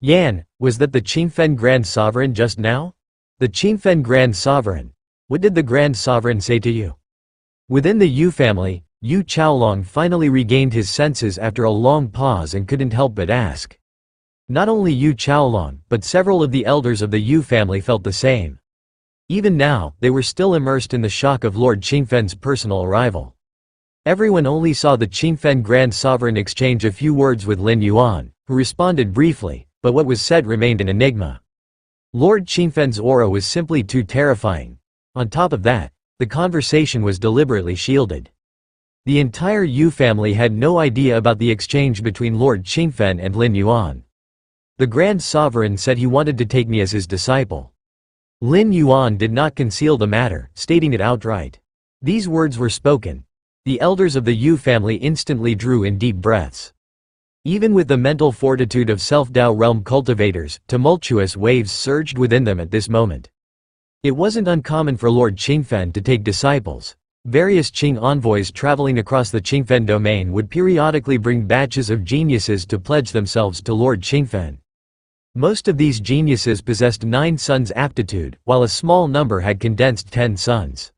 Yan, was that the Qingfen Grand Sovereign just now? The Qingfen Grand Sovereign. What did the Grand Sovereign say to you? Within the Yu family, Yu Chaolong finally regained his senses after a long pause and couldn't help but ask. Not only Yu Chaolong, but several of the elders of the Yu family felt the same. Even now, they were still immersed in the shock of Lord Qingfen's personal arrival. Everyone only saw the Qingfen Grand Sovereign exchange a few words with Lin Yuan, who responded briefly, but what was said remained an enigma. Lord Qingfen's aura was simply too terrifying. On top of that, the conversation was deliberately shielded. The entire Yu family had no idea about the exchange between Lord Qingfen and Lin Yuan. The Grand Sovereign said he wanted to take me as his disciple. Lin Yuan did not conceal the matter, stating it outright. These words were spoken. The elders of the Yu family instantly drew in deep breaths. Even with the mental fortitude of Self-Dao realm cultivators, tumultuous waves surged within them at this moment. It wasn't uncommon for Lord Qingfen to take disciples. Various Qing envoys traveling across the Qingfen domain would periodically bring batches of geniuses to pledge themselves to Lord Qingfen. Most of these geniuses possessed 9 sons aptitude, while a small number had condensed 10 sons.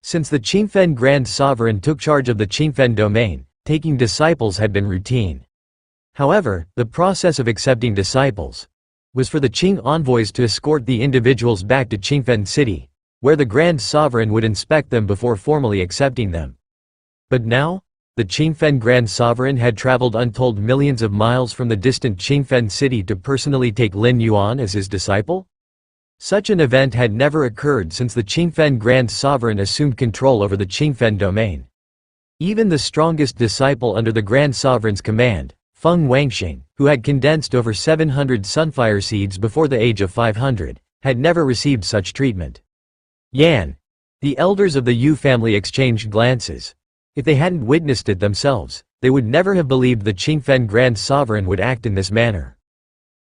Since the Qingfen Grand Sovereign took charge of the Qingfen domain, taking disciples had been routine. However, the process of accepting disciples was for the Qing envoys to escort the individuals back to Qingfen City, where the Grand Sovereign would inspect them before formally accepting them. But now, the Qingfen Grand Sovereign had traveled untold millions of miles from the distant Qingfen City to personally take Lin Yuan as his disciple? Such an event had never occurred since the Qingfen Grand Sovereign assumed control over the Qingfen domain. Even the strongest disciple under the Grand Sovereign's command, Feng Wangxing, who had condensed over 700 sunfire seeds before the age of 500, had never received such treatment. Yan. The elders of the Yu family exchanged glances. If they hadn't witnessed it themselves, they would never have believed the Qingfen Grand Sovereign would act in this manner.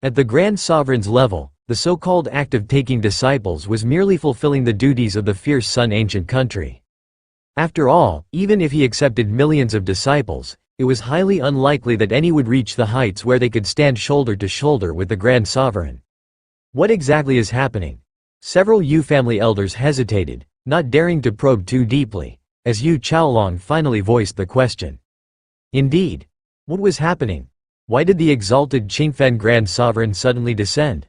At the Grand Sovereign's level, the so-called act of taking disciples was merely fulfilling the duties of the fierce Sun ancient country. After all, even if he accepted millions of disciples, it was highly unlikely that any would reach the heights where they could stand shoulder to shoulder with the Grand Sovereign. What exactly is happening? Several Yu family elders hesitated, not daring to probe too deeply, as Yu Chaolong finally voiced the question. Indeed. What was happening? Why did the exalted Qingfen Grand Sovereign suddenly descend?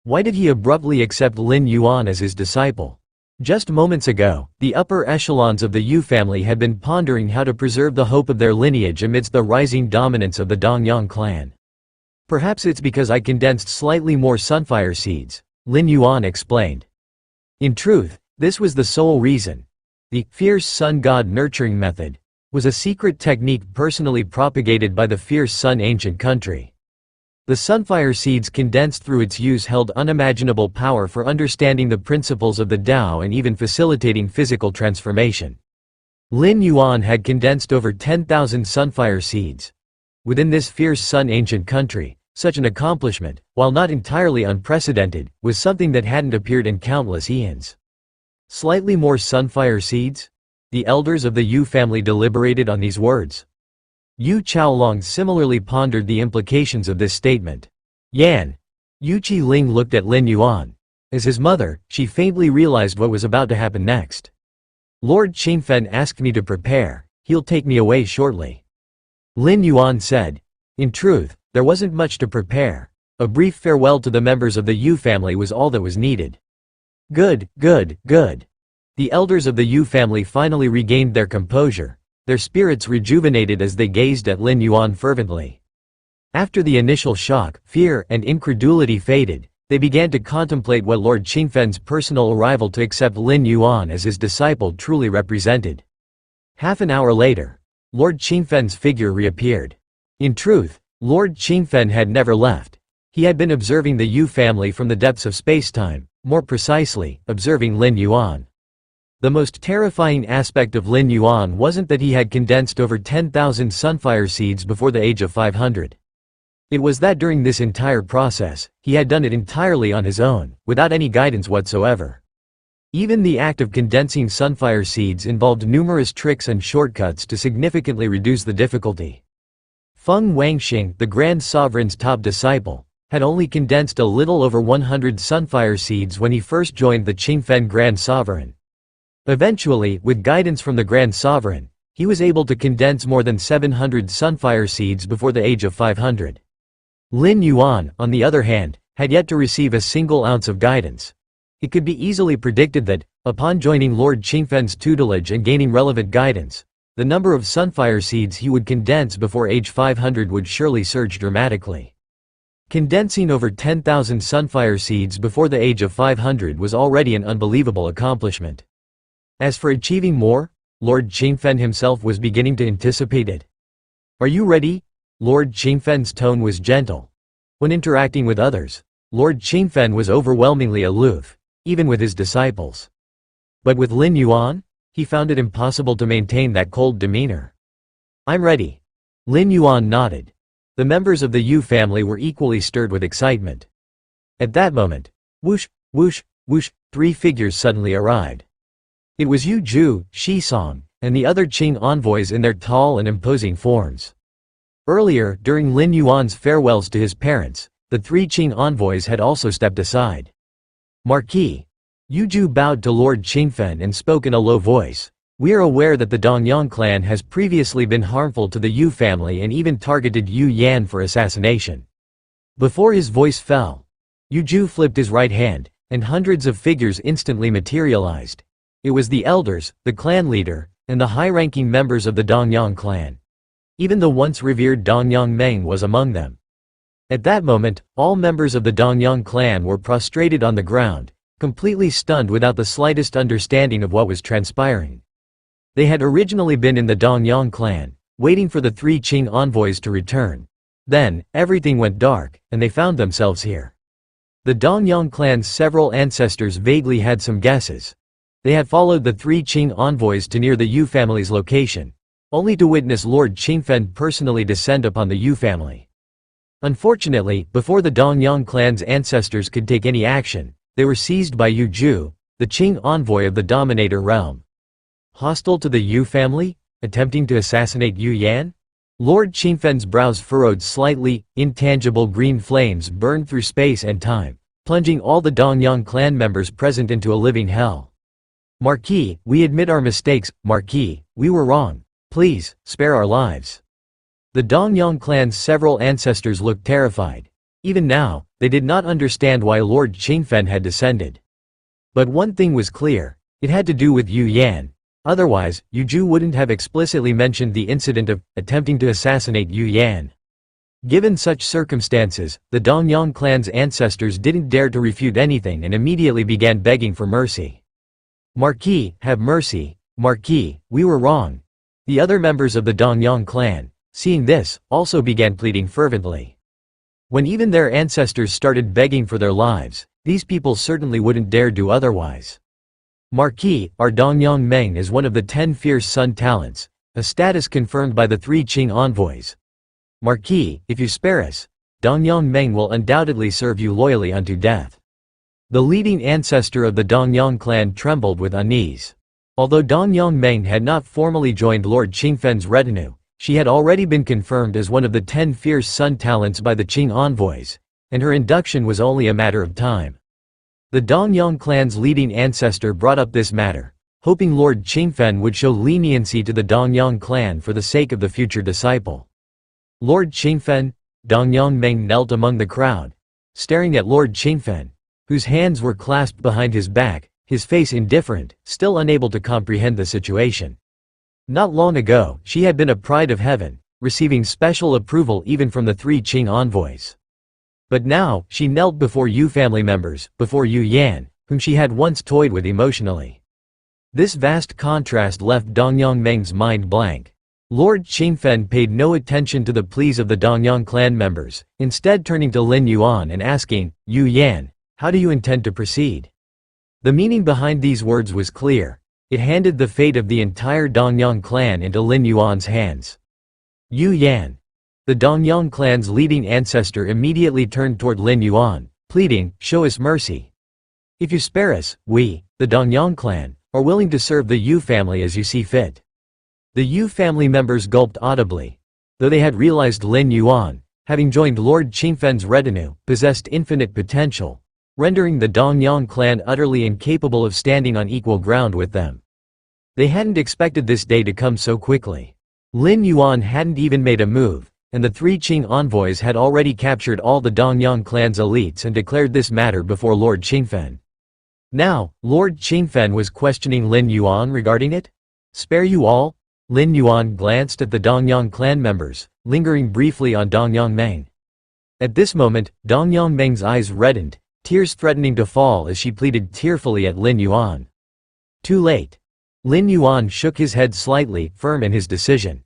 Why did he abruptly accept Lin Yuan as his disciple? Just moments ago, the upper echelons of the Yu family had been pondering how to preserve the hope of their lineage amidst the rising dominance of the Dongyang clan. Perhaps it's because I condensed slightly more sunfire seeds, Lin Yuan explained. In truth, this was the sole reason. The fierce sun god nurturing method was a secret technique personally propagated by the fierce Sun ancient country. The sunfire seeds condensed through its use held unimaginable power for understanding the principles of the Tao and even facilitating physical transformation. Lin Yuan had condensed over 10,000 sunfire seeds. Within this fierce Sun ancient country, such an accomplishment, while not entirely unprecedented, was something that hadn't appeared in countless eons. Slightly more sunfire seeds? The elders of the Yu family deliberated on these words. Yu Chaolong similarly pondered the implications of this statement. Yan. Yu Qiling looked at Lin Yuan. As his mother, she faintly realized what was about to happen next. Lord Qingfen asked me to prepare, he'll take me away shortly. Lin Yuan said. In truth, there wasn't much to prepare. A brief farewell to the members of the Yu family was all that was needed. Good, good, good. The elders of the Yu family finally regained their composure, their spirits rejuvenated as they gazed at Lin Yuan fervently. After the initial shock, fear, and incredulity faded, they began to contemplate what Lord Qingfen's personal arrival to accept Lin Yuan as his disciple truly represented. Half an hour later, Lord Qingfen's figure reappeared. In truth, Lord Qingfen had never left. He had been observing the Yu family from the depths of space-time, more precisely, observing Lin Yuan. The most terrifying aspect of Lin Yuan wasn't that he had condensed over 10,000 sunfire seeds before the age of 500. It was that during this entire process, he had done it entirely on his own, without any guidance whatsoever. Even the act of condensing sunfire seeds involved numerous tricks and shortcuts to significantly reduce the difficulty. Feng Wangxing, the Grand Sovereign's top disciple, had only condensed a little over 100 sunfire seeds when he first joined the Qingfen Grand Sovereign. Eventually, with guidance from the Grand Sovereign, he was able to condense more than 700 sunfire seeds before the age of 500. Lin Yuan, on the other hand, had yet to receive a single ounce of guidance. It could be easily predicted that, upon joining Lord Qingfen's tutelage and gaining relevant guidance, the number of sunfire seeds he would condense before age 500 would surely surge dramatically. Condensing over 10,000 sunfire seeds before the age of 500 was already an unbelievable accomplishment. As for achieving more, Lord Qingfen himself was beginning to anticipate it. "Are you ready?" Lord Qingfen's tone was gentle. When interacting with others, Lord Qingfen was overwhelmingly aloof, even with his disciples. But with Lin Yuan, he found it impossible to maintain that cold demeanor. "I'm ready." Lin Yuan nodded. The members of the Yu family were equally stirred with excitement. At that moment, whoosh, whoosh, whoosh, 3 figures suddenly arrived. It was Yu Ju, Shisong, and the other Qing envoys in their tall and imposing forms. Earlier, during Lin Yuan's farewells to his parents, the 3 Qing envoys had also stepped aside. "Marquis." Yu Ju bowed to Lord Qingfen and spoke in a low voice. "We are aware that the Dongyang clan has previously been harmful to the Yu family and even targeted Yu Yan for assassination." Before his voice fell, Yu Ju flipped his right hand, and hundreds of figures instantly materialized. It was the elders, the clan leader, and the high-ranking members of the Dongyang clan. Even the once revered Dongyang Meng was among them. At that moment, all members of the Dongyang clan were prostrated on the ground, completely stunned without the slightest understanding of what was transpiring. They had originally been in the Dongyang clan, waiting for the 3 Qing envoys to return. Then, everything went dark, and they found themselves here. The Dongyang clan's several ancestors vaguely had some guesses. They had followed the 3 Qing envoys to near the Yu family's location, only to witness Lord Qingfen personally descend upon the Yu family. Unfortunately, before the Dongyang clan's ancestors could take any action, they were seized by Yu Ju, the Qing envoy of the Dominator realm. Hostile to the Yu family? Attempting to assassinate Yu Yan? Lord Qingfen's brows furrowed slightly, intangible green flames burned through space and time, plunging all the Dongyang clan members present into a living hell. "Marquis, we admit our mistakes. Marquis, we were wrong. Please, spare our lives." The Dongyang clan's several ancestors looked terrified. Even now, they did not understand why Lord Qingfen had descended. But one thing was clear, it had to do with Yu Yan. Otherwise, Yu Ju wouldn't have explicitly mentioned the incident of attempting to assassinate Yu Yan. Given such circumstances, the Dongyang clan's ancestors didn't dare to refute anything and immediately began begging for mercy. "Marquis, have mercy. Marquis, we were wrong." The other members of the Dongyang clan, seeing this, also began pleading fervently. When even their ancestors started begging for their lives, these people certainly wouldn't dare do otherwise. "Marquis, our Dongyang Meng is one of the 10 fierce sun talents, a status confirmed by the 3 Qing envoys. Marquis, if you spare us, Dongyang Meng will undoubtedly serve you loyally unto death." The leading ancestor of the Dongyang clan trembled with unease. Although Dongyang Meng had not formally joined Lord Qingfen's retinue, she had already been confirmed as one of the 10 fierce sun talents by the Qing envoys, and her induction was only a matter of time. The Dongyang clan's leading ancestor brought up this matter, hoping Lord Qingfen would show leniency to the Dongyang clan for the sake of the future disciple. "Lord Qingfen." Dongyang Meng knelt among the crowd, staring at Lord Qingfen, whose hands were clasped behind his back, his face indifferent, still unable to comprehend the situation. Not long ago, she had been a pride of heaven, receiving special approval even from the 3 Qing envoys. But now, she knelt before Yu family members, before Yu Yan, whom she had once toyed with emotionally. This vast contrast left Dongyang Meng's mind blank. Lord Qingfen paid no attention to the pleas of the Dongyang clan members, instead turning to Lin Yuan and asking, "Yu Yan, how do you intend to proceed?" The meaning behind these words was clear. It handed the fate of the entire Dongyang clan into Lin Yuan's hands. "Yu Yan." The Dongyang clan's leading ancestor immediately turned toward Lin Yuan, pleading, "Show us mercy. If you spare us, we, the Dongyang clan, are willing to serve the Yu family as you see fit." The Yu family members gulped audibly. Though they had realized Lin Yuan, having joined Lord Qingfen's retinue, possessed infinite potential, rendering the Dongyang clan utterly incapable of standing on equal ground with them. They hadn't expected this day to come so quickly. Lin Yuan hadn't even made a move, and the three Qing envoys had already captured all the Dongyang clan's elites and declared this matter before Lord Qingfen. Now, Lord Qingfen was questioning Lin Yuan regarding it. Spare you all? Lin Yuan glanced at the Dongyang clan members, lingering briefly on Dongyang Meng. At this moment, Dongyang Meng's eyes reddened, tears threatening to fall as she pleaded tearfully at Lin Yuan. Too late. Lin Yuan shook his head slightly, firm in his decision.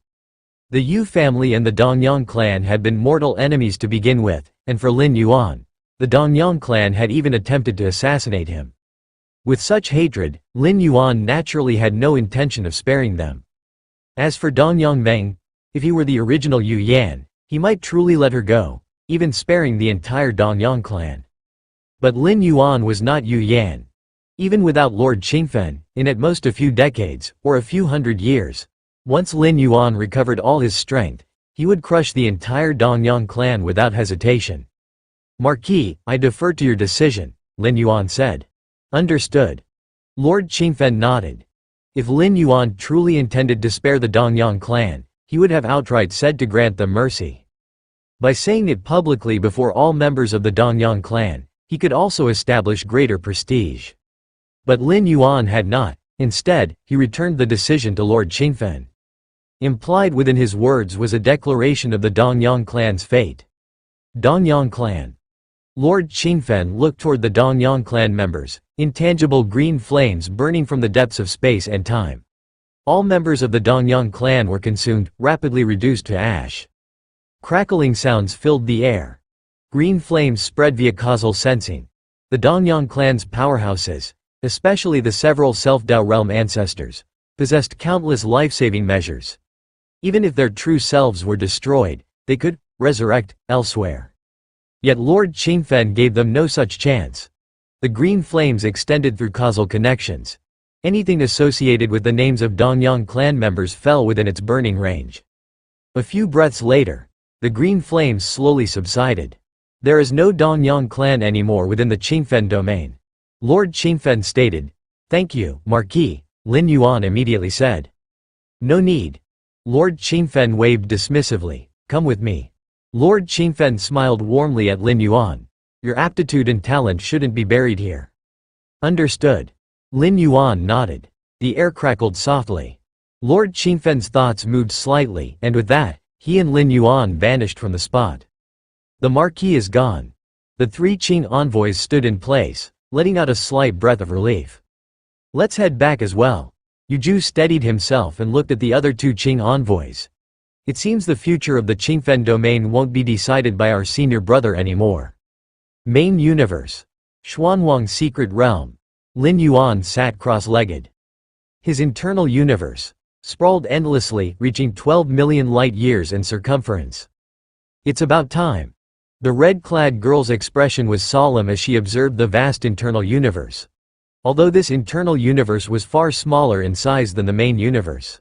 The Yu family and the Dongyang clan had been mortal enemies to begin with, and for Lin Yuan, the Dongyang clan had even attempted to assassinate him. With such hatred, Lin Yuan naturally had no intention of sparing them. As for Dongyang Meng, if he were the original Yu Yan, he might truly let her go, even sparing the entire Dongyang clan. But Lin Yuan was not Yu Yan. Even without Lord Qingfen, in at most a few decades, or a few hundred years, once Lin Yuan recovered all his strength, he would crush the entire Dongyang clan without hesitation. Marquis, I defer to your decision, Lin Yuan said. Understood. Lord Qingfen nodded. If Lin Yuan truly intended to spare the Dongyang clan, he would have outright said to grant them mercy. By saying it publicly before all members of the Dongyang clan, he could also establish greater prestige. But Lin Yuan had not. Instead, he returned the decision to Lord Qingfen. Implied within his words was a declaration of the Dongyang clan's fate. Dongyang clan. Lord Qingfen looked toward the Dongyang clan members, intangible green flames burning from the depths of space and time. All members of the Dongyang clan were consumed, rapidly reduced to ash. Crackling sounds filled the air. Green flames spread via causal sensing. The Dongyang clan's powerhouses, especially the several Self-Dao realm ancestors, possessed countless life-saving measures. Even if their true selves were destroyed, they could resurrect elsewhere. Yet Lord Qingfen gave them no such chance. The green flames extended through causal connections. Anything associated with the names of Dongyang clan members fell within its burning range. A few breaths later, the green flames slowly subsided. There is no Dongyang clan anymore within the Qingfen domain. Lord Qingfen stated. Thank you, Marquis, Lin Yuan immediately said. No need. Lord Qingfen waved dismissively. Come with me. Lord Qingfen smiled warmly at Lin Yuan. Your aptitude and talent shouldn't be buried here. Understood. Lin Yuan nodded. The air crackled softly. Lord Qingfen's thoughts moved slightly, and with that, he and Lin Yuan vanished from the spot. The Marquis is gone. The three Qing envoys stood in place, letting out a slight breath of relief. Let's head back as well. Yuzhu steadied himself and looked at the other two Qing envoys. It seems the future of the Qingfen domain won't be decided by our senior brother anymore. Main universe. Xuanwang secret realm. Lin Yuan sat cross-legged. His internal universe sprawled endlessly, reaching 12 million light-years in circumference. It's about time. The red-clad girl's expression was solemn as she observed the vast internal universe. Although this internal universe was far smaller in size than the main universe.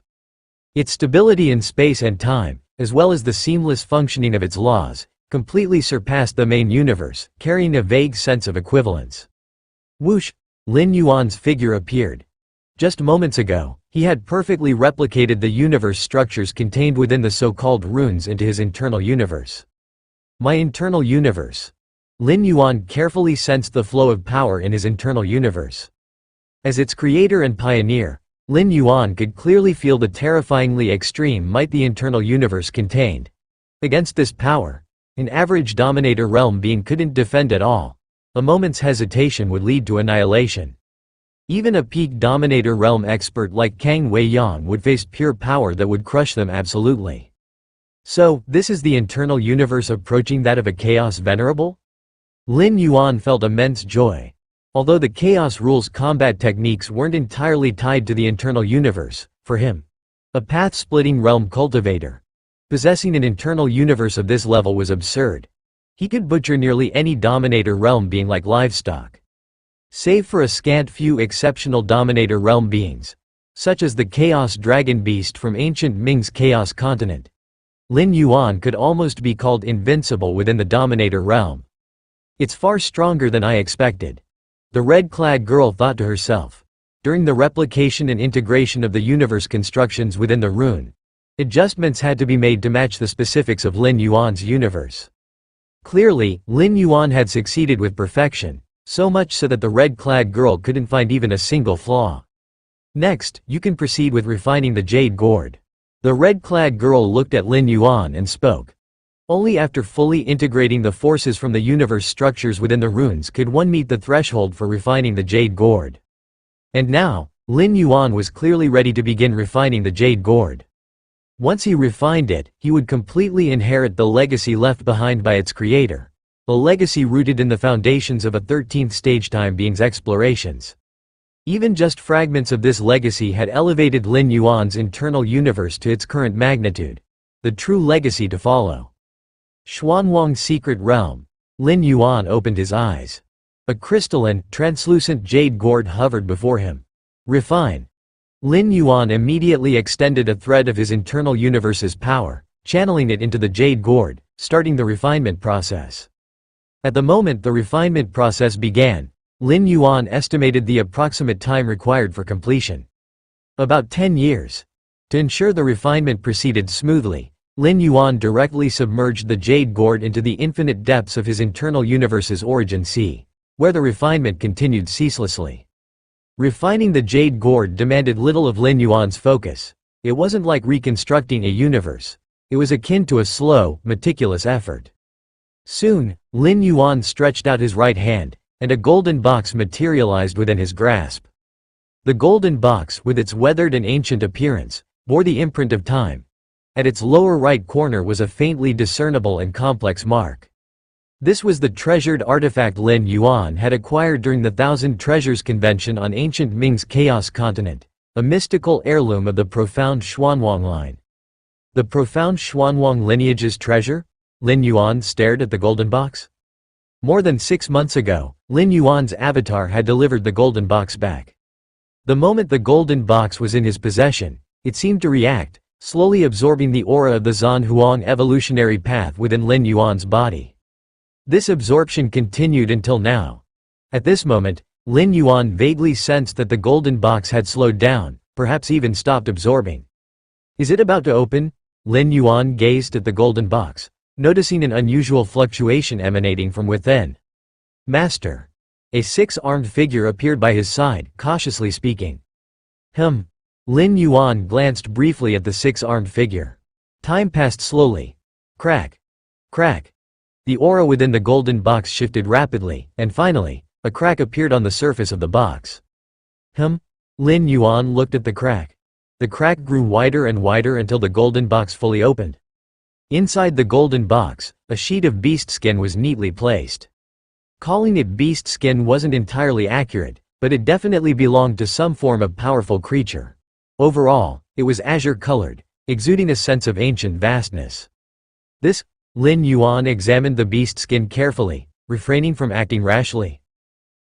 Its stability in space and time, as well as the seamless functioning of its laws, completely surpassed the main universe, carrying a vague sense of equivalence. Whoosh! Lin Yuan's figure appeared. Just moments ago, he had perfectly replicated the universe structures contained within the so-called runes into his internal universe. My internal universe. Lin Yuan carefully sensed the flow of power in his internal universe. As its creator and pioneer, Lin Yuan could clearly feel the terrifyingly extreme might the internal universe contained. Against this power, an average dominator realm being couldn't defend at all. A moment's hesitation would lead to annihilation. Even a peak dominator realm expert like Kang Weiyang would face pure power that would crush them absolutely. So, this is the internal universe approaching that of a chaos venerable? Lin Yuan felt immense joy. Although the Chaos Rules combat techniques weren't entirely tied to the internal universe, for him, a path-splitting realm cultivator, possessing an internal universe of this level was absurd. He could butcher nearly any dominator realm being like livestock. Save for a scant few exceptional dominator realm beings, such as the Chaos Dragon Beast from ancient Ming's Chaos Continent. Lin Yuan could almost be called invincible within the Dominator realm. It's far stronger than I expected. The red-clad girl thought to herself. During the replication and integration of the universe constructions within the rune, adjustments had to be made to match the specifics of Lin Yuan's universe. Clearly, Lin Yuan had succeeded with perfection, so much so that the red-clad girl couldn't find even a single flaw. Next, you can proceed with refining the jade gourd. The red-clad girl looked at Lin Yuan and spoke. Only after fully integrating the forces from the universe structures within the runes could one meet the threshold for refining the jade gourd. And now, Lin Yuan was clearly ready to begin refining the jade gourd. Once he refined it, he would completely inherit the legacy left behind by its creator, a legacy rooted in the foundations of a 13th stage time being's explorations. Even just fragments of this legacy had elevated Lin Yuan's internal universe to its current magnitude, the true legacy to follow. Xuanwang's secret realm. Lin Yuan opened his eyes. A crystalline, translucent jade gourd hovered before him. Refine. Lin Yuan immediately extended a thread of his internal universe's power, channeling it into the jade gourd, starting the refinement process. At the moment the refinement process began, Lin Yuan estimated the approximate time required for completion. About 10 years. To ensure the refinement proceeded smoothly, Lin Yuan directly submerged the jade gourd into the infinite depths of his internal universe's origin sea, where the refinement continued ceaselessly. Refining the jade gourd demanded little of Lin Yuan's focus. It wasn't like reconstructing a universe. It was akin to a slow, meticulous effort. Soon, Lin Yuan stretched out his right hand, and a golden box materialized within his grasp. The golden box, with its weathered and ancient appearance, bore the imprint of time. At its lower right corner was a faintly discernible and complex mark. This was the treasured artifact Lin Yuan had acquired during the Thousand Treasures Convention on ancient Ming's Chaos Continent, a mystical heirloom of the profound Xuanwang line. The profound Xuanwang lineage's treasure? Lin Yuan stared at the golden box. More than 6 months ago, Lin Yuan's avatar had delivered the golden box back. The moment the golden box was in his possession, it seemed to react, slowly absorbing the aura of the Zhanhuang evolutionary path within Lin Yuan's body. This absorption continued until now. At this moment, Lin Yuan vaguely sensed that the golden box had slowed down, perhaps even stopped absorbing. Is it about to open? Lin Yuan gazed at the golden box, noticing an unusual fluctuation emanating from within. Master. A 6-armed figure appeared by his side, cautiously speaking. Lin Yuan glanced briefly at the 6-armed figure. Time passed slowly. Crack. Crack. The aura within the golden box shifted rapidly, and finally, a crack appeared on the surface of the box. Lin Yuan looked at the crack. The crack grew wider and wider until the golden box fully opened. Inside the golden box, a sheet of beast skin was neatly placed. Calling it beast skin wasn't entirely accurate, but it definitely belonged to some form of powerful creature. Overall, it was azure-colored, exuding a sense of ancient vastness. Lin Yuan examined the beast skin carefully, refraining from acting rashly.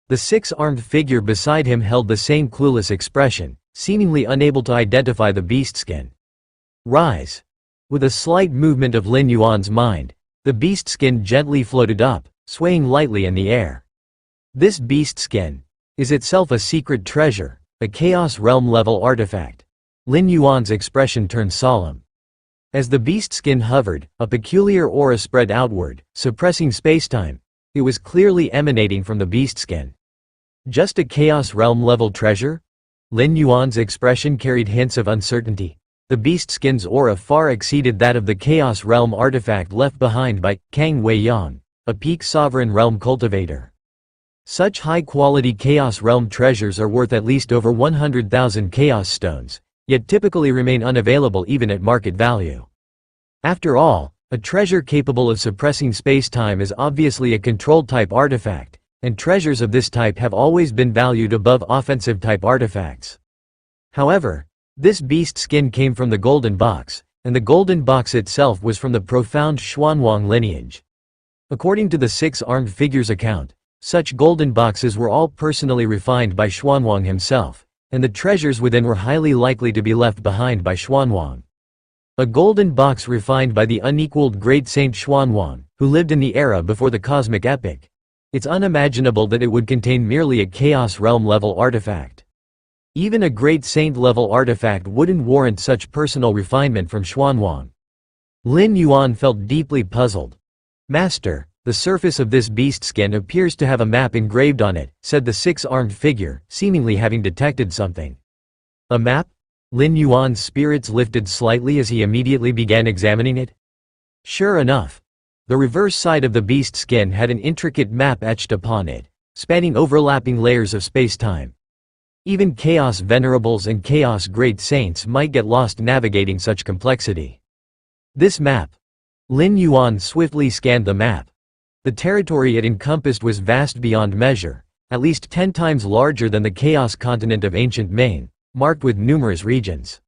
The 6-armed figure beside him held the same clueless expression, seemingly unable to identify the beast skin. Rise. With a slight movement of Lin Yuan's mind, the beast skin gently floated up, swaying lightly in the air. This beast skin is itself a secret treasure, a Chaos Realm level artifact. Lin Yuan's expression turned solemn. As the beast skin hovered, a peculiar aura spread outward, suppressing spacetime. It was clearly emanating from the beast skin. Just a Chaos Realm level treasure? Lin Yuan's expression carried hints of uncertainty. The beast skin's aura far exceeded that of the Chaos Realm artifact left behind by Kang Weiyang, a peak sovereign realm cultivator. Such high-quality Chaos Realm treasures are worth at least over 100,000 Chaos Stones, yet typically remain unavailable even at market value. After all, a treasure capable of suppressing space-time is obviously a controlled-type artifact, and treasures of this type have always been valued above offensive-type artifacts. However, this beast skin came from the golden box, and the golden box itself was from the profound Xuanwang lineage. According to the 6-armed figure's account, such golden boxes were all personally refined by Xuanwang himself, and the treasures within were highly likely to be left behind by Xuanwang. A golden box refined by the unequaled great Saint Xuanwang, who lived in the era before the cosmic epoch. It's unimaginable that it would contain merely a Chaos Realm-level artifact. Even a great saint-level artifact wouldn't warrant such personal refinement from Xuanwang. Lin Yuan felt deeply puzzled. "Master, the surface of this beast skin appears to have a map engraved on it," said the six-armed figure, seemingly having detected something. "A map?" Lin Yuan's spirits lifted slightly as he immediately began examining it. Sure enough. The reverse side of the beast skin had an intricate map etched upon it, spanning overlapping layers of space-time. Even Chaos Venerables and Chaos Great Saints might get lost navigating such complexity. This map. Lin Yuan swiftly scanned the map. The territory it encompassed was vast beyond measure, at least 10 times larger than the Chaos continent of ancient Maine, marked with numerous regions.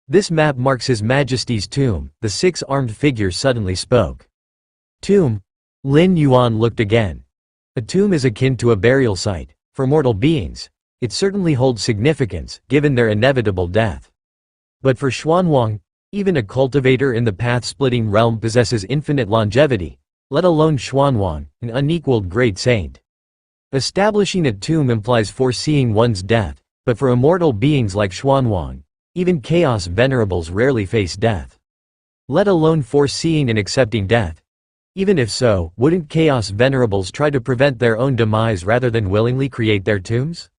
"This map marks His Majesty's tomb," the six-armed figure suddenly spoke. "Tomb?" Lin Yuan looked again. A tomb is akin to a burial site. For mortal beings, it certainly holds significance, given their inevitable death. But for Xuanwang, even a cultivator in the path-splitting realm possesses infinite longevity, let alone Xuanwang, an unequaled great saint. Establishing a tomb implies foreseeing one's death, but for immortal beings like Xuanwang, even Chaos Venerables rarely face death. Let alone foreseeing and accepting death. Even if so, wouldn't Chaos Venerables try to prevent their own demise rather than willingly create their tombs?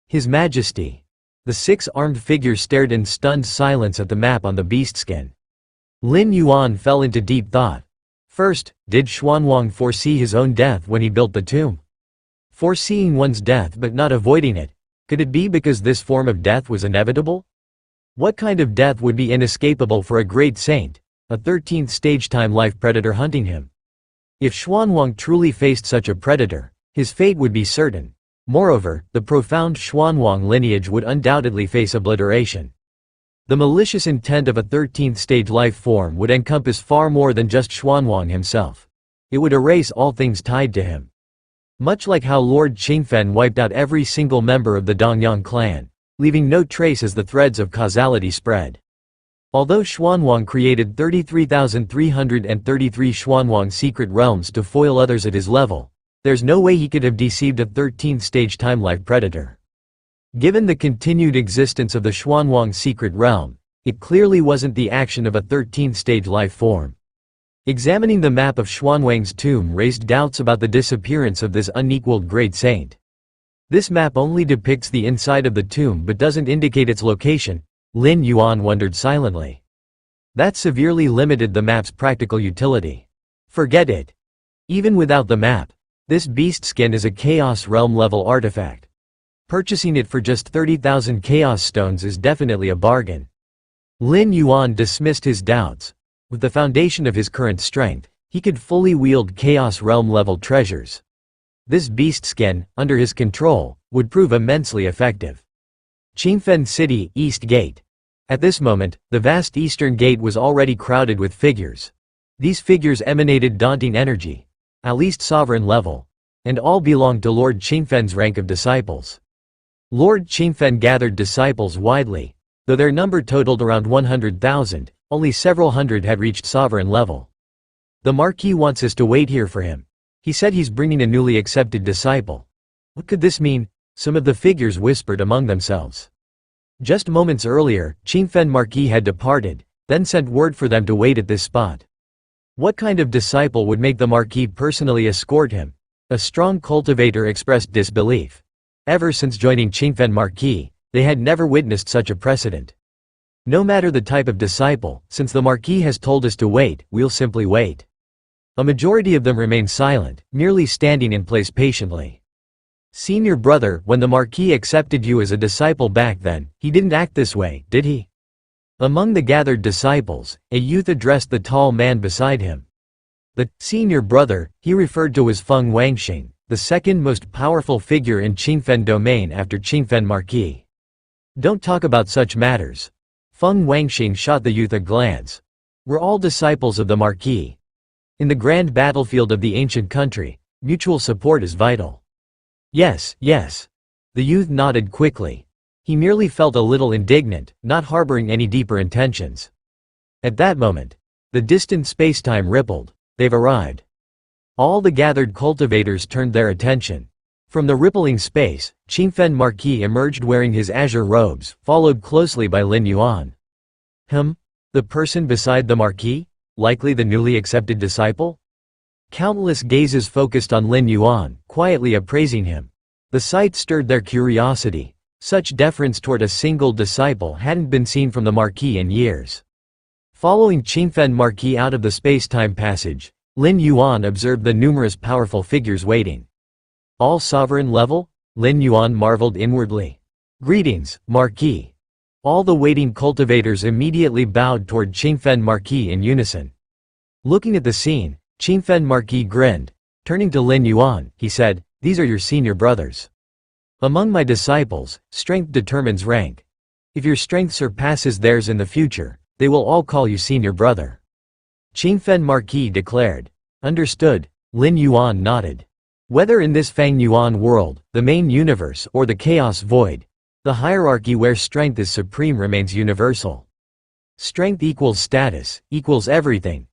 His Majesty. The six-armed figure stared in stunned silence at the map on the beast skin. Lin Yuan fell into deep thought. First, did Xuanwang foresee his own death when he built the tomb? Foreseeing one's death but not avoiding it, could it be because this form of death was inevitable? What kind of death would be inescapable for a great saint, a 13th stage time life predator hunting him? If Xuanwang truly faced such a predator, his fate would be certain. Moreover, the profound Xuanwang lineage would undoubtedly face obliteration. The malicious intent of a 13th stage life form would encompass far more than just Xuanwang himself. It would erase all things tied to him. Much like how Lord Qingfen wiped out every single member of the Dongyang clan, leaving no trace as the threads of causality spread. Although Xuanwang created 33,333 Xuanwang secret realms to foil others at his level, there's no way he could have deceived a 13th stage time-life predator. Given the continued existence of the Xuanwang secret realm, it clearly wasn't the action of a 13th stage life form. Examining the map of Xuanwang's tomb raised doubts about the disappearance of this unequaled great saint. This map only depicts the inside of the tomb but doesn't indicate its location, Lin Yuan wondered silently. That severely limited the map's practical utility. Forget it. Even without the map, this beast skin is a Chaos Realm level artifact. Purchasing it for just 30,000 Chaos Stones is definitely a bargain. Lin Yuan dismissed his doubts. With the foundation of his current strength, he could fully wield Chaos Realm-level treasures. This beast skin, under his control, would prove immensely effective. Qingfen City, East Gate. At this moment, the vast eastern gate was already crowded with figures. These figures emanated daunting energy, at least sovereign level, and all belonged to Lord Qingfen's rank of disciples. Lord Qingfen gathered disciples widely. Though their number totaled around 100,000, only several hundred had reached sovereign level. The Marquis wants us to wait here for him. He said he's bringing a newly accepted disciple. What could this mean? Some of the figures whispered among themselves. Just moments earlier, Qingfen Marquis had departed, then sent word for them to wait at this spot. What kind of disciple would make the Marquis personally escort him? A strong cultivator expressed disbelief. Ever since joining Qingfen Marquis, they had never witnessed such a precedent. No matter the type of disciple, since the Marquis has told us to wait, we'll simply wait. A majority of them remained silent, merely standing in place patiently. Senior brother, when the Marquis accepted you as a disciple back then, he didn't act this way, did he? Among the gathered disciples, a youth addressed the tall man beside him. The senior brother he referred to as Feng Wangxing, the second most powerful figure in Qingfen domain after Qingfen Marquis. Don't talk about such matters. Feng Wangxing shot the youth a glance. We're all disciples of the Marquis. In the grand battlefield of the ancient country, mutual support is vital. Yes, yes. The youth nodded quickly. He merely felt a little indignant, not harboring any deeper intentions. At that moment, the distant spacetime rippled. They've arrived. All the gathered cultivators turned their attention. From the rippling space, Qingfen Marquis emerged wearing his azure robes, followed closely by Lin Yuan. The person beside the Marquis? Likely the newly accepted disciple? Countless gazes focused on Lin Yuan, quietly appraising him. The sight stirred their curiosity. Such deference toward a single disciple hadn't been seen from the Marquis in years. Following Qingfen Marquis out of the space-time passage, Lin Yuan observed the numerous powerful figures waiting. All sovereign level? Lin Yuan marveled inwardly. Greetings, Marquis. All the waiting cultivators immediately bowed toward Qingfen Marquis in unison. Looking at the scene, Qingfen Marquis grinned. Turning to Lin Yuan, he said, "These are your senior brothers. Among my disciples, strength determines rank. If your strength surpasses theirs in the future, they will all call you senior brother." Qingfen Marquis declared. Understood, Lin Yuan nodded. Whether in this Fang Yuan world, the main universe, or the chaos void, the hierarchy where strength is supreme remains universal. Strength equals status, equals everything.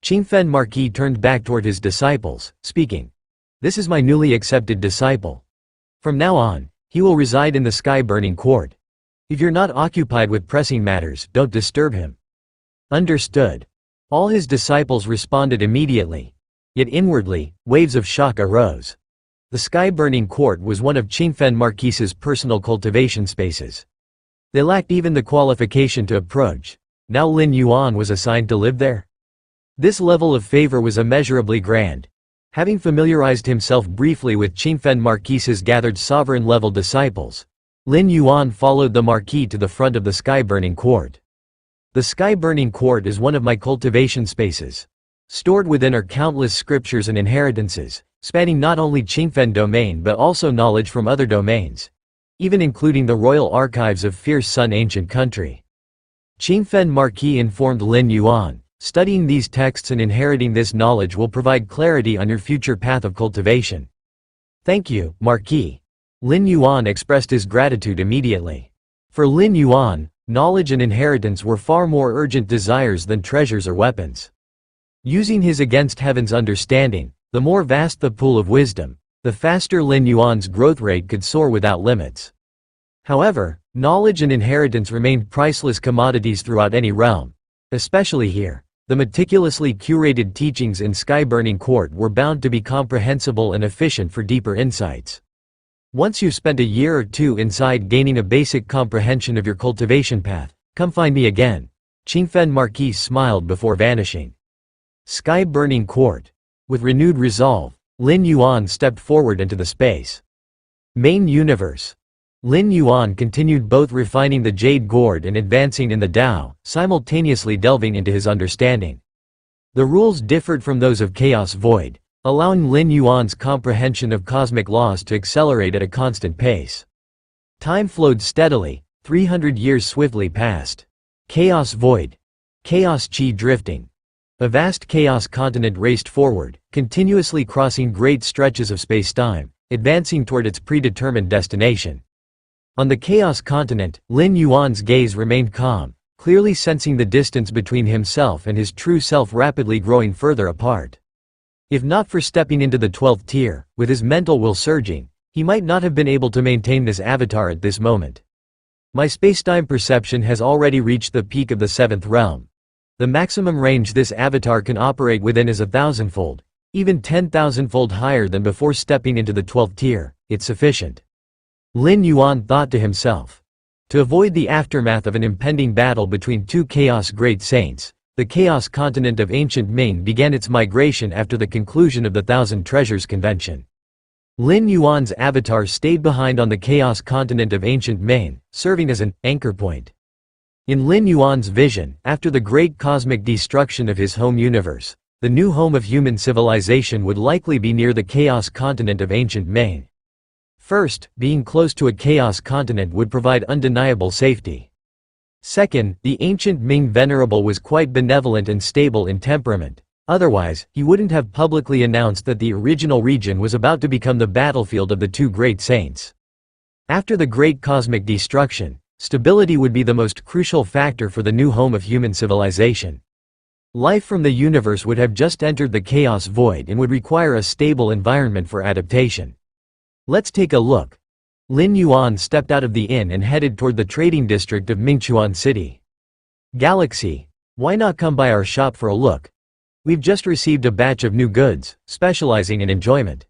Qingfen Marquis turned back toward his disciples, speaking. This is my newly accepted disciple. From now on, he will reside in the sky-burning court. If you're not occupied with pressing matters, don't disturb him. Understood. All his disciples responded immediately. Yet inwardly, waves of shock arose. The sky-burning court was one of Qingfen Marquis's personal cultivation spaces. They lacked even the qualification to approach. Now Lin Yuan was assigned to live there? This level of favor was immeasurably grand. Having familiarized himself briefly with Qingfen Marquis's gathered sovereign-level disciples, Lin Yuan followed the Marquis to the front of the sky-burning court. The sky-burning court is one of my cultivation spaces. Stored within are countless scriptures and inheritances, spanning not only Qingfen domain but also knowledge from other domains, even including the royal archives of Fierce Sun ancient country. Qingfen Marquis informed Lin Yuan, studying these texts and inheriting this knowledge will provide clarity on your future path of cultivation. Thank you, Marquis. Lin Yuan expressed his gratitude immediately. For Lin Yuan, knowledge and inheritance were far more urgent desires than treasures or weapons. Using his against heaven's understanding, the more vast the pool of wisdom, the faster Lin Yuan's growth rate could soar without limits. However, knowledge and inheritance remained priceless commodities throughout any realm. Especially here, the meticulously curated teachings in Sky-Burning Court were bound to be comprehensible and efficient for deeper insights. Once you've spent a year or two inside gaining a basic comprehension of your cultivation path, come find me again. Qingfen Marquis smiled before vanishing. Sky-Burning Court. With renewed resolve, Lin Yuan stepped forward into the space. Main Universe. Lin Yuan continued both refining the Jade Gourd and advancing in the Tao, simultaneously delving into his understanding. The rules differed from those of Chaos Void, allowing Lin Yuan's comprehension of cosmic laws to accelerate at a constant pace. Time flowed steadily, 300 years swiftly passed. Chaos Void. Chaos Qi drifting. A vast chaos continent raced forward, continuously crossing great stretches of space-time, advancing toward its predetermined destination. On the chaos continent, Lin Yuan's gaze remained calm, clearly sensing the distance between himself and his true self rapidly growing further apart. If not for stepping into the 12th tier, with his mental will surging, he might not have been able to maintain this avatar at this moment. My space-time perception has already reached the peak of the 7th realm. The maximum range this avatar can operate within is 1,000-fold, even 10,000-fold higher than before stepping into the 12th tier. It's sufficient. Lin Yuan thought to himself. To avoid the aftermath of an impending battle between two Chaos Great Saints, the Chaos Continent of Ancient Ming began its migration after the conclusion of the Thousand Treasures Convention. Lin Yuan's avatar stayed behind on the Chaos Continent of Ancient Ming, serving as an anchor point. In Lin Yuan's vision, after the great cosmic destruction of his home universe, the new home of human civilization would likely be near the Chaos Continent of Ancient Ming. First, being close to a Chaos Continent would provide undeniable safety. Second, the ancient Ming Venerable was quite benevolent and stable in temperament. Otherwise, he wouldn't have publicly announced that the original region was about to become the battlefield of the two great saints. After the great cosmic destruction, Stability would be the most crucial factor for the new home of human civilization. Life from the universe would have just entered the chaos void and would require a stable environment for adaptation. Let's take a look. Lin Yuan stepped out of the inn and headed toward the trading district of Mingchuan City. Galaxy, why not come by our shop for a look? We've just received a batch of new goods, specializing in enjoyment.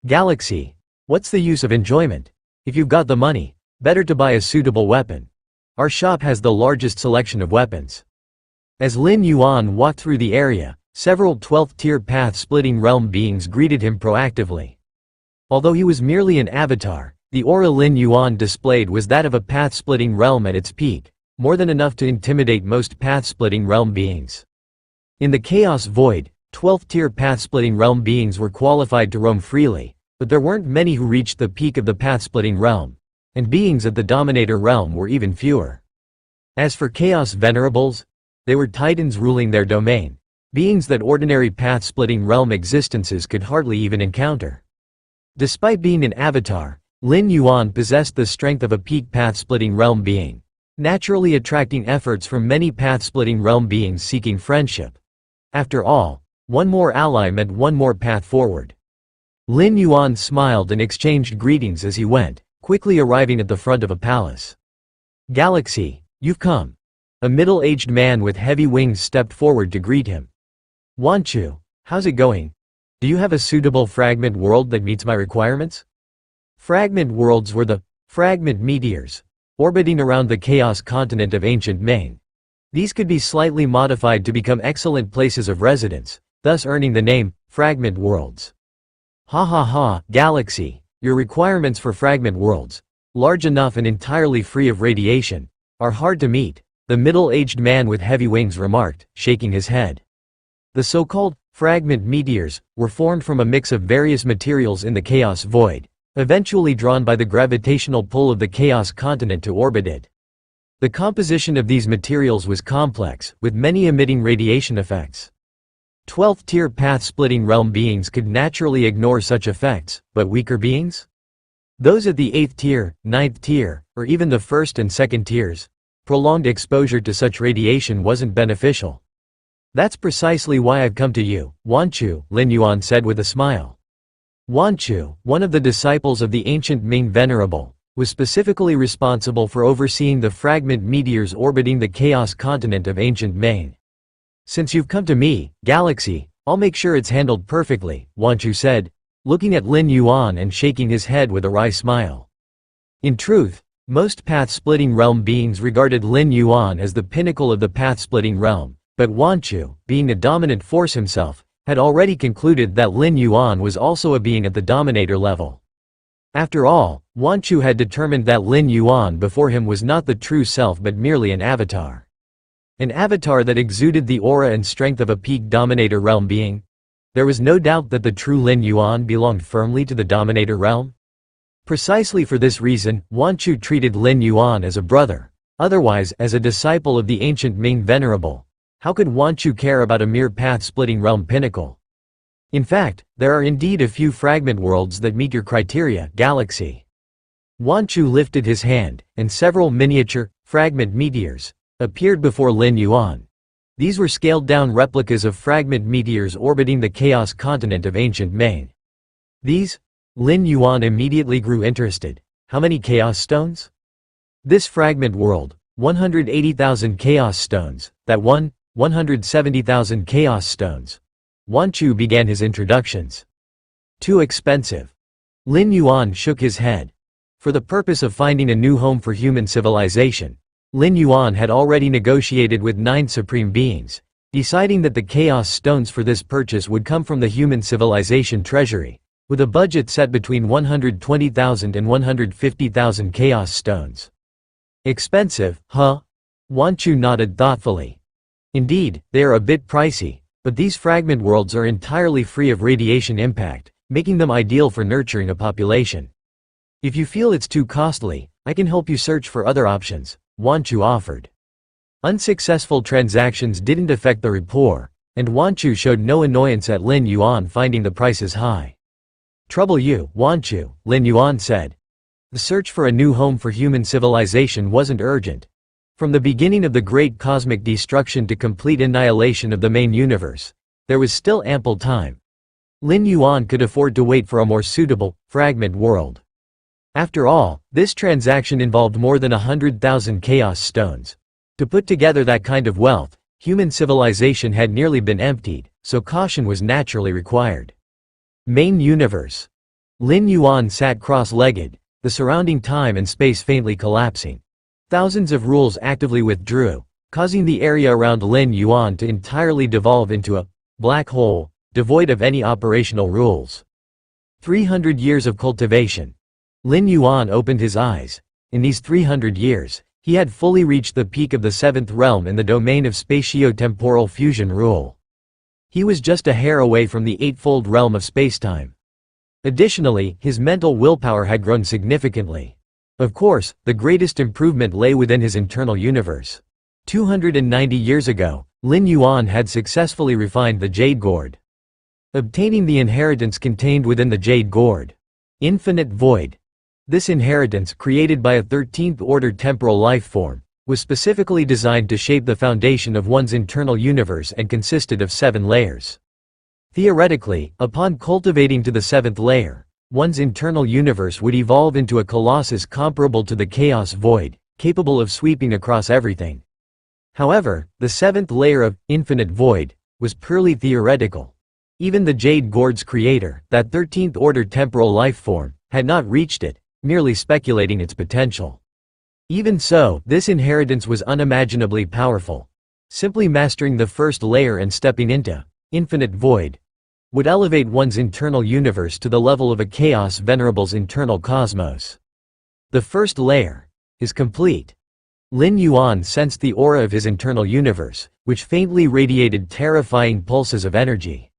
Galaxy, what's the use of enjoyment? If you've got the money, better to buy a suitable weapon. Our shop has the largest selection of weapons. As Lin Yuan walked through the area, several 12th-tier path-splitting realm beings greeted him proactively. Although he was merely an avatar, the aura Lin Yuan displayed was that of a path-splitting realm at its peak, more than enough to intimidate most path-splitting realm beings. In the Chaos Void, 12th-tier path-splitting realm beings were qualified to roam freely, but there weren't many who reached the peak of the path-splitting realm, and beings at the Dominator realm were even fewer. As for Chaos Venerables, they were titans ruling their domain, beings that ordinary path-splitting realm existences could hardly even encounter. Despite being an avatar, Lin Yuan possessed the strength of a peak path-splitting realm being, naturally attracting efforts from many path-splitting realm beings seeking friendship. After all, one more ally meant one more path forward. Lin Yuan smiled and exchanged greetings as he went, quickly arriving at the front of a palace. Galaxy, you've come. A middle-aged man with heavy wings stepped forward to greet him. Wanchu, how's it going? Do you have a suitable fragment world that meets my requirements? Fragment worlds were the fragment meteors, orbiting around the chaos continent of ancient Maine. These could be slightly modified to become excellent places of residence, thus earning the name fragment worlds. Ha ha ha, Galaxy, your requirements for fragment worlds, large enough and entirely free of radiation, are hard to meet, the middle-aged man with heavy wings remarked, shaking his head. The so-called fragment meteors were formed from a mix of various materials in the chaos void, eventually drawn by the gravitational pull of the chaos continent to orbit it. The composition of these materials was complex, with many emitting radiation effects. 12th-tier path-splitting realm beings could naturally ignore such effects, but weaker beings? Those at the 8th tier, 9th tier, or even the 1st and 2nd tiers, prolonged exposure to such radiation wasn't beneficial. That's precisely why I've come to you, Wanchu, Lin Yuan said with a smile. Wanchu, one of the disciples of the ancient Ming Venerable, was specifically responsible for overseeing the fragment meteors orbiting the chaos continent of ancient Maine. Since you've come to me, Galaxy, I'll make sure it's handled perfectly, Wanchu said, looking at Lin Yuan and shaking his head with a wry smile. In truth, most path-splitting realm beings regarded Lin Yuan as the pinnacle of the path-splitting realm, but Wanchu, being a dominant force himself, had already concluded that Lin Yuan was also a being at the Dominator level. After all, Wanchu had determined that Lin Yuan before him was not the true self but merely an avatar. An avatar that exuded the aura and strength of a peak Dominator realm being. There was no doubt that the true Lin Yuan belonged firmly to the Dominator realm. Precisely for this reason, Wanchu treated Lin Yuan as a brother, otherwise as a disciple of the ancient Ming Venerable. How could Wanchu care about a mere path-splitting realm pinnacle? In fact, there are indeed a few fragment worlds that meet your criteria, Galaxy. Wanchu lifted his hand, and several miniature, fragment meteors, appeared before Lin Yuan. These were scaled-down replicas of fragment meteors orbiting the chaos continent of ancient Maine. These? Lin Yuan immediately grew interested. How many chaos stones? This fragment world, 180,000 chaos stones, that one, 170,000 chaos stones. Wanchu began his introductions. Too expensive. Lin Yuan shook his head. For the purpose of finding a new home for human civilization, Lin Yuan had already negotiated with 9 supreme beings, deciding that the chaos stones for this purchase would come from the human civilization treasury, with a budget set between 120,000 and 150,000 chaos stones. Expensive, huh? Wanchu nodded thoughtfully. Indeed, they are a bit pricey, but these fragment worlds are entirely free of radiation impact, making them ideal for nurturing a population. If you feel it's too costly, I can help you search for other options, Wanchu offered. Unsuccessful transactions didn't affect the rapport, and Wanchu showed no annoyance at Lin Yuan finding the prices high. Trouble you, Wanchu, Lin Yuan said. The search for a new home for human civilization wasn't urgent. From the beginning of the great cosmic destruction to complete annihilation of the main universe, there was still ample time. Lin Yuan could afford to wait for a more suitable, fragment world. After all, this transaction involved more than 100,000 chaos stones. To put together that kind of wealth, human civilization had nearly been emptied, so caution was naturally required. Main universe. Lin Yuan sat cross-legged, the surrounding time and space faintly collapsing. Thousands of rules actively withdrew, causing the area around Lin Yuan to entirely devolve into a black hole, devoid of any operational rules. 300 years of cultivation. Lin Yuan opened his eyes. In these 300 years, he had fully reached the peak of the seventh realm in the domain of spatio-temporal fusion rule. He was just a hair away from the eightfold realm of spacetime. Additionally, his mental willpower had grown significantly. Of course, the greatest improvement lay within his internal universe. 290 years ago, Lin Yuan had successfully refined the Jade Gourd. Obtaining the inheritance contained within the Jade Gourd. Infinite Void. This inheritance, created by a 13th-order temporal life form, was specifically designed to shape the foundation of one's internal universe and consisted of 7 layers. Theoretically, upon cultivating to the 7th layer, one's internal universe would evolve into a colossus comparable to the Chaos Void, capable of sweeping across everything. However, the 7th layer of Infinite Void was purely theoretical. Even the Jade Gourd's creator, that 13th-order temporal life form, had not reached it, merely speculating its potential. Even so, this inheritance was unimaginably powerful. Simply mastering the first layer and stepping into Infinite Void would elevate one's internal universe to the level of a Chaos Venerable's internal cosmos. The first layer is complete. Lin Yuan sensed the aura of his internal universe, which faintly radiated terrifying pulses of energy.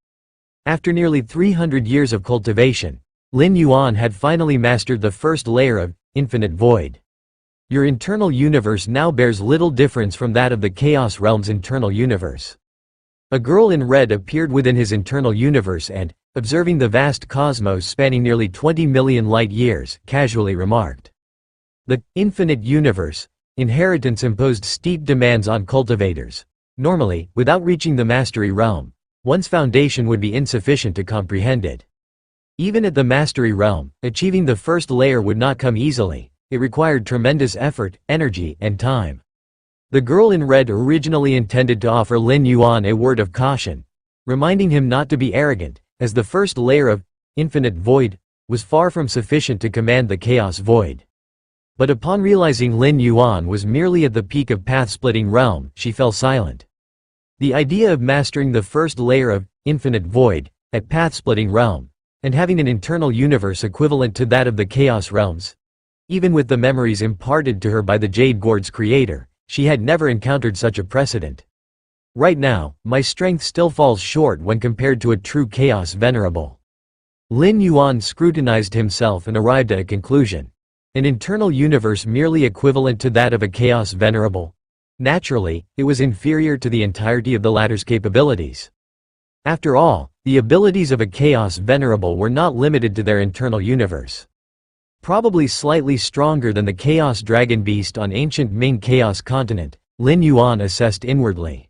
After nearly 300 years of cultivation, Lin Yuan had finally mastered the first layer of Infinite Void. Your internal universe now bears little difference from that of the Chaos Realm's internal universe. A girl in red appeared within his internal universe and, observing the vast cosmos spanning nearly 20 million light-years, casually remarked. The Infinite Universe inheritance imposed steep demands on cultivators. Normally, without reaching the Mastery Realm, one's foundation would be insufficient to comprehend it. Even at the Mastery Realm, achieving the first layer would not come easily. It required tremendous effort, energy, and time. The girl in red originally intended to offer Lin Yuan a word of caution, reminding him not to be arrogant, as the first layer of Infinite Void was far from sufficient to command the Chaos Void. But upon realizing Lin Yuan was merely at the peak of path-splitting realm, she fell silent. The idea of mastering the first layer of Infinite Void at path-splitting realm, and having an internal universe equivalent to that of the Chaos Realms. Even with the memories imparted to her by the Jade Gourd's creator, she had never encountered such a precedent. Right now, my strength still falls short when compared to a true Chaos Venerable. Lin Yuan scrutinized himself and arrived at a conclusion. An internal universe merely equivalent to that of a Chaos Venerable. Naturally, it was inferior to the entirety of the latter's capabilities. After all, the abilities of a Chaos Venerable were not limited to their internal universe. Probably slightly stronger than the Chaos Dragon Beast on ancient Ming Chaos Continent, Lin Yuan assessed inwardly.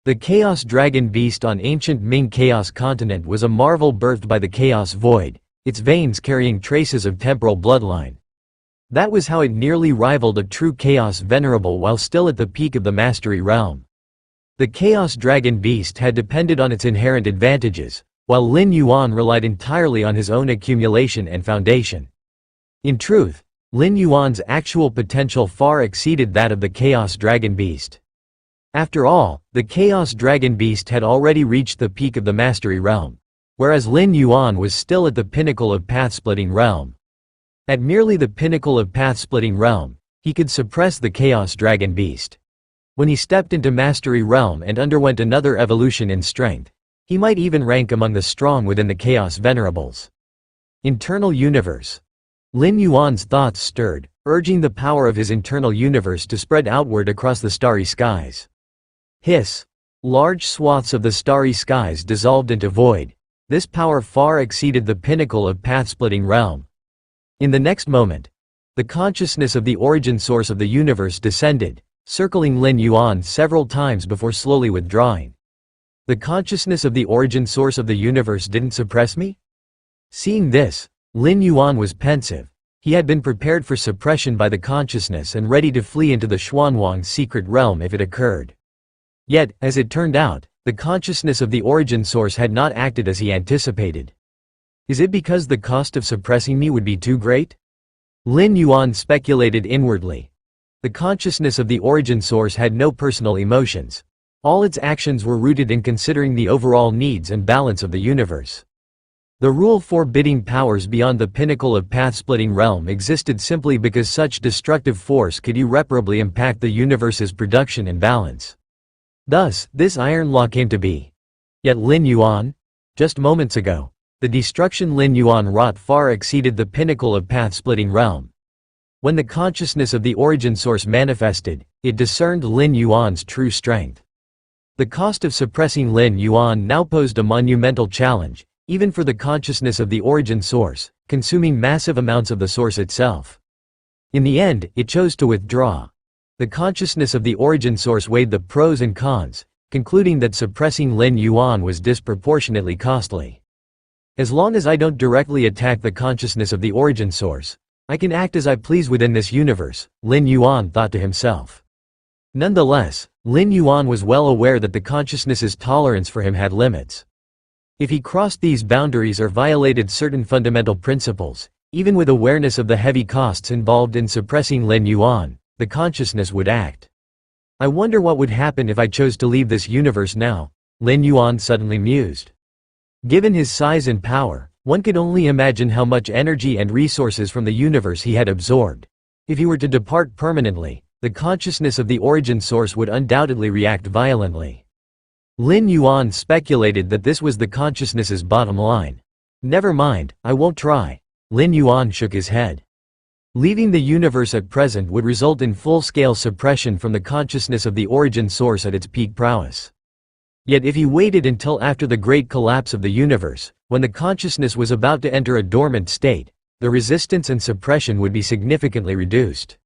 The Chaos Dragon Beast on ancient Ming Chaos Continent was a marvel birthed by the Chaos Void, its veins carrying traces of temporal bloodline. That was how it nearly rivaled a true Chaos Venerable while still at the peak of the Mastery Realm. The Chaos Dragon Beast had depended on its inherent advantages, while Lin Yuan relied entirely on his own accumulation and foundation. In truth, Lin Yuan's actual potential far exceeded that of the Chaos Dragon Beast. After all, the Chaos Dragon Beast had already reached the peak of the Mastery Realm, whereas Lin Yuan was still at the pinnacle of Path-Splitting Realm. At merely the pinnacle of Path-Splitting Realm, he could suppress the Chaos Dragon Beast. When he stepped into Mastery Realm and underwent another evolution in strength, he might even rank among the strong within the Chaos Venerables. Internal Universe. Lin Yuan's thoughts stirred, urging the power of his internal universe to spread outward across the starry skies. Hiss. Large swaths of the starry skies dissolved into void. This power far exceeded the pinnacle of Path-Splitting Realm. In the next moment, The consciousness of the origin source of the universe descended, circling Lin Yuan several times before slowly withdrawing. The consciousness of the origin source of the universe didn't suppress me? Seeing this, Lin Yuan was pensive. He had been prepared for suppression by the consciousness and ready to flee into the Xuanwang's secret realm if it occurred. Yet, as it turned out, the consciousness of the origin source had not acted as he anticipated. Is it because the cost of suppressing me would be too great? Lin Yuan speculated inwardly. The consciousness of the origin source had no personal emotions. All its actions were rooted in considering the overall needs and balance of the universe. The rule forbidding powers beyond the pinnacle of path-splitting realm existed simply because such destructive force could irreparably impact the universe's production and balance. Thus, this iron law came to be. Yet Lin Yuan? Just moments ago, the destruction Lin Yuan wrought far exceeded the pinnacle of path-splitting realm. When the consciousness of the origin source manifested, it discerned Lin Yuan's true strength. The cost of suppressing Lin Yuan now posed a monumental challenge, even for the consciousness of the origin source, consuming massive amounts of the source itself. In the end, it chose to withdraw. The consciousness of the origin source weighed the pros and cons, concluding that suppressing Lin Yuan was disproportionately costly. As long as I don't directly attack the consciousness of the origin source, I can act as I please within this universe, Lin Yuan thought to himself. Nonetheless, Lin Yuan was well aware that the consciousness's tolerance for him had limits. If he crossed these boundaries or violated certain fundamental principles, even with awareness of the heavy costs involved in suppressing Lin Yuan, the consciousness would act. I wonder what would happen if I chose to leave this universe now, Lin Yuan suddenly mused. Given his size and power, one could only imagine how much energy and resources from the universe he had absorbed. If he were to depart permanently, the consciousness of the origin source would undoubtedly react violently. Lin Yuan speculated that this was the consciousness's bottom line. Never mind, I won't try. Lin Yuan shook his head. Leaving the universe at present would result in full-scale suppression from the consciousness of the origin source at its peak prowess. Yet if he waited until after the great collapse of the universe, when the consciousness was about to enter a dormant state, the resistance and suppression would be significantly reduced.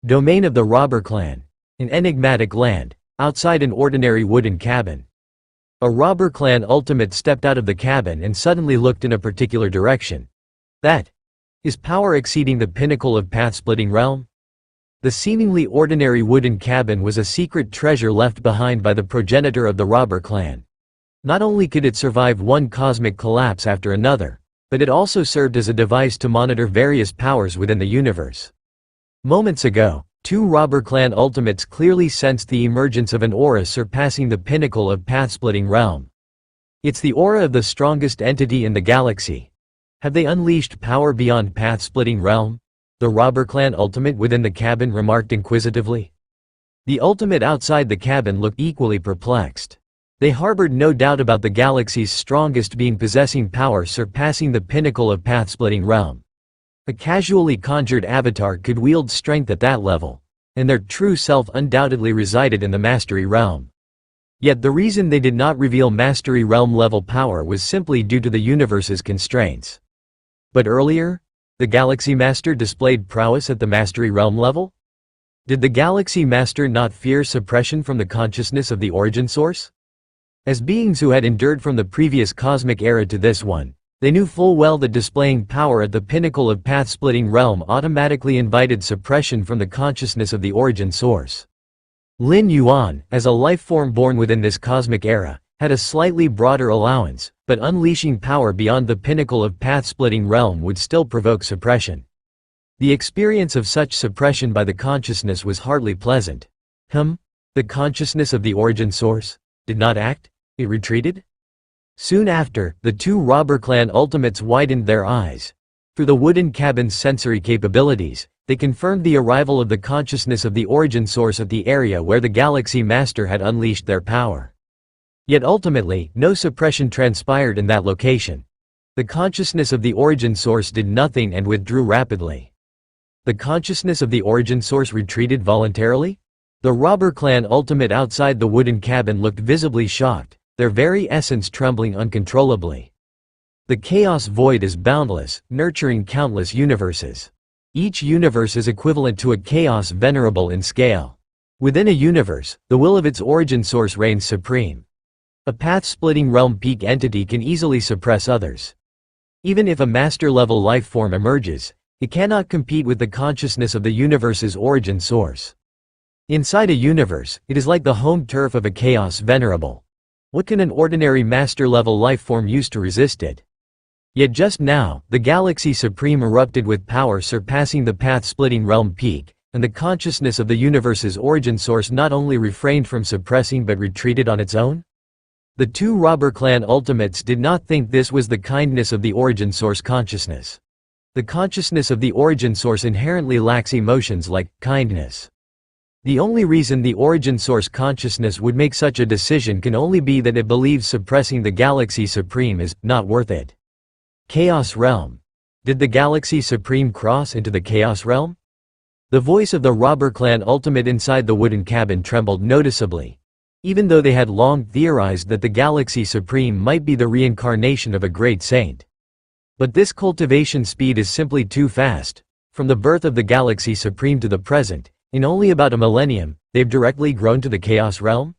Domain of the Robber Clan. An enigmatic land, outside an ordinary wooden cabin. A robber clan ultimate stepped out of the cabin and suddenly looked in a particular direction. That is power exceeding the pinnacle of path-splitting realm? The seemingly ordinary wooden cabin was a secret treasure left behind by the progenitor of the robber clan. Not only could it survive one cosmic collapse after another, but it also served as a device to monitor various powers within the universe. Moments ago, two robber clan ultimates clearly sensed the emergence of an aura surpassing the pinnacle of path-splitting realm. It's the aura of the strongest entity in the galaxy. Have they unleashed power beyond path-splitting realm? The robber clan ultimate within the cabin remarked inquisitively. The ultimate outside the cabin looked equally perplexed. They harbored no doubt about the galaxy's strongest being possessing power surpassing the pinnacle of path-splitting realm. A casually conjured avatar could wield strength at that level, and their true self undoubtedly resided in the Mastery Realm. Yet the reason they did not reveal Mastery Realm level power was simply due to the universe's constraints. But earlier, the Galaxy Master displayed prowess at the Mastery Realm level? Did the Galaxy Master not fear suppression from the consciousness of the origin source? As beings who had endured from the previous cosmic era to this one, they knew full well that displaying power at the pinnacle of path-splitting realm automatically invited suppression from the consciousness of the origin source. Lin Yuan, as a life form born within this cosmic era, had a slightly broader allowance, but unleashing power beyond the pinnacle of path-splitting realm would still provoke suppression. The experience of such suppression by the consciousness was hardly pleasant. The consciousness of the origin source did not act? It retreated? Soon after, the two robber clan ultimates widened their eyes. Through the wooden cabin's sensory capabilities, they confirmed the arrival of the consciousness of the origin source at the area where the Galaxy Master had unleashed their power. Yet ultimately, no suppression transpired in that location. The consciousness of the origin source did nothing and withdrew rapidly. The consciousness of the origin source retreated voluntarily? The robber clan ultimate outside the wooden cabin looked visibly shocked, their very essence trembling uncontrollably. The chaos void is boundless, nurturing countless universes. Each universe is equivalent to a chaos venerable in scale. Within a universe, the will of its origin source reigns supreme. A path-splitting realm peak entity can easily suppress others. Even if a master-level life form emerges, it cannot compete with the consciousness of the universe's origin source. Inside a universe, it is like the home turf of a chaos venerable. What can an ordinary master-level life form use to resist it? Yet just now, the Galaxy Supreme erupted with power surpassing the path-splitting realm peak, and the consciousness of the universe's origin source not only refrained from suppressing but retreated on its own? The two robber clan ultimates did not think this was the kindness of the origin source consciousness. The consciousness of the origin source inherently lacks emotions like kindness. The only reason the origin source consciousness would make such a decision can only be that it believes suppressing the Galaxy Supreme is not worth it. Chaos Realm. Did the Galaxy Supreme cross into the Chaos Realm? The voice of the robber clan ultimate inside the wooden cabin trembled noticeably. Even though they had long theorized that the Galaxy Supreme might be the reincarnation of a great saint. But this cultivation speed is simply too fast. From the birth of the Galaxy Supreme to the present, in only about a millennium, they've directly grown to the Chaos Realm?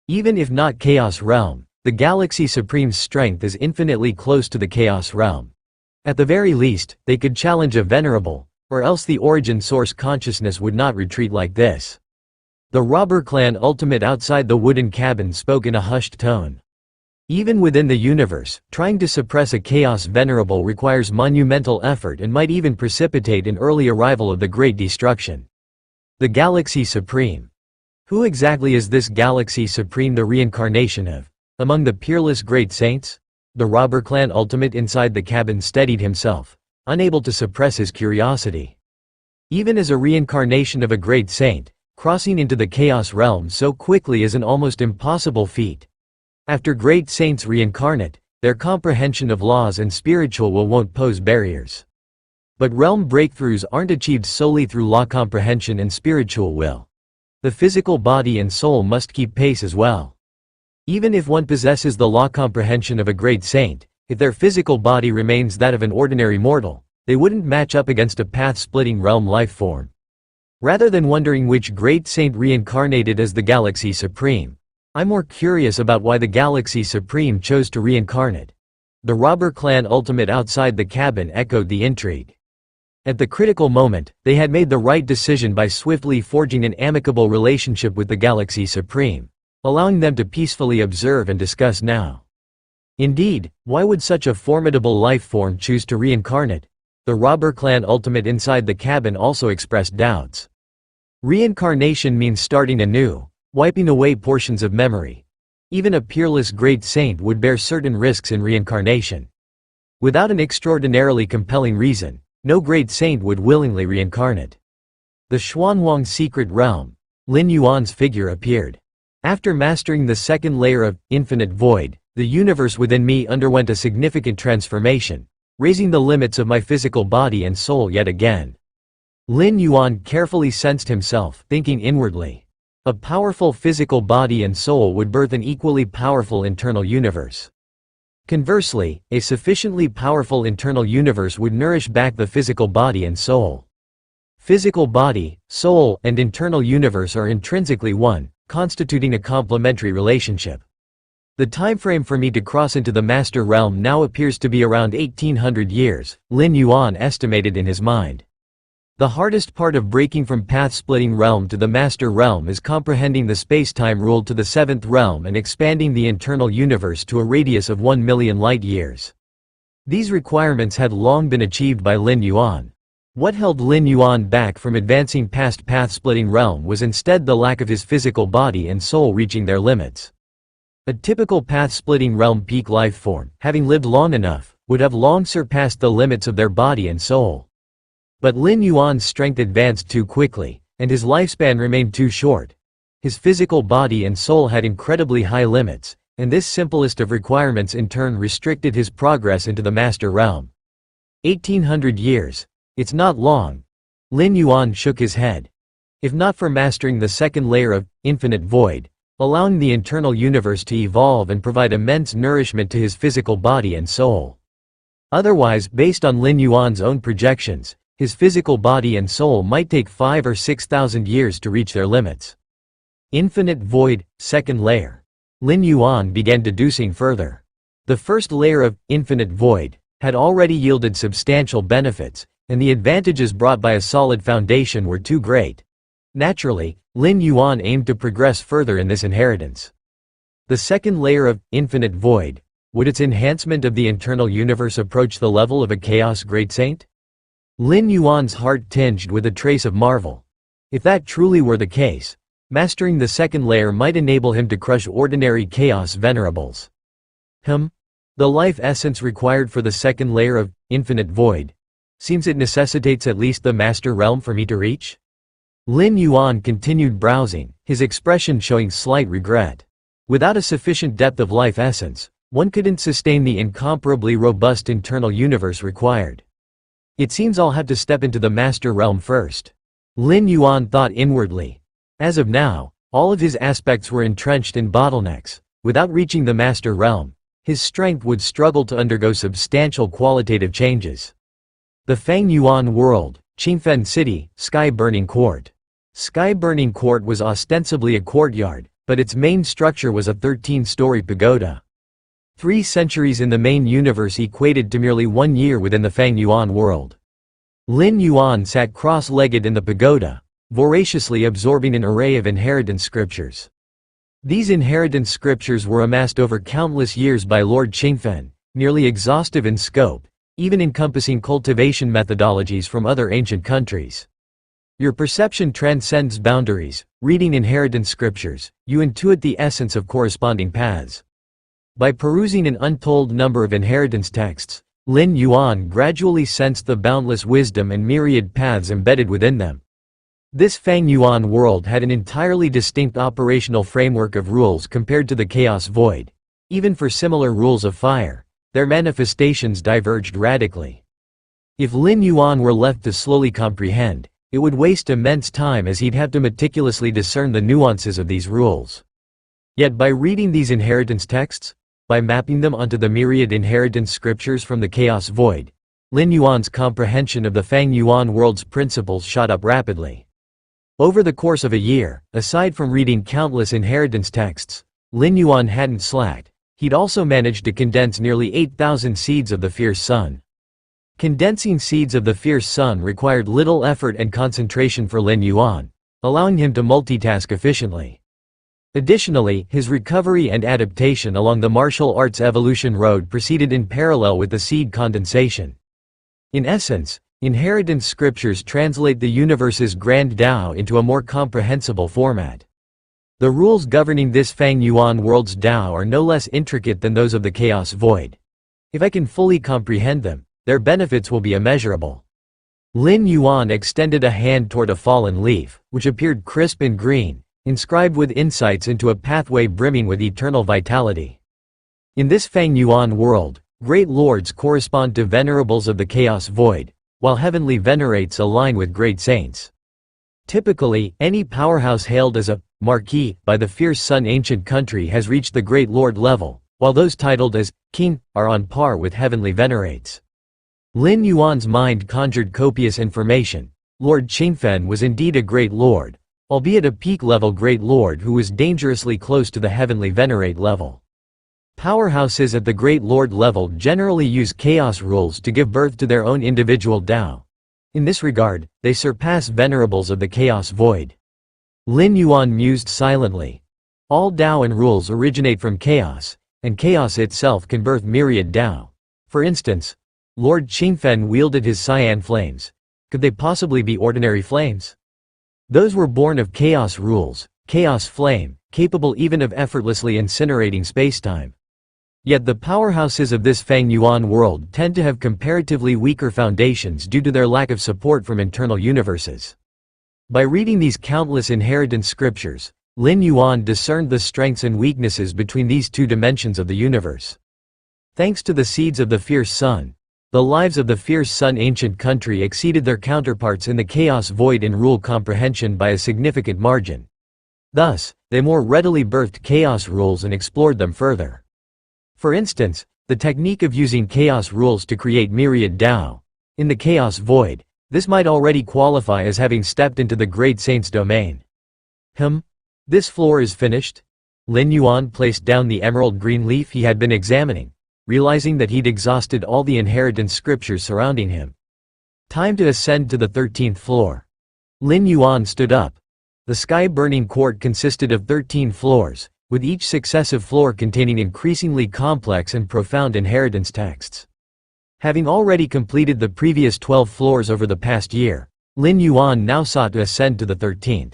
Even if not Chaos Realm, the Galaxy Supreme's strength is infinitely close to the Chaos Realm. At the very least, they could challenge a venerable, or else the origin source consciousness would not retreat like this. The robber clan ultimate outside the wooden cabin spoke in a hushed tone. Even within the universe, trying to suppress a chaos venerable requires monumental effort and might even precipitate an early arrival of the Great Destruction. The Galaxy Supreme. Who exactly is this Galaxy Supreme the reincarnation of? Among the peerless great saints? The robber clan ultimate inside the cabin steadied himself, unable to suppress his curiosity. Even as a reincarnation of a great saint, crossing into the Chaos Realm so quickly is an almost impossible feat. After great saints reincarnate, their comprehension of laws and spiritual will won't pose barriers. But realm breakthroughs aren't achieved solely through law comprehension and spiritual will. The physical body and soul must keep pace as well. Even if one possesses the law comprehension of a great saint, if their physical body remains that of an ordinary mortal, they wouldn't match up against a path-splitting realm life form. Rather than wondering which great saint reincarnated as the Galaxy Supreme, I'm more curious about why the Galaxy Supreme chose to reincarnate. The robber clan ultimate outside the cabin echoed the intrigue. At the critical moment, they had made the right decision by swiftly forging an amicable relationship with the Galaxy Supreme, allowing them to peacefully observe and discuss now. Indeed, why would such a formidable life form choose to reincarnate? The robber clan ultimate inside the cabin also expressed doubts. Reincarnation means starting anew, wiping away portions of memory. Even a peerless great saint would bear certain risks in reincarnation. Without an extraordinarily compelling reason, no great saint would willingly reincarnate. The Xuanwang secret realm. Lin Yuan's figure appeared. After mastering the second layer of infinite void, the universe within me underwent a significant transformation, raising the limits of my physical body and soul yet again. Lin Yuan carefully sensed himself, thinking inwardly. A powerful physical body and soul would birth an equally powerful internal universe. Conversely, a sufficiently powerful internal universe would nourish back the physical body and soul. Physical body, soul, and internal universe are intrinsically one, constituting a complementary relationship. The timeframe for me to cross into the Master Realm now appears to be around 1800 years, Lin Yuan estimated in his mind. The hardest part of breaking from path-splitting realm to the Master Realm is comprehending the space-time rule to the seventh realm and expanding the internal universe to a radius of 1 million light-years. These requirements had long been achieved by Lin Yuan. What held Lin Yuan back from advancing past path-splitting realm was instead the lack of his physical body and soul reaching their limits. A typical path-splitting realm peak life form, having lived long enough, would have long surpassed the limits of their body and soul. But Lin Yuan's strength advanced too quickly, and his lifespan remained too short. His physical body and soul had incredibly high limits, and this simplest of requirements in turn restricted his progress into the Master Realm. 1800 years. It's not long. Lin Yuan shook his head. If not for mastering the second layer of infinite void, allowing the internal universe to evolve and provide immense nourishment to his physical body and soul. Otherwise, based on Lin Yuan's own projections, his physical body and soul might take 5 or 6,000 years to reach their limits. Infinite void, second layer. Lin Yuan began deducing further. The first layer of infinite void had already yielded substantial benefits, and the advantages brought by a solid foundation were too great. Naturally, Lin Yuan aimed to progress further in this inheritance. The second layer of infinite void, would its enhancement of the internal universe approach the level of a chaos great saint? Lin Yuan's heart tinged with a trace of marvel. If that truly were the case, mastering the second layer might enable him to crush ordinary chaos venerables. The life essence required for the second layer of infinite void seems it necessitates at least the master realm for me to reach? Lin Yuan continued browsing, his expression showing slight regret. Without a sufficient depth of life essence, one couldn't sustain the incomparably robust internal universe required. It seems I'll have to step into the master realm first. Lin Yuan thought inwardly. As of now, all of his aspects were entrenched in bottlenecks. Without reaching the master realm, his strength would struggle to undergo substantial qualitative changes. The Fang Yuan world, Qingfen City, Sky Burning Court. Sky Burning Court was ostensibly a courtyard, but its main structure was a 13-story pagoda. 3 centuries in the main universe equated to merely 1 year within the Fang Yuan world. Lin Yuan sat cross-legged in the pagoda, voraciously absorbing an array of inheritance scriptures. These inheritance scriptures were amassed over countless years by Lord Qingfen, nearly exhaustive in scope, even encompassing cultivation methodologies from other ancient countries. Your perception transcends boundaries. Reading inheritance scriptures, you intuit the essence of corresponding paths. By perusing an untold number of inheritance texts, Lin Yuan gradually sensed the boundless wisdom and myriad paths embedded within them. This Fang Yuan world had an entirely distinct operational framework of rules compared to the Chaos Void. Even for similar rules of fire, their manifestations diverged radically. If Lin Yuan were left to slowly comprehend, it would waste immense time as he'd have to meticulously discern the nuances of these rules. Yet by reading these inheritance texts, by mapping them onto the myriad inheritance scriptures from the Chaos Void, Lin Yuan's comprehension of the Fang Yuan world's principles shot up rapidly. Over the course of a year, aside from reading countless inheritance texts, Lin Yuan hadn't slacked. He'd also managed to condense nearly 8,000 seeds of the Fierce Sun. Condensing seeds of the Fierce Sun required little effort and concentration for Lin Yuan, allowing him to multitask efficiently. Additionally, his recovery and adaptation along the martial arts evolution road proceeded in parallel with the seed condensation. In essence, inheritance scriptures translate the universe's grand Tao into a more comprehensible format. The rules governing this Fang Yuan world's Tao are no less intricate than those of the Chaos Void. If I can fully comprehend them, their benefits will be immeasurable. Lin Yuan extended a hand toward a fallen leaf, which appeared crisp and green, inscribed with insights into a pathway brimming with eternal vitality. In this Fang Yuan world, great lords correspond to venerables of the Chaos Void, while heavenly venerates align with great saints. Typically, any powerhouse hailed as a marquis by the Fierce Sun ancient country has reached the Great Lord level, while those titled as king are on par with heavenly venerates. Lin Yuan's mind conjured copious information. Lord Qingfen was indeed a great lord, albeit a peak-level great lord who was dangerously close to the heavenly venerate level. Powerhouses at the Great Lord level generally use chaos rules to give birth to their own individual Tao. In this regard, they surpass venerables of the Chaos Void. Lin Yuan mused silently. All Tao and rules originate from chaos, and chaos itself can birth myriad Tao. For instance, Lord Qingfen wielded his cyan flames. Could they possibly be ordinary flames? Those were born of chaos rules, chaos flame, capable even of effortlessly incinerating spacetime. Yet the powerhouses of this Fang Yuan world tend to have comparatively weaker foundations due to their lack of support from internal universes. By reading these countless inheritance scriptures, Lin Yuan discerned the strengths and weaknesses between these two dimensions of the universe. Thanks to the seeds of the Fierce Sun, the lives of the Fierce Sun ancient country exceeded their counterparts in the Chaos Void in rule comprehension by a significant margin. Thus, they more readily birthed chaos rules and explored them further. For instance, the technique of using chaos rules to create myriad Tao, in the Chaos Void, This might already qualify as having stepped into the great saint's domain. This floor is finished? Lin Yuan placed down the emerald green leaf he had been examining, realizing that he'd exhausted all the inheritance scriptures surrounding him. Time to ascend to the 13th floor. Lin Yuan stood up. The sky-burning court consisted of 13 floors, with each successive floor containing increasingly complex and profound inheritance texts. Having already completed the previous 12 floors over the past year, Lin Yuan now sought to ascend to the 13th.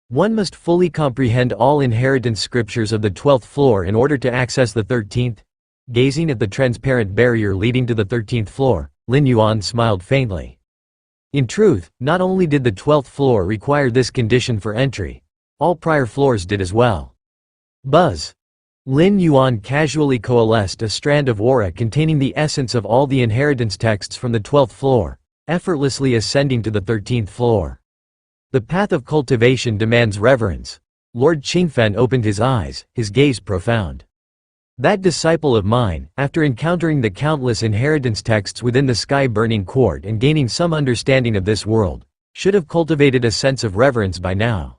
One must fully comprehend all inheritance scriptures of the 12th floor in order to access the 13th. Gazing at the transparent barrier leading to the 13th floor, Lin Yuan smiled faintly. In truth, not only did the 12th floor require this condition for entry, all prior floors did as well. Buzz. Lin Yuan casually coalesced a strand of aura containing the essence of all the inheritance texts from the 12th floor, effortlessly ascending to the 13th floor. The path of cultivation demands reverence. Lord Qingfen opened his eyes, his gaze profound. That disciple of mine, after encountering the countless inheritance texts within the sky-burning court and gaining some understanding of this world, should have cultivated a sense of reverence by now.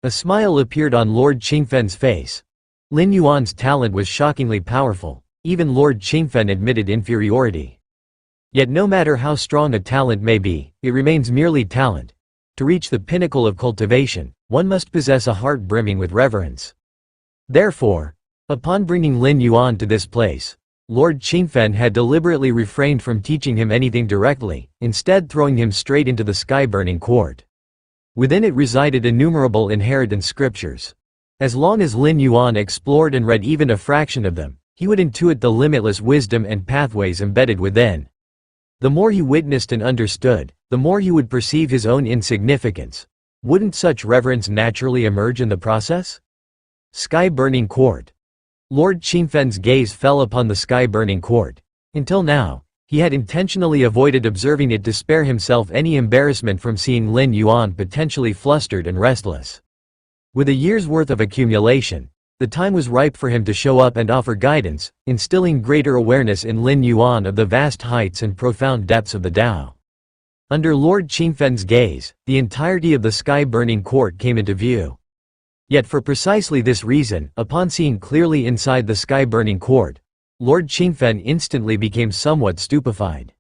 A smile appeared on Lord Qingfen's face. Lin Yuan's talent was shockingly powerful, even Lord Qingfen admitted inferiority. Yet no matter how strong a talent may be, it remains merely talent. To reach the pinnacle of cultivation, one must possess a heart brimming with reverence. Therefore, upon bringing Lin Yuan to this place, Lord Qingfen had deliberately refrained from teaching him anything directly, instead throwing him straight into the sky-burning court. Within it resided innumerable inheritance scriptures. As long as Lin Yuan explored and read even a fraction of them, he would intuit the limitless wisdom and pathways embedded within. The more he witnessed and understood, the more he would perceive his own insignificance. Wouldn't such reverence naturally emerge in the process? Sky-burning court. Lord Qingfen's gaze fell upon the sky-burning court. Until now, he had intentionally avoided observing it to spare himself any embarrassment from seeing Lin Yuan potentially flustered and restless. With a year's worth of accumulation, the time was ripe for him to show up and offer guidance, instilling greater awareness in Lin Yuan of the vast heights and profound depths of the Tao. Under Lord Qingfen's gaze, the entirety of the sky-burning court came into view. Yet for precisely this reason, upon seeing clearly inside the sky-burning court, Lord Qingfen instantly became somewhat stupefied.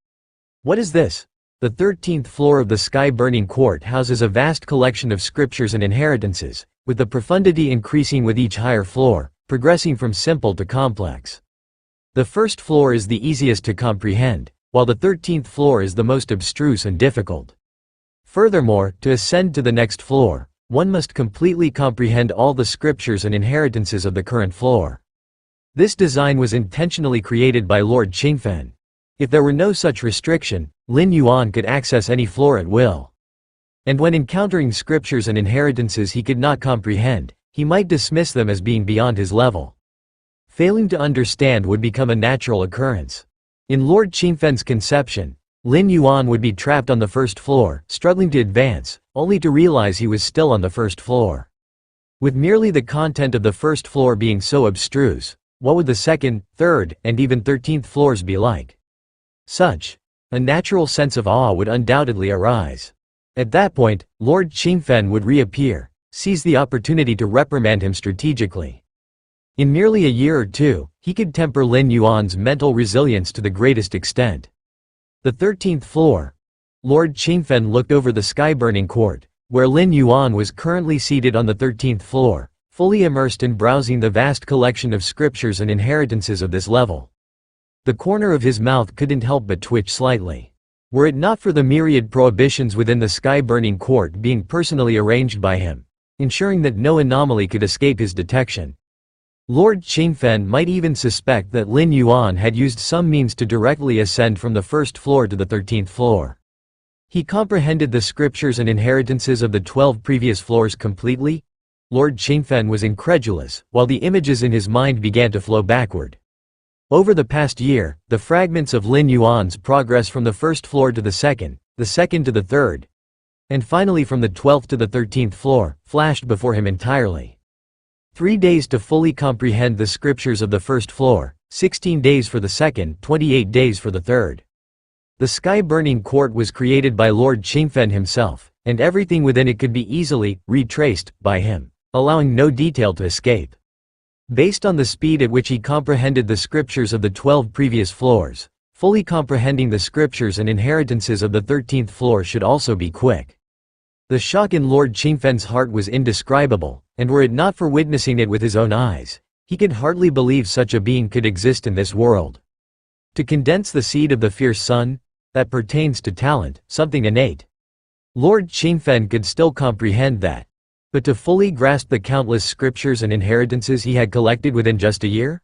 What is this? The 13th floor of the sky-burning court houses a vast collection of scriptures and inheritances, with the profundity increasing with each higher floor, progressing from simple to complex. The first floor is the easiest to comprehend, while the 13th floor is the most abstruse and difficult. Furthermore, to ascend to the next floor, one must completely comprehend all the scriptures and inheritances of the current floor. This design was intentionally created by Lord Qingfen. If there were no such restriction, Lin Yuan could access any floor at will. And when encountering scriptures and inheritances he could not comprehend, he might dismiss them as being beyond his level. Failing to understand would become a natural occurrence. In Lord Qingfen's conception, Lin Yuan would be trapped on the first floor, struggling to advance, only to realize he was still on the first floor. With merely the content of the first floor being so abstruse, what would the second, third, and even 13th floors be like? A natural sense of awe would undoubtedly arise. At that point, Lord Qingfen would reappear, seize the opportunity to reprimand him strategically. In merely a year or two, he could temper Lin Yuan's mental resilience to the greatest extent. The 13th floor. Lord Qingfen looked over the sky-burning court, where Lin Yuan was currently seated on the 13th floor, fully immersed in browsing the vast collection of scriptures and inheritances of this level. The corner of his mouth couldn't help but twitch slightly. Were it not for the myriad prohibitions within the sky-burning court being personally arranged by him, ensuring that no anomaly could escape his detection. Lord Qingfen might even suspect that Lin Yuan had used some means to directly ascend from the first floor to the 13th floor. He comprehended the scriptures and inheritances of the 12 previous floors completely? Lord Qingfen was incredulous, while the images in his mind began to flow backward. Over the past year, the fragments of Lin Yuan's progress from the first floor to the second to the third, and finally from the 12th to the 13th floor, flashed before him entirely. 3 days to fully comprehend the scriptures of the first floor, 16 days for the second, 28 days for the third. The sky-burning court was created by Lord Qingfen himself, and everything within it could be easily retraced by him, allowing no detail to escape. Based on the speed at which he comprehended the scriptures of the 12 previous floors, fully comprehending the scriptures and inheritances of the 13th floor should also be quick. The shock in Lord Qingfen's heart was indescribable, and were it not for witnessing it with his own eyes, he could hardly believe such a being could exist in this world. To condense the seed of the fierce sun, that pertains to talent, something innate. Lord Qingfen could still comprehend that. But to fully grasp the countless scriptures and inheritances he had collected within just a year?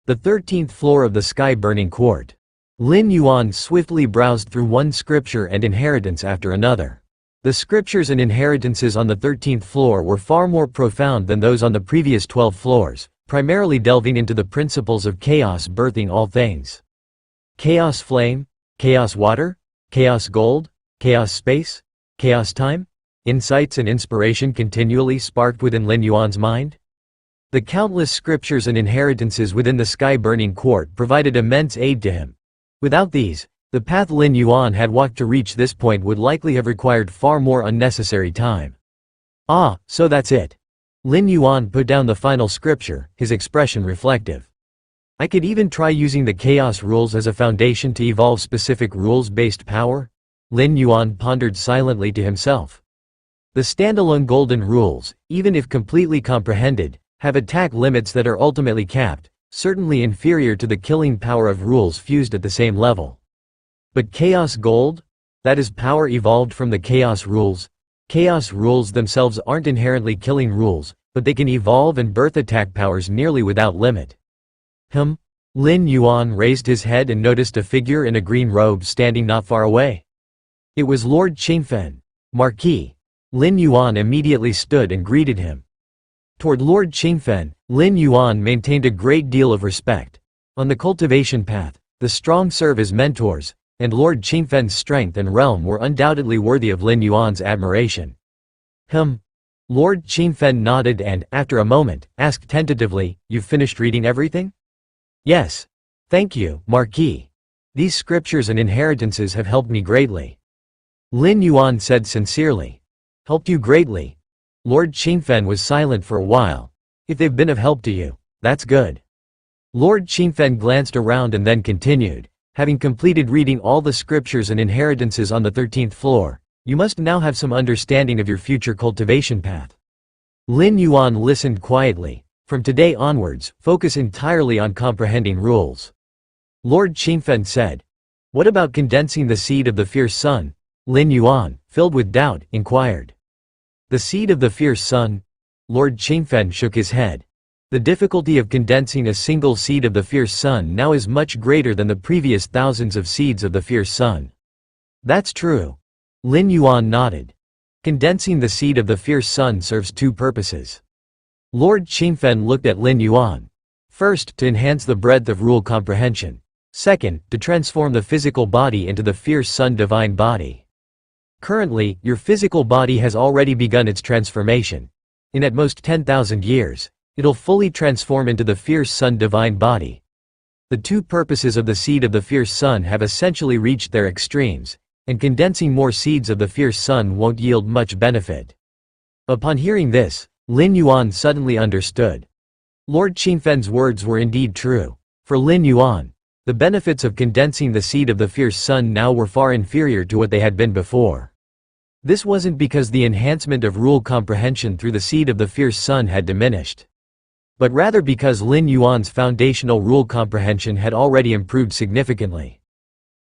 The 13th floor of the sky-burning court. Lin Yuan swiftly browsed through one scripture and inheritance after another. The scriptures and inheritances on the 13th floor were far more profound than those on the previous 12 floors, primarily delving into the principles of chaos birthing all things. Chaos flame, chaos water, chaos gold, chaos space, chaos time? Insights and inspiration continually sparked within Lin Yuan's mind? The countless scriptures and inheritances within the sky-burning court provided immense aid to him. Without these, the path Lin Yuan had walked to reach this point would likely have required far more unnecessary time. Ah, so that's it. Lin Yuan put down the final scripture, his expression reflective. I could even try using the chaos rules as a foundation to evolve specific rules-based power? Lin Yuan pondered silently to himself. The standalone golden rules, even if completely comprehended, have attack limits that are ultimately capped, certainly inferior to the killing power of rules fused at the same level. But chaos gold? That is power evolved from the chaos rules. Chaos rules themselves aren't inherently killing rules, but they can evolve and birth attack powers nearly without limit. Lin Yuan raised his head and noticed a figure in a green robe standing not far away. It was Lord Qingfen, Marquis. Lin Yuan immediately stood and greeted him. Toward Lord Qingfen, Lin Yuan maintained a great deal of respect. On the cultivation path, the strong serve as mentors, and Lord Qingfen's strength and realm were undoubtedly worthy of Lin Yuan's admiration. Lord Qingfen nodded and, after a moment, asked tentatively, "You've finished reading everything?" "Yes. Thank you, Marquis. These scriptures and inheritances have helped me greatly." Lin Yuan said sincerely. "Helped you greatly?" Lord Qingfen was silent for a while. "If they've been of help to you, that's good." Lord Qingfen glanced around and then continued, "Having completed reading all the scriptures and inheritances on the 13th floor, you must now have some understanding of your future cultivation path." Lin Yuan listened quietly. "From today onwards, focus entirely on comprehending rules." Lord Qingfen said. "What about condensing the seed of the fierce sun?" Lin Yuan, filled with doubt, inquired. "The seed of the fierce sun?" Lord Qingfen shook his head. "The difficulty of condensing a single seed of the fierce sun now is much greater than the previous thousands of seeds of the fierce sun." "That's true." Lin Yuan nodded. "Condensing the seed of the fierce sun serves two purposes." Lord Qingfen looked at Lin Yuan. "First, to enhance the breadth of rule comprehension. Second, to transform the physical body into the fierce sun divine body. Currently, your physical body has already begun its transformation. In at most 10,000 years, it'll fully transform into the fierce sun divine body. The two purposes of the seed of the fierce sun have essentially reached their extremes, and condensing more seeds of the fierce sun won't yield much benefit." Upon hearing this, Lin Yuan suddenly understood. Lord Qingfen's words were indeed true. For Lin Yuan, the benefits of condensing the seed of the fierce sun now were far inferior to what they had been before. This wasn't because the enhancement of rule comprehension through the seed of the fierce sun had diminished, but rather because Lin Yuan's foundational rule comprehension had already improved significantly.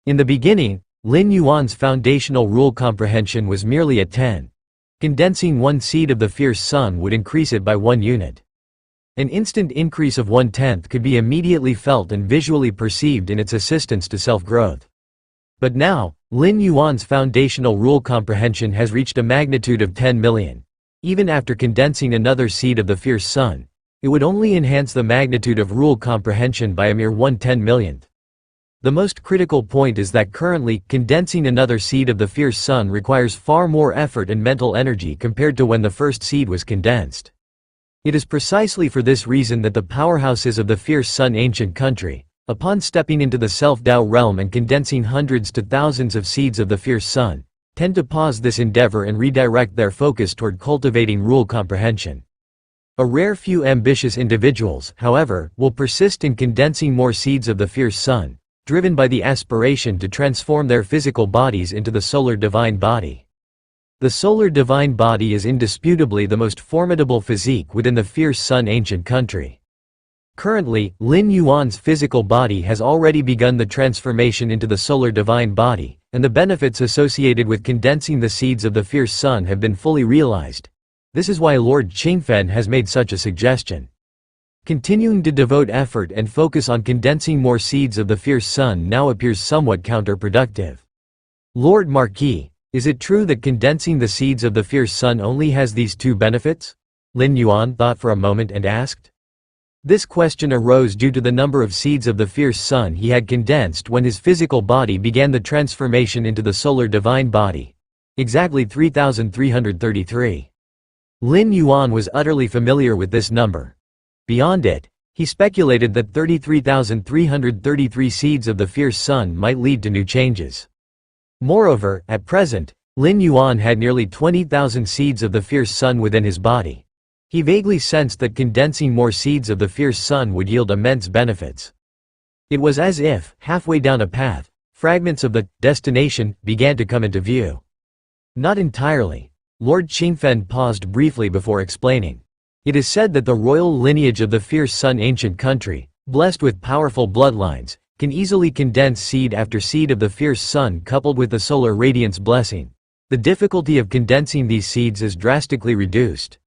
In the beginning, Lin Yuan's foundational rule comprehension was merely at 10. Condensing one seed of the fierce sun would increase it by 1 unit. An instant increase of 1/10 could be immediately felt and visually perceived in its assistance to self-growth. But now, Lin Yuan's foundational rule comprehension has reached a magnitude of 10 million. Even after condensing another seed of the fierce sun, it would only enhance the magnitude of rule comprehension by a mere 1/10 millionth. The most critical point is that currently, condensing another seed of the fierce sun requires far more effort and mental energy compared to when the first seed was condensed. It is precisely for this reason that the powerhouses of the fierce sun ancient country, Upon stepping into the self-Tao realm and condensing hundreds to thousands of seeds of the fierce sun, tend to pause this endeavor and redirect their focus toward cultivating rule comprehension. A rare few ambitious individuals, however, will persist in condensing more seeds of the fierce sun, driven by the aspiration to transform their physical bodies into the solar divine body. The solar divine body is indisputably the most formidable physique within the fierce sun ancient country. Currently, Lin Yuan's physical body has already begun the transformation into the solar divine body, and the benefits associated with condensing the seeds of the fierce sun have been fully realized. This is why Lord Qingfen has made such a suggestion. Continuing to devote effort and focus on condensing more seeds of the fierce sun now appears somewhat counterproductive. Lord Marquis, is it true that condensing the seeds of the fierce sun only has these two benefits? Lin Yuan thought for a moment and asked. This question arose due to the number of seeds of the fierce sun he had condensed when his physical body began the transformation into the solar divine body. Exactly 3,333. Lin Yuan was utterly familiar with this number. Beyond it, he speculated that 33,333 seeds of the fierce sun might lead to new changes. Moreover, at present, Lin Yuan had nearly 20,000 seeds of the fierce sun within his body. He vaguely sensed that condensing more seeds of the fierce sun would yield immense benefits. It was as if, halfway down a path, fragments of the destination began to come into view. Not entirely. Lord Qingfen paused briefly before explaining. It is said that the royal lineage of the fierce sun ancient country, blessed with powerful bloodlines, can easily condense seed after seed of the fierce sun coupled with the solar radiance blessing. The difficulty of condensing these seeds is drastically reduced.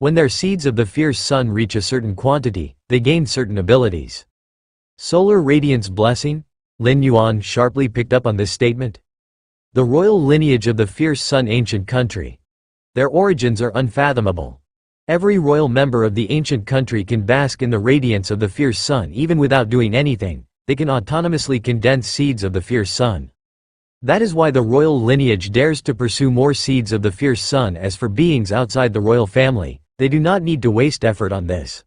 When their seeds of the fierce sun reach a certain quantity, they gain certain abilities. Solar radiance blessing? Lin Yuan sharply picked up on this statement. The royal lineage of the fierce sun ancient country. Their origins are unfathomable. Every royal member of the ancient country can bask in the radiance of the fierce sun even without doing anything. They can autonomously condense seeds of the fierce sun. That is why the royal lineage dares to pursue more seeds of the fierce sun. As for beings outside the royal family, they do not need to waste effort on this.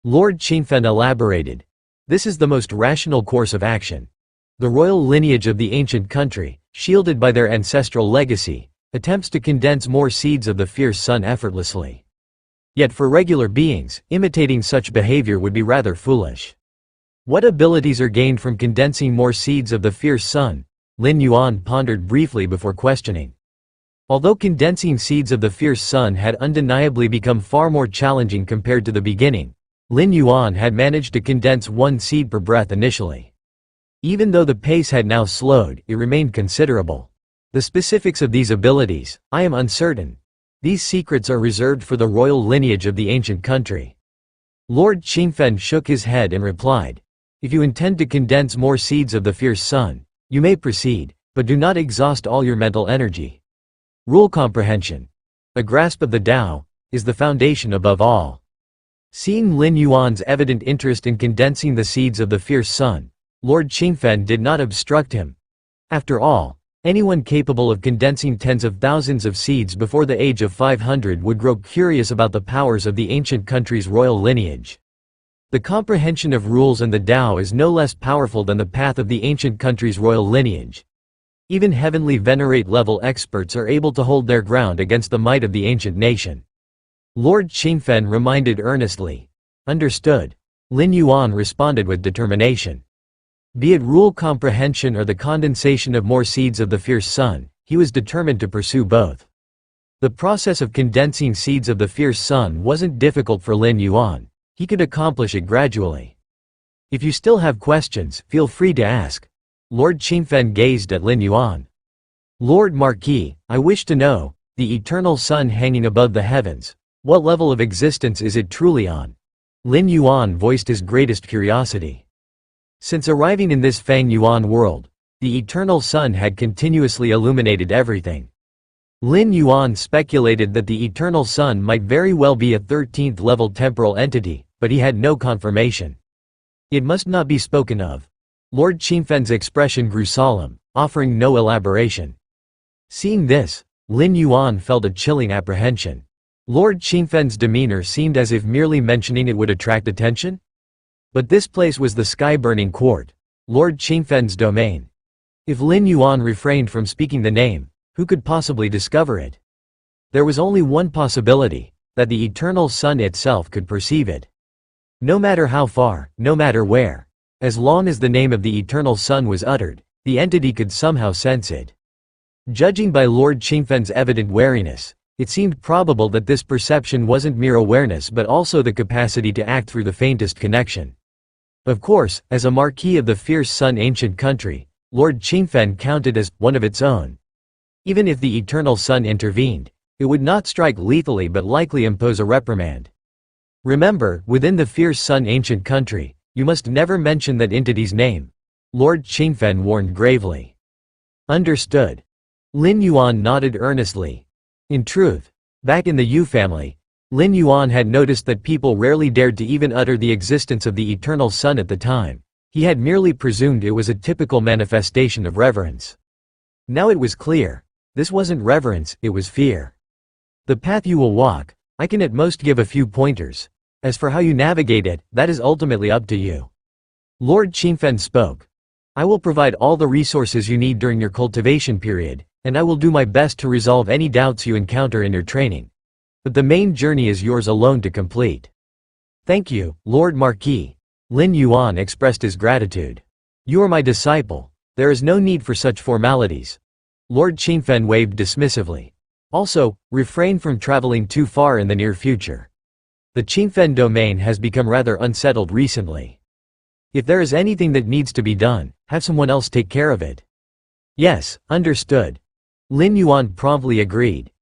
Lord Qingfen elaborated. This is the most rational course of action. The royal lineage of the ancient country, shielded by their ancestral legacy, attempts to condense more seeds of the fierce sun effortlessly. Yet for regular beings, imitating such behavior would be rather foolish. What abilities are gained from condensing more seeds of the fierce sun? Lin Yuan pondered briefly before questioning. Although condensing seeds of the fierce sun had undeniably become far more challenging compared to the beginning, Lin Yuan had managed to condense one seed per breath initially. Even though the pace had now slowed, it remained considerable. The specifics of these abilities, I am uncertain. These secrets are reserved for the royal lineage of the ancient country. Lord Qingfen shook his head and replied, if you intend to condense more seeds of the fierce sun, you may proceed, but do not exhaust all your mental energy. Rule comprehension, a grasp of the Tao, is the foundation above all. Seeing Lin Yuan's evident interest in condensing the seeds of the fierce sun, Lord Qingfen did not obstruct him. After all, anyone capable of condensing tens of thousands of seeds before the age of 500 would grow curious about the powers of the ancient country's royal lineage. The comprehension of rules and the Tao is no less powerful than the path of the ancient country's royal lineage. Even heavenly venerate-level experts are able to hold their ground against the might of the ancient nation. Lord Qingfen reminded earnestly. Understood. Lin Yuan responded with determination. Be it rule comprehension or the condensation of more seeds of the fierce sun, he was determined to pursue both. The process of condensing seeds of the fierce sun wasn't difficult for Lin Yuan. He could accomplish it gradually. If you still have questions, feel free to ask. Lord Qingfen gazed at Lin Yuan. Lord Marquis, I wish to know, the eternal sun hanging above the heavens, what level of existence is it truly on? Lin Yuan voiced his greatest curiosity. Since arriving in this Fang Yuan world, the eternal sun had continuously illuminated everything. Lin Yuan speculated that the eternal sun might very well be a 13th level temporal entity, but he had no confirmation. It must not be spoken of. Lord Qingfen's expression grew solemn, offering no elaboration. Seeing this, Lin Yuan felt a chilling apprehension. Lord Qingfen's demeanor seemed as if merely mentioning it would attract attention. But this place was the sky-burning court, Lord Qingfen's domain. If Lin Yuan refrained from speaking the name, who could possibly discover it? There was only one possibility, that the eternal sun itself could perceive it. No matter how far, no matter where, as long as the name of the eternal sun was uttered, the entity could somehow sense it. Judging by Lord Qingfen's evident wariness, it seemed probable that this perception wasn't mere awareness but also the capacity to act through the faintest connection. Of course, as a marquis of the fierce sun ancient country, Lord Qingfen counted as one of its own. Even if the eternal sun intervened, it would not strike lethally but likely impose a reprimand. Remember, within the fierce sun ancient country, you must never mention that entity's name, Lord Qingfen warned gravely. Understood. Lin Yuan nodded earnestly. In truth, back in the Yu family, Lin Yuan had noticed that people rarely dared to even utter the existence of the eternal sun at the time. He had merely presumed it was a typical manifestation of reverence. Now it was clear. This wasn't reverence, it was fear. The path you will walk, I can at most give a few pointers. As for how you navigate it, that is ultimately up to you. Lord Qingfen spoke. I will provide all the resources you need during your cultivation period, and I will do my best to resolve any doubts you encounter in your training. But the main journey is yours alone to complete. Thank you, Lord Marquis. Lin Yuan expressed his gratitude. You are my disciple. There is no need for such formalities. Lord Qingfen waved dismissively. Also, refrain from traveling too far in the near future. The Qingfen domain has become rather unsettled recently. If there is anything that needs to be done, have someone else take care of it. Yes, understood. Lin Yuan promptly agreed.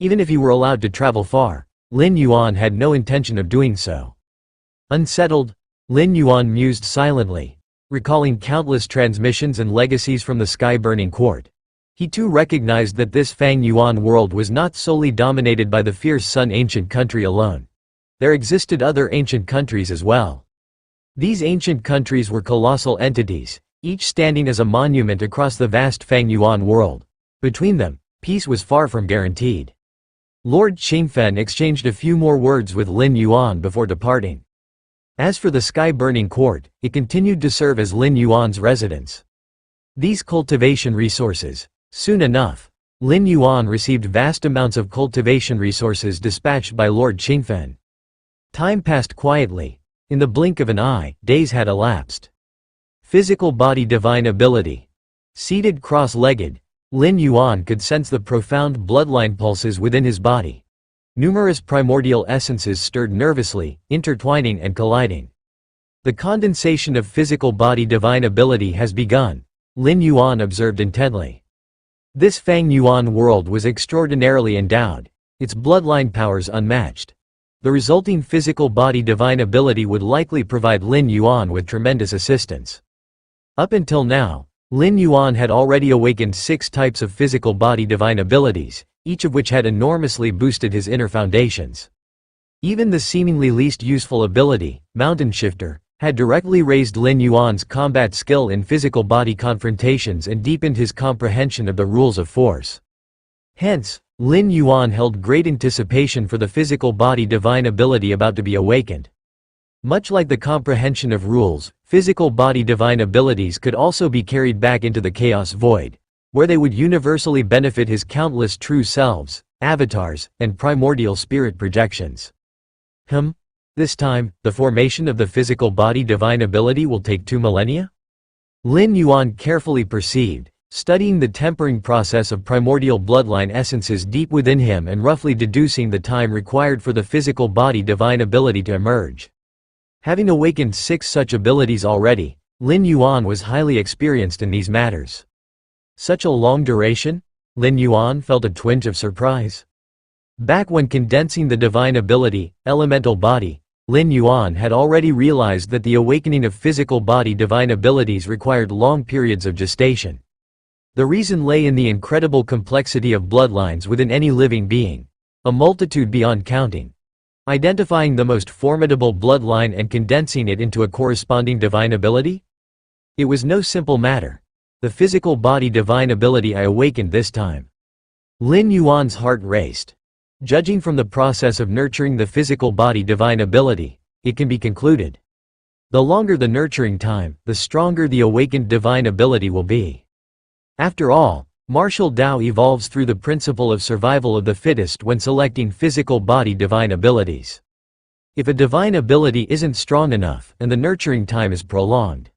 Even if he were allowed to travel far, Lin Yuan had no intention of doing so. Unsettled, Lin Yuan mused silently, recalling countless transmissions and legacies from the sky-burning court. He too recognized that this Fang Yuan world was not solely dominated by the fierce sun ancient country alone. There existed other ancient countries as well. These ancient countries were colossal entities, each standing as a monument across the vast Fang Yuan world. Between them, peace was far from guaranteed. Lord Qingfen exchanged a few more words with Lin Yuan before departing. As for the sky-burning court, it continued to serve as Lin Yuan's residence. These cultivation resources. Soon enough, Lin Yuan received vast amounts of cultivation resources dispatched by Lord Qingfen. Time passed quietly. In the blink of an eye, days had elapsed. Physical body divine ability. Seated cross-legged, Lin Yuan could sense the profound bloodline pulses within his body. Numerous primordial essences stirred nervously, intertwining and colliding. The condensation of physical body divine ability has begun, Lin Yuan observed intently. This Fang Yuan world was extraordinarily endowed, its bloodline powers unmatched. The resulting physical body divine ability would likely provide Lin Yuan with tremendous assistance. Up until now, Lin Yuan had already awakened 6 types of physical body divine abilities, each of which had enormously boosted his inner foundations. Even the seemingly least useful ability, Mountain Shifter, had directly raised Lin Yuan's combat skill in physical body confrontations and deepened his comprehension of the rules of force. Hence, Lin Yuan held great anticipation for the physical body divine ability about to be awakened. Much like the comprehension of rules, physical body divine abilities could also be carried back into the chaos void, where they would universally benefit his countless true selves, avatars, and primordial spirit projections. This time, the formation of the physical body divine ability will take 2 millennia? Lin Yuan carefully perceived, studying the tempering process of primordial bloodline essences deep within him and roughly deducing the time required for the physical body divine ability to emerge. Having awakened 6 such abilities already, Lin Yuan was highly experienced in these matters. Such a long duration? Lin Yuan felt a twinge of surprise. Back when condensing the divine ability, elemental body, Lin Yuan had already realized that the awakening of physical body divine abilities required long periods of gestation. The reason lay in the incredible complexity of bloodlines within any living being, a multitude beyond counting. Identifying the most formidable bloodline and condensing it into a corresponding divine ability? It was no simple matter. The physical body divine ability I awakened this time. Lin Yuan's heart raced. Judging from the process of nurturing the physical body divine ability, it can be concluded. The longer the nurturing time, the stronger the awakened divine ability will be. After all, martial Tao evolves through the principle of survival of the fittest when selecting physical body divine abilities. If a divine ability isn't strong enough, and the nurturing time is prolonged,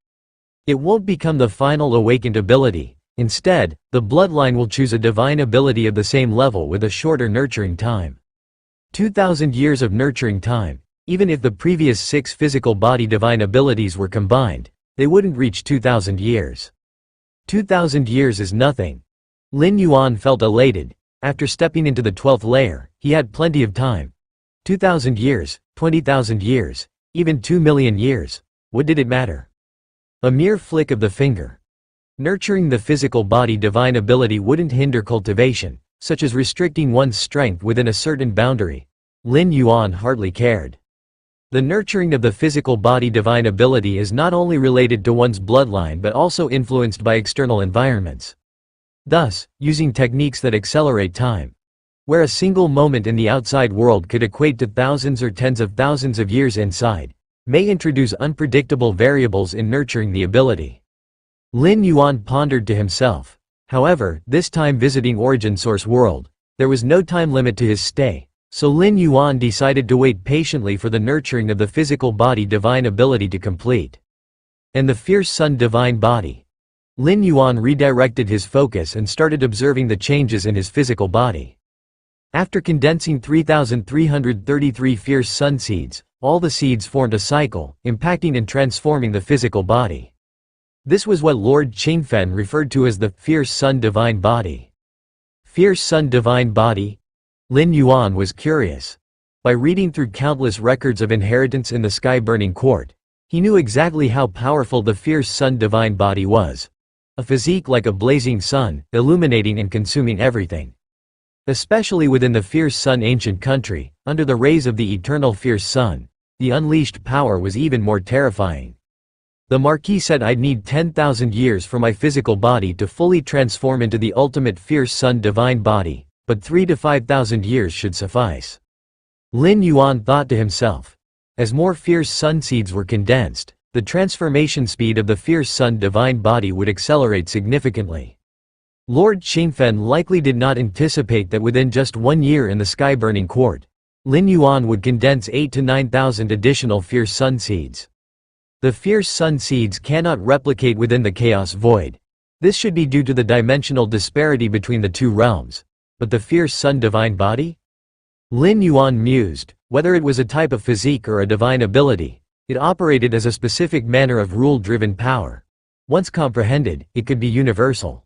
it won't become the final awakened ability. Instead, the bloodline will choose a divine ability of the same level with a shorter nurturing time. 2,000 years of nurturing time. Even if the previous 6 physical body divine abilities were combined, they wouldn't reach 2,000 years. 2,000 years is nothing. Lin Yuan felt elated. After stepping into the 12th layer, he had plenty of time. 2,000 years, 20,000 years, even 2 million years. What did it matter? A mere flick of the finger. Nurturing the physical body divine ability wouldn't hinder cultivation, such as restricting one's strength within a certain boundary. Lin Yuan hardly cared. The nurturing of the physical body divine ability is not only related to one's bloodline but also influenced by external environments. Thus, using techniques that accelerate time, where a single moment in the outside world could equate to thousands or tens of thousands of years inside, may introduce unpredictable variables in nurturing the ability. Lin Yuan pondered to himself. However, this time visiting Origin Source World, there was no time limit to his stay. So Lin Yuan decided to wait patiently for the nurturing of the physical body divine ability to complete. And the fierce sun divine body. Lin Yuan redirected his focus and started observing the changes in his physical body. After condensing 3,333 fierce sun seeds, all the seeds formed a cycle, impacting and transforming the physical body. This was what Lord Qingfen referred to as the fierce sun divine body. Fierce sun divine body? Lin Yuan was curious. By reading through countless records of inheritance in the sky-burning court, he knew exactly how powerful the fierce sun divine body was. A physique like a blazing sun, illuminating and consuming everything. Especially within the fierce sun ancient country, under the rays of the eternal fierce sun, the unleashed power was even more terrifying. The Marquis said I'd need 10,000 years for my physical body to fully transform into the ultimate fierce sun divine body, but 3 to 5,000 years should suffice. Lin Yuan thought to himself. As more fierce sun seeds were condensed, the transformation speed of the fierce sun divine body would accelerate significantly. Lord Qingfen likely did not anticipate that within just 1 year in the sky-burning court, Lin Yuan would condense 8 to 9,000 additional fierce sun seeds. The fierce sun seeds cannot replicate within the chaos void. This should be due to the dimensional disparity between the two realms. But the fierce sun divine body? Lin Yuan mused. Whether it was a type of physique or a divine ability, it operated as a specific manner of rule-driven power. Once comprehended, it could be universal.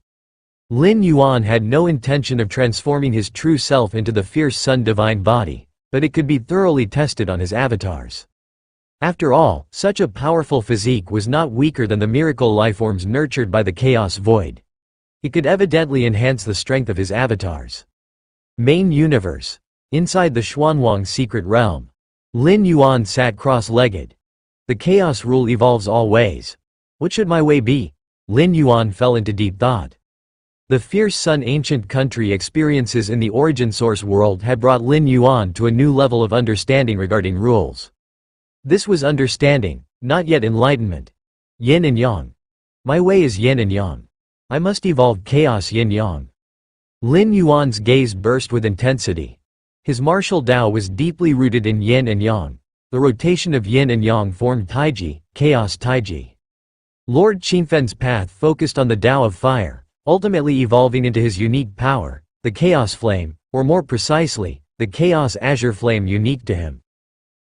Lin Yuan had no intention of transforming his true self into the fierce sun divine body, but it could be thoroughly tested on his avatars. After all, such a powerful physique was not weaker than the miracle lifeforms nurtured by the chaos void. It could evidently enhance the strength of his avatars. Main universe. Inside the Xuanwang secret realm. Lin Yuan sat cross-legged. The chaos rule evolves all ways. What should my way be? Lin Yuan fell into deep thought. The fierce sun ancient country experiences in the origin source world had brought Lin Yuan to a new level of understanding regarding rules. This was understanding, not yet enlightenment. Yin and yang. My way is yin and yang. I must evolve chaos yin-yang. Lin Yuan's gaze burst with intensity. His martial Tao was deeply rooted in yin and yang. The rotation of yin and yang formed Taiji, chaos Taiji. Lord Qingfen's path focused on the Tao of fire, ultimately evolving into his unique power, the chaos flame, or more precisely, the chaos azure flame unique to him.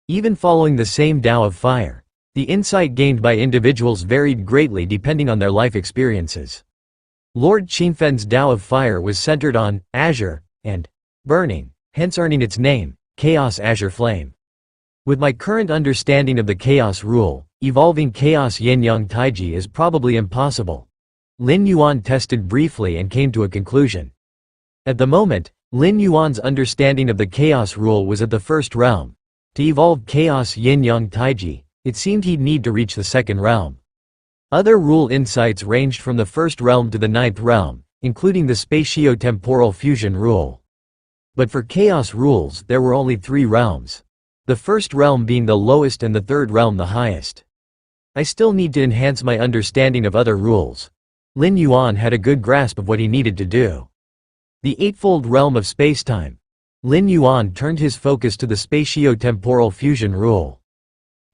Even following the same Tao of fire, the insight gained by individuals varied greatly depending on their life experiences. Lord Qingfen's Tao of fire was centered on azure and burning, hence earning its name, Chaos Azure Flame. With my current understanding of the chaos rule, evolving chaos yin-yang taiji is probably impossible. Lin Yuan tested briefly and came to a conclusion. At the moment, Lin Yuan's understanding of the chaos rule was at the first realm. To evolve chaos yin-yang taiji, it seemed he'd need to reach the second realm. Other rule insights ranged from the first realm to the ninth realm, including the spatio-temporal fusion rule. But for chaos rules there were only 3 realms. The first realm being the lowest and the third realm the highest. I still need to enhance my understanding of other rules. Lin Yuan had a good grasp of what he needed to do. The Eightfold Realm of Spacetime. Lin Yuan turned his focus to the spatio-temporal fusion rule.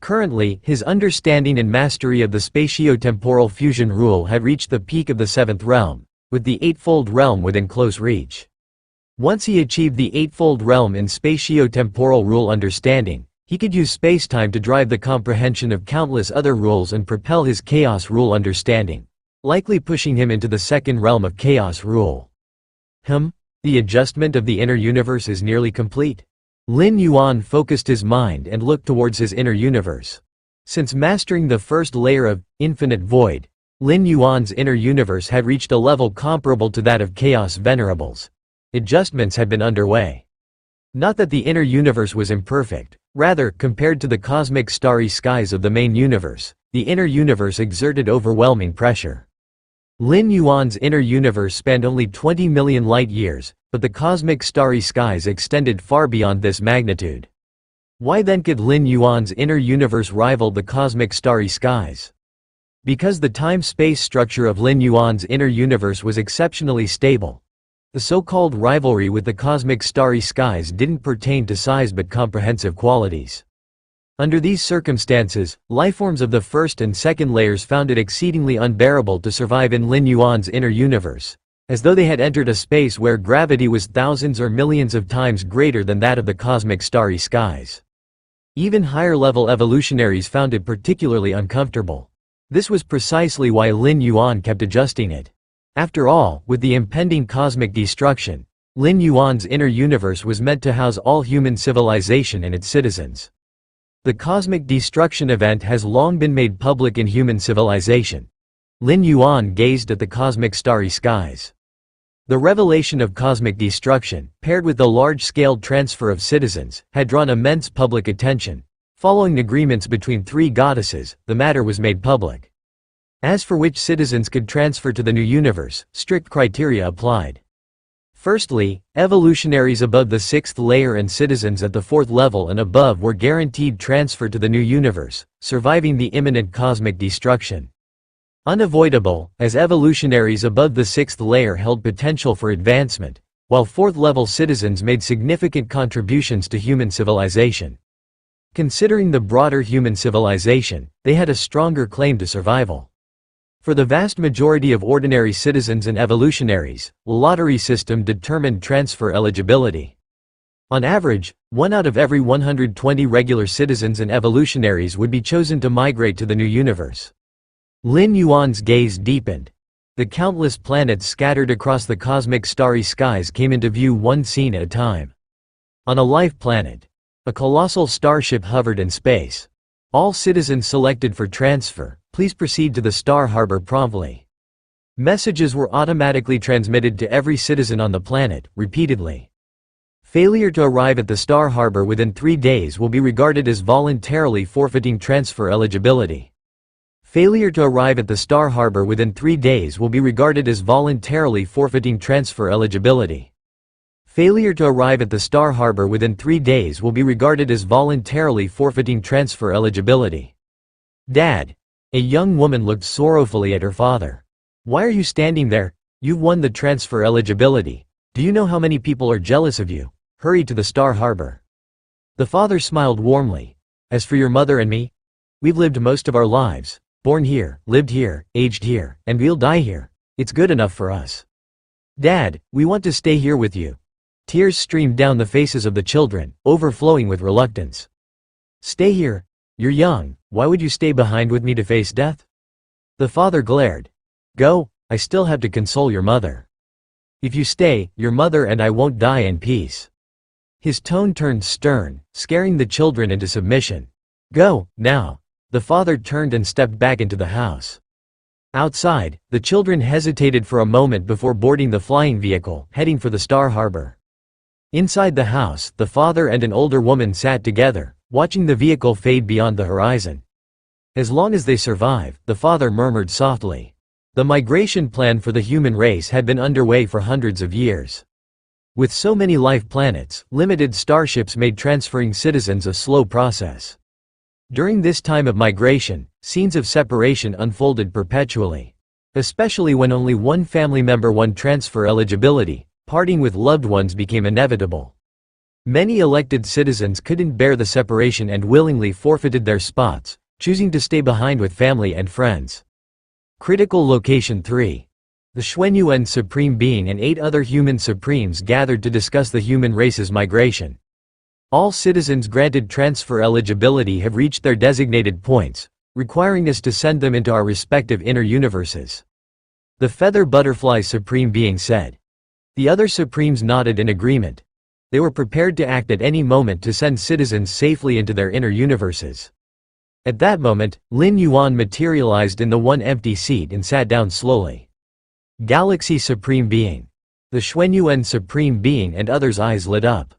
Currently, his understanding and mastery of the spatio-temporal fusion rule had reached the peak of the Seventh Realm, with the Eightfold Realm within close reach. Once he achieved the Eightfold Realm in spatio-temporal rule understanding, he could use spacetime to drive the comprehension of countless other rules and propel his chaos rule understanding, likely pushing him into the second realm of chaos rule. The adjustment of the inner universe is nearly complete. Lin Yuan focused his mind and looked towards his inner universe. Since mastering the first layer of infinite void, Lin Yuan's inner universe had reached a level comparable to that of Chaos Venerables. Adjustments had been underway. Not that the inner universe was imperfect, rather, compared to the cosmic starry skies of the main universe, the inner universe exerted overwhelming pressure. Lin Yuan's inner universe spanned only 20 million light-years, but the cosmic starry skies extended far beyond this magnitude. Why then could Lin Yuan's inner universe rival the cosmic starry skies? Because the time-space structure of Lin Yuan's inner universe was exceptionally stable. The so-called rivalry with the cosmic starry skies didn't pertain to size but comprehensive qualities. Under these circumstances, lifeforms of the first and second layers found it exceedingly unbearable to survive in Lin Yuan's inner universe, as though they had entered a space where gravity was thousands or millions of times greater than that of the cosmic starry skies. Even higher-level evolutionaries found it particularly uncomfortable. This was precisely why Lin Yuan kept adjusting it. After all, with the impending cosmic destruction, Lin Yuan's inner universe was meant to house all human civilization and its citizens. The cosmic destruction event has long been made public in human civilization. Lin Yuan gazed at the cosmic starry skies. The revelation of cosmic destruction, paired with the large-scale transfer of citizens, had drawn immense public attention. Following agreements between three goddesses, the matter was made public. As for which citizens could transfer to the new universe, strict criteria applied. Firstly, evolutionaries above the 6th layer and citizens at the 4th level and above were guaranteed transfer to the new universe, surviving the imminent cosmic destruction. Unavoidable, as evolutionaries above the 6th layer held potential for advancement, while 4th level citizens made significant contributions to human civilization. Considering the broader human civilization, they had a stronger claim to survival. For the vast majority of ordinary citizens and evolutionaries, the lottery system determined transfer eligibility. On average, 1 out of every 120 regular citizens and evolutionaries would be chosen to migrate to the new universe. Lin Yuan's gaze deepened. The countless planets scattered across the cosmic starry skies came into view one scene at a time. On a life planet, a colossal starship hovered in space. All citizens selected for transfer, please proceed to the Star Harbor promptly. Messages were automatically transmitted to every citizen on the planet, repeatedly. Failure to arrive at the Star Harbor within 3 days will be regarded as voluntarily forfeiting transfer eligibility. Failure to arrive at the Star Harbor within 3 days will be regarded as voluntarily forfeiting transfer eligibility. Failure to arrive at the Star Harbor within 3 days will be regarded as voluntarily forfeiting transfer eligibility. Dad. A young woman looked sorrowfully at her father. Why are you standing there? You've won the transfer eligibility. Do you know how many people are jealous of you? Hurry to the Star Harbor. The father smiled warmly. As for your mother and me, we've lived most of our lives, born here, lived here, aged here, and we'll die here. It's good enough for us. Dad, we want to stay here with you. Tears streamed down the faces of the children, overflowing with reluctance. Stay here. You're young, why would you stay behind with me to face death? The father glared. Go, I still have to console your mother. If you stay, your mother and I won't die in peace. His tone turned stern, scaring the children into submission. Go, now. The father turned and stepped back into the house. Outside, the children hesitated for a moment before boarding the flying vehicle, heading for the Star Harbor. Inside the house, the father and an older woman sat together, watching the vehicle fade beyond the horizon. As long as they survive, the father murmured softly. The migration plan for the human race had been underway for hundreds of years. With so many life planets, limited starships made transferring citizens a slow process. During this time of migration, scenes of separation unfolded perpetually. Especially when only one family member won transfer eligibility, parting with loved ones became inevitable. Many elected citizens couldn't bear the separation and willingly forfeited their spots, choosing to stay behind with family and friends. Critical Location 3. The Xuanyuan Supreme Being and 8 other human supremes gathered to discuss the human race's migration. All citizens granted transfer eligibility have reached their designated points, requiring us to send them into our respective inner universes. The Feather Butterfly Supreme Being said. The other supremes nodded in agreement. They were prepared to act at any moment to send citizens safely into their inner universes. At that moment, Lin Yuan materialized in the one empty seat and sat down slowly. Galaxy Supreme Being. The Xuanyuan Supreme Being and others' eyes lit up.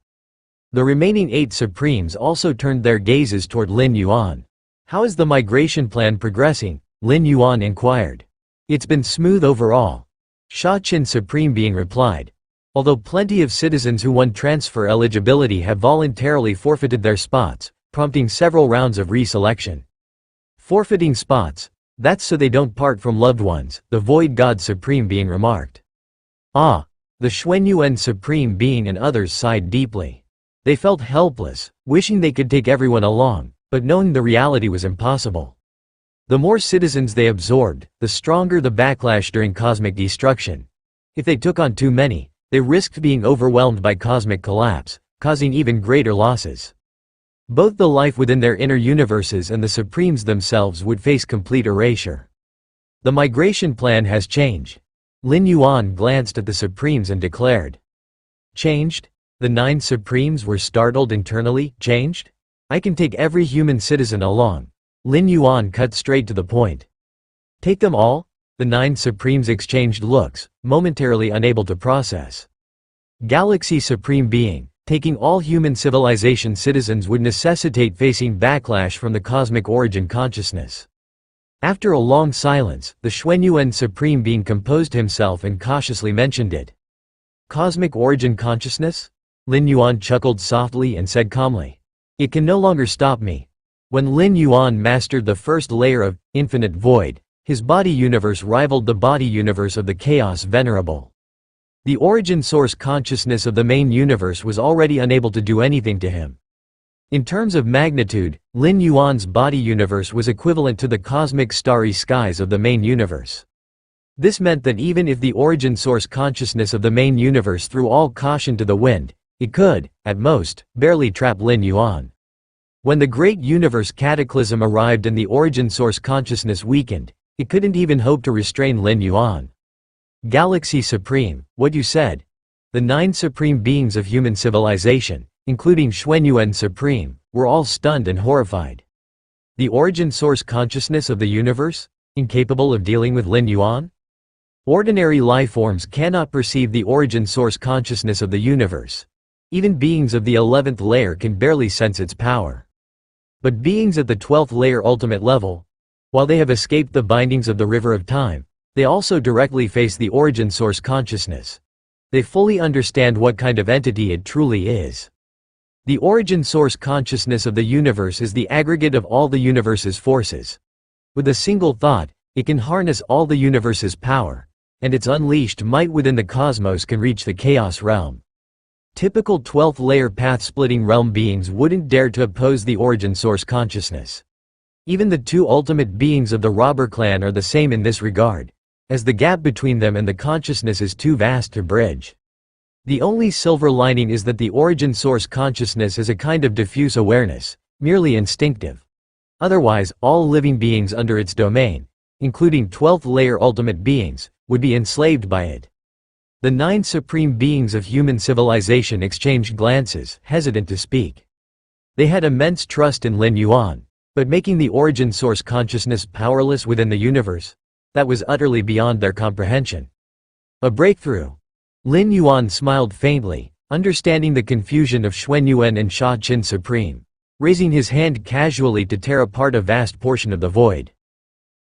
The remaining 8 supremes also turned their gazes toward Lin Yuan. How is the migration plan progressing? Lin Yuan inquired. It's been smooth overall. Sha Qin Supreme Being replied. Although plenty of citizens who won transfer eligibility have voluntarily forfeited their spots, prompting several rounds of reselection. Forfeiting spots? That's so they don't part from loved ones, the Void God Supreme Being remarked. Ah! The Xuanyuan Supreme Being and others sighed deeply. They felt helpless, wishing they could take everyone along, but knowing the reality was impossible. The more citizens they absorbed, the stronger the backlash during cosmic destruction. If they took on too many, they risked being overwhelmed by cosmic collapse, causing even greater losses. Both the life within their inner universes and the Supremes themselves would face complete erasure. The migration plan has changed. Lin Yuan glanced at the Supremes and declared. Changed? The 9 Supremes were startled internally. Changed? I can take every human citizen along. Lin Yuan cut straight to the point. Take them all? The 9 Supremes exchanged looks, momentarily unable to process. Galaxy Supreme Being. Taking all human civilization citizens would necessitate facing backlash from the cosmic origin consciousness. After a long silence, the Xuanyuan Supreme Being composed himself and cautiously mentioned it. Cosmic origin consciousness? Lin Yuan chuckled softly and said calmly. It can no longer stop me. When Lin Yuan mastered the first layer of infinite void, his body universe rivaled the body universe of the Chaos Venerable. The origin source consciousness of the main universe was already unable to do anything to him. In terms of magnitude, Lin Yuan's body universe was equivalent to the cosmic starry skies of the main universe. This meant that even if the origin source consciousness of the main universe threw all caution to the wind, it could, at most, barely trap Lin Yuan. When the great universe cataclysm arrived and the origin source consciousness weakened, it couldn't even hope to restrain Lin Yuan. Galaxy Supreme, what you said. The 9 supreme beings of human civilization, including Xuanyuan Supreme, were all stunned and horrified. The origin source consciousness of the universe? Incapable of dealing with Lin Yuan? Ordinary life forms cannot perceive the origin source consciousness of the universe. Even beings of the 11th layer can barely sense its power. But beings at the 12th layer ultimate level, while they have escaped the bindings of the river of time, they also directly face the origin source consciousness. They fully understand what kind of entity it truly is. The origin source consciousness of the universe is the aggregate of all the universe's forces. With a single thought, it can harness all the universe's power, and its unleashed might within the cosmos can reach the chaos realm. Typical 12th layer path-splitting realm beings wouldn't dare to oppose the origin source consciousness. Even the 2 ultimate beings of the robber clan are the same in this regard, as the gap between them and the consciousness is too vast to bridge. The only silver lining is that the origin source consciousness is a kind of diffuse awareness, merely instinctive. Otherwise, all living beings under its domain, including 12th layer ultimate beings, would be enslaved by it. The 9 supreme beings of human civilization exchanged glances, hesitant to speak. They had immense trust in Lin Yuan, but making the origin source consciousness powerless within the universe, that was utterly beyond their comprehension. A breakthrough. Lin Yuan smiled faintly, understanding the confusion of Xuanyuan and Sha Qin Supreme, raising his hand casually to tear apart a vast portion of the void.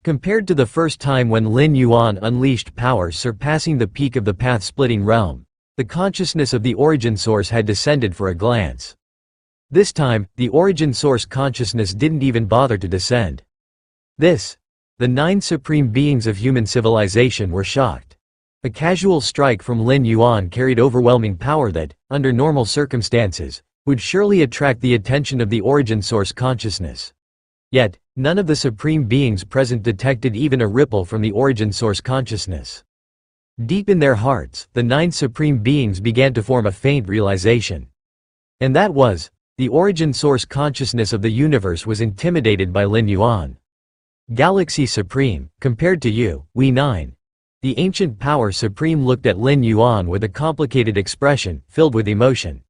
Compared to the first time when Lin Yuan unleashed power surpassing the peak of the path-splitting realm, the consciousness of the origin source had descended for a glance. This time, the origin source consciousness didn't even bother to descend. The 9 supreme beings of human civilization were shocked. A casual strike from Lin Yuan carried overwhelming power that, under normal circumstances, would surely attract the attention of the origin source consciousness. Yet, none of the supreme beings present detected even a ripple from the origin source consciousness. Deep in their hearts, the 9 supreme beings began to form a faint realization. And that was, the origin source consciousness of the universe was intimidated by Lin Yuan. Galaxy Supreme, compared to you, we 9. The ancient power supreme looked at Lin Yuan with a complicated expression, filled with emotion.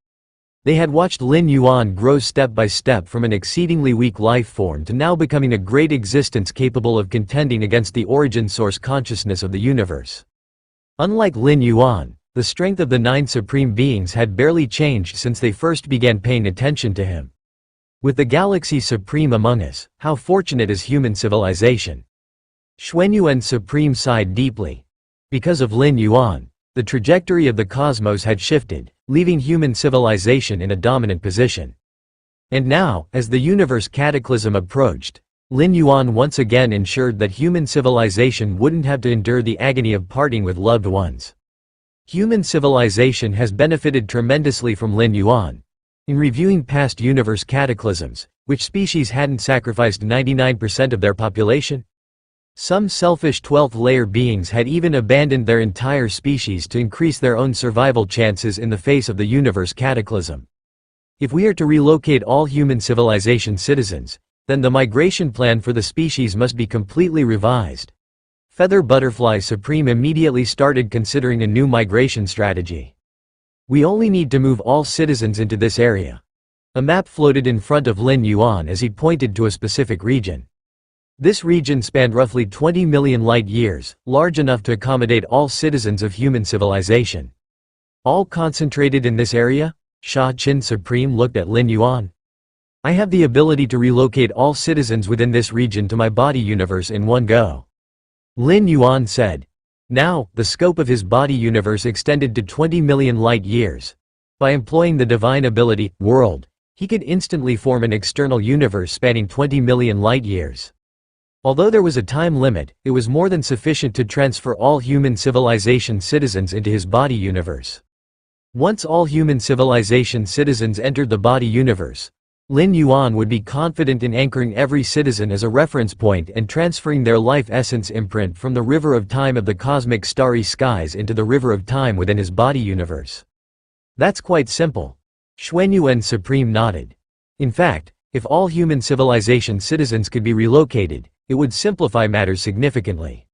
They had watched Lin Yuan grow step by step from an exceedingly weak life form to now becoming a great existence capable of contending against the origin source consciousness of the universe. Unlike Lin Yuan, the strength of the 9 supreme beings had barely changed since they first began paying attention to him. With the Galaxy Supreme among us, how fortunate is human civilization. Xuanyuan Supreme sighed deeply. Because of Lin Yuan, the trajectory of the cosmos had shifted, leaving human civilization in a dominant position. And now, as the universe cataclysm approached, Lin Yuan once again ensured that human civilization wouldn't have to endure the agony of parting with loved ones. Human civilization has benefited tremendously from Lin Yuan. In reviewing past universe cataclysms, which species hadn't sacrificed 99% of their population? Some selfish 12th layer beings had even abandoned their entire species to increase their own survival chances in the face of the universe cataclysm. If we are to relocate all human civilization citizens, then the migration plan for the species must be completely revised. Feather Butterfly Supreme immediately started considering a new migration strategy. We only need to move all citizens into this area. A map floated in front of Lin Yuan as he pointed to a specific region. This region spanned roughly 20 million light-years, large enough to accommodate all citizens of human civilization. All concentrated in this area? Sha Qin Supreme looked at Lin Yuan. I have the ability to relocate all citizens within this region to my body universe in one go. Lin Yuan said. Now, the scope of his body universe extended to 20 million light-years. By employing the divine ability, world, he could instantly form an external universe spanning 20 million light-years. Although there was a time limit, it was more than sufficient to transfer all human civilization citizens into his body universe. Once all human civilization citizens entered the body universe, Lin Yuan would be confident in anchoring every citizen as a reference point and transferring their life essence imprint from the river of time of the cosmic starry skies into the river of time within his body universe. That's quite simple. Xuanyuan Supreme nodded. In fact, if all human civilization citizens could be relocated, it would simplify matters significantly.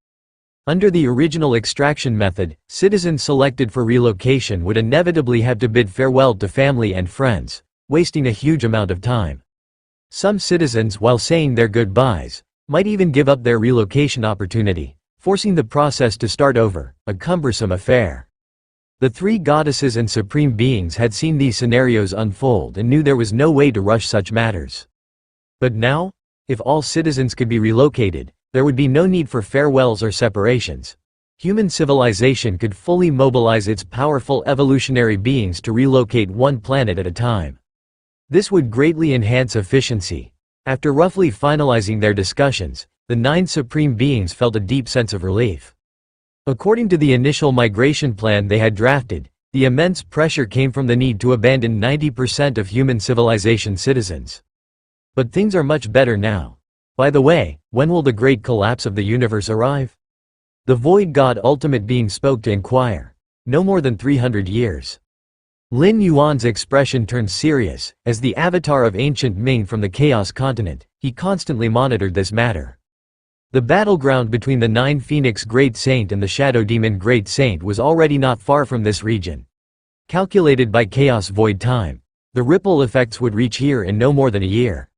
Under the original extraction method, citizens selected for relocation would inevitably have to bid farewell to family and friends, wasting a huge amount of time. Some citizens, while saying their goodbyes, might even give up their relocation opportunity, forcing the process to start over, a cumbersome affair. The 3 goddesses and supreme beings had seen these scenarios unfold and knew there was no way to rush such matters. But now, if all citizens could be relocated, there would be no need for farewells or separations. Human civilization could fully mobilize its powerful evolutionary beings to relocate one planet at a time. This would greatly enhance efficiency. After roughly finalizing their discussions, the 9 supreme beings felt a deep sense of relief. According to the initial migration plan they had drafted, the immense pressure came from the need to abandon 90% of human civilization citizens. But things are much better now. By the way, when will the great collapse of the universe arrive? The Void God Ultimate Being spoke to inquire. No more than 300 years. Lin Yuan's expression turned serious. As the avatar of ancient Ming from the Chaos Continent, he constantly monitored this matter. The battleground between the 9 Phoenix Great Saint and the Shadow Demon Great Saint was already not far from this region. Calculated by Chaos Void Time, the ripple effects would reach here in no more than a year.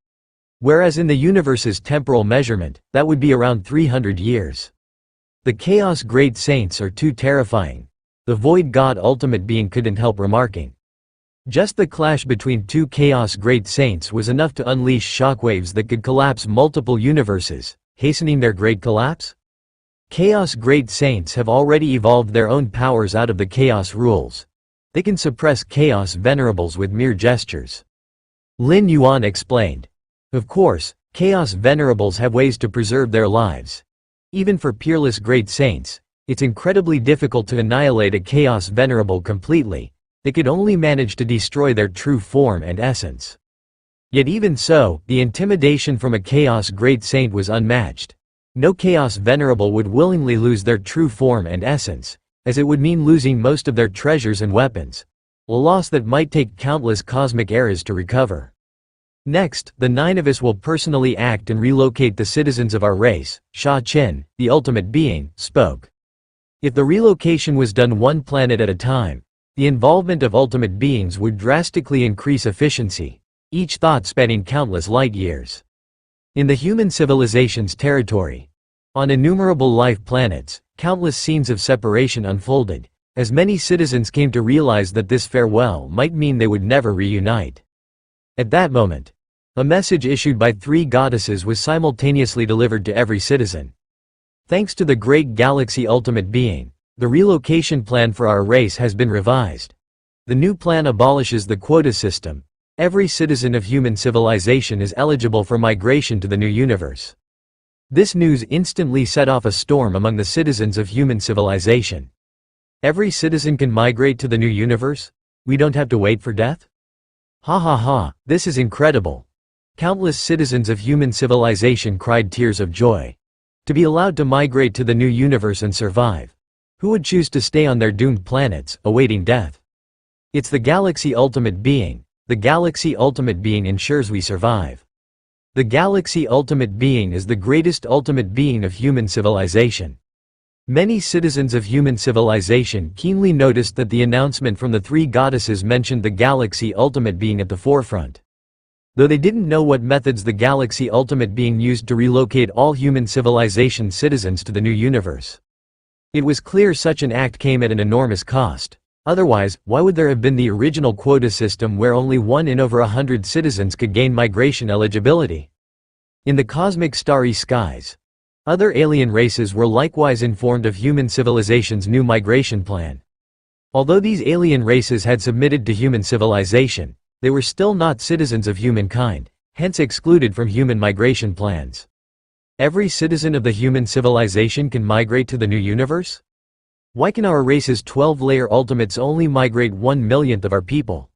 Whereas in the universe's temporal measurement, that would be around 300 years. The Chaos Great Saints are too terrifying. The Void God Ultimate Being couldn't help remarking. Just the clash between 2 Chaos Great Saints was enough to unleash shockwaves that could collapse multiple universes, hastening their great collapse? Chaos Great Saints have already evolved their own powers out of the Chaos rules. They can suppress Chaos Venerables with mere gestures. Lin Yuan explained. Of course, Chaos venerables have ways to preserve their lives. Even for peerless great saints, it's incredibly difficult to annihilate a chaos venerable completely. They could only manage to destroy their true form and essence. Yet even so, the intimidation from a chaos great saint was unmatched. No chaos venerable would willingly lose their true form and essence, as it would mean losing most of their treasures and weapons, a loss that might take countless cosmic eras to recover. Next, the 9 of us will personally act and relocate the citizens of our race. Sha Qin, the ultimate being, spoke. If the relocation was done one planet at a time, the involvement of ultimate beings would drastically increase efficiency, each thought spanning countless light years. In the human civilization's territory, on innumerable life planets, countless scenes of separation unfolded, as many citizens came to realize that this farewell might mean they would never reunite. At that moment, a message issued by 3 goddesses was simultaneously delivered to every citizen. Thanks to the great galaxy ultimate being, the relocation plan for our race has been revised. The new plan abolishes the quota system. Every citizen of human civilization is eligible for migration to the new universe. This news instantly set off a storm among the citizens of human civilization. Every citizen can migrate to the new universe? We don't have to wait for death? Ha ha ha, this is incredible. Countless citizens of human civilization cried tears of joy. To be allowed to migrate to the new universe and survive. Who would choose to stay on their doomed planets, awaiting death? It's the galaxy ultimate being. The galaxy ultimate being ensures we survive. The galaxy ultimate being is the greatest ultimate being of human civilization. Many citizens of human civilization keenly noticed that the announcement from the 3 goddesses mentioned the galaxy ultimate being at the forefront. Though they didn't know what methods the galaxy ultimate being used to relocate all human civilization citizens to the new universe. It was clear such an act came at an enormous cost. Otherwise, why would there have been the original quota system where only 1 in over 100 citizens could gain migration eligibility? In the cosmic starry skies, other alien races were likewise informed of human civilization's new migration plan. Although these alien races had submitted to human civilization, they were still not citizens of humankind, hence excluded from human migration plans. Every citizen of the human civilization can migrate to the new universe? Why can our race's 12-layer ultimates only migrate 1/1,000,000th of our people?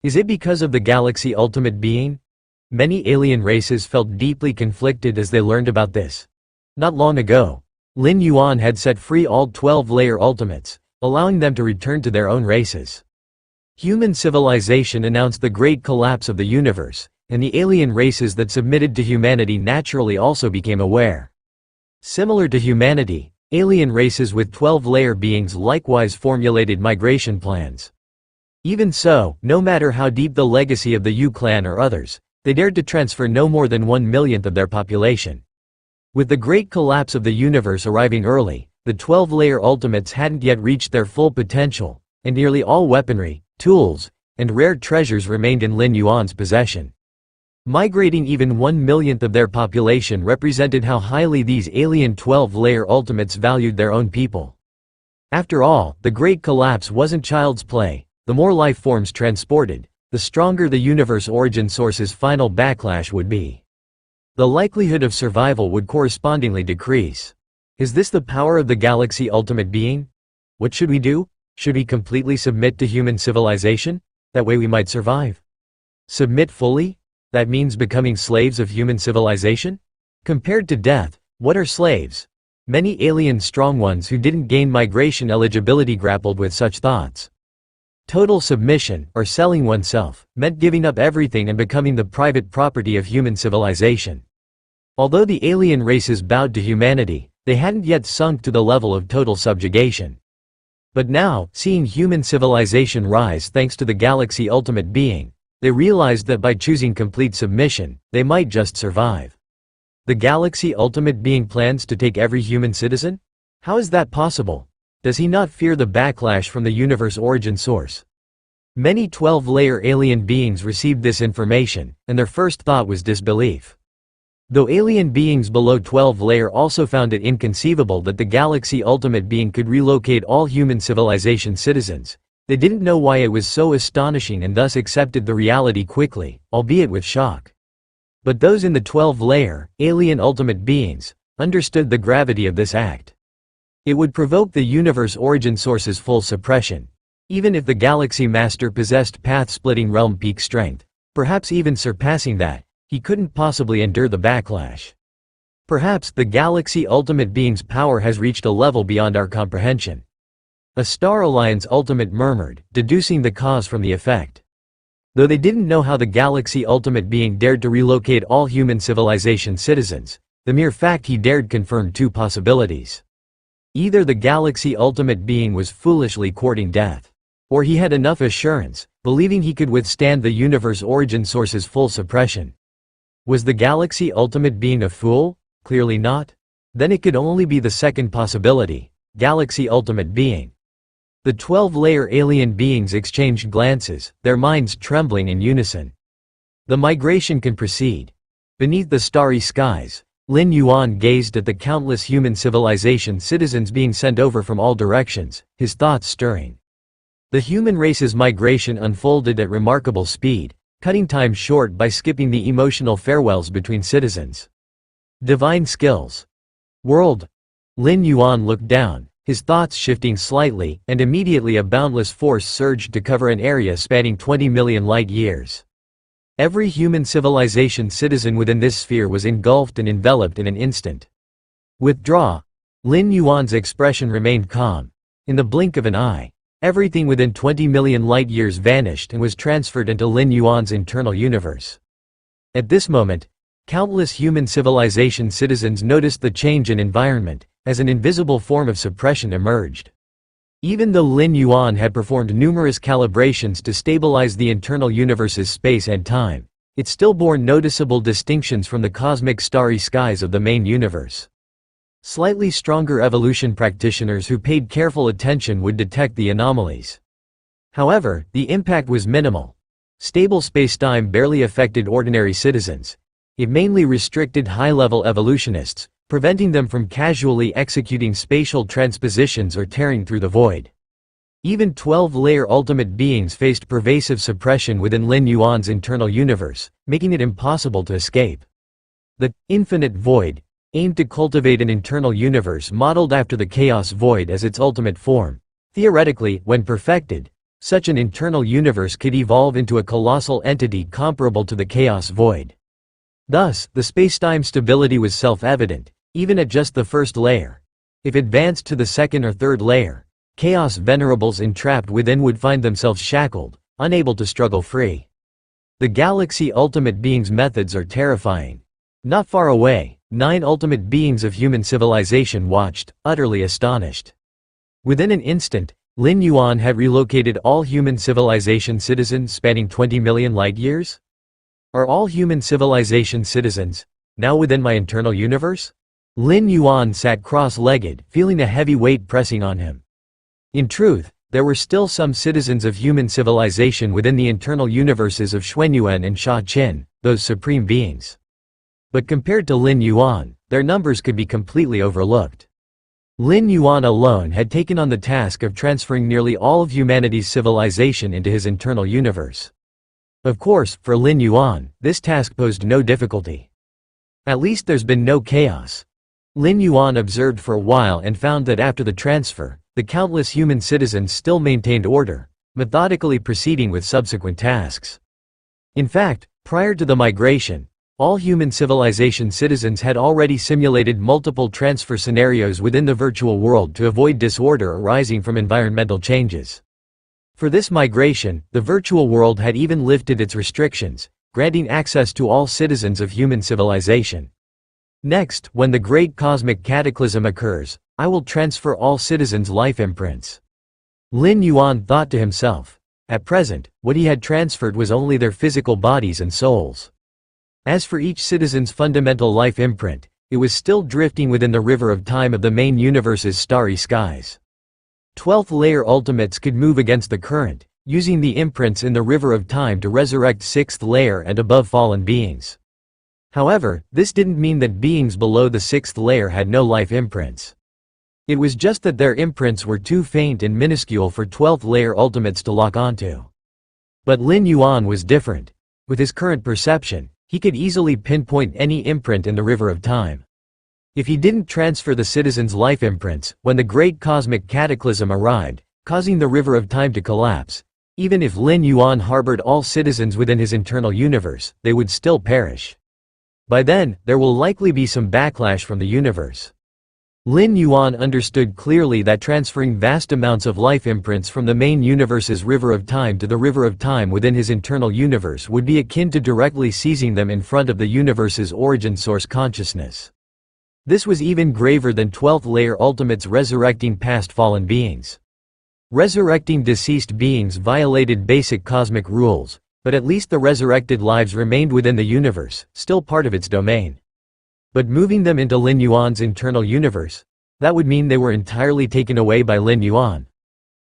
Is it because of the galaxy ultimate being? Many alien races felt deeply conflicted as they learned about this. Not long ago, Lin Yuan had set free all 12-layer ultimates, allowing them to return to their own races. Human civilization announced the great collapse of the universe, and the alien races that submitted to humanity naturally also became aware. Similar to humanity, alien races with 12-layer beings likewise formulated migration plans. Even so, no matter how deep the legacy of the Yu clan or others, they dared to transfer no more than 1/1,000,000th of their population. With the great collapse of the universe arriving early, the 12-layer ultimates hadn't yet reached their full potential, and nearly all weaponry, tools, and rare treasures remained in Lin Yuan's possession. Migrating even 1/1,000,000th of their population represented how highly these alien 12-layer ultimates valued their own people. After all, the great collapse wasn't child's play. The more life forms transported, the stronger the universe origin source's final backlash would be. The likelihood of survival would correspondingly decrease. Is this the power of the galaxy ultimate being? What should we do? Should we completely submit to human civilization? That way we might survive. Submit fully? That means becoming slaves of human civilization? Compared to death, what are slaves? Many alien strong ones who didn't gain migration eligibility grappled with such thoughts. Total submission, or selling oneself, meant giving up everything and becoming the private property of human civilization. Although the alien races bowed to humanity, they hadn't yet sunk to the level of total subjugation. But now, seeing human civilization rise thanks to the galaxy ultimate being, they realized that by choosing complete submission, they might just survive. The galaxy ultimate being plans to take every human citizen? How is that possible? Does he not fear the backlash from the universe origin source? Many 12-layer alien beings received this information, and their first thought was disbelief. Though alien beings below 12-layer also found it inconceivable that the galaxy ultimate being could relocate all human civilization citizens, they didn't know why it was so astonishing and thus accepted the reality quickly, albeit with shock. But those in the 12th-layer, alien ultimate beings, understood the gravity of this act. It would provoke the universe origin source's full suppression. Even if the Galaxy Master possessed path-splitting realm peak strength, perhaps even surpassing that, he couldn't possibly endure the backlash. Perhaps the Galaxy Ultimate Being's power has reached a level beyond our comprehension. A Star Alliance Ultimate murmured, deducing the cause from the effect. Though they didn't know how the Galaxy Ultimate Being dared to relocate all human civilization citizens, the mere fact he dared confirmed two possibilities. Either the Galaxy Ultimate Being was foolishly courting death, or he had enough assurance, believing he could withstand the universe origin source's full suppression. Was the Galaxy Ultimate Being a fool? Clearly not. Then it could only be the second possibility, Galaxy Ultimate Being. The 12-layer alien beings exchanged glances, their minds trembling in unison. The migration can proceed. Beneath the starry skies, Lin Yuan gazed at the countless human civilization citizens being sent over from all directions, his thoughts stirring. The human race's migration unfolded at remarkable speed, cutting time short by skipping the emotional farewells between citizens. Divine skills. World. Lin Yuan looked down, his thoughts shifting slightly, and immediately a boundless force surged to cover an area spanning 20 million light-years. Every human civilization citizen within this sphere was engulfed and enveloped in an instant. Withdraw. Lin Yuan's expression remained calm. In the blink of an eye, everything within 20 million light-years vanished and was transferred into Lin Yuan's internal universe. At this moment, countless human civilization citizens noticed the change in environment, as an invisible form of suppression emerged. Even though Lin Yuan had performed numerous calibrations to stabilize the internal universe's space and time, it still bore noticeable distinctions from the cosmic starry skies of the main universe. Slightly stronger evolution practitioners who paid careful attention would detect the anomalies. However, the impact was minimal. Stable spacetime barely affected ordinary citizens. It mainly restricted high-level evolutionists, preventing them from casually executing spatial transpositions or tearing through the void. Even 12-layer ultimate beings faced pervasive suppression within Lin Yuan's internal universe, making it impossible to escape. The infinite void aimed to cultivate an internal universe modeled after the chaos void as its ultimate form. Theoretically, when perfected, such an internal universe could evolve into a colossal entity comparable to the chaos void. Thus, the spacetime stability was self-evident, even at just the first layer. If advanced to the second or third layer, chaos venerables entrapped within would find themselves shackled, unable to struggle free. The Galaxy Ultimate Being's methods are terrifying. Not far away, 9 ultimate beings of human civilization watched, utterly astonished. Within an instant, Lin Yuan had relocated all human civilization citizens spanning 20 million light-years? Are all human civilization citizens now within my internal universe? Lin Yuan sat cross-legged, feeling a heavy weight pressing on him. In truth, there were still some citizens of human civilization within the internal universes of Xuanyuan and Sha Qin, those supreme beings. But compared to Lin Yuan, their numbers could be completely overlooked. Lin Yuan alone had taken on the task of transferring nearly all of humanity's civilization into his internal universe. Of course, for Lin Yuan, this task posed no difficulty. At least there's been no chaos. Lin Yuan observed for a while and found that after the transfer, the countless human citizens still maintained order, methodically proceeding with subsequent tasks. In fact, prior to the migration, all human civilization citizens had already simulated multiple transfer scenarios within the virtual world to avoid disorder arising from environmental changes. For this migration, the virtual world had even lifted its restrictions, granting access to all citizens of human civilization. Next, when the great cosmic cataclysm occurs, I will transfer all citizens' life imprints. Lin Yuan thought to himself. At present, what he had transferred was only their physical bodies and souls. As for each citizen's fundamental life imprint, it was still drifting within the river of time of the main universe's starry skies. 12th-layer ultimates could move against the current, using the imprints in the river of time to resurrect 6th-layer and above fallen beings. However, this didn't mean that beings below the 6th layer had no life imprints. It was just that their imprints were too faint and minuscule for 12th-layer ultimates to lock onto. But Lin Yuan was different. With his current perception, he could easily pinpoint any imprint in the river of time. If he didn't transfer the citizens' life imprints, when the great cosmic cataclysm arrived, causing the river of time to collapse, even if Lin Yuan harbored all citizens within his internal universe, they would still perish. By then, there will likely be some backlash from the universe. Lin Yuan understood clearly that transferring vast amounts of life imprints from the main universe's river of time to the river of time within his internal universe would be akin to directly seizing them in front of the universe's origin source consciousness. This was even graver than 12th layer ultimates resurrecting past fallen beings. Resurrecting deceased beings violated basic cosmic rules, but at least the resurrected lives remained within the universe, still part of its domain. But moving them into Lin Yuan's internal universe, that would mean they were entirely taken away by Lin Yuan.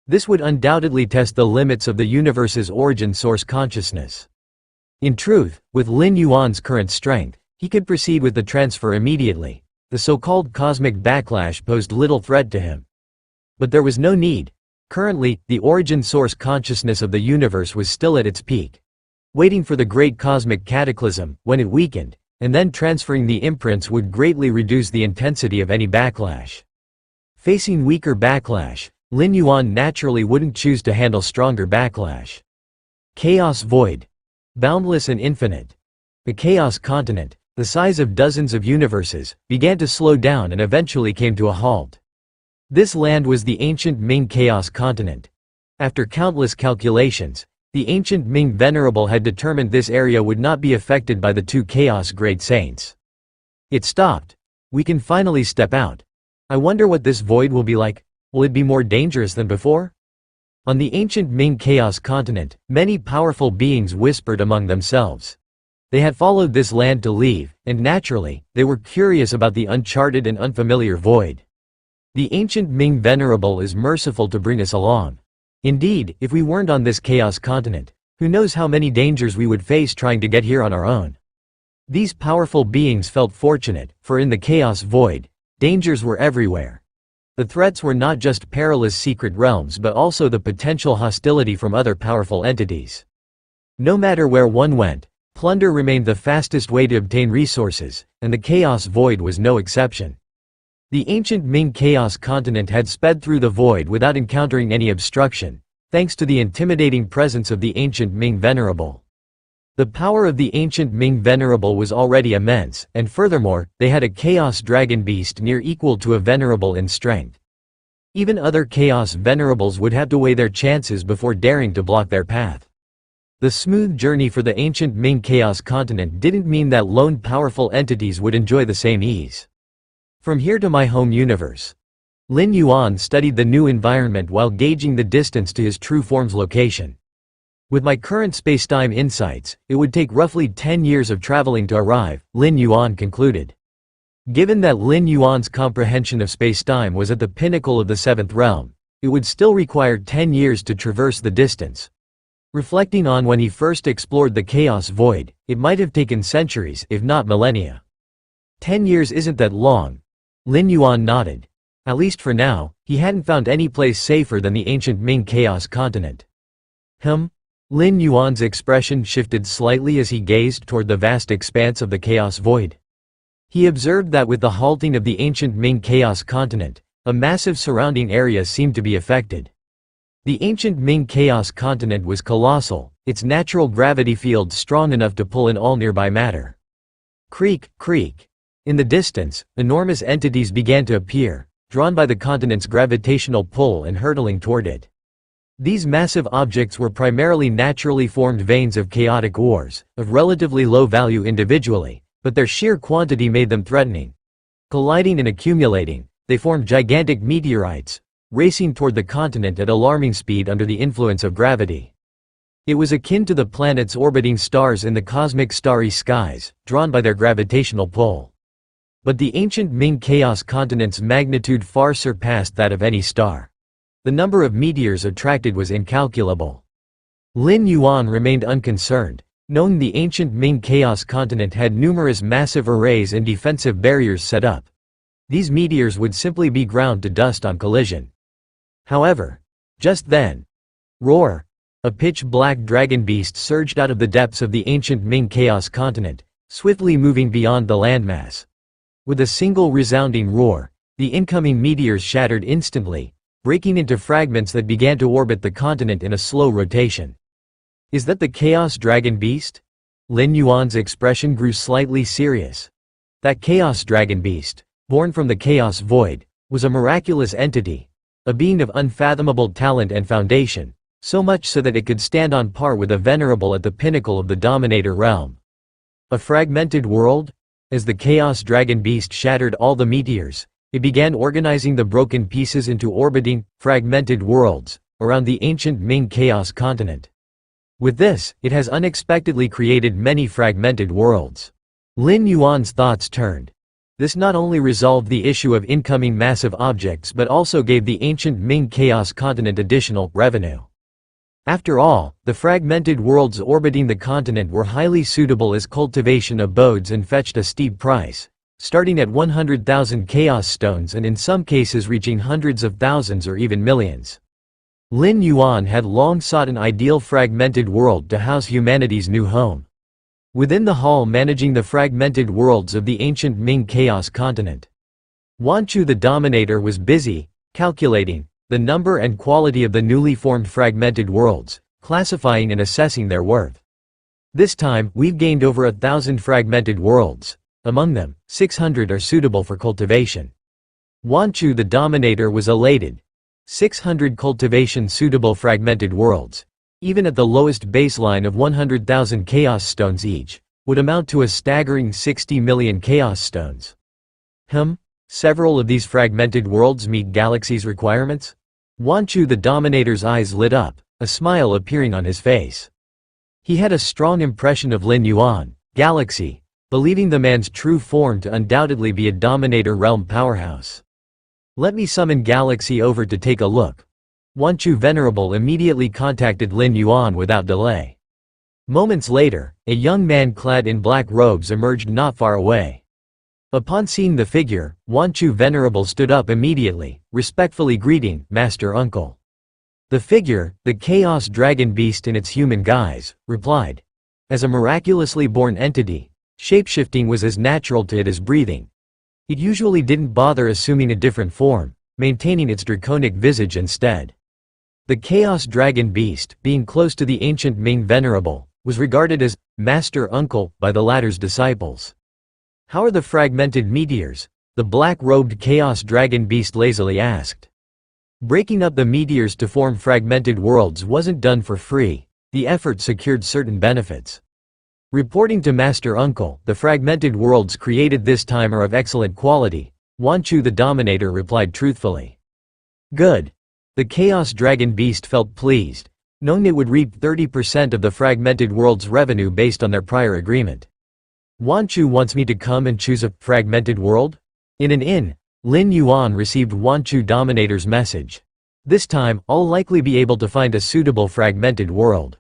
This would undoubtedly test the limits of the universe's origin source consciousness. In truth, with Lin Yuan's current strength, he could proceed with the transfer immediately. The so-called cosmic backlash posed little threat to him. But there was no need. Currently, the origin source consciousness of the universe was still at its peak. Waiting for the great cosmic cataclysm, when it weakened, and then transferring the imprints would greatly reduce the intensity of any backlash. Facing weaker backlash, Lin Yuan naturally wouldn't choose to handle stronger backlash. Chaos void. Boundless and infinite. The chaos continent, the size of dozens of universes, began to slow down and eventually came to a halt. This land was the ancient Ming Chaos Continent. After countless calculations, the ancient Ming Venerable had determined this area would not be affected by the two Chaos Great Saints. It stopped. We can finally step out. I wonder what this void will be like. Will it be more dangerous than before? On the ancient Ming Chaos Continent, many powerful beings whispered among themselves. They had followed this land to leave, and naturally, they were curious about the uncharted and unfamiliar void. The ancient Ming Venerable is merciful to bring us along. Indeed, if we weren't on this chaos continent, who knows how many dangers we would face trying to get here on our own. These powerful beings felt fortunate, for in the chaos void, dangers were everywhere. The threats were not just perilous secret realms but also the potential hostility from other powerful entities. No matter where one went, plunder remained the fastest way to obtain resources, and the chaos void was no exception. The ancient Ming Chaos Continent had sped through the void without encountering any obstruction, thanks to the intimidating presence of the ancient Ming Venerable. The power of the ancient Ming Venerable was already immense, and furthermore, they had a Chaos Dragon Beast near equal to a Venerable in strength. Even other Chaos Venerables would have to weigh their chances before daring to block their path. The smooth journey for the ancient Ming Chaos Continent didn't mean that lone powerful entities would enjoy the same ease. From here to my home universe. Lin Yuan studied the new environment while gauging the distance to his true form's location. With my current spacetime insights, it would take roughly 10 years of traveling to arrive, Lin Yuan concluded. Given that Lin Yuan's comprehension of spacetime was at the pinnacle of the seventh realm, it would still require 10 years to traverse the distance. Reflecting on when he first explored the chaos void, it might have taken centuries, if not millennia. 10 years isn't that long. Lin Yuan nodded. At least for now, he hadn't found any place safer than the ancient Ming Chaos Continent. Lin Yuan's expression shifted slightly as he gazed toward the vast expanse of the chaos void. He observed that with the halting of the ancient Ming Chaos Continent, a massive surrounding area seemed to be affected. The ancient Ming Chaos Continent was colossal, its natural gravity field strong enough to pull in all nearby matter. Creak, creak. In the distance, enormous entities began to appear, drawn by the continent's gravitational pull and hurtling toward it. These massive objects were primarily naturally formed veins of chaotic ores, of relatively low value individually, but their sheer quantity made them threatening. Colliding and accumulating, they formed gigantic meteorites, racing toward the continent at alarming speed under the influence of gravity. It was akin to the planets orbiting stars in the cosmic starry skies, drawn by their gravitational pull. But the ancient Ming Chaos Continent's magnitude far surpassed that of any star. The number of meteors attracted was incalculable. Lin Yuan remained unconcerned, knowing the ancient Ming Chaos Continent had numerous massive arrays and defensive barriers set up. These meteors would simply be ground to dust on collision. However, just then, roar! A pitch-black dragon beast surged out of the depths of the ancient Ming Chaos Continent, swiftly moving beyond the landmass. With a single resounding roar, the incoming meteors shattered instantly, breaking into fragments that began to orbit the continent in a slow rotation. "Is that the Chaos Dragon Beast?" Lin Yuan's expression grew slightly serious. That Chaos Dragon Beast, born from the Chaos Void, was a miraculous entity, a being of unfathomable talent and foundation, so much so that it could stand on par with a venerable at the pinnacle of the Dominator realm. A fragmented world? As the Chaos Dragon Beast shattered all the meteors, it began organizing the broken pieces into orbiting, fragmented worlds, around the ancient Ming Chaos continent. With this, it has unexpectedly created many fragmented worlds. Lin Yuan's thoughts turned. This not only resolved the issue of incoming massive objects but also gave the ancient Ming Chaos continent additional revenue. After all, the fragmented worlds orbiting the continent were highly suitable as cultivation abodes and fetched a steep price, starting at 100,000 chaos stones and in some cases reaching hundreds of thousands or even millions. Lin Yuan had long sought an ideal fragmented world to house humanity's new home. Within the hall managing the fragmented worlds of the ancient Ming Chaos continent, Wanchu the Dominator was busy, calculating the number and quality of the newly formed fragmented worlds, classifying and assessing their worth. "This time, we've gained over 1,000 fragmented worlds. Among them, 600 are suitable for cultivation." Wanchu the Dominator was elated. 600 cultivation-suitable fragmented worlds, even at the lowest baseline of 100,000 chaos stones each, would amount to a staggering 60 million chaos stones. Several of these fragmented worlds meet Galaxy's requirements? Wanchu the Dominator's eyes lit up, a smile appearing on his face. He had a strong impression of Lin Yuan, Galaxy, believing the man's true form to undoubtedly be a Dominator realm powerhouse. "Let me summon Galaxy over to take a look." Wanchu Venerable immediately contacted Lin Yuan without delay. Moments later, a young man clad in black robes emerged not far away. Upon seeing the figure, Wanchu Venerable stood up immediately, respectfully greeting Master Uncle. The figure, the Chaos Dragon Beast in its human guise, replied. As a miraculously born entity, shapeshifting was as natural to it as breathing. It usually didn't bother assuming a different form, maintaining its draconic visage instead. The Chaos Dragon Beast, being close to the ancient Ming Venerable, was regarded as Master Uncle by the latter's disciples. "How are the fragmented meteors?" the black-robed Chaos Dragon Beast lazily asked. Breaking up the meteors to form fragmented worlds wasn't done for free, the effort secured certain benefits. Reporting to Master Uncle, the fragmented worlds created this time are of excellent quality, Wanchu the Dominator replied truthfully. Good. The Chaos Dragon Beast felt pleased, knowing it would reap 30% of the fragmented world's revenue based on their prior agreement. Wanchu wants me to come and choose a fragmented world? In an inn, Lin Yuan received Wanchu Dominator's message. This time, I'll likely be able to find a suitable fragmented world.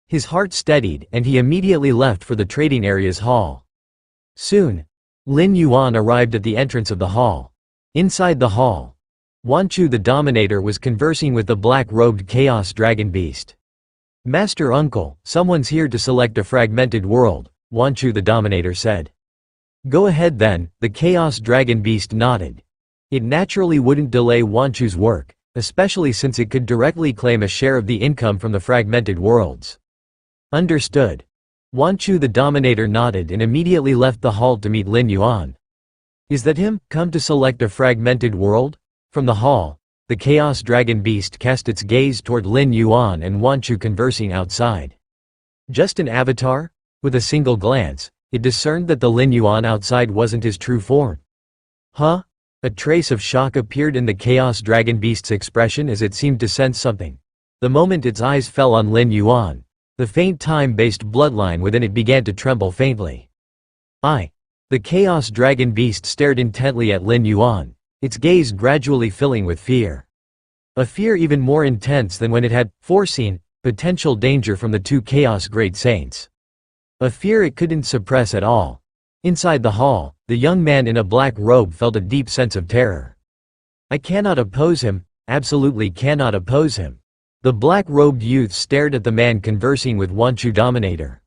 His heart steadied and he immediately left for the trading area's hall. Soon, Lin Yuan arrived at the entrance of the hall. Inside the hall, Wanchu the Dominator was conversing with the black-robed Chaos Dragon Beast. Master Uncle, someone's here to select a fragmented world, Wanchu the Dominator said. Go ahead then, the Chaos Dragon Beast nodded. It naturally wouldn't delay Wanchu's work, especially since it could directly claim a share of the income from the fragmented worlds. Understood. Wanchu the Dominator nodded and immediately left the hall to meet Lin Yuan. Is that him, come to select a fragmented world? From the hall, the Chaos Dragon Beast cast its gaze toward Lin Yuan and Wanchu conversing outside. Just an avatar? With a single glance, it discerned that the Lin Yuan outside wasn't his true form. Huh? A trace of shock appeared in the Chaos Dragon Beast's expression as it seemed to sense something. The moment its eyes fell on Lin Yuan, the faint time-based bloodline within it began to tremble faintly. The Chaos Dragon Beast stared intently at Lin Yuan, its gaze gradually filling with fear. A fear even more intense than when it had foreseen potential danger from the two Chaos Great Saints. A fear it couldn't suppress at all. Inside the hall, the young man in a black robe felt a deep sense of terror. I cannot oppose him, absolutely cannot oppose him. The black-robed youth stared at the man conversing with Wanchu Dominator.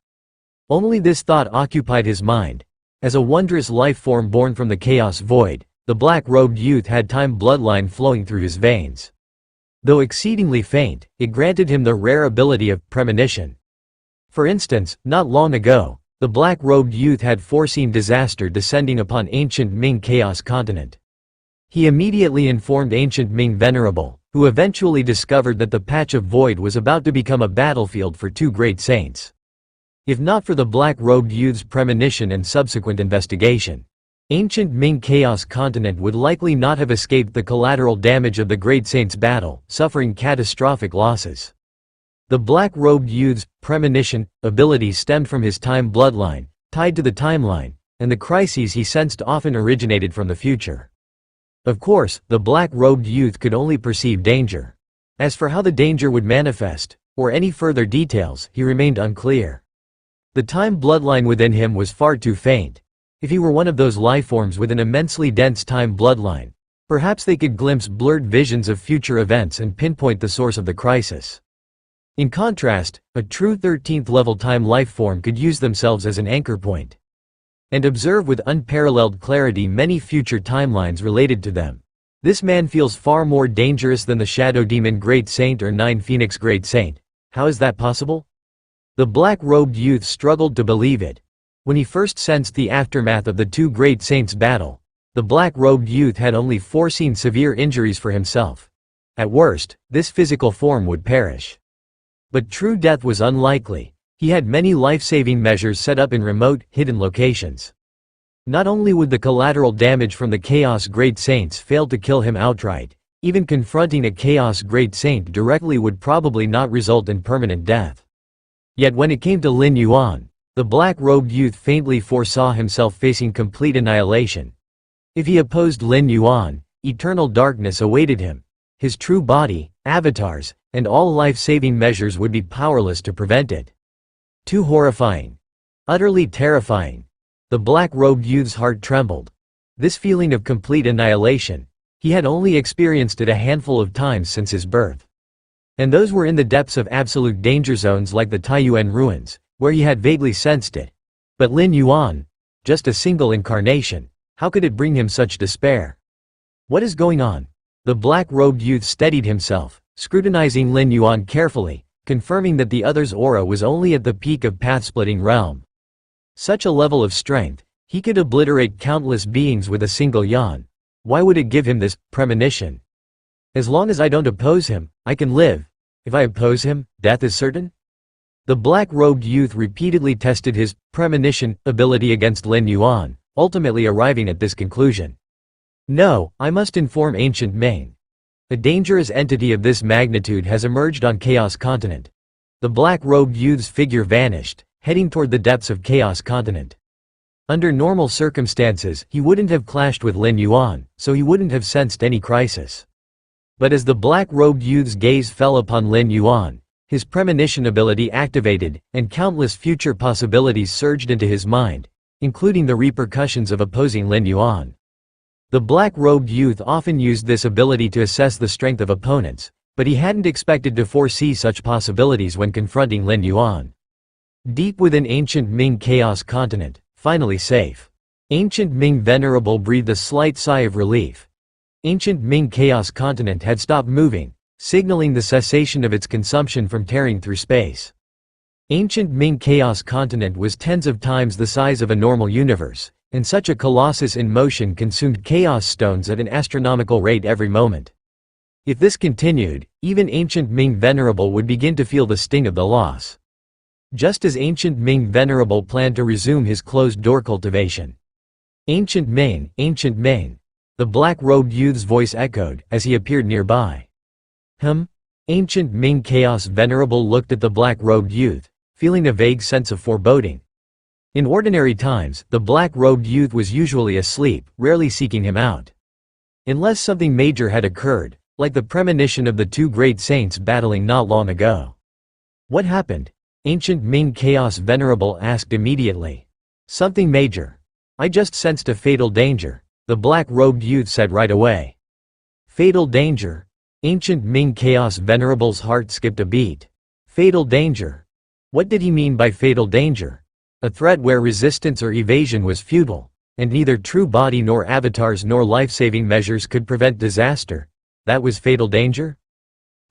Only this thought occupied his mind. As a wondrous life form born from the chaos void, the black-robed youth had time bloodline flowing through his veins. Though exceedingly faint, it granted him the rare ability of premonition. For instance, not long ago, the black-robed youth had foreseen disaster descending upon ancient Ming Chaos continent. He immediately informed ancient Ming Venerable, who eventually discovered that the patch of void was about to become a battlefield for two great saints. If not for the black-robed youth's premonition and subsequent investigation, ancient Ming Chaos continent would likely not have escaped the collateral damage of the great saints' battle, suffering catastrophic losses. The black-robed youth's premonition ability stemmed from his time bloodline, tied to the timeline, and the crises he sensed often originated from the future. Of course, the black-robed youth could only perceive danger. As for how the danger would manifest, or any further details, he remained unclear. The time bloodline within him was far too faint. If he were one of those lifeforms with an immensely dense time bloodline, perhaps they could glimpse blurred visions of future events and pinpoint the source of the crisis. In contrast, a true 13th level time lifeform could use themselves as an anchor point and observe with unparalleled clarity many future timelines related to them. This man feels far more dangerous than the Shadow Demon Great Saint or Nine Phoenix Great Saint. How is that possible? The black-robed youth struggled to believe it. When he first sensed the aftermath of the two great saints' battle, the black-robed youth had only foreseen severe injuries for himself. At worst, this physical form would perish. But true death was unlikely. He had many life-saving measures set up in remote, hidden locations. Not only would the collateral damage from the Chaos Great Saints fail to kill him outright, even confronting a Chaos Great Saint directly would probably not result in permanent death. Yet when it came to Lin Yuan, the black-robed youth faintly foresaw himself facing complete annihilation. If he opposed Lin Yuan, eternal darkness awaited him. His true body, avatars, and all life-saving measures would be powerless to prevent it. Too horrifying. Utterly terrifying. The black-robed youth's heart trembled. This feeling of complete annihilation, he had only experienced it a handful of times since his birth. And those were in the depths of absolute danger zones like the Taiyuan ruins, where he had vaguely sensed it. But Lin Yuan, just a single incarnation, how could it bring him such despair? What is going on? The black-robed youth steadied himself, scrutinizing Lin Yuan carefully, confirming that the other's aura was only at the peak of path-splitting realm. Such a level of strength, he could obliterate countless beings with a single yawn. Why would it give him this premonition? As long as I don't oppose him, I can live. If I oppose him, death is certain? The black-robed youth repeatedly tested his premonition ability against Lin Yuan, ultimately arriving at this conclusion. No, I must inform ancient Ming. A dangerous entity of this magnitude has emerged on Chaos Continent. The black-robed youth's figure vanished, heading toward the depths of Chaos Continent. Under normal circumstances, he wouldn't have clashed with Lin Yuan, so he wouldn't have sensed any crisis. But as the black-robed youth's gaze fell upon Lin Yuan, his premonition ability activated, and countless future possibilities surged into his mind, including the repercussions of opposing Lin Yuan. The black-robed youth often used this ability to assess the strength of opponents, but he hadn't expected to foresee such possibilities when confronting Lin Yuan. Deep within ancient Ming Chaos Continent, finally safe. Ancient Ming Venerable breathed a slight sigh of relief. Ancient Ming Chaos Continent had stopped moving, signaling the cessation of its consumption from tearing through space. Ancient Ming Chaos Continent was tens of times the size of a normal universe, and such a colossus in motion consumed chaos stones at an astronomical rate every moment. If this continued, even ancient Ming Venerable would begin to feel the sting of the loss. Just as ancient Ming Venerable planned to resume his closed-door cultivation. Ancient Ming, the black-robed youth's voice echoed as he appeared nearby. Ancient Ming Chaos Venerable looked at the black-robed youth, feeling a vague sense of foreboding. In ordinary times, the black-robed youth was usually asleep, rarely seeking him out. Unless something major had occurred, like the premonition of the two great saints battling not long ago. What happened? Ancient Ming Chaos Venerable asked immediately. Something major. I just sensed a fatal danger, the black-robed youth said right away. Fatal danger? Ancient Ming Chaos Venerable's heart skipped a beat. Fatal danger? What did he mean by fatal danger? A threat where resistance or evasion was futile, and neither true body nor avatars nor life-saving measures could prevent disaster. That was fatal danger?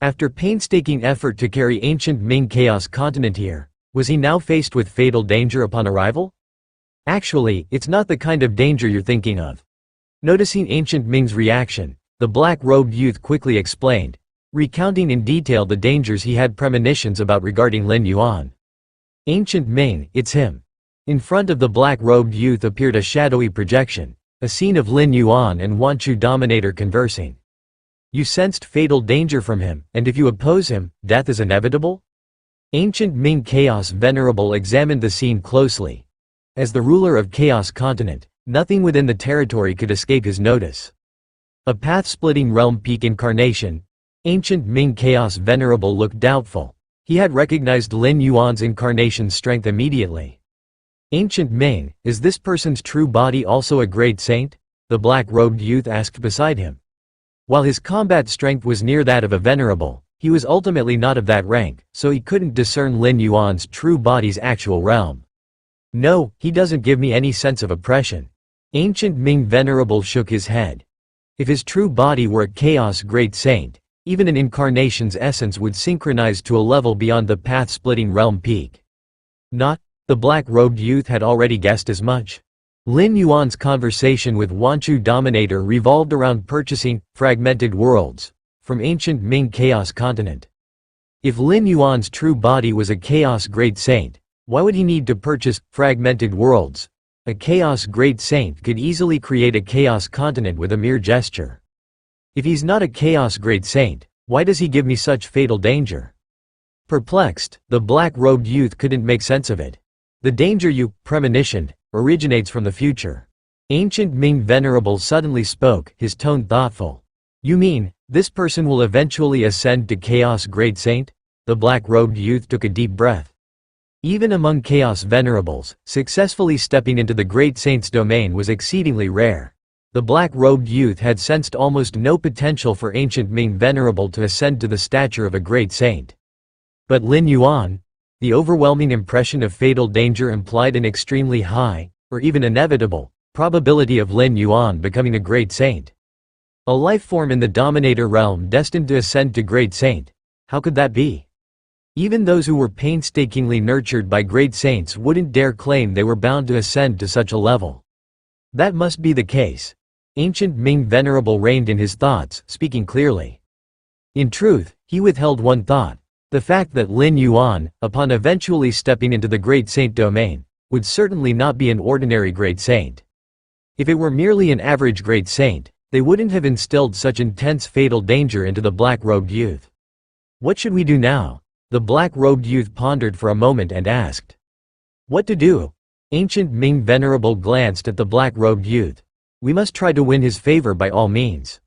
After painstaking effort to carry ancient Ming Chaos Continent here, was he now faced with fatal danger upon arrival? Actually, it's not the kind of danger you're thinking of. Noticing ancient Ming's reaction, the black-robed youth quickly explained, recounting in detail the dangers he had premonitions about regarding Lin Yuan. Ancient Ming, it's him. In front of the black-robed youth appeared a shadowy projection, a scene of Lin Yuan and Wanchu Dominator conversing. You sensed fatal danger from him, and if you oppose him, death is inevitable? Ancient Ming Chaos Venerable examined the scene closely. As the ruler of Chaos Continent, nothing within the territory could escape his notice. A path-splitting realm peak incarnation. Ancient Ming Chaos Venerable looked doubtful. He had recognized Lin Yuan's incarnation strength immediately. Ancient Ming, is this person's true body also a great saint? The black-robed youth asked beside him. While his combat strength was near that of a venerable, he was ultimately not of that rank, so he couldn't discern Lin Yuan's true body's actual realm. No, he doesn't give me any sense of oppression. Ancient Ming Venerable shook his head. If his true body were a chaos great saint, even an incarnation's essence would synchronize to a level beyond the path-splitting realm peak. Not. The black-robed youth had already guessed as much. Lin Yuan's conversation with Wanchu Dominator revolved around purchasing fragmented worlds from ancient Ming Chaos Continent. If Lin Yuan's true body was a chaos great saint, why would he need to purchase fragmented worlds? A chaos great saint could easily create a chaos continent with a mere gesture. If he's not a chaos great saint, why does he give me such fatal danger? Perplexed, the black-robed youth couldn't make sense of it. The danger you premonitioned originates from the future. Ancient Ming Venerable suddenly spoke, his tone thoughtful. You mean, this person will eventually ascend to Chaos Great Saint? The black-robed youth took a deep breath. Even among Chaos Venerables, successfully stepping into the Great Saint's domain was exceedingly rare. The black-robed youth had sensed almost no potential for Ancient Ming Venerable to ascend to the stature of a Great Saint. But Lin Yuan? The overwhelming impression of fatal danger implied an extremely high, or even inevitable, probability of Lin Yuan becoming a great saint. A life form in the Dominator realm destined to ascend to great saint. How could that be? Even those who were painstakingly nurtured by great saints wouldn't dare claim they were bound to ascend to such a level. That must be the case. Ancient Ming Venerable reined in his thoughts, speaking clearly. In truth, he withheld one thought. The fact that Lin Yuan, upon eventually stepping into the Great Saint domain, would certainly not be an ordinary Great Saint. If it were merely an average Great Saint, they wouldn't have instilled such intense fatal danger into the black-robed youth. What should we do now? The black-robed youth pondered for a moment and asked. What to do? Ancient Ming Venerable glanced at the black-robed youth. We must try to win his favor by all means.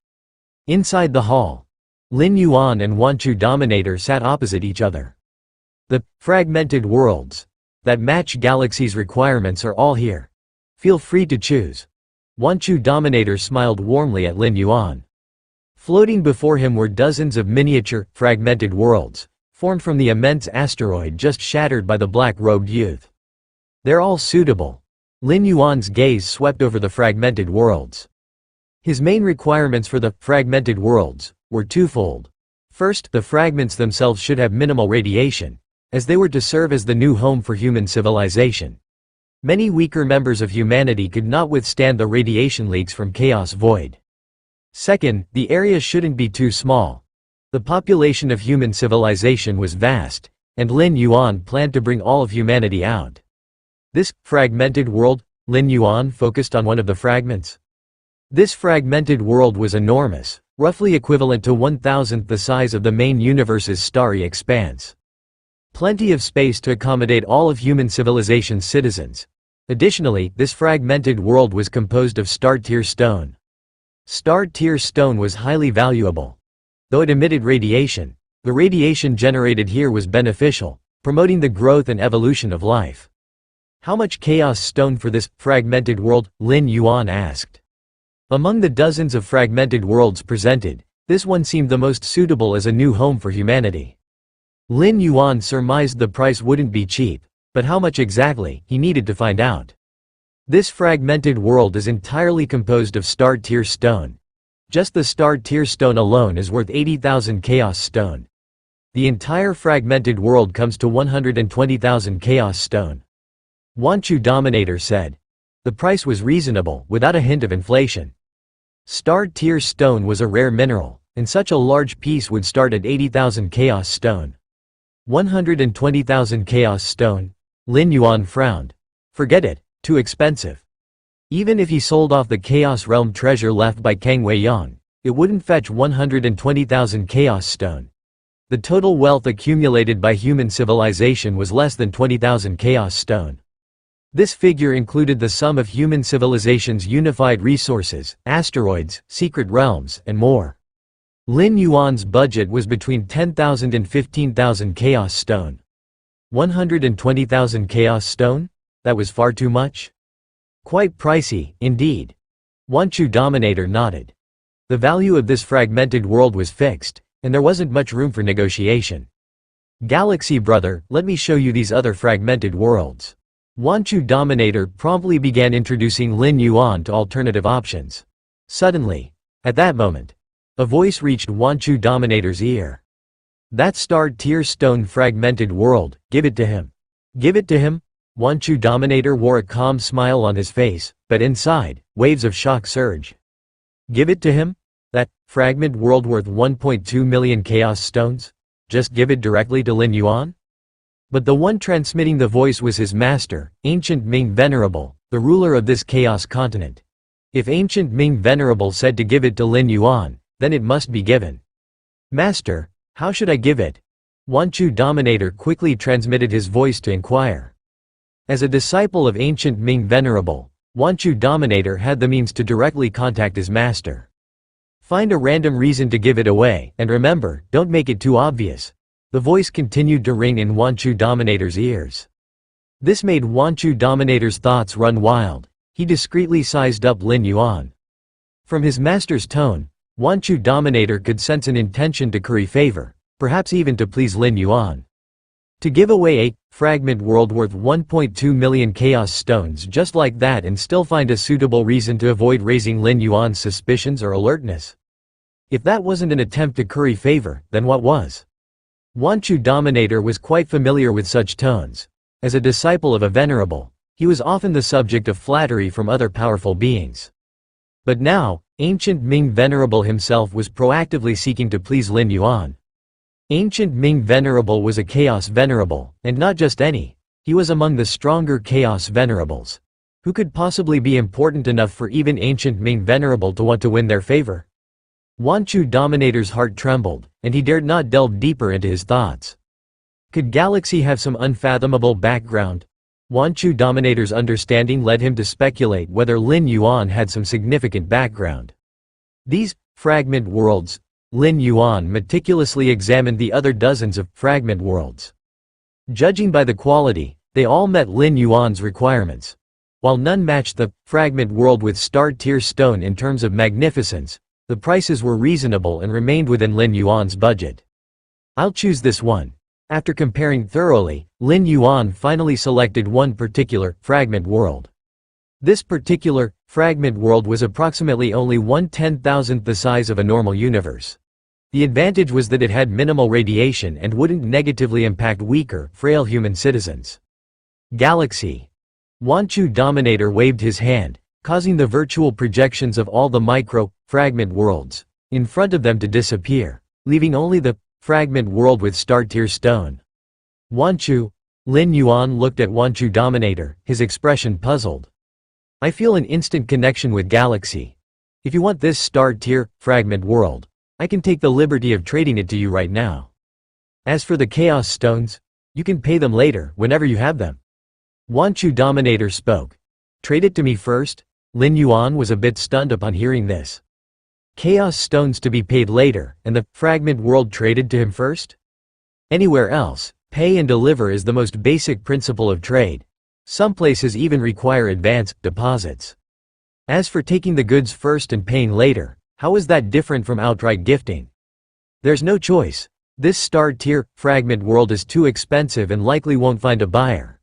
Inside the hall, Lin Yuan and Wanchu Dominator sat opposite each other. The fragmented worlds that match galaxy's requirements are all here. Feel free to choose. Wanchu Dominator smiled warmly at Lin Yuan. Floating before him were dozens of miniature, fragmented worlds, formed from the immense asteroid just shattered by the black-robed youth. They're all suitable. Lin Yuan's gaze swept over the fragmented worlds. His main requirements for the fragmented worlds were twofold. First, the fragments themselves should have minimal radiation, as they were to serve as the new home for human civilization. Many weaker members of humanity could not withstand the radiation leaks from Chaos Void. Second, the area shouldn't be too small. The population of human civilization was vast, and Lin Yuan planned to bring all of humanity out. This fragmented world, Lin Yuan focused on one of the fragments. This fragmented world was enormous, roughly equivalent to 1,000th the size of the main universe's starry expanse. Plenty of space to accommodate all of human civilization's citizens. Additionally, this fragmented world was composed of star-tier stone. Star-tier stone was highly valuable. Though it emitted radiation, the radiation generated here was beneficial, promoting the growth and evolution of life. How much chaos stone for this fragmented world? Lin Yuan asked. Among the dozens of fragmented worlds presented, this one seemed the most suitable as a new home for humanity. Lin Yuan surmised the price wouldn't be cheap, But how much exactly, he needed to find out. This fragmented world is entirely composed of star tier stone. Just the star tier stone alone is worth 80,000 chaos stone. The entire fragmented world comes to 120,000 chaos stone. Wanchu Dominator said. The price was reasonable, without a hint of inflation. Star tier stone was a rare mineral, and such a large piece would start at 80,000 chaos stone. 120,000 chaos stone? Lin Yuan frowned. Forget it, too expensive. Even if he sold off the Chaos Realm treasure left by Kang Weiyang, it wouldn't fetch 120,000 chaos stone. The total wealth accumulated by human civilization was less than 20,000 chaos stone. This figure included the sum of human civilization's unified resources, asteroids, secret realms, and more. Lin Yuan's budget was between 10,000 and 15,000 chaos stone. 120,000 chaos stone? That was far too much? Quite pricey, indeed. Wanchu Dominator nodded. The value of this fragmented world was fixed, and there wasn't much room for negotiation. Galaxy brother, let me show you these other fragmented worlds. Wanchu Dominator promptly began introducing Lin Yuan to alternative options. Suddenly, at that moment, a voice reached Wanchu Dominator's ear. That star tier stone fragmented world, give it to him. Give it to him? Wanchu Dominator wore a calm smile on his face, but inside, waves of shock surge. Give it to him? That fragment world worth 1.2 million chaos stones? Just give it directly to Lin Yuan? But the one transmitting the voice was his master, Ancient Ming Venerable, the ruler of this chaos continent. If Ancient Ming Venerable said to give it to Lin Yuan, then it must be given. Master, how should I give it? Wanchu Dominator quickly transmitted his voice to inquire. As a disciple of Ancient Ming Venerable, Wanchu Dominator had the means to directly contact his master. Find a random reason to give it away, and remember, don't make it too obvious. The voice continued to ring in Wanchu Dominator's ears. This made Wanchu Dominator's thoughts run wild. He discreetly sized up Lin Yuan. From his master's tone, Wanchu Dominator could sense an intention to curry favor, perhaps even to please Lin Yuan. To give away a fragment world worth 1.2 million chaos stones just like that and still find a suitable reason to avoid raising Lin Yuan's suspicions or alertness. If that wasn't an attempt to curry favor, then what was? Wanchu Dominator was quite familiar with such tones. As a disciple of a venerable, he was often the subject of flattery from other powerful beings. But now, Ancient Ming Venerable himself was proactively seeking to please Lin Yuan. Ancient Ming Venerable was a Chaos Venerable, and not just any. He was among the stronger Chaos Venerables. Who could possibly be important enough for even Ancient Ming Venerable to want to win their favor? Wanchu Dominator's heart trembled, and he dared not delve deeper into his thoughts. Could Galaxy have some unfathomable background? Wanchu Dominator's understanding led him to speculate whether Lin Yuan had some significant background. These fragment worlds. Lin Yuan meticulously examined the other dozens of fragment worlds. Judging by the quality, they all met Lin Yuan's requirements. While none matched the fragment world with star tier stone in terms of magnificence, the prices were reasonable and remained within Lin Yuan's budget. I'll choose this one. After comparing thoroughly, Lin Yuan finally selected one particular fragment world. This particular fragment world was approximately only 1/10,000th the size of a normal universe. The advantage was that it had minimal radiation and wouldn't negatively impact weaker, frail human citizens. Galaxy. Wanchu Dominator waved his hand, causing the virtual projections of all the micro-fragment worlds in front of them to disappear, leaving only the fragment world with star-tier stone. Wanchu. Lin Yuan looked at Wanchu Dominator, his expression puzzled. I feel an instant connection with Galaxy. If you want this star-tier fragment world, I can take the liberty of trading it to you right now. As for the Chaos Stones, you can pay them later, whenever you have them. Wanchu Dominator spoke. Trade it to me first? Lin Yuan was a bit stunned upon hearing this. Chaos Stones to be paid later, and the fragment world traded to him first? Anywhere else, pay and deliver is the most basic principle of trade. Some places even require advance deposits. As for taking the goods first and paying later, how is that different from outright gifting? There's no choice. This star-tier fragment world is too expensive and likely won't find a buyer.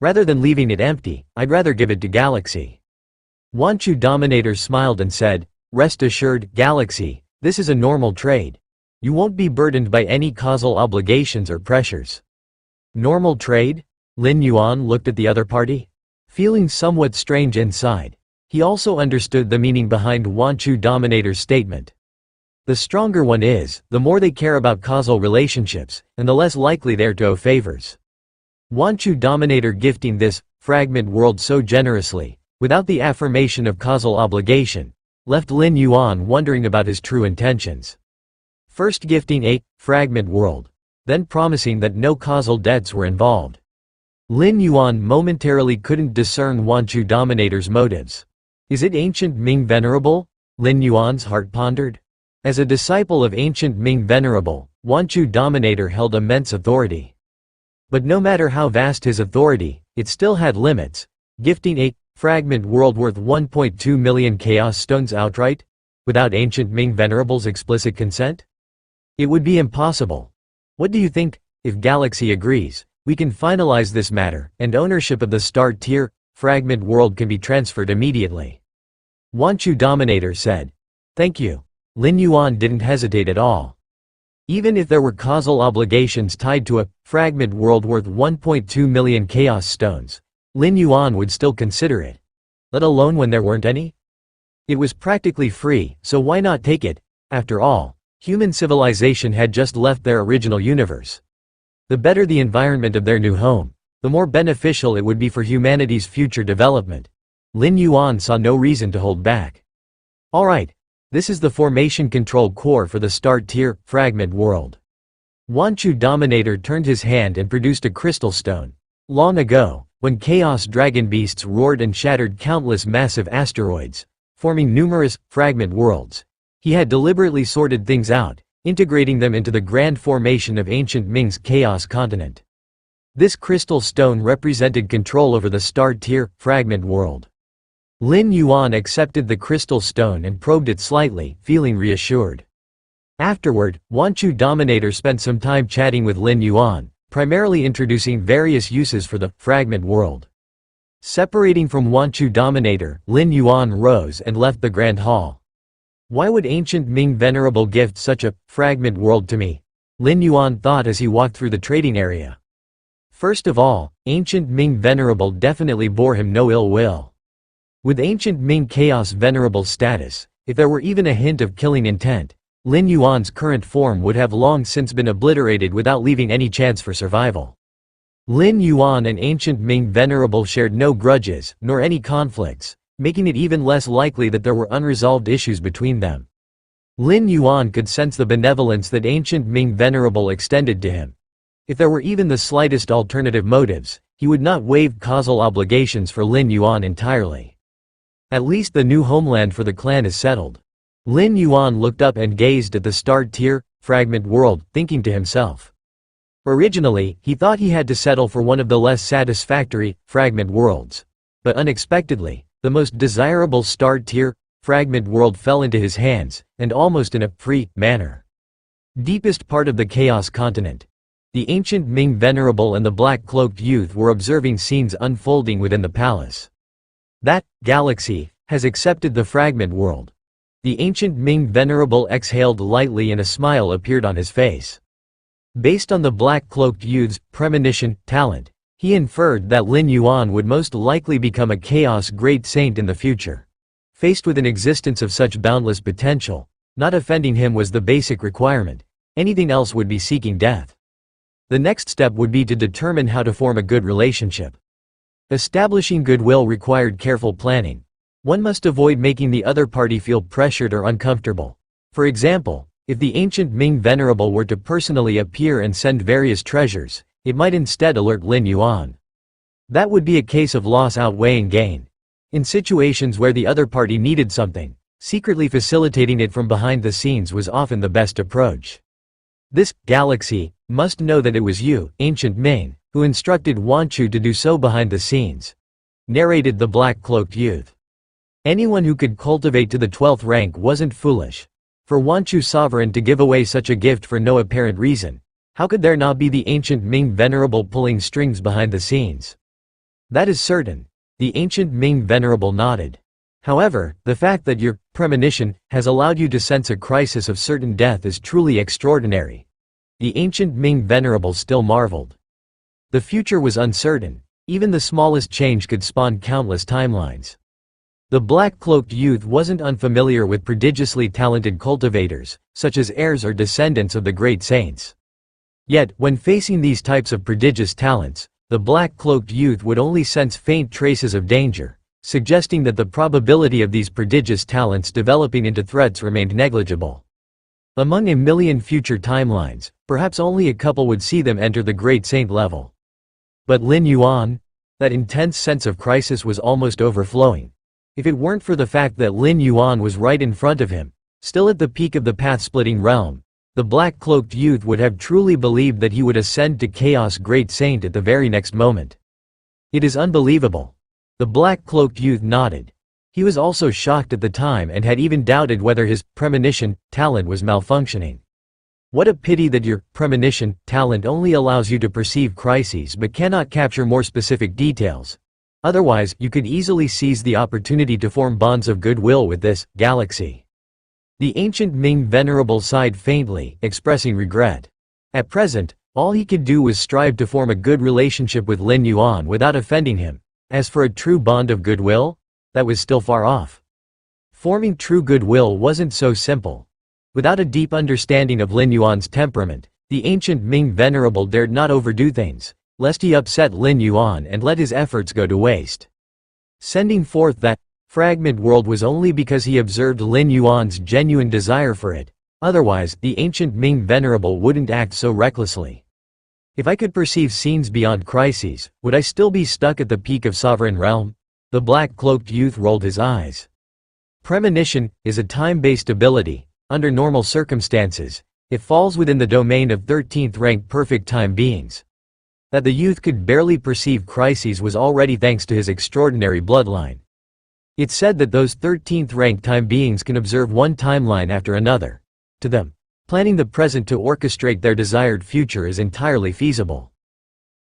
Rather than leaving it empty, I'd rather give it to Galaxy. Wanchu Dominator smiled and said, "Rest assured, Galaxy, this is a normal trade. You won't be burdened by any causal obligations or pressures." Normal trade? Lin Yuan looked at the other party, feeling somewhat strange inside. He also understood the meaning behind Wanchu Dominator's statement. The stronger one is, the more they care about causal relationships, and the less likely they are to owe favors. Wanchu Dominator gifting this fragment world so generously, without the affirmation of causal obligation, left Lin Yuan wondering about his true intentions. First gifting a fragment world, then promising that no causal debts were involved. Lin Yuan momentarily couldn't discern Wanchu Dominator's motives. Is it ancient Ming Venerable? Lin Yuan's heart pondered. As a disciple of ancient Ming Venerable, Wanchu Dominator held immense authority. But no matter how vast his authority, it still had limits. Gifting a fragment world worth 1.2 million chaos stones outright? Without ancient Ming Venerable's explicit consent? It would be impossible. What do you think? If Galaxy agrees, we can finalize this matter, and ownership of the star tier fragment world can be transferred immediately. Wanchu Dominator said. Thank you. Lin Yuan didn't hesitate at all. Even if there were causal obligations tied to a fragment world worth 1.2 million chaos stones, Lin Yuan would still consider it. Let alone when there weren't any? It was practically free, so why not take it? After all, human civilization had just left their original universe. The better the environment of their new home, the more beneficial it would be for humanity's future development. Lin Yuan saw no reason to hold back. Alright. This is the formation control core for the star tier fragment world. Wanchu Dominator turned his hand and produced a crystal stone. Long ago, when chaos dragon beasts roared and shattered countless massive asteroids, forming numerous fragment worlds, he had deliberately sorted things out, integrating them into the grand formation of ancient Ming's chaos continent. This crystal stone represented control over the star tier fragment world. Lin Yuan accepted the crystal stone and probed it slightly, feeling reassured. Afterward, Wanchu Dominator spent some time chatting with Lin Yuan, primarily introducing various uses for the fragment world. Separating from Wanchu Dominator, Lin Yuan rose and left the Grand Hall. Why would ancient Ming Venerable gift such a fragment world to me? Lin Yuan thought as he walked through the trading area. First of all, ancient Ming Venerable definitely bore him no ill will. With ancient Ming Chaos Venerable status, if there were even a hint of killing intent, Lin Yuan's current form would have long since been obliterated without leaving any chance for survival. Lin Yuan and ancient Ming Venerable shared no grudges, nor any conflicts, making it even less likely that there were unresolved issues between them. Lin Yuan could sense the benevolence that ancient Ming Venerable extended to him. If there were even the slightest alternative motives, he would not waive causal obligations for Lin Yuan entirely. At least the new homeland for the clan is settled. Lin Yuan looked up and gazed at the star tier fragment world, thinking to himself. Originally, he thought he had to settle for one of the less satisfactory fragment worlds. But unexpectedly, the most desirable star tier fragment world fell into his hands, and almost in a free manner. Deepest part of the Chaos Continent. The ancient Ming Venerable and the black-cloaked youth were observing scenes unfolding within the palace. That Galaxy has accepted the fragment world. The ancient Ming Venerable exhaled lightly and a smile appeared on his face. Based on the black-cloaked youth's premonition talent, he inferred that Lin Yuan would most likely become a chaos great saint in the future. Faced with an existence of such boundless potential, not offending him was the basic requirement. Anything else would be seeking death. The next step would be to determine how to form a good relationship. Establishing goodwill required careful planning. One must avoid making the other party feel pressured or uncomfortable. For example, if the ancient Ming Venerable were to personally appear and send various treasures, it might instead alert Lin Yuan. That would be a case of loss outweighing gain. In situations where the other party needed something, secretly facilitating it from behind the scenes was often the best approach. This Galaxy must know that it was you, ancient Ming, who instructed Wanchu to do so behind the scenes. Narrated the black-cloaked youth. Anyone who could cultivate to the 12th rank wasn't foolish. For Wanchu Sovereign to give away such a gift for no apparent reason, how could there not be the ancient Ming Venerable pulling strings behind the scenes? That is certain. The ancient Ming venerable nodded. However, the fact that your premonition has allowed you to sense a crisis of certain death is truly extraordinary. The ancient Ming venerable still marveled. The future was uncertain. Even the smallest change could spawn countless timelines. The black-cloaked youth wasn't unfamiliar with prodigiously talented cultivators, such as heirs or descendants of the great saints. Yet, when facing these types of prodigious talents, the black-cloaked youth would only sense faint traces of danger, suggesting that the probability of these prodigious talents developing into threats remained negligible. Among a million future timelines, perhaps only a couple would see them enter the great saint level. But Lin Yuan? That intense sense of crisis was almost overflowing. If it weren't for the fact that Lin Yuan was right in front of him, still at the peak of the path-splitting realm, the black-cloaked youth would have truly believed that he would ascend to Chaos Great Saint at the very next moment. It is unbelievable. The black-cloaked youth nodded. He was also shocked at the time and had even doubted whether his premonition talent was malfunctioning. What a pity that your premonition talent only allows you to perceive crises but cannot capture more specific details. Otherwise, you could easily seize the opportunity to form bonds of goodwill with this galaxy. The ancient Ming venerable sighed faintly, expressing regret. At present, all he could do was strive to form a good relationship with Lin Yuan without offending him. As for a true bond of goodwill, that was still far off. Forming true goodwill wasn't so simple. Without a deep understanding of Lin Yuan's temperament, the ancient Ming venerable dared not overdo things, lest he upset Lin Yuan and let his efforts go to waste. Sending forth that fragment world was only because he observed Lin Yuan's genuine desire for it. Otherwise, the ancient Ming venerable wouldn't act so recklessly. If I could perceive scenes beyond crises, would I still be stuck at the peak of sovereign realm? The black-cloaked youth rolled his eyes. Premonition is a time-based ability. Under normal circumstances, it falls within the domain of 13th-rank perfect time beings. That the youth could barely perceive crises was already thanks to his extraordinary bloodline. It's said that those 13th-rank time beings can observe one timeline after another. To them, planning the present to orchestrate their desired future is entirely feasible.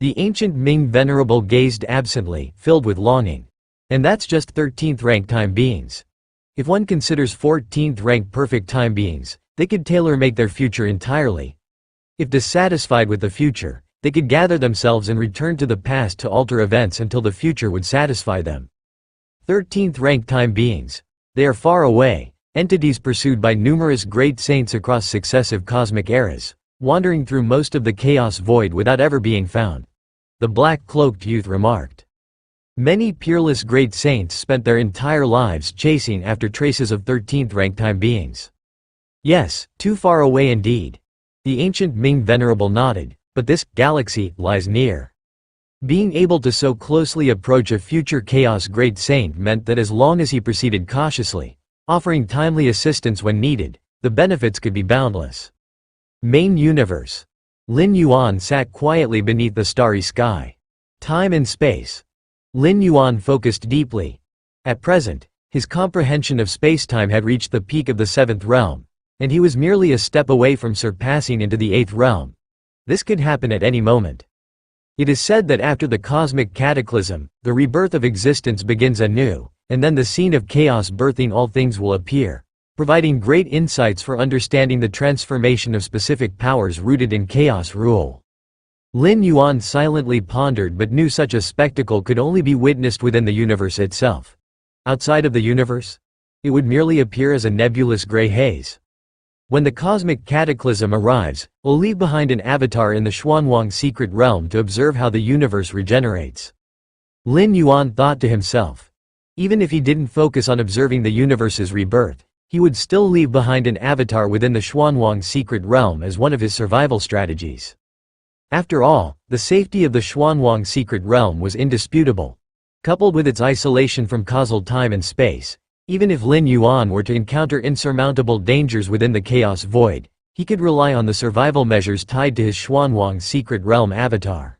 The ancient Ming venerable gazed absently, filled with longing. And that's just 13th-rank time beings. If one considers 14th-rank perfect time beings, they could tailor-make their future entirely. If dissatisfied with the future, they could gather themselves and return to the past to alter events until the future would satisfy them. 13th-rank time beings. They are far away, entities pursued by numerous great saints across successive cosmic eras, wandering through most of the chaos void without ever being found. The black-cloaked youth remarked. Many peerless great saints spent their entire lives chasing after traces of 13th-rank time beings. Yes, too far away indeed. The ancient Ming venerable nodded, but this galaxy lies near. Being able to so closely approach a future chaos great saint meant that as long as he proceeded cautiously, offering timely assistance when needed, the benefits could be boundless. Main universe. Lin Yuan sat quietly beneath the starry sky. Time and space. Lin Yuan focused deeply. At present, his comprehension of space-time had reached the peak of the 7th realm, and he was merely a step away from surpassing into the 8th realm. This could happen at any moment. It is said that after the cosmic cataclysm, the rebirth of existence begins anew, and then the scene of chaos birthing all things will appear, providing great insights for understanding the transformation of specific powers rooted in chaos rule. Lin Yuan silently pondered but knew such a spectacle could only be witnessed within the universe itself. Outside of the universe? It would merely appear as a nebulous gray haze. When the cosmic cataclysm arrives, we'll leave behind an avatar in the Xuanwang secret realm to observe how the universe regenerates. Lin Yuan thought to himself. Even if he didn't focus on observing the universe's rebirth, he would still leave behind an avatar within the Xuanwang secret realm as one of his survival strategies. After all, the safety of the Xuanwang secret realm was indisputable. Coupled with its isolation from causal time and space, even if Lin Yuan were to encounter insurmountable dangers within the chaos void, he could rely on the survival measures tied to his Xuanwang secret realm avatar.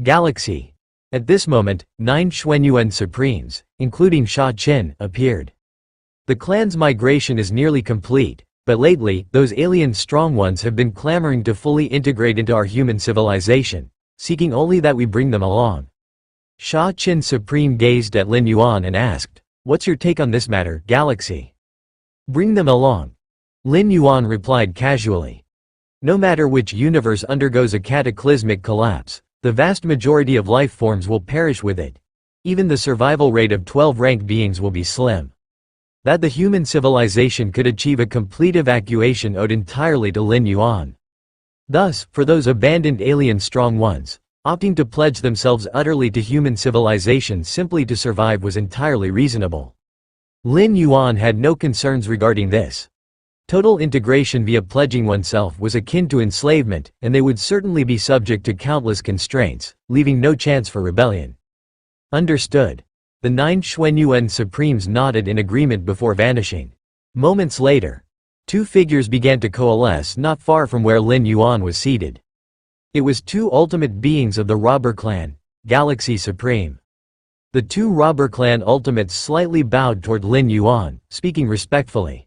Galaxy. At this moment, 9 Xuanyuan Supremes, including Sha Qin, appeared. The clan's migration is nearly complete, but lately, those alien strong ones have been clamoring to fully integrate into our human civilization, seeking only that we bring them along. Sha Qin Supreme gazed at Lin Yuan and asked, "What's your take on this matter, Galaxy?" "Bring them along." Lin Yuan replied casually. No matter which universe undergoes a cataclysmic collapse, the vast majority of life forms will perish with it. Even the survival rate of 12 rank beings will be slim. That the human civilization could achieve a complete evacuation owed entirely to Lin Yuan. Thus, for those abandoned alien strong ones, opting to pledge themselves utterly to human civilization simply to survive was entirely reasonable. Lin Yuan had no concerns regarding this. Total integration via pledging oneself was akin to enslavement, and they would certainly be subject to countless constraints, leaving no chance for rebellion. Understood. The 9 Xuanyuan Supremes nodded in agreement before vanishing. Moments later, two figures began to coalesce not far from where Lin Yuan was seated. It was two ultimate beings of the robber clan, Galaxy Supreme. The two robber clan ultimates slightly bowed toward Lin Yuan, speaking respectfully.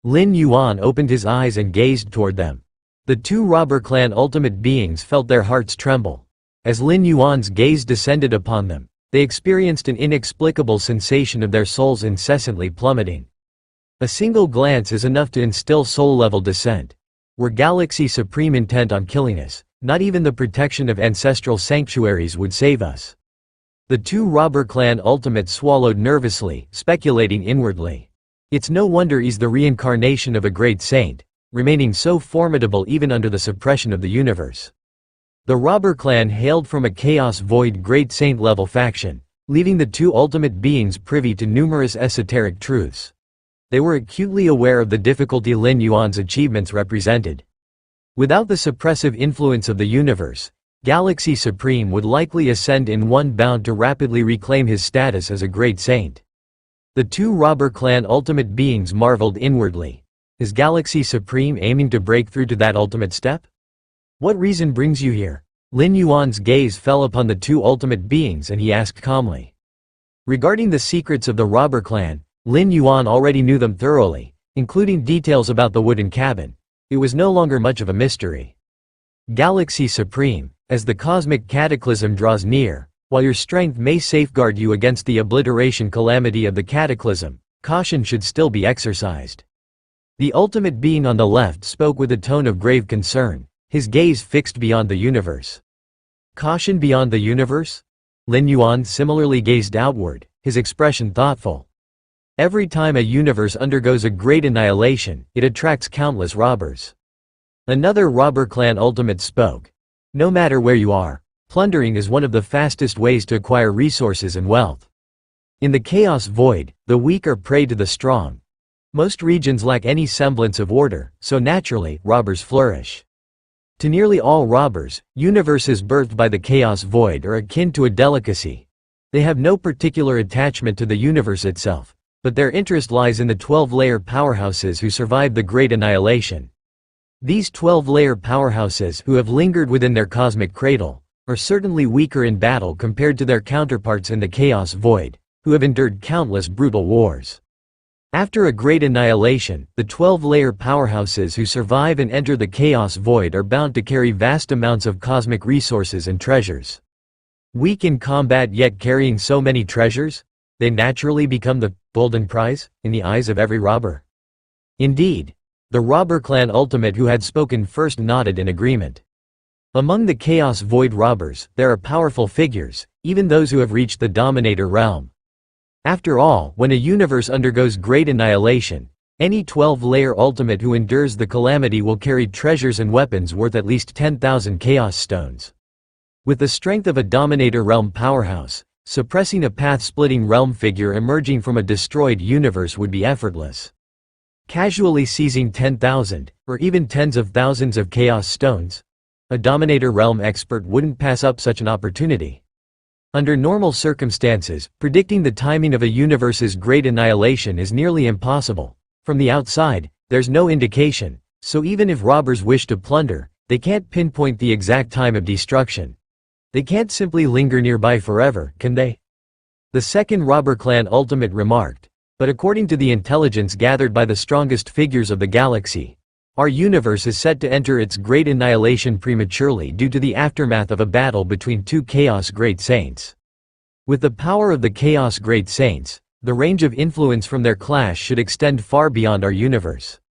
Lin Yuan opened his eyes and gazed toward them. The two robber clan ultimate beings felt their hearts tremble. As Lin Yuan's gaze descended upon them, they experienced an inexplicable sensation of their souls incessantly plummeting. A single glance is enough to instill soul-level dissent. Were Galaxy Supreme intent on killing us, not even the protection of ancestral sanctuaries would save us. The two robber clan ultimates swallowed nervously, speculating inwardly. It's no wonder he's the reincarnation of a great saint, remaining so formidable even under the suppression of the universe. The robber clan hailed from a Chaos Void Great Saint-level faction, leaving the two ultimate beings privy to numerous esoteric truths. They were acutely aware of the difficulty Lin Yuan's achievements represented. Without the suppressive influence of the universe, Galaxy Supreme would likely ascend in one bound to rapidly reclaim his status as a great saint. The two robber clan ultimate beings marveled inwardly. Is Galaxy Supreme aiming to break through to that ultimate step? What reason brings you here? Lin Yuan's gaze fell upon the two ultimate beings and he asked calmly. Regarding the secrets of the robber clan, Lin Yuan already knew them thoroughly, including details about the wooden cabin. It was no longer much of a mystery. Galaxy Supreme, as the cosmic cataclysm draws near, while your strength may safeguard you against the obliteration calamity of the cataclysm, caution should still be exercised. The ultimate being on the left spoke with a tone of grave concern, his gaze fixed beyond the universe. Caution beyond the universe? Lin Yuan similarly gazed outward, his expression thoughtful. Every time a universe undergoes a great annihilation, it attracts countless robbers. Another robber clan ultimate spoke. No matter where you are, plundering is one of the fastest ways to acquire resources and wealth. In the Chaos Void, the weak are prey to the strong. Most regions lack any semblance of order, so naturally, robbers flourish. To nearly all robbers, universes birthed by the Chaos Void are akin to a delicacy. They have no particular attachment to the universe itself, but their interest lies in the 12-layer powerhouses who survived the Great Annihilation. These 12-layer powerhouses, who have lingered within their cosmic cradle, are certainly weaker in battle compared to their counterparts in the Chaos Void, who have endured countless brutal wars. After a great annihilation, the 12-layer powerhouses who survive and enter the Chaos Void are bound to carry vast amounts of cosmic resources and treasures. Weak in combat yet carrying so many treasures, they naturally become the golden prize in the eyes of every robber. Indeed, the robber clan ultimate who had spoken first nodded in agreement. Among the Chaos Void robbers, there are powerful figures, even those who have reached the Dominator realm. After all, when a universe undergoes great annihilation, any 12-layer ultimate who endures the calamity will carry treasures and weapons worth at least 10,000 Chaos Stones. With the strength of a Dominator realm powerhouse, suppressing a path-splitting realm figure emerging from a destroyed universe would be effortless. Casually seizing 10,000, or even tens of thousands of Chaos Stones, a Dominator realm expert wouldn't pass up such an opportunity. Under normal circumstances, predicting the timing of a universe's great annihilation is nearly impossible. From the outside, there's no indication, so even if robbers wish to plunder, they can't pinpoint the exact time of destruction. They can't simply linger nearby forever, can they? The second robber clan ultimate remarked, but according to the intelligence gathered by the strongest figures of the galaxy, Our universe is set to enter its great annihilation prematurely due to the aftermath of a battle between two Chaos Great Saints. With the power of the Chaos Great Saints, the range of influence from their clash should extend far beyond our universe.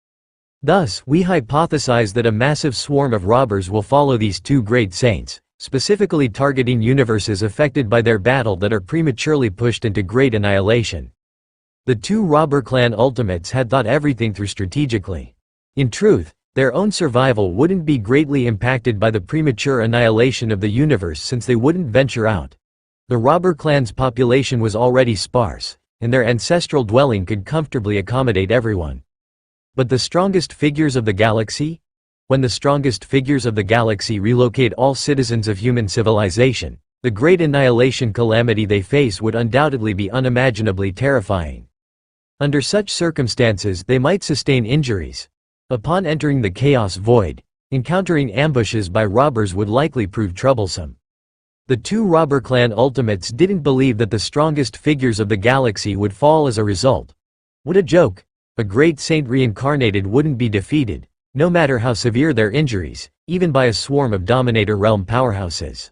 Thus, we hypothesize that a massive swarm of robbers will follow these two great saints, specifically targeting universes affected by their battle that are prematurely pushed into great annihilation. The two robber clan ultimates had thought everything through strategically. In truth, their own survival wouldn't be greatly impacted by the premature annihilation of the universe since they wouldn't venture out. The robber clan's population was already sparse, and their ancestral dwelling could comfortably accommodate everyone. But the strongest figures of the galaxy? When the strongest figures of the galaxy relocate all citizens of human civilization, the great annihilation calamity they face would undoubtedly be unimaginably terrifying. Under such circumstances they might sustain injuries. Upon entering the Chaos Void, encountering ambushes by robbers would likely prove troublesome. The two robber clan ultimates didn't believe that the strongest figures of the galaxy would fall as a result. What a joke! A great saint reincarnated wouldn't be defeated, no matter how severe their injuries, even by a swarm of Dominator Realm powerhouses.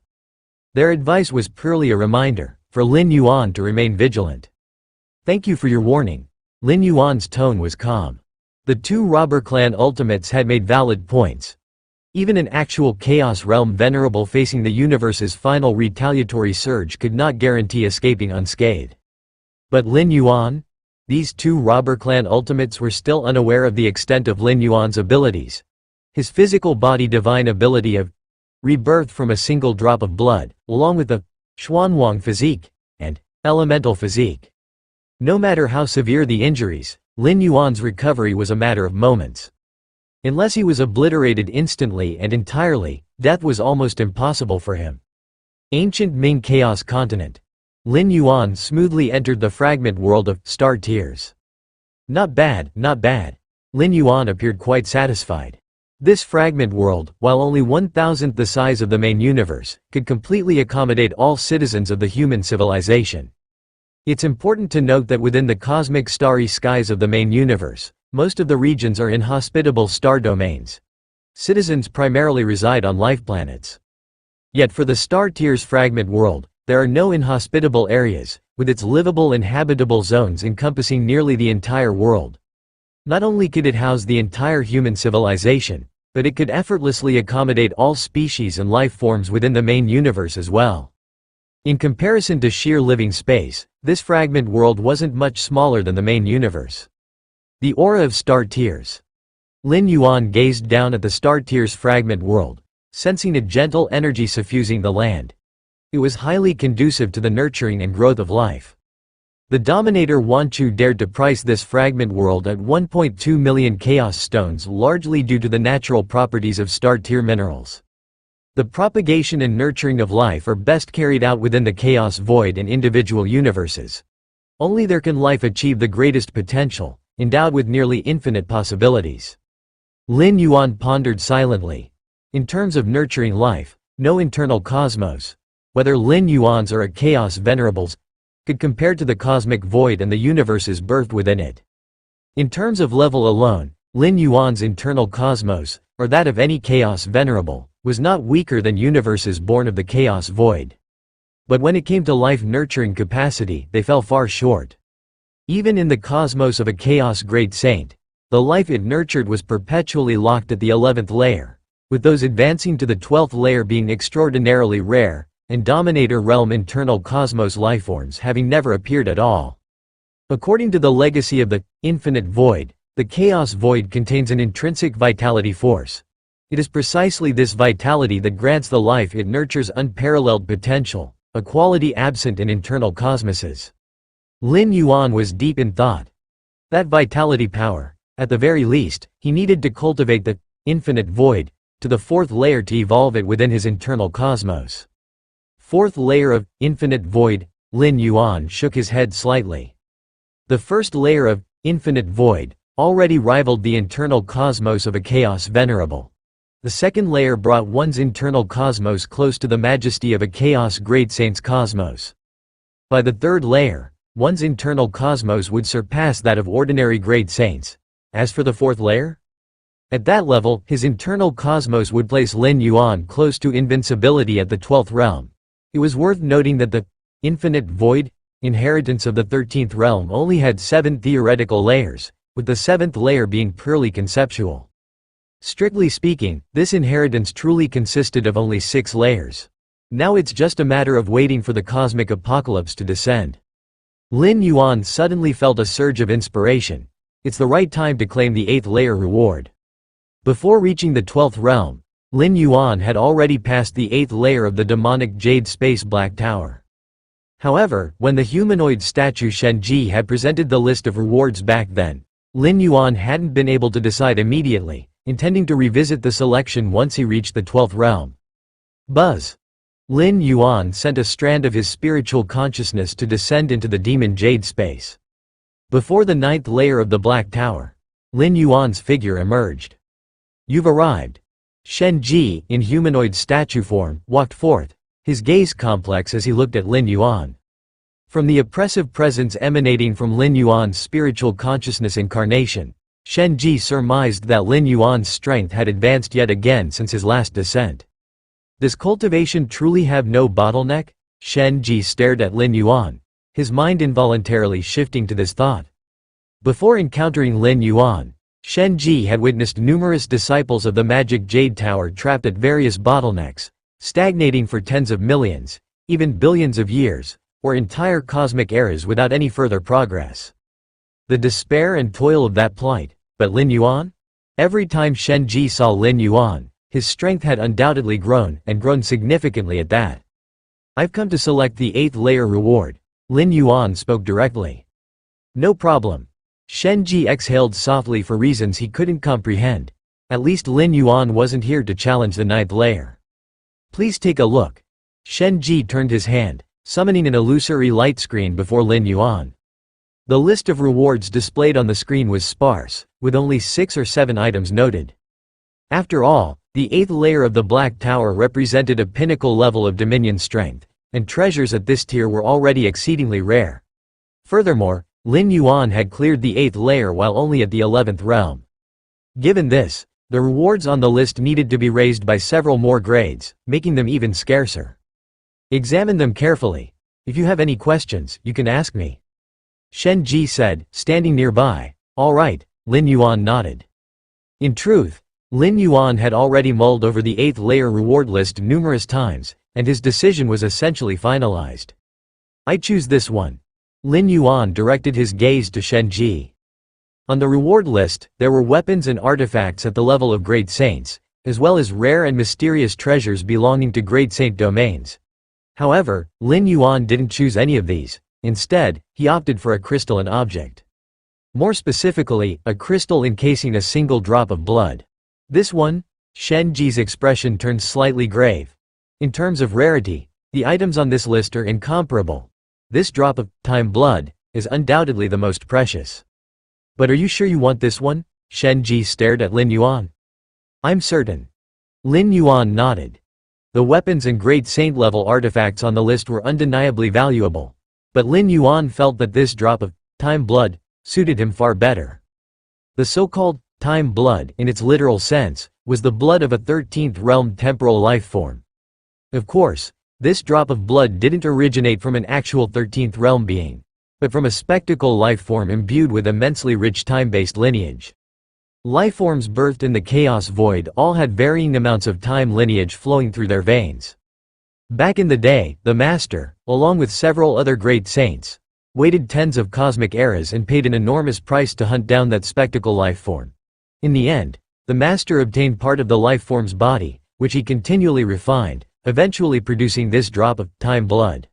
Their advice was purely a reminder, for Lin Yuan to remain vigilant. "Thank you for your warning." Lin Yuan's tone was calm. The two robber clan ultimates had made valid points. Even an actual Chaos Realm venerable facing the universe's final retaliatory surge could not guarantee escaping unscathed. But Lin Yuan? These two robber clan ultimates were still unaware of the extent of Lin Yuan's abilities. His physical body divine ability of rebirth from a single drop of blood, along with the Xuanwang physique and elemental physique. No matter how severe the injuries, Lin Yuan's recovery was a matter of moments. Unless he was obliterated instantly and entirely, death was almost impossible for him. Ancient Ming Chaos Continent. Lin Yuan smoothly entered the fragment world of Star Tears. Not bad, not bad. Lin Yuan appeared quite satisfied. This fragment world, while only 1,000th the size of the main universe, could completely accommodate all citizens of the human civilization. It's important to note that within the cosmic starry skies of the main universe, most of the regions are inhospitable star domains. Citizens primarily reside on life planets. Yet for the Star Tears fragment world, there are no inhospitable areas, with its livable and habitable zones encompassing nearly the entire world. Not only could it house the entire human civilization, but it could effortlessly accommodate all species and life forms within the main universe as well. In comparison to sheer living space, this fragment world wasn't much smaller than the main universe. The aura of Star Tears. Lin Yuan gazed down at the Star Tears fragment world, sensing a gentle energy suffusing the land. It was highly conducive to the nurturing and growth of life. The Dominator Wanchu dared to price this fragment world at 1.2 million Chaos Stones, largely due to the natural properties of Star Tier minerals. The propagation and nurturing of life are best carried out within the Chaos Void and individual universes. Only there can life achieve the greatest potential, endowed with nearly infinite possibilities. Lin Yuan pondered silently. In terms of nurturing life, no internal cosmos, whether Lin Yuan's or a Chaos Venerable's, could compare to the cosmic void and the universes birthed within it. In terms of level alone, Lin Yuan's internal cosmos, or that of any Chaos Venerable, was not weaker than universes born of the Chaos Void. But when it came to life-nurturing capacity, they fell far short. Even in the cosmos of a Chaos Great Saint, the life it nurtured was perpetually locked at the 11th layer, with those advancing to the 12th layer being extraordinarily rare, and Dominator Realm internal cosmos lifeforms having never appeared at all. According to the legacy of the Infinite Void, the Chaos Void contains an intrinsic vitality force. It is precisely this vitality that grants the life it nurtures unparalleled potential, a quality absent in internal cosmoses. Lin Yuan was deep in thought. That vitality power, at the very least, he needed to cultivate the Infinite Void to the 4th layer to evolve it within his internal cosmos. 4th layer of Infinite Void. Lin Yuan shook his head slightly. The first layer of Infinite Void already rivaled the internal cosmos of a Chaos Venerable. The second layer brought one's internal cosmos close to the majesty of a Chaos Great Saint's cosmos. By the third layer, one's internal cosmos would surpass that of ordinary Great Saints. As for the 4th layer? At that level, his internal cosmos would place Lin Yuan close to invincibility at the 12th realm. It was worth noting that the infinite void inheritance of the 13th realm only had 7 theoretical layers, with the 7th layer being purely conceptual. Strictly speaking, this inheritance truly consisted of only 6 layers. Now it's just a matter of waiting for the cosmic apocalypse to descend. Lin Yuan suddenly felt a surge of inspiration. It's the right time to claim the 8th layer reward. Before reaching the 12th realm, Lin Yuan had already passed the 8th layer of the demonic Jade Space Black Tower. However, when the humanoid statue Shenji had presented the list of rewards back then, Lin Yuan hadn't been able to decide immediately, intending to revisit the selection once he reached the 12th realm. Buzz! Lin Yuan sent a strand of his spiritual consciousness to descend into the demon Jade Space. Before the 9th layer of the Black Tower, Lin Yuan's figure emerged. "You've arrived." Shenji, in humanoid statue form, walked forth, his gaze complex as he looked at Lin Yuan. From the oppressive presence emanating from Lin Yuan's spiritual consciousness incarnation, Shenji surmised that Lin Yuan's strength had advanced yet again since his last descent. Does cultivation truly have no bottleneck? Shenji stared at Lin Yuan, his mind involuntarily shifting to this thought. Before encountering Lin Yuan, Shenji had witnessed numerous disciples of the magic Jade Tower trapped at various bottlenecks, stagnating for tens of millions, even billions of years, or entire cosmic eras without any further progress. The despair and toil of that plight. But Lin Yuan? Every time Shenji saw Lin Yuan, his strength had undoubtedly grown, and grown significantly at that. "I've come to select the 8th layer reward," Lin Yuan spoke directly. "No problem." Shenji exhaled softly for reasons he couldn't comprehend. At least Lin Yuan wasn't here to challenge the 9th layer. "Please take a look." Shenji turned his hand, summoning an illusory light screen before Lin Yuan. The list of rewards displayed on the screen was sparse, with only 6 or 7 items noted. After all, the 8th layer of the Black Tower represented a pinnacle level of dominion strength, and treasures at this tier were already exceedingly rare. Furthermore, Lin Yuan had cleared the 8th layer while only at the 11th realm. Given this, the rewards on the list needed to be raised by several more grades, making them even scarcer. "Examine them carefully. If you have any questions, you can ask me," Shenji said, standing nearby. "All right," Lin Yuan nodded. In truth, Lin Yuan had already mulled over the 8th layer reward list numerous times, and his decision was essentially finalized. "I choose this one." Lin Yuan directed his gaze to Shenji. On the reward list, there were weapons and artifacts at the level of Great Saints, as well as rare and mysterious treasures belonging to Great Saint domains. However, Lin Yuan didn't choose any of these. Instead, he opted for a crystalline object. More specifically, a crystal encasing a single drop of blood. "This one?" Shenji's expression turned slightly grave. "In terms of rarity, the items on this list are incomparable. This drop of time blood is undoubtedly the most precious." "But are you sure you want this one?" Shenji stared at Lin Yuan. "I'm certain." Lin Yuan nodded. The weapons and Great Saint level artifacts on the list were undeniably valuable. But Lin Yuan felt that this drop of time blood suited him far better. The so-called time blood, in its literal sense, was the blood of a 13th realm temporal life form. Of course, this drop of blood didn't originate from an actual 13th realm being, but from a spectacle life form imbued with immensely rich time-based lineage. Lifeforms birthed in the chaos void all had varying amounts of time lineage flowing through their veins. Back in the day, the Master, along with several other great saints, waited tens of cosmic eras and paid an enormous price to hunt down that spectacle life form. In the end, the Master obtained part of the life form's body, which he continually refined, eventually producing this drop of time blood.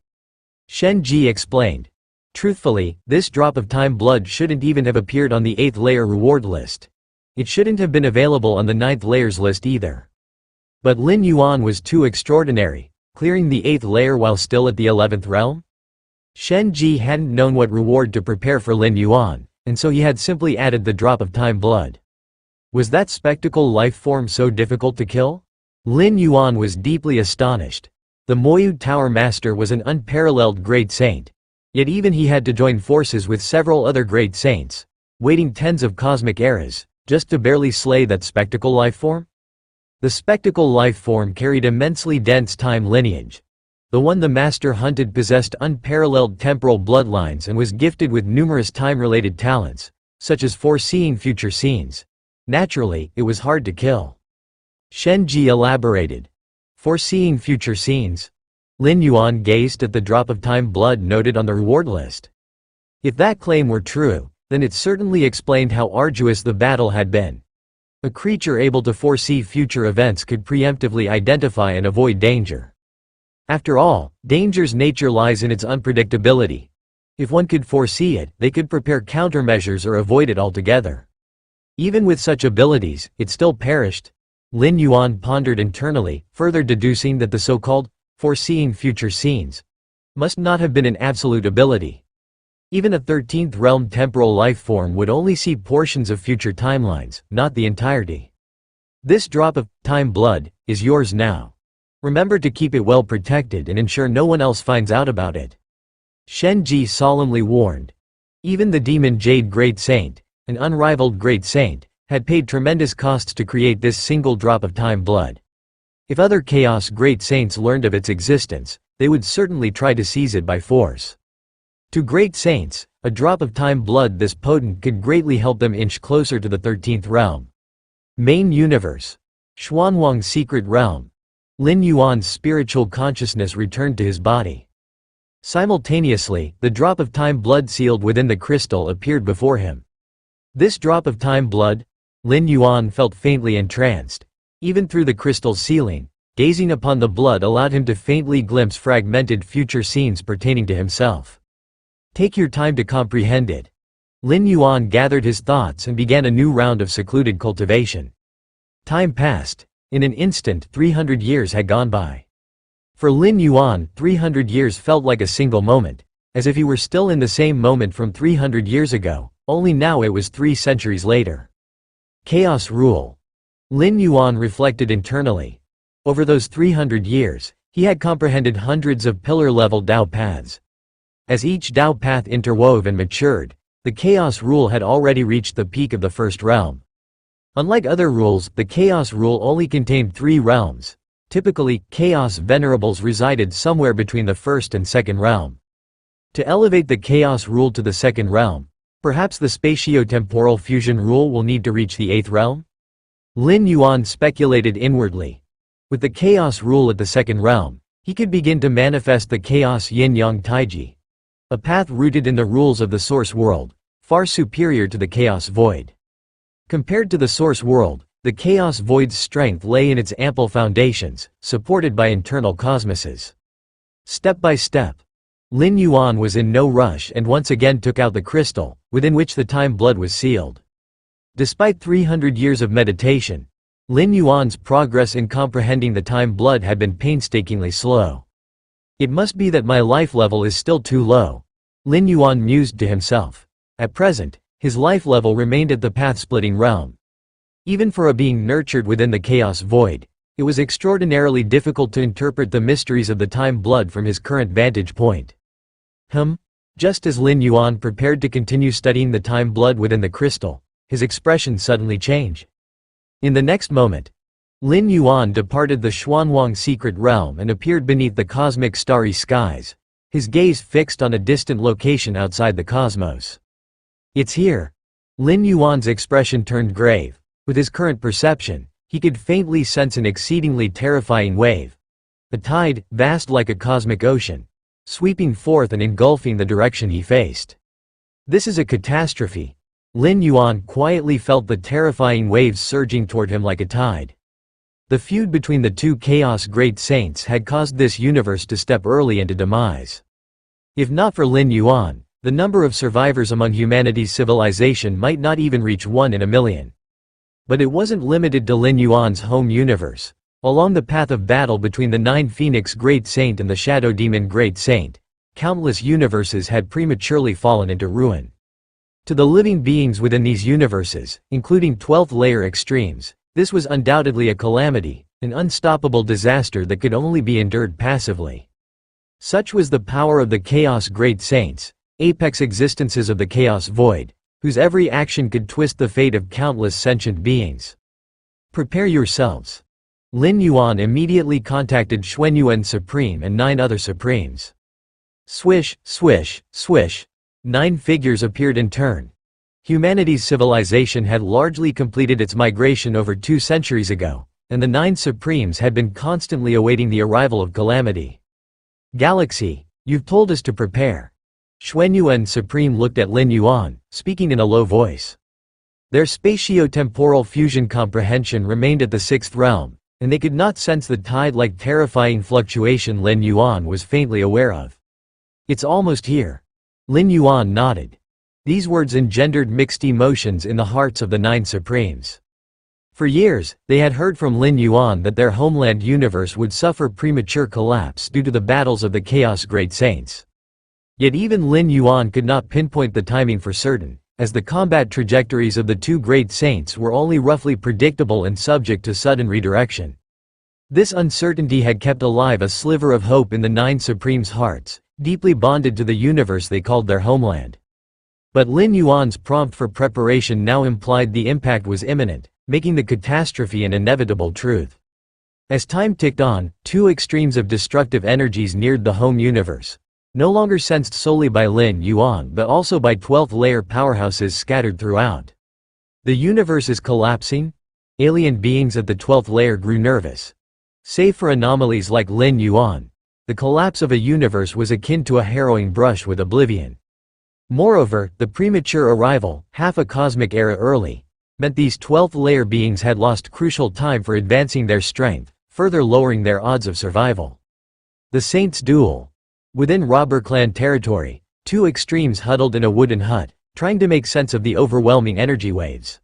Shenji explained. Truthfully, this drop of time blood shouldn't even have appeared on the 8th layer reward list. It shouldn't have been available on the 9th layer's list either. But Lin Yuan was too extraordinary, clearing the 8th layer while still at the 11th realm? Shenji hadn't known what reward to prepare for Lin Yuan, and so he had simply added the drop of time blood. Was that spectacle life form so difficult to kill? Lin Yuan was deeply astonished. The Moyu Tower Master was an unparalleled great saint. Yet even he had to join forces with several other great saints, waiting tens of cosmic eras, just to barely slay that spectacle life form? The spectacle life form carried immensely dense time lineage. The one the master hunted possessed unparalleled temporal bloodlines and was gifted with numerous time-related talents, such as foreseeing future scenes. Naturally, it was hard to kill. Shen Ji elaborated. Foreseeing future scenes? Lin Yuan gazed at the drop of time blood noted on the reward list. If that claim were true, then it certainly explained how arduous the battle had been. A creature able to foresee future events could preemptively identify and avoid danger. After all, danger's nature lies in its unpredictability. If one could foresee it, they could prepare countermeasures or avoid it altogether. Even with such abilities, it still perished. Lin Yuan pondered internally, further deducing that the so-called foreseeing future scenes must not have been an absolute ability. Even a 13th realm temporal life form would only see portions of future timelines, not the entirety. This drop of time blood is yours now. Remember to keep it well protected and ensure no one else finds out about it. Shen Ji solemnly warned. Even the demon Jade Great Saint, an unrivaled great saint, had paid tremendous costs to create this single drop of time blood. If other Chaos Great Saints learned of its existence, they would certainly try to seize it by force. To Great Saints, a drop of time blood this potent could greatly help them inch closer to the 13th realm. Main Universe. Xuanwang's secret realm. Lin Yuan's spiritual consciousness returned to his body. Simultaneously, the drop of time blood sealed within the crystal appeared before him. This drop of time blood? Lin Yuan felt faintly entranced. Even through the crystal's ceiling, gazing upon the blood allowed him to faintly glimpse fragmented future scenes pertaining to himself. Take your time to comprehend it. Lin Yuan gathered his thoughts and began a new round of secluded cultivation. Time passed. In an instant 300 years had gone by. For Lin Yuan, 300 years felt like a single moment, as if he were still in the same moment from 300 years ago, only now it was 3 centuries later. Chaos rule. Lin Yuan reflected internally. Over those 300 years, he had comprehended hundreds of pillar-level Dao paths. As each Dao path interwove and matured, the chaos rule had already reached the peak of the first realm. Unlike other rules, the Chaos Rule only contained 3 realms. Typically, Chaos Venerables resided somewhere between the first and second realm. To elevate the Chaos Rule to the second realm, perhaps the Spatio-Temporal Fusion Rule will need to reach the 8th realm? Lin Yuan speculated inwardly. With the Chaos Rule at the second realm, he could begin to manifest the Chaos Yin-Yang Taiji, a path rooted in the rules of the Source World, far superior to the Chaos Void. Compared to the Source World, the Chaos Void's strength lay in its ample foundations, supported by internal cosmoses. Step by step, Lin Yuan was in no rush and once again took out the crystal, within which the time blood was sealed. Despite 300 years of meditation, Lin Yuan's progress in comprehending the time blood had been painstakingly slow. It must be that my life level is still too low, Lin Yuan mused to himself. At present, his life level remained at the path-splitting realm. Even for a being nurtured within the Chaos Void, it was extraordinarily difficult to interpret the mysteries of the time blood from his current vantage point. Just as Lin Yuan prepared to continue studying the time blood within the crystal, his expression suddenly changed. In the next moment, Lin Yuan departed the Xuanwang secret realm and appeared beneath the cosmic starry skies, his gaze fixed on a distant location outside the cosmos. It's here. Lin Yuan's expression turned grave. With his current perception, he could faintly sense an exceedingly terrifying wave. A tide, vast like a cosmic ocean, sweeping forth and engulfing the direction he faced. This is a catastrophe. Lin Yuan quietly felt the terrifying waves surging toward him like a tide. The feud between the 2 Chaos Great Saints had caused this universe to step early into demise. If not for Lin Yuan, the number of survivors among humanity's civilization might not even reach 1 in a million. But it wasn't limited to Lin Yuan's home universe. Along the path of battle between the 9 Phoenix Great Saint and the Shadow Demon Great Saint, countless universes had prematurely fallen into ruin. To the living beings within these universes, including 12th layer extremes, this was undoubtedly a calamity, an unstoppable disaster that could only be endured passively. Such was the power of the Chaos Great Saints, apex existences of the Chaos Void, whose every action could twist the fate of countless sentient beings. Prepare yourselves. Lin Yuan immediately contacted Xuanyuan Supreme and 9 other Supremes. Swish, swish, swish. 9 figures appeared in turn. Humanity's civilization had largely completed its migration over 2 centuries ago, and the 9 Supremes had been constantly awaiting the arrival of calamity. Galaxy, you've told us to prepare. Xuanyuan Supreme looked at Lin Yuan, speaking in a low voice. Their spatio-temporal fusion comprehension remained at the 6th realm, and they could not sense the tide-like terrifying fluctuation Lin Yuan was faintly aware of. It's almost here. Lin Yuan nodded. These words engendered mixed emotions in the hearts of the 9 Supremes. For years, they had heard from Lin Yuan that their homeland universe would suffer premature collapse due to the battles of the Chaos Great Saints. Yet even Lin Yuan could not pinpoint the timing for certain, as the combat trajectories of the 2 Great Saints were only roughly predictable and subject to sudden redirection. This uncertainty had kept alive a sliver of hope in the 9 Supremes' hearts, deeply bonded to the universe they called their homeland. But Lin Yuan's prompt for preparation now implied the impact was imminent, making the catastrophe an inevitable truth. As time ticked on, 2 extremes of destructive energies neared the home universe, no longer sensed solely by Lin Yuan but also by 12th-layer powerhouses scattered throughout. The universe is collapsing? Alien beings at the 12th layer grew nervous. Save for anomalies like Lin Yuan, the collapse of a universe was akin to a harrowing brush with oblivion. Moreover, the premature arrival, half a cosmic era early, meant these 12th-layer beings had lost crucial time for advancing their strength, further lowering their odds of survival. The Saints' Duel. Within Robber Clan territory, 2 extremes huddled in a wooden hut, trying to make sense of the overwhelming energy waves.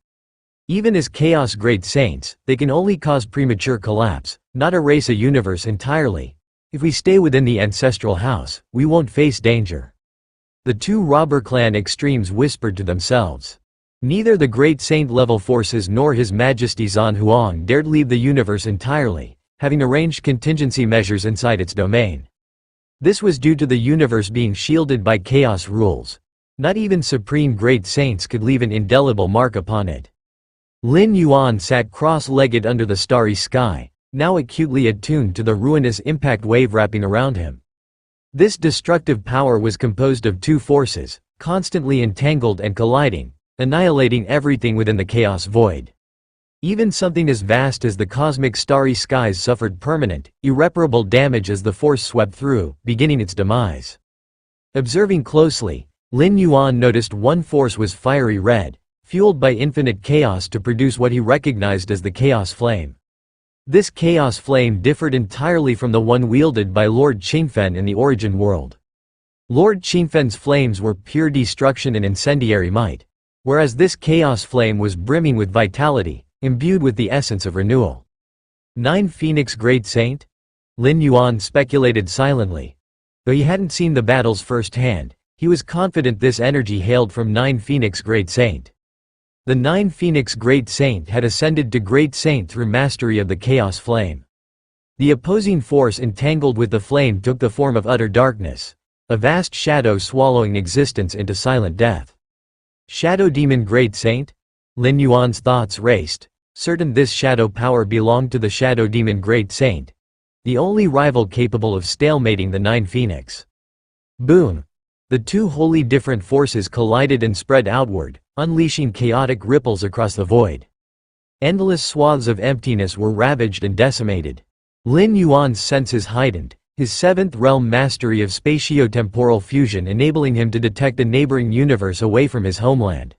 Even as Chaos Great Saints, they can only cause premature collapse, not erase a universe entirely. If we stay within the ancestral house, we won't face danger. The 2 Robber Clan extremes whispered to themselves. Neither the Great Saint-level forces nor His Majesty Zhan Huang dared leave the universe entirely, having arranged contingency measures inside its domain. This was due to the universe being shielded by chaos rules. Not even Supreme Great Saints could leave an indelible mark upon it. Lin Yuan sat cross-legged under the starry sky, now acutely attuned to the ruinous impact wave wrapping around him. This destructive power was composed of 2 forces, constantly entangled and colliding, annihilating everything within the chaos void. Even something as vast as the cosmic starry skies suffered permanent, irreparable damage as the force swept through, beginning its demise. Observing closely, Lin Yuan noticed one force was fiery red, fueled by infinite chaos to produce what he recognized as the Chaos Flame. This Chaos Flame differed entirely from the one wielded by Lord Qingfen in the Origin world. Lord Qingfen's flames were pure destruction and incendiary might, whereas this Chaos Flame was brimming with vitality, imbued with the essence of renewal. 9 Phoenix Great Saint? Lin Yuan speculated silently. Though he hadn't seen the battles firsthand, he was confident this energy hailed from 9 Phoenix Great Saint. The 9 Phoenix Great Saint had ascended to Great Saint through mastery of the Chaos Flame. The opposing force entangled with the flame took the form of utter darkness, a vast shadow swallowing existence into silent death. Shadow Demon Great Saint? Lin Yuan's thoughts raced, certain this shadow power belonged to the Shadow Demon Great Saint, the only rival capable of stalemating the 9 Phoenix. Boom! The 2 wholly different forces collided and spread outward, unleashing chaotic ripples across the void. Endless swaths of emptiness were ravaged and decimated. Lin Yuan's senses heightened, his 7th realm mastery of spatio-temporal fusion enabling him to detect a neighboring universe away from his homeland.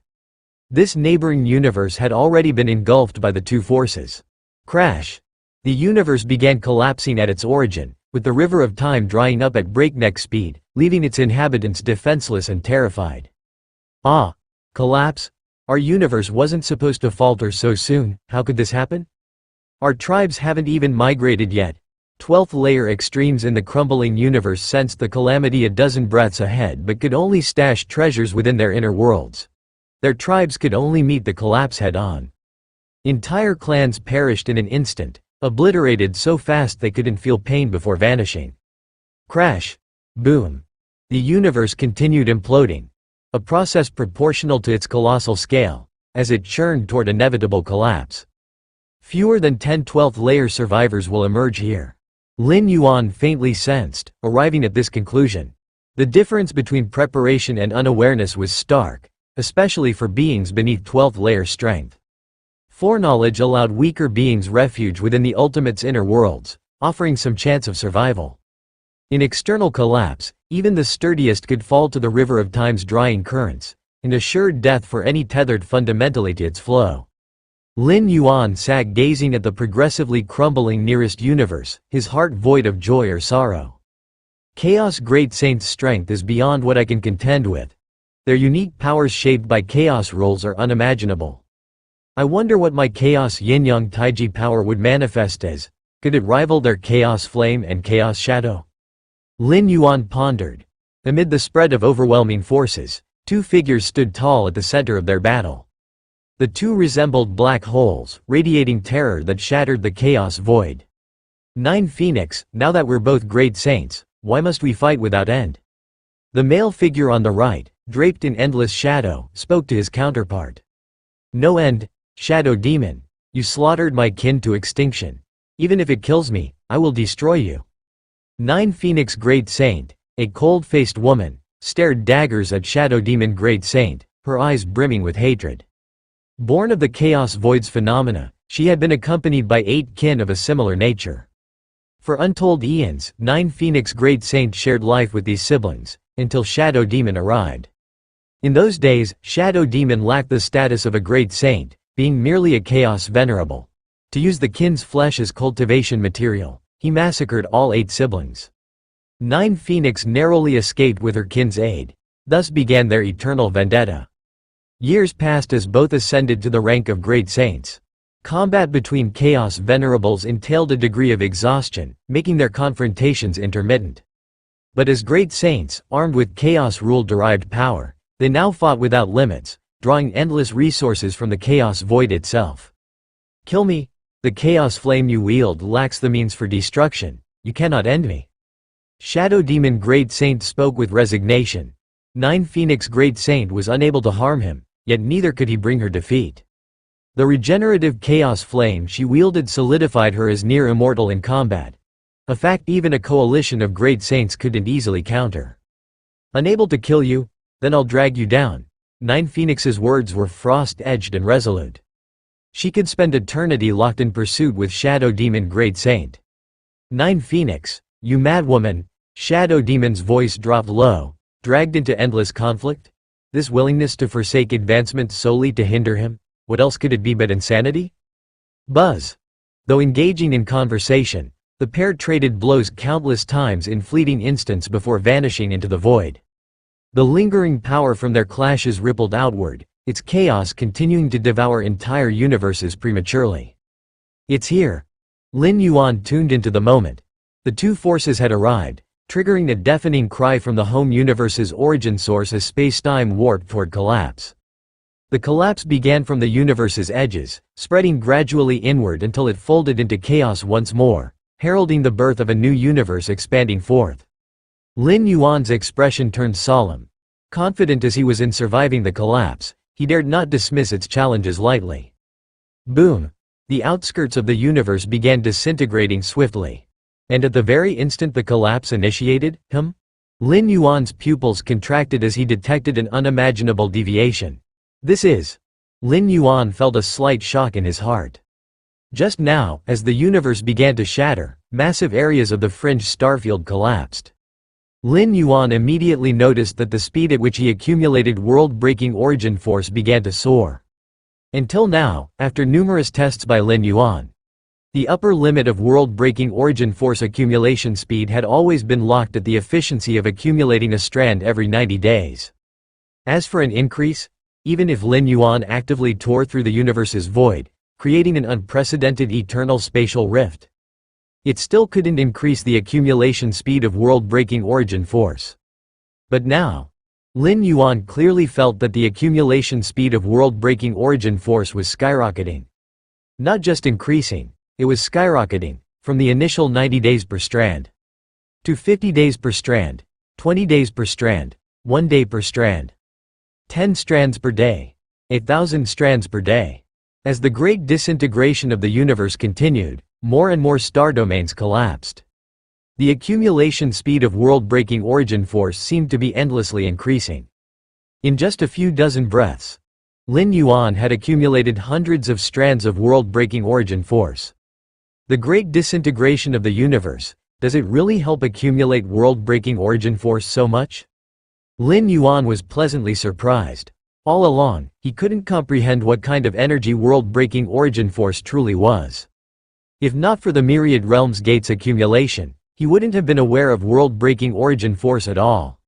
This neighboring universe had already been engulfed by the 2 forces. Crash! The universe began collapsing at its origin, with the river of time drying up at breakneck speed, leaving its inhabitants defenseless and terrified. Ah! Collapse? Our universe wasn't supposed to falter so soon, how could this happen? Our tribes haven't even migrated yet. 12th layer extremes in the crumbling universe sensed the calamity a dozen breaths ahead but could only stash treasures within their inner worlds. Their tribes could only meet the collapse head-on. Entire clans perished in an instant, obliterated so fast they couldn't feel pain before vanishing. Crash! Boom! The universe continued imploding. a process proportional to its colossal scale, as it churned toward inevitable collapse. Fewer than 10/12th layer survivors will emerge here. Lin Yuan faintly sensed, arriving at this conclusion. The difference between preparation and unawareness was stark, especially for beings beneath 12th layer strength. Foreknowledge allowed weaker beings refuge within the ultimate's inner worlds, offering some chance of survival. In external collapse, even the sturdiest could fall to the river of time's drying currents, and assured death for any tethered fundamentally to its flow. Lin Yuan sat gazing at the progressively crumbling nearest universe, his heart void of joy or sorrow. Chaos Great Saint's strength is beyond what I can contend with. Their unique powers shaped by chaos rules are unimaginable. I wonder what my chaos yin-yang taiji power would manifest as. Could it rival their chaos flame and chaos shadow? Lin Yuan pondered. Amid the spread of overwhelming forces, two figures stood tall at the center of their battle. The two resembled black holes, radiating terror that shattered the chaos void. Nine Phoenix, now that we're both great saints, why must we fight without end? The male figure on the right, draped in endless shadow, spoke to his counterpart. No end, Shadow Demon. You slaughtered my kin to extinction. Even if it kills me, I will destroy you. Nine Phoenix Great Saint, a cold-faced woman, stared daggers at Shadow Demon Great Saint, her eyes brimming with hatred. Born of the Chaos Void's phenomena, she had been accompanied by 8 kin of a similar nature. For untold eons, Nine Phoenix Great Saint shared life with these siblings, until Shadow Demon arrived. In those days, Shadow Demon lacked the status of a Great Saint, being merely a Chaos Venerable. To use the kin's flesh as cultivation material, he massacred all 8 siblings. Nine Phoenix narrowly escaped with her kin's aid. Thus began their eternal vendetta. Years passed as both ascended to the rank of Great Saints. Combat between Chaos Venerables entailed a degree of exhaustion, making their confrontations intermittent. But as Great Saints, armed with Chaos Rule-derived power, they now fought without limits, drawing endless resources from the Chaos Void itself. Kill me. The Chaos Flame you wield lacks the means for destruction. You cannot end me. Shadow Demon Great Saint spoke with resignation. Nine Phoenix Great Saint was unable to harm him, yet neither could he bring her defeat. The regenerative Chaos Flame she wielded solidified her as near immortal in combat, a fact even a coalition of Great Saints couldn't easily counter. Unable to kill you? Then I'll drag you down. Nine Phoenix's words were frost-edged and resolute. She could spend eternity locked in pursuit with Shadow Demon Great Saint. Nine Phoenix, you mad woman, Shadow Demon's voice dropped low, dragged into endless conflict? This willingness to forsake advancement solely to hinder him, what else could it be but insanity? Buzz. Though engaging in conversation, the pair traded blows countless times in fleeting instants before vanishing into the void. The lingering power from their clashes rippled outward, its chaos continuing to devour entire universes prematurely. It's here. Lin Yuan tuned into the moment. The two forces had arrived, triggering a deafening cry from the home universe's origin source as space-time warped toward collapse. The collapse began from the universe's edges, spreading gradually inward until it folded into chaos once more, heralding the birth of a new universe expanding forth. Lin Yuan's expression turned solemn. Confident as he was in surviving the collapse, he dared not dismiss its challenges lightly. Boom! The outskirts of the universe began disintegrating swiftly. And at the very instant the collapse initiated, Lin Yuan's pupils contracted as he detected an unimaginable deviation. This is. Lin Yuan felt a slight shock in his heart. Just now, as the universe began to shatter, massive areas of the fringe starfield collapsed. Lin Yuan immediately noticed that the speed at which he accumulated world-breaking origin force began to soar. Until now, after numerous tests by Lin Yuan, the upper limit of world-breaking origin force accumulation speed had always been locked at the efficiency of accumulating a strand every 90 days. As for an increase, even if Lin Yuan actively tore through the universe's void, creating an unprecedented eternal spatial rift, it still couldn't increase the accumulation speed of world-breaking origin force. But now, Lin Yuan clearly felt that the accumulation speed of world-breaking origin force was skyrocketing. Not just increasing, it was skyrocketing, from the initial 90 days per strand to 50 days per strand, 20 days per strand, 1 day per strand. 10 strands per day. 1,000 strands per day. As the great disintegration of the universe continued, more and more star domains collapsed. The accumulation speed of world-breaking origin force seemed to be endlessly increasing. In just a few dozen breaths, Lin Yuan had accumulated hundreds of strands of world-breaking origin force. The great disintegration of the universe, does it really help accumulate world-breaking origin force so much? Lin Yuan was pleasantly surprised. All along, he couldn't comprehend what kind of energy world-breaking origin force truly was. If not for the myriad realms gates accumulation, he wouldn't have been aware of world-breaking origin force at all.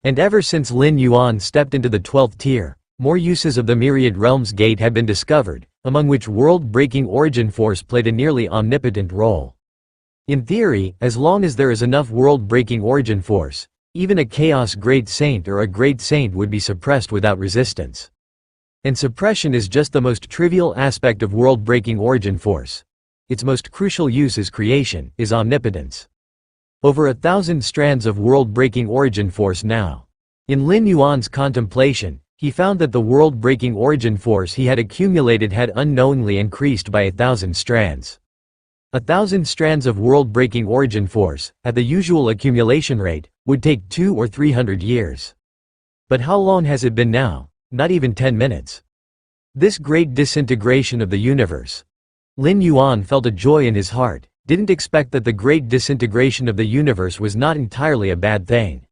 And ever since Lin Yuan stepped into the 12th tier, more uses of the myriad realms gate had been discovered, among which world-breaking origin force played a nearly omnipotent role. In theory, as long as there is enough world-breaking origin force, even a chaos great saint or a great saint would be suppressed without resistance. And suppression is just the most trivial aspect of world-breaking origin force. Its most crucial use is creation, is omnipotence. Over 1,000 strands of world-breaking origin force now. In Lin Yuan's contemplation, he found that the world-breaking origin force he had accumulated had unknowingly increased by 1,000 strands. 1,000 strands of world-breaking origin force, at the usual accumulation rate, would take 200 or 300 years. But how long has it been now? Not even 10 minutes. This great disintegration of the universe. Lin Yuan felt a joy in his heart, didn't expect that the great disintegration of the universe was not entirely a bad thing.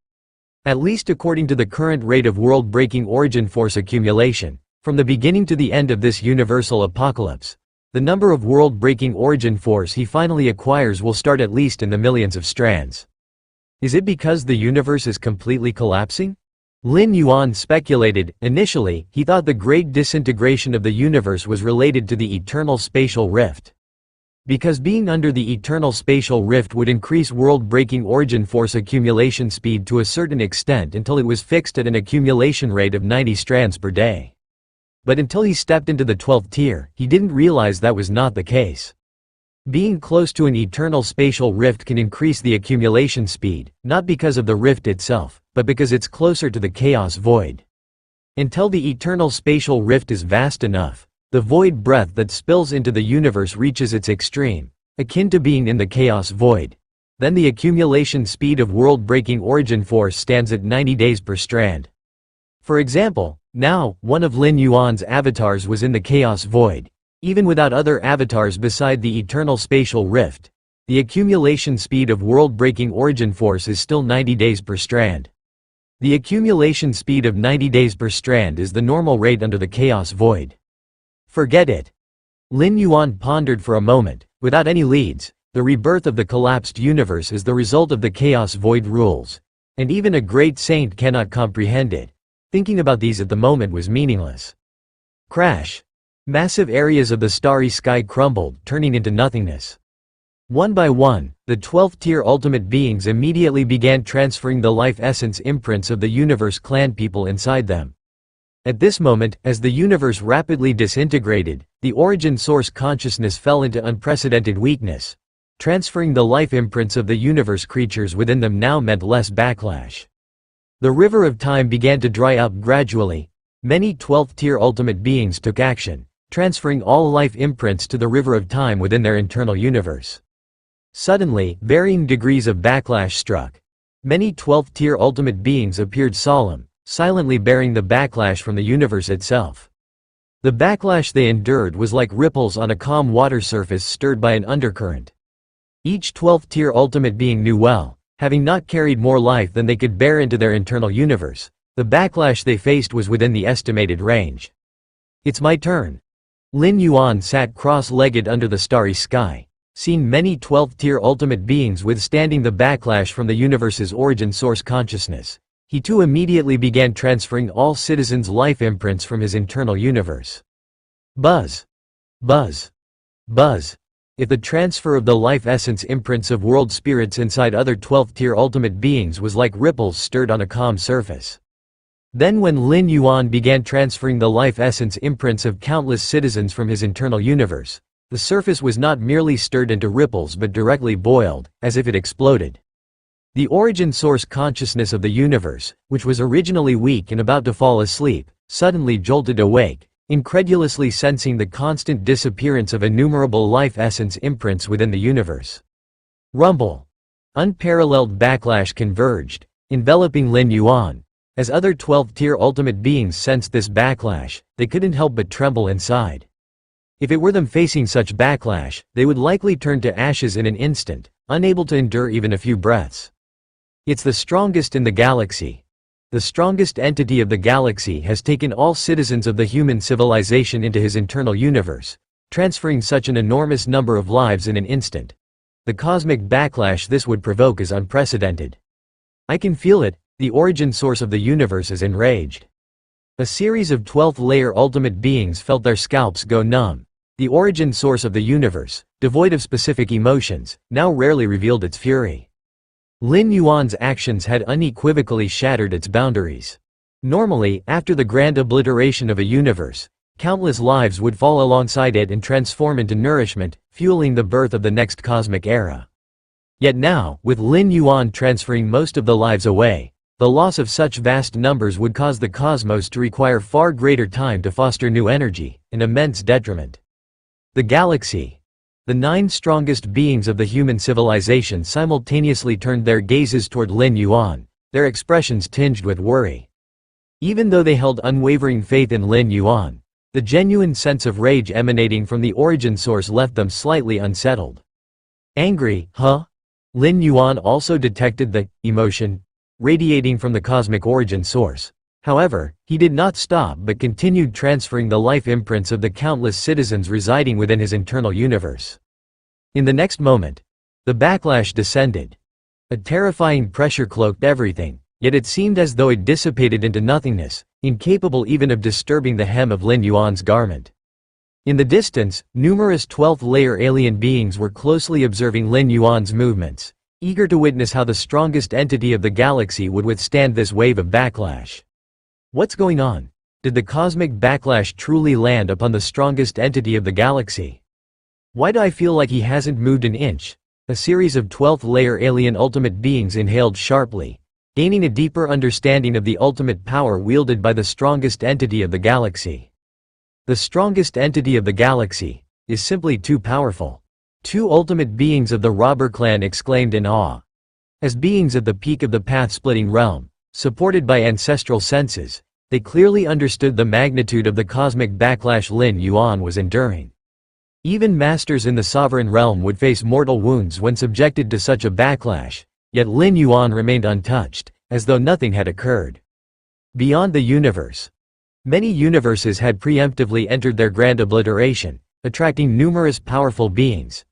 At least according to the current rate of world-breaking origin force accumulation, from the beginning to the end of this universal apocalypse, the number of world-breaking origin force he finally acquires will start at least in the millions of strands. Is it because the universe is completely collapsing? Lin Yuan speculated. Initially, he thought the great disintegration of the universe was related to the eternal spatial rift. Because being under the eternal spatial rift would increase world-breaking origin force accumulation speed to a certain extent until it was fixed at an accumulation rate of 90 strands per day. But until he stepped into the 12th tier, he didn't realize that was not the case. Being close to an eternal spatial rift can increase the accumulation speed, not because of the rift itself, but because it's closer to the chaos void. Until the eternal spatial rift is vast enough, the void breath that spills into the universe reaches its extreme, akin to being in the chaos void. Then the accumulation speed of world-breaking origin force stands at 90 days per strand. For example, now, one of Lin Yuan's avatars was in the chaos void. Even without other avatars beside the eternal spatial rift, the accumulation speed of world-breaking origin force is still 90 days per strand. The accumulation speed of 90 days per strand is the normal rate under the chaos void. Forget it. Lin Yuan pondered for a moment. Without any leads, the rebirth of the collapsed universe is the result of the chaos void rules, and even a great saint cannot comprehend it. Thinking about these at the moment was meaningless. Crash. Massive areas of the starry sky crumbled, turning into nothingness. One by one, the 12th tier ultimate beings immediately began transferring the life essence imprints of the universe clan people inside them. At this moment, as the universe rapidly disintegrated, the origin source consciousness fell into unprecedented weakness. Transferring the life imprints of the universe creatures within them now meant less backlash. The river of time began to dry up gradually. Many 12th tier ultimate beings took action, transferring all life imprints to the river of time within their internal universe. Suddenly, varying degrees of backlash struck. Many 12th tier ultimate beings appeared solemn, silently bearing the backlash from the universe itself. The backlash they endured was like ripples on a calm water surface stirred by an undercurrent. Each 12th tier ultimate being knew well, having not carried more life than they could bear into their internal universe, the backlash they faced was within the estimated range. It's my turn. Lin Yuan sat cross-legged under the starry sky, seeing many 12th tier ultimate beings withstanding the backlash from the universe's origin source consciousness. He too immediately began transferring all citizens' life imprints from his internal universe. Buzz. Buzz. Buzz. If the transfer of the life essence imprints of world spirits inside other 12th tier ultimate beings was like ripples stirred on a calm surface. Then when Lin Yuan began transferring the life essence imprints of countless citizens from his internal universe, the surface was not merely stirred into ripples but directly boiled, as if it exploded. The origin source consciousness of the universe, which was originally weak and about to fall asleep, suddenly jolted awake, incredulously sensing the constant disappearance of innumerable life essence imprints within the universe. Rumble. Unparalleled backlash converged, enveloping Lin Yuan. As other 12th-tier ultimate beings sensed this backlash, they couldn't help but tremble inside. If it were them facing such backlash, they would likely turn to ashes in an instant, unable to endure even a few breaths. It's the strongest in the galaxy. The strongest entity of the galaxy has taken all citizens of the human civilization into his internal universe, transferring such an enormous number of lives in an instant. The cosmic backlash this would provoke is unprecedented. I can feel it, the origin source of the universe is enraged. A series of 12th-layer ultimate beings felt their scalps go numb. The origin source of the universe, devoid of specific emotions, now rarely revealed its fury. Lin Yuan's actions had unequivocally shattered its boundaries. Normally, after the grand obliteration of a universe, countless lives would fall alongside it and transform into nourishment, fueling the birth of the next cosmic era. Yet now, with Lin Yuan transferring most of the lives away, the loss of such vast numbers would cause the cosmos to require far greater time to foster new energy, an immense detriment. The galaxy. The 9 strongest beings of the human civilization simultaneously turned their gazes toward Lin Yuan, their expressions tinged with worry. Even though they held unwavering faith in Lin Yuan, the genuine sense of rage emanating from the origin source left them slightly unsettled. Angry, huh? Lin Yuan also detected the emotion radiating from the cosmic origin source. However, he did not stop but continued transferring the life imprints of the countless citizens residing within his internal universe. In the next moment, the backlash descended. A terrifying pressure cloaked everything, yet it seemed as though it dissipated into nothingness, incapable even of disturbing the hem of Lin Yuan's garment. In the distance, numerous 12th-layer alien beings were closely observing Lin Yuan's movements, eager to witness how the strongest entity of the galaxy would withstand this wave of backlash. What's going on? Did the cosmic backlash truly land upon the strongest entity of the galaxy? Why do I feel like he hasn't moved an inch? A series of 12th-layer alien ultimate beings inhaled sharply, gaining a deeper understanding of the ultimate power wielded by the strongest entity of the galaxy. The strongest entity of the galaxy is simply too powerful. 2 ultimate beings of the robber clan exclaimed in awe. As beings at the peak of the path-splitting realm, supported by ancestral senses, they clearly understood the magnitude of the cosmic backlash Lin Yuan was enduring. Even masters in the sovereign realm would face mortal wounds when subjected to such a backlash, yet Lin Yuan remained untouched, as though nothing had occurred. Beyond the universe. Many universes had preemptively entered their grand obliteration, attracting numerous powerful beings.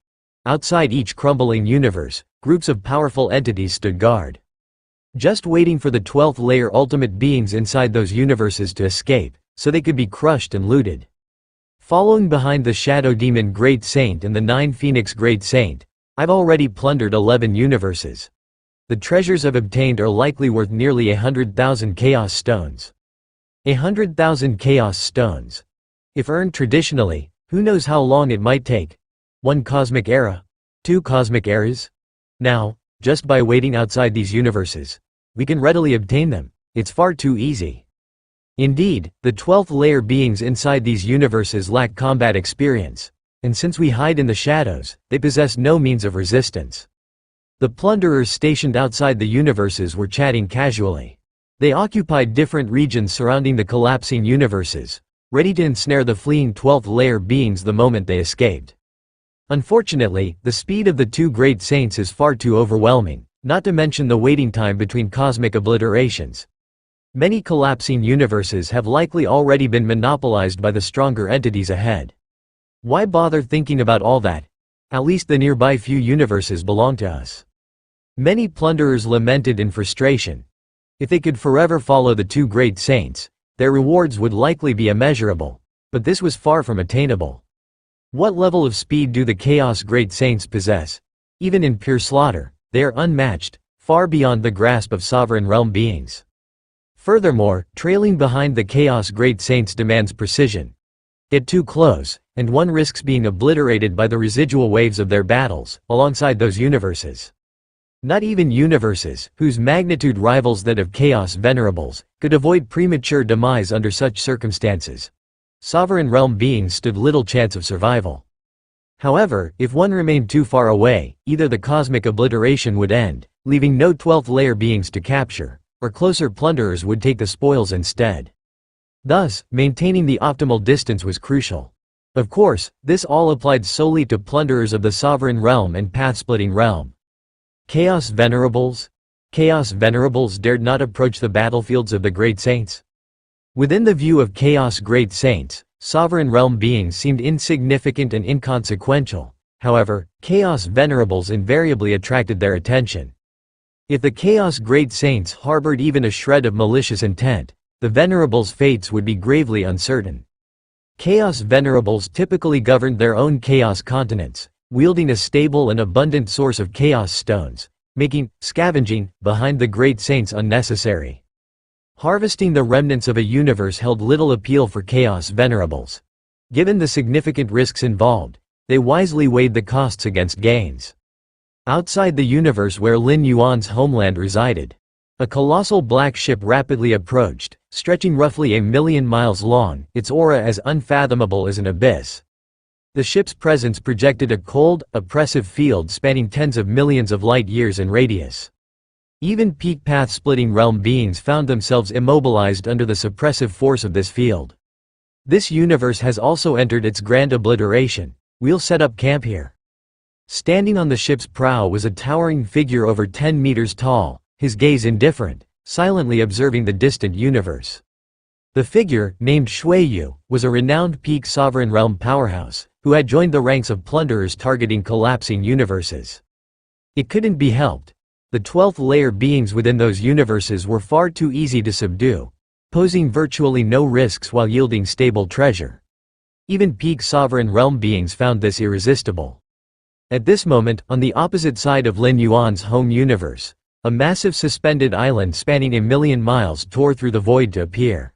Outside each crumbling universe, groups of powerful entities stood guard, just waiting for the 12th-layer ultimate beings inside those universes to escape, so they could be crushed and looted. Following behind the Shadow Demon Great Saint and the 9 Phoenix Great Saint, I've already plundered 11 universes. The treasures I've obtained are likely worth nearly 100,000 Chaos Stones. 100,000 Chaos Stones. If earned traditionally, who knows how long it might take? 1 cosmic era? 2 cosmic eras? Now, just by waiting outside these universes, we can readily obtain them. It's far too easy. Indeed, the 12th-layer beings inside these universes lack combat experience, and since we hide in the shadows, they possess no means of resistance. The plunderers stationed outside the universes were chatting casually. They occupied different regions surrounding the collapsing universes, ready to ensnare the fleeing 12th-layer beings the moment they escaped. Unfortunately, the speed of the 2 great saints is far too overwhelming, not to mention the waiting time between cosmic obliterations. Many collapsing universes have likely already been monopolized by the stronger entities ahead. Why bother thinking about all that? At least the nearby few universes belong to us. Many plunderers lamented in frustration. If they could forever follow the 2 great saints, their rewards would likely be immeasurable, but this was far from attainable. What level of speed do the Chaos Great Saints possess? Even in pure slaughter, they are unmatched, far beyond the grasp of sovereign realm beings. Furthermore, trailing behind the Chaos Great Saints demands precision. Get too close, and one risks being obliterated by the residual waves of their battles, alongside those universes. Not even universes, whose magnitude rivals that of Chaos Venerables, could avoid premature demise under such circumstances. Sovereign realm beings stood little chance of survival. However, if one remained too far away, either the cosmic obliteration would end, leaving no 12th layer beings to capture, or closer plunderers would take the spoils instead. Thus, maintaining the optimal distance was crucial. Of course, this all applied solely to plunderers of the sovereign realm and path-splitting realm. Chaos Venerables? Chaos Venerables dared not approach the battlefields of the Great Saints. Within the view of Chaos Great Saints, sovereign realm beings seemed insignificant and inconsequential. However, Chaos Venerables invariably attracted their attention. If the Chaos Great Saints harbored even a shred of malicious intent, the Venerables' fates would be gravely uncertain. Chaos Venerables typically governed their own Chaos continents, wielding a stable and abundant source of Chaos stones, making scavenging behind the Great Saints unnecessary. Harvesting the remnants of a universe held little appeal for Chaos Venerables. Given the significant risks involved, they wisely weighed the costs against gains. Outside the universe where Lin Yuan's homeland resided, a colossal black ship rapidly approached, stretching roughly 1,000,000 miles long, its aura as unfathomable as an abyss. The ship's presence projected a cold, oppressive field spanning tens of millions of light-years in radius. Even peak path-splitting realm beings found themselves immobilized under the suppressive force of this field. This universe has also entered its grand obliteration. We'll set up camp here. Standing on the ship's prow was a towering figure over 10 meters tall, his gaze indifferent, silently observing the distant universe. The figure, named Shuiyu, was a renowned peak sovereign realm powerhouse, who had joined the ranks of plunderers targeting collapsing universes. It couldn't be helped. The 12th layer beings within those universes were far too easy to subdue, posing virtually no risks while yielding stable treasure. Even peak sovereign realm beings found this irresistible. At this moment, on the opposite side of Lin Yuan's home universe, a massive suspended island spanning 1,000,000 miles tore through the void to appear.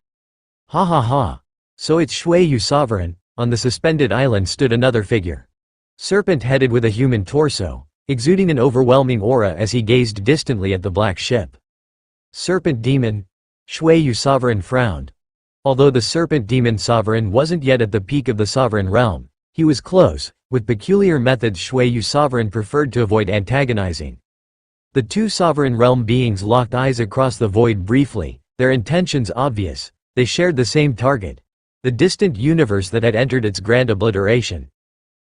Ha ha ha. So it's Shuiyu Sovereign. On the suspended island stood another figure. Serpent-headed with a human torso, exuding an overwhelming aura as he gazed distantly at the black ship. Serpent Demon? Shuiyu Sovereign frowned. Although the Serpent Demon Sovereign wasn't yet at the peak of the sovereign realm, he was close. With peculiar methods Shuiyu Sovereign preferred to avoid antagonizing. The two sovereign realm beings locked eyes across the void briefly, their intentions obvious. They shared the same target, the distant universe that had entered its grand obliteration.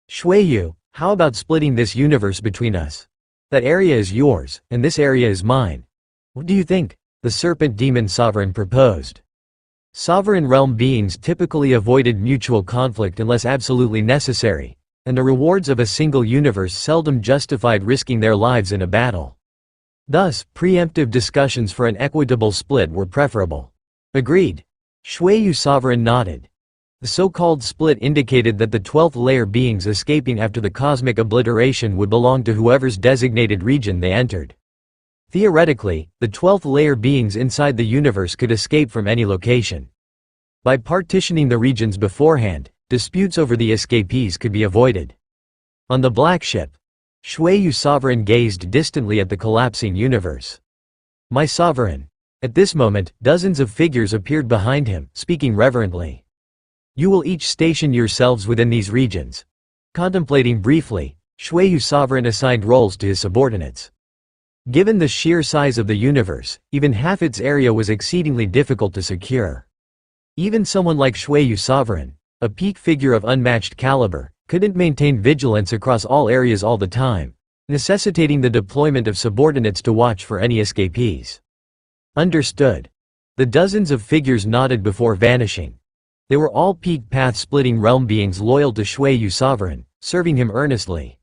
Shuiyu, how about splitting this universe between us? That area is yours, and this area is mine. What do you think? The Serpent Demon Sovereign proposed. Sovereign realm beings typically avoided mutual conflict unless absolutely necessary, and the rewards of a single universe seldom justified risking their lives in a battle. Thus, preemptive discussions for an equitable split were preferable. Agreed. Shuiyu Sovereign nodded. The so-called split indicated that the 12th layer beings escaping after the cosmic obliteration would belong to whoever's designated region they entered. Theoretically, the 12th layer beings inside the universe could escape from any location. By partitioning the regions beforehand, disputes over the escapees could be avoided. On the black ship, Shuiyu Sovereign gazed distantly at the collapsing universe. My sovereign. At this moment, dozens of figures appeared behind him, speaking reverently. You will each station yourselves within these regions. Contemplating briefly, Shuiyu Sovereign assigned roles to his subordinates. Given the sheer size of the universe, even half its area was exceedingly difficult to secure. Even someone like Shuiyu Sovereign, a peak figure of unmatched caliber, couldn't maintain vigilance across all areas all the time, necessitating the deployment of subordinates to watch for any escapees. Understood. The dozens of figures nodded before vanishing. They were all peak path-splitting realm beings loyal to Shuiyu Sovereign, serving him earnestly.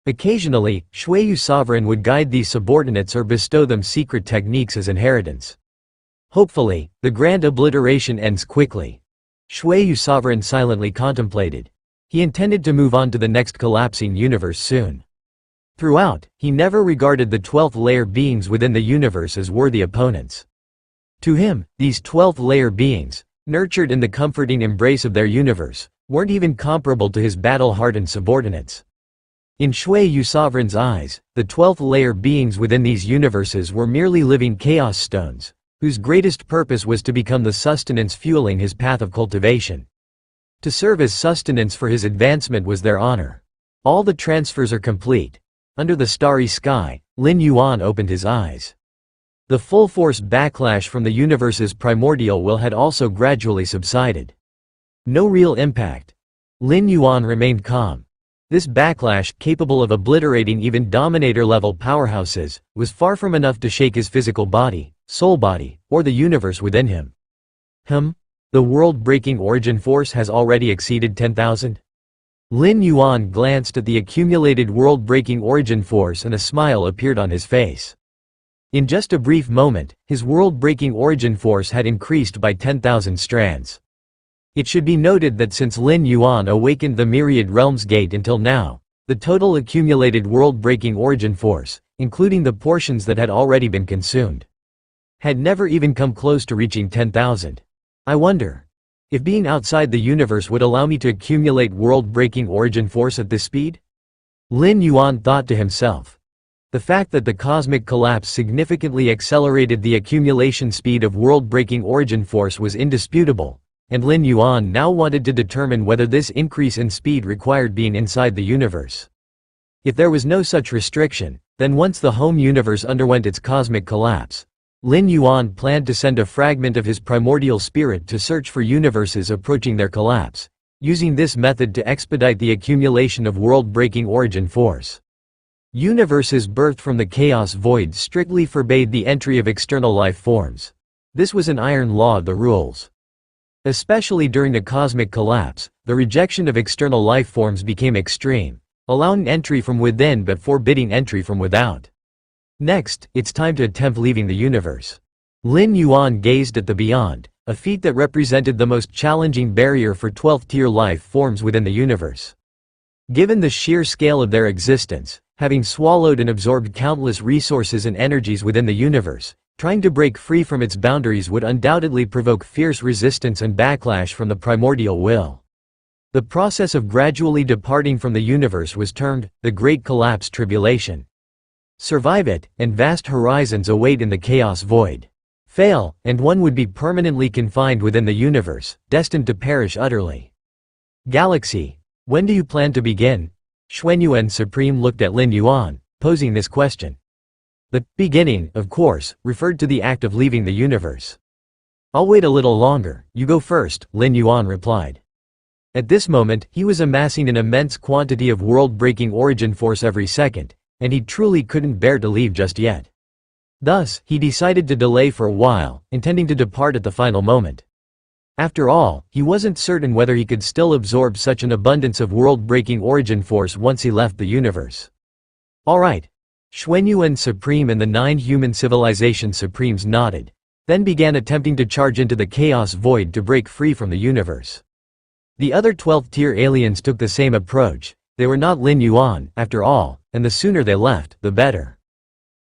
Occasionally, Shuiyu Sovereign would guide these subordinates or bestow them secret techniques as inheritance. Hopefully, the grand obliteration ends quickly. Shuiyu Sovereign silently contemplated. He intended to move on to the next collapsing universe soon. Throughout, he never regarded the 12th layer beings within the universe as worthy opponents. To him, these 12th layer beings, nurtured in the comforting embrace of their universe, weren't even comparable to his battle-hardened subordinates. In Shui Yu Sovereign's eyes, the 12th layer beings within these universes were merely living chaos stones, whose greatest purpose was to become the sustenance fueling his path of cultivation. To serve as sustenance for his advancement was their honor. All the transfers are complete. Under the starry sky, Lin Yuan opened his eyes. The full-force backlash from the universe's primordial will had also gradually subsided. No real impact. Lin Yuan remained calm. This backlash, capable of obliterating even Dominator-level powerhouses, was far from enough to shake his physical body, soul body, or the universe within him. The world-breaking origin force has already exceeded 10,000? Lin Yuan glanced at the accumulated world-breaking origin force and a smile appeared on his face. In just a brief moment, his world-breaking origin force had increased by 10,000 strands. It should be noted that since Lin Yuan awakened the Myriad Realms Gate until now, the total accumulated world-breaking origin force, including the portions that had already been consumed, had never even come close to reaching 10,000. I wonder if being outside the universe would allow me to accumulate world-breaking origin force at this speed? Lin Yuan thought to himself. The fact that the cosmic collapse significantly accelerated the accumulation speed of world-breaking origin force was indisputable, and Lin Yuan now wanted to determine whether this increase in speed required being inside the universe. If there was no such restriction, then once the home universe underwent its cosmic collapse, Lin Yuan planned to send a fragment of his primordial spirit to search for universes approaching their collapse, using this method to expedite the accumulation of world-breaking origin force. Universes birthed from the chaos void strictly forbade the entry of external life forms. This was an iron law of the rules. Especially during the cosmic collapse, the rejection of external life forms became extreme, allowing entry from within but forbidding entry from without. Next, it's time to attempt leaving the universe. Lin Yuan gazed at the beyond, a feat that represented the most challenging barrier for 12th-tier life forms within the universe. Given the sheer scale of their existence, having swallowed and absorbed countless resources and energies within the universe, trying to break free from its boundaries would undoubtedly provoke fierce resistance and backlash from the primordial will. The process of gradually departing from the universe was termed the Great Collapse Tribulation. Survive it, and vast horizons await in the chaos void. Fail, and one would be permanently confined within the universe, destined to perish utterly. Galaxy, when do you plan to begin? Xuanyuan Supreme looked at Lin Yuan, posing this question. The beginning, of course, referred to the act of leaving the universe. I'll wait a little longer, you go first, Lin Yuan replied. At this moment, he was amassing an immense quantity of world-breaking origin force every second, and he truly couldn't bear to leave just yet. Thus, he decided to delay for a while, intending to depart at the final moment. After all, he wasn't certain whether he could still absorb such an abundance of world-breaking origin force once he left the universe. All right. Xuanyuan Supreme and the 9 human civilization supremes nodded, then began attempting to charge into the chaos void to break free from the universe. The other 12th-tier aliens took the same approach. They were not Lin Yuan, after all, and the sooner they left, the better.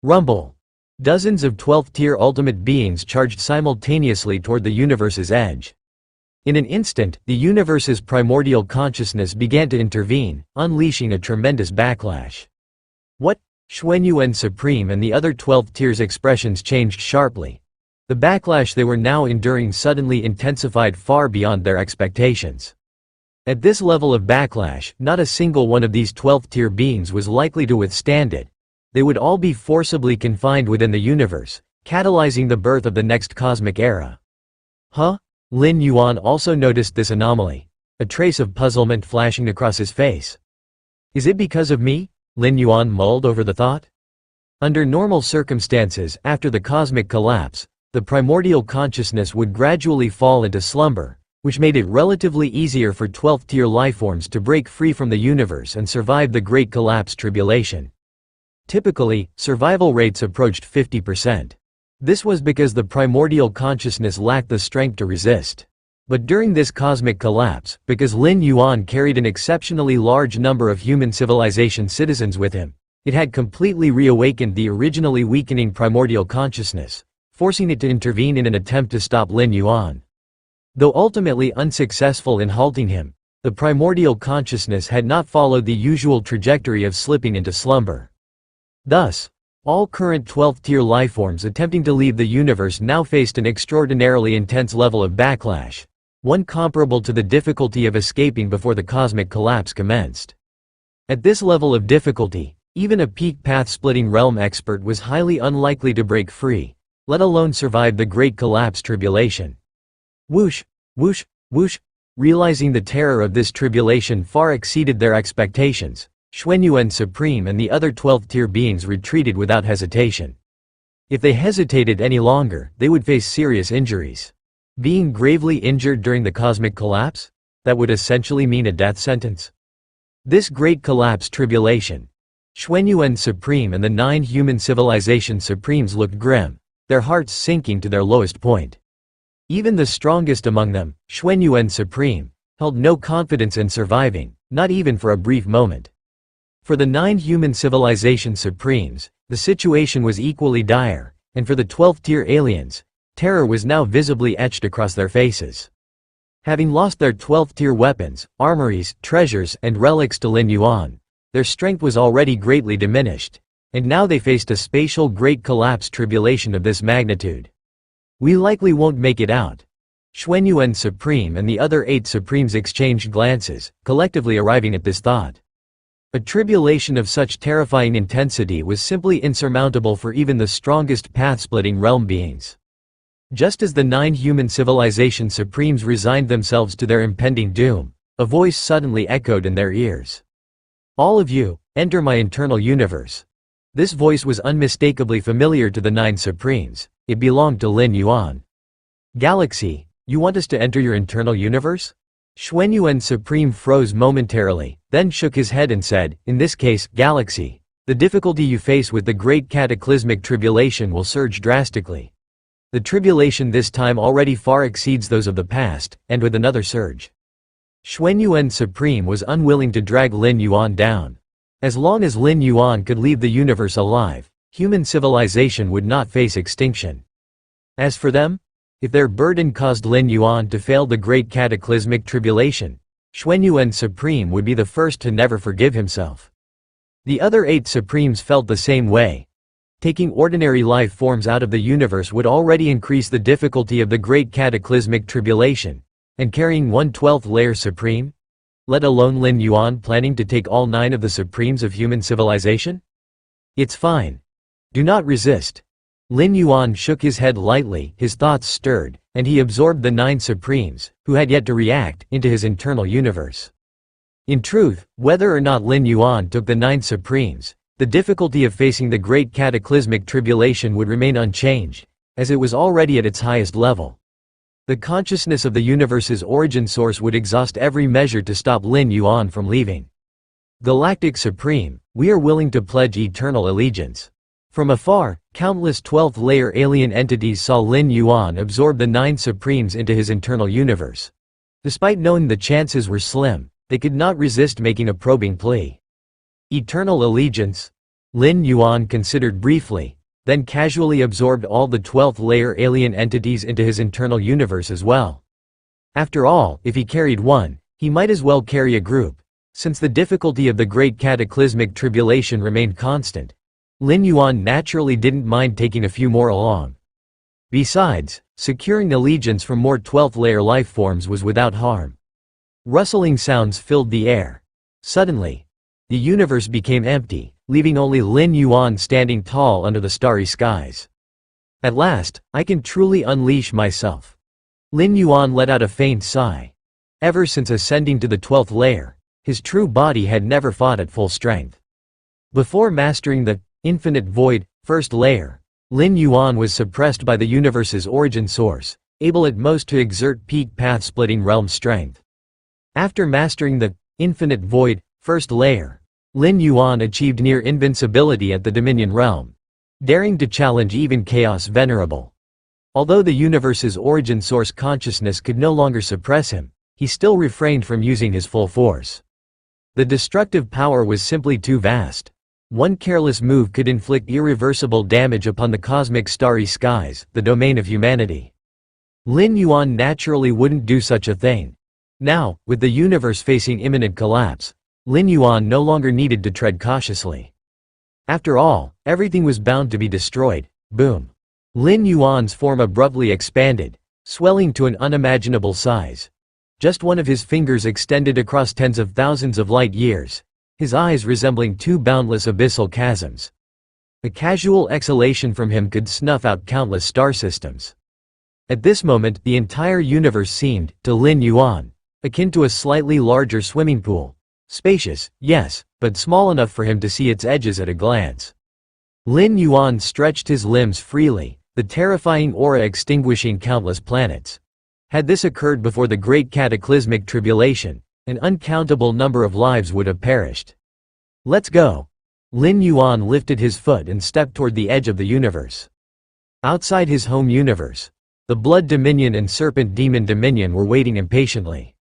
Rumble. Dozens of 12th-tier ultimate beings charged simultaneously toward the universe's edge. In an instant, the universe's primordial consciousness began to intervene, unleashing a tremendous backlash. What? Xuanyuan Supreme and the other 12th tier's expressions changed sharply. The backlash they were now enduring suddenly intensified far beyond their expectations. At this level of backlash, not a single one of these 12th tier beings was likely to withstand it. They would all be forcibly confined within the universe, catalyzing the birth of the next cosmic era. Huh? Lin Yuan also noticed this anomaly, a trace of puzzlement flashing across his face. Is it because of me? Lin Yuan mulled over the thought. Under normal circumstances, after the cosmic collapse, the primordial consciousness would gradually fall into slumber, which made it relatively easier for 12th-tier lifeforms to break free from the universe and survive the Great Collapse Tribulation. Typically, survival rates approached 50%. This was because the primordial consciousness lacked the strength to resist. But during this cosmic collapse, because Lin Yuan carried an exceptionally large number of human civilization citizens with him, it had completely reawakened the originally weakening primordial consciousness, forcing it to intervene in an attempt to stop Lin Yuan. Though ultimately unsuccessful in halting him, The primordial consciousness had not followed the usual trajectory of slipping into slumber. Thus, all current 12th-tier lifeforms attempting to leave the universe now faced an extraordinarily intense level of backlash, one comparable to the difficulty of escaping before the cosmic collapse commenced. At this level of difficulty, even a peak path-splitting realm expert was highly unlikely to break free, let alone survive the Great Collapse tribulation. Whoosh, whoosh, whoosh. Realizing the terror of this tribulation far exceeded their expectations, Xuanyuan Supreme and the other 12th-tier beings retreated without hesitation. If they hesitated any longer, they would face serious injuries. Being gravely injured during the cosmic collapse? That would essentially mean a death sentence. This Great Collapse tribulation. Xuanyuan Supreme and the 9 human civilization supremes looked grim, their hearts sinking to their lowest point. Even the strongest among them, Xuanyuan Supreme, held no confidence in surviving, not even for a brief moment. For the 9 human civilization supremes, the situation was equally dire, and for the 12th-tier aliens, terror was now visibly etched across their faces. Having lost their 12th-tier weapons, armories, treasures, and relics to Lin Yuan, their strength was already greatly diminished, and now they faced a spatial Great Collapse tribulation of this magnitude. We likely won't make it out. Xuanyuan Supreme and the other 8 Supremes exchanged glances, collectively arriving at this thought. A tribulation of such terrifying intensity was simply insurmountable for even the strongest path-splitting realm beings. Just as the 9 human civilization supremes resigned themselves to their impending doom, a voice suddenly echoed in their ears. "All of you, enter my internal universe." This voice was unmistakably familiar to the 9 supremes. It belonged to Lin Yuan. "Galaxy, you want us to enter your internal universe?" Xuanyuan Supreme froze momentarily, then shook his head and said, "In this case, Galaxy, the difficulty you face with the great cataclysmic tribulation will surge drastically. The tribulation this time already far exceeds those of the past, and with another surge." Xuanyuan Supreme was unwilling to drag Lin Yuan down. As long as Lin Yuan could leave the universe alive, human civilization would not face extinction. As for them, if their burden caused Lin Yuan to fail the great cataclysmic tribulation, Xuanyuan Supreme would be the first to never forgive himself. The other 8 Supremes felt the same way. Taking ordinary life forms out of the universe would already increase the difficulty of the great cataclysmic tribulation, and carrying 1/12th layer Supreme? Let alone Lin Yuan planning to take all 9 of the Supremes of human civilization? "It's fine. Do not resist." Lin Yuan shook his head lightly, his thoughts stirred, and he absorbed the 9 Supremes, who had yet to react, into his internal universe. In truth, whether or not Lin Yuan took the 9 Supremes, the difficulty of facing the great cataclysmic tribulation would remain unchanged, as it was already at its highest level. The consciousness of the universe's origin source would exhaust every measure to stop Lin Yuan from leaving. "Galactic Supreme, we are willing to pledge eternal allegiance." From afar, countless 12th-layer alien entities saw Lin Yuan absorb the 9 Supremes into his internal universe. Despite knowing the chances were slim, they could not resist making a probing plea. "Eternal allegiance?" Lin Yuan considered briefly, then casually absorbed all the 12th-layer alien entities into his internal universe as well. After all, if he carried one, he might as well carry a group. Since the difficulty of the great cataclysmic tribulation remained constant, Lin Yuan naturally didn't mind taking a few more along. Besides, securing allegiance from more 12th-layer life forms was without harm. Rustling sounds filled the air. Suddenly, the universe became empty, leaving only Lin Yuan standing tall under the starry skies. "At last, I can truly unleash myself." Lin Yuan let out a faint sigh. Ever since ascending to the 12th layer, his true body had never fought at full strength. Before mastering the infinite void, first layer, Lin Yuan was suppressed by the universe's origin source, able at most to exert peak path-splitting realm strength. After mastering the infinite void, first layer, Lin Yuan achieved near invincibility at the Dominion realm, daring to challenge even Chaos Venerable. Although the universe's origin source consciousness could no longer suppress him, he still refrained from using his full force. The destructive power was simply too vast. One careless move could inflict irreversible damage upon the cosmic starry skies, the domain of humanity. Lin Yuan naturally wouldn't do such a thing. Now, with the universe facing imminent collapse, Lin Yuan no longer needed to tread cautiously. After all, everything was bound to be destroyed. Boom. Lin Yuan's form abruptly expanded, swelling to an unimaginable size. Just one of his fingers extended across tens of thousands of light years, his eyes resembling two boundless abyssal chasms. A casual exhalation from him could snuff out countless star systems. At this moment, the entire universe seemed, to Lin Yuan, akin to a slightly larger swimming pool. Spacious, yes, but small enough for him to see its edges at a glance. Lin Yuan stretched his limbs freely, the terrifying aura extinguishing countless planets. Had this occurred before the Great Cataclysmic Tribulation, an uncountable number of lives would have perished. Let's go. Lin Yuan lifted his foot and stepped toward the edge of the universe. Outside his home universe, the Blood Dominion and Serpent Demon Dominion were waiting impatiently.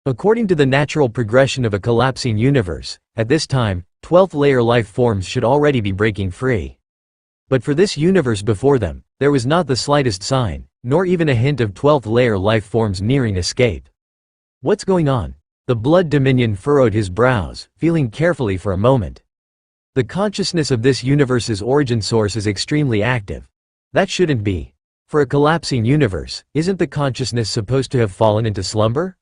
According to the natural progression of a collapsing universe, at this time, 12th-layer life forms should already be breaking free. But for this universe before them, there was not the slightest sign, nor even a hint of 12th-layer life forms nearing escape. What's going on? The Blood Dominion furrowed his brows, feeling carefully for a moment. The consciousness of this universe's origin source is extremely active. That shouldn't be. For a collapsing universe, isn't the consciousness supposed to have fallen into slumber?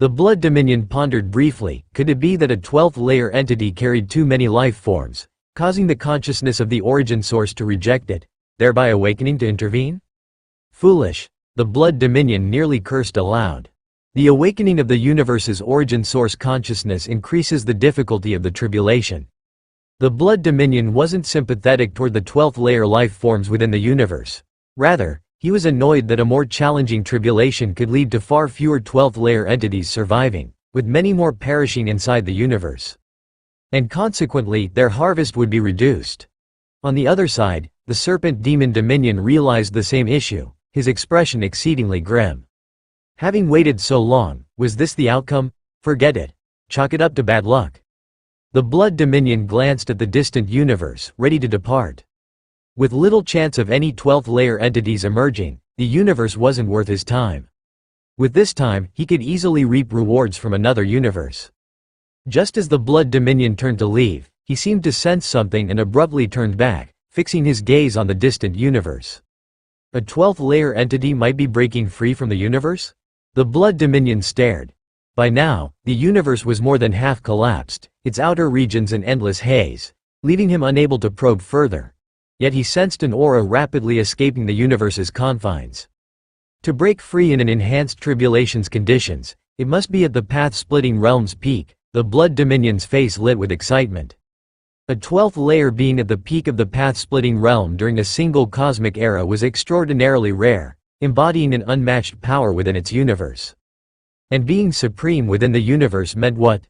The Blood Dominion pondered briefly. Could it be that a 12th-layer entity carried too many life forms, causing the consciousness of the origin source to reject it, thereby awakening to intervene? Foolish. The Blood Dominion nearly cursed aloud. The awakening of the universe's origin source consciousness increases the difficulty of the tribulation. The Blood Dominion wasn't sympathetic toward the 12th-layer life forms within the universe. Rather, he was annoyed that a more challenging tribulation could lead to far fewer 12th-layer entities surviving, with many more perishing inside the universe. And consequently, their harvest would be reduced. On the other side, the Serpent Demon Dominion realized the same issue, his expression exceedingly grim. Having waited so long, was this the outcome? Forget it. Chalk it up to bad luck. The Blood Dominion glanced at the distant universe, ready to depart. With little chance of any 12th-layer entities emerging, the universe wasn't worth his time. With this time, he could easily reap rewards from another universe. Just as the Blood Dominion turned to leave, he seemed to sense something and abruptly turned back, fixing his gaze on the distant universe. A 12th-layer entity might be breaking free from the universe? The Blood Dominion stared. By now, the universe was more than half collapsed, its outer regions an endless haze, leaving him unable to probe further. Yet he sensed an aura rapidly escaping the universe's confines. To break free in an enhanced tribulation's conditions, it must be at the path-splitting realm's peak. The Blood Dominion's face lit with excitement. A 12th layer being at the peak of the path-splitting realm during a single cosmic era was extraordinarily rare, embodying an unmatched power within its universe. And being supreme within the universe meant what?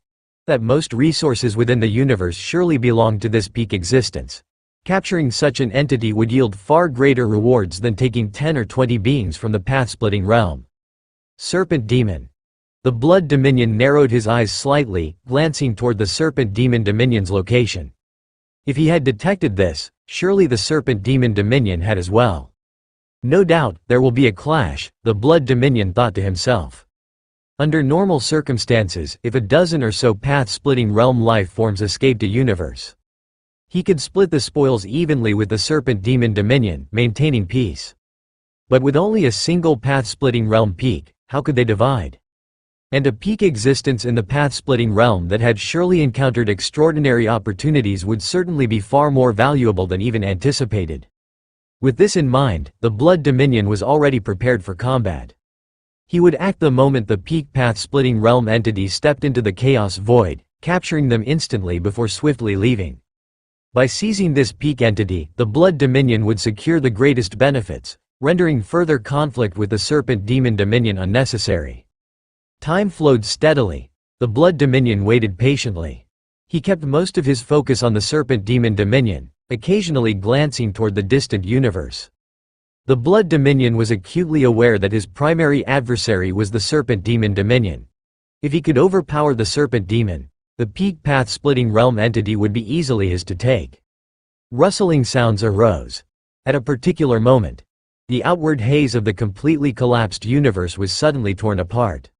That most resources within the universe surely belonged to this peak existence. Capturing such an entity would yield far greater rewards than taking 10 or 20 beings from the path-splitting realm. Serpent Demon. The Blood Dominion narrowed his eyes slightly, glancing toward the Serpent Demon Dominion's location. If he had detected this, surely the Serpent Demon Dominion had as well. No doubt, there will be a clash, the Blood Dominion thought to himself. Under normal circumstances, if a dozen or so path-splitting realm life forms escaped a universe, he could split the spoils evenly with the Serpent Demon Dominion, maintaining peace. But with only a single path-splitting realm peak, how could they divide? And a peak existence in the path-splitting realm that had surely encountered extraordinary opportunities would certainly be far more valuable than even anticipated. With this in mind, the Blood Dominion was already prepared for combat. He would act the moment the peak path-splitting realm entities stepped into the chaos void, capturing them instantly before swiftly leaving. By seizing this peak entity, the Blood Dominion would secure the greatest benefits, rendering further conflict with the Serpent Demon Dominion unnecessary. Time flowed steadily. The Blood Dominion waited patiently. He kept most of his focus on the Serpent Demon Dominion, occasionally glancing toward the distant universe. The Blood Dominion was acutely aware that his primary adversary was the Serpent Demon Dominion. If he could overpower the Serpent Demon, the peak path-splitting realm entity would be easily his to take. Rustling sounds arose. At a particular moment, the outward haze of the completely collapsed universe was suddenly torn apart.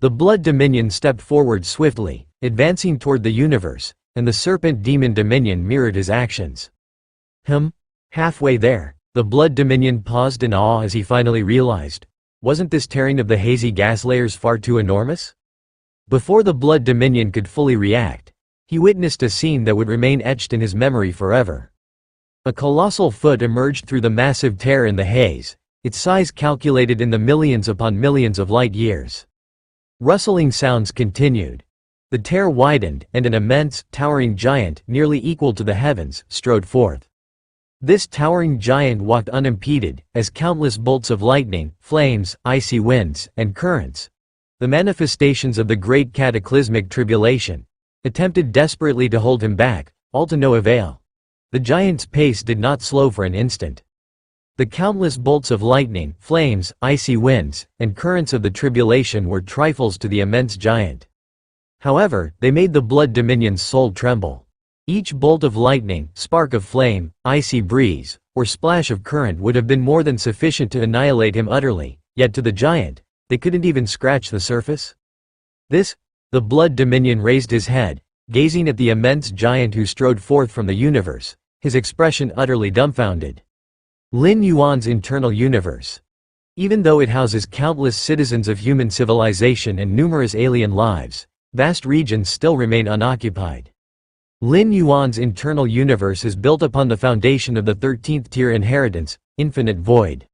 The Blood Dominion stepped forward swiftly, advancing toward the universe, and the Serpent Demon Dominion mirrored his actions. Halfway there, the Blood Dominion paused in awe as he finally realized, wasn't this tearing of the hazy gas layers far too enormous? Before the Blood Dominion could fully react, he witnessed a scene that would remain etched in his memory forever. A colossal foot emerged through the massive tear in the haze, its size calculated in the millions upon millions of light years. Rustling sounds continued. The tear widened, and an immense, towering giant, nearly equal to the heavens, strode forth. This towering giant walked unimpeded, as countless bolts of lightning, flames, icy winds, and currents, the manifestations of the great cataclysmic tribulation, attempted desperately to hold him back, all to no avail. The giant's pace did not slow for an instant. The countless bolts of lightning, flames, icy winds, and currents of the tribulation were trifles to the immense giant. However, they made the Blood Dominion's soul tremble. Each bolt of lightning, spark of flame, icy breeze, or splash of current would have been more than sufficient to annihilate him utterly, yet to the giant, they couldn't even scratch the surface. The Blood Dominion raised his head, gazing at the immense giant who strode forth from the universe, his expression utterly dumbfounded. Lin Yuan's internal universe. Even though it houses countless citizens of human civilization and numerous alien lives, vast regions still remain unoccupied. Lin Yuan's internal universe is built upon the foundation of the 13th tier inheritance, infinite void.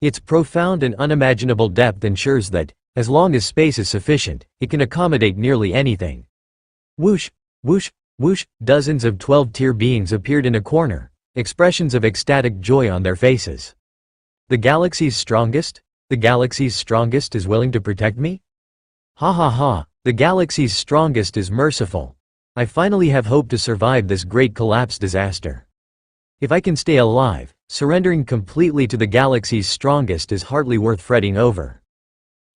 Its profound and unimaginable depth ensures that, as long as space is sufficient, it can accommodate nearly anything. Whoosh, whoosh, whoosh, dozens of 12-tier beings appeared in a corner, expressions of ecstatic joy on their faces. The galaxy's strongest? The galaxy's strongest is willing to protect me? Ha ha ha, the galaxy's strongest is merciful. I finally have hope to survive this great collapse disaster. If I can stay alive, surrendering completely to the galaxy's strongest is hardly worth fretting over.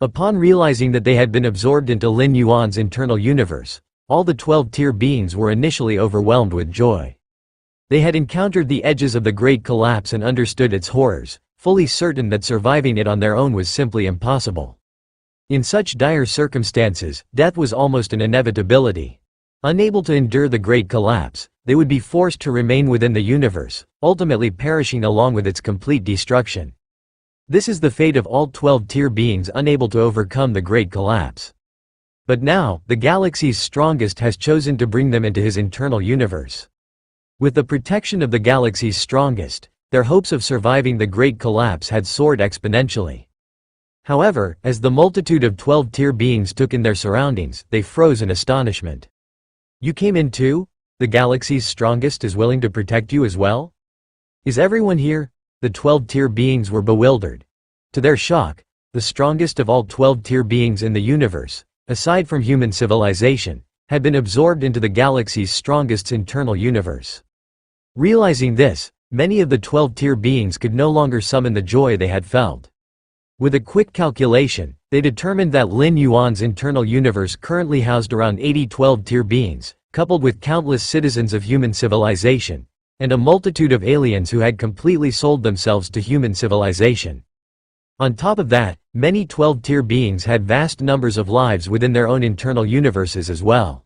Upon realizing that they had been absorbed into Lin Yuan's internal universe, all the 12-tier beings were initially overwhelmed with joy. They had encountered the edges of the Great Collapse and understood its horrors, fully certain that surviving it on their own was simply impossible. In such dire circumstances, death was almost an inevitability. Unable to endure the Great Collapse, they would be forced to remain within the universe, ultimately perishing along with its complete destruction. This is the fate of all 12-tier beings unable to overcome the Great Collapse. But now, the galaxy's strongest has chosen to bring them into his internal universe. With the protection of the galaxy's strongest, their hopes of surviving the Great Collapse had soared exponentially. However, as the multitude of 12-tier beings took in their surroundings, they froze in astonishment. You came in too? The galaxy's strongest is willing to protect you as well? Is everyone here? The 12-tier beings were bewildered. To their shock, the strongest of all 12-tier beings in the universe, aside from human civilization, had been absorbed into the galaxy's strongest's internal universe. Realizing this, many of the 12-tier beings could no longer summon the joy they had felt. With a quick calculation, they determined that Lin Yuan's internal universe currently housed around 80 12-tier beings, coupled with countless citizens of human civilization, and a multitude of aliens who had completely sold themselves to human civilization. On top of that, many 12-tier beings had vast numbers of lives within their own internal universes as well.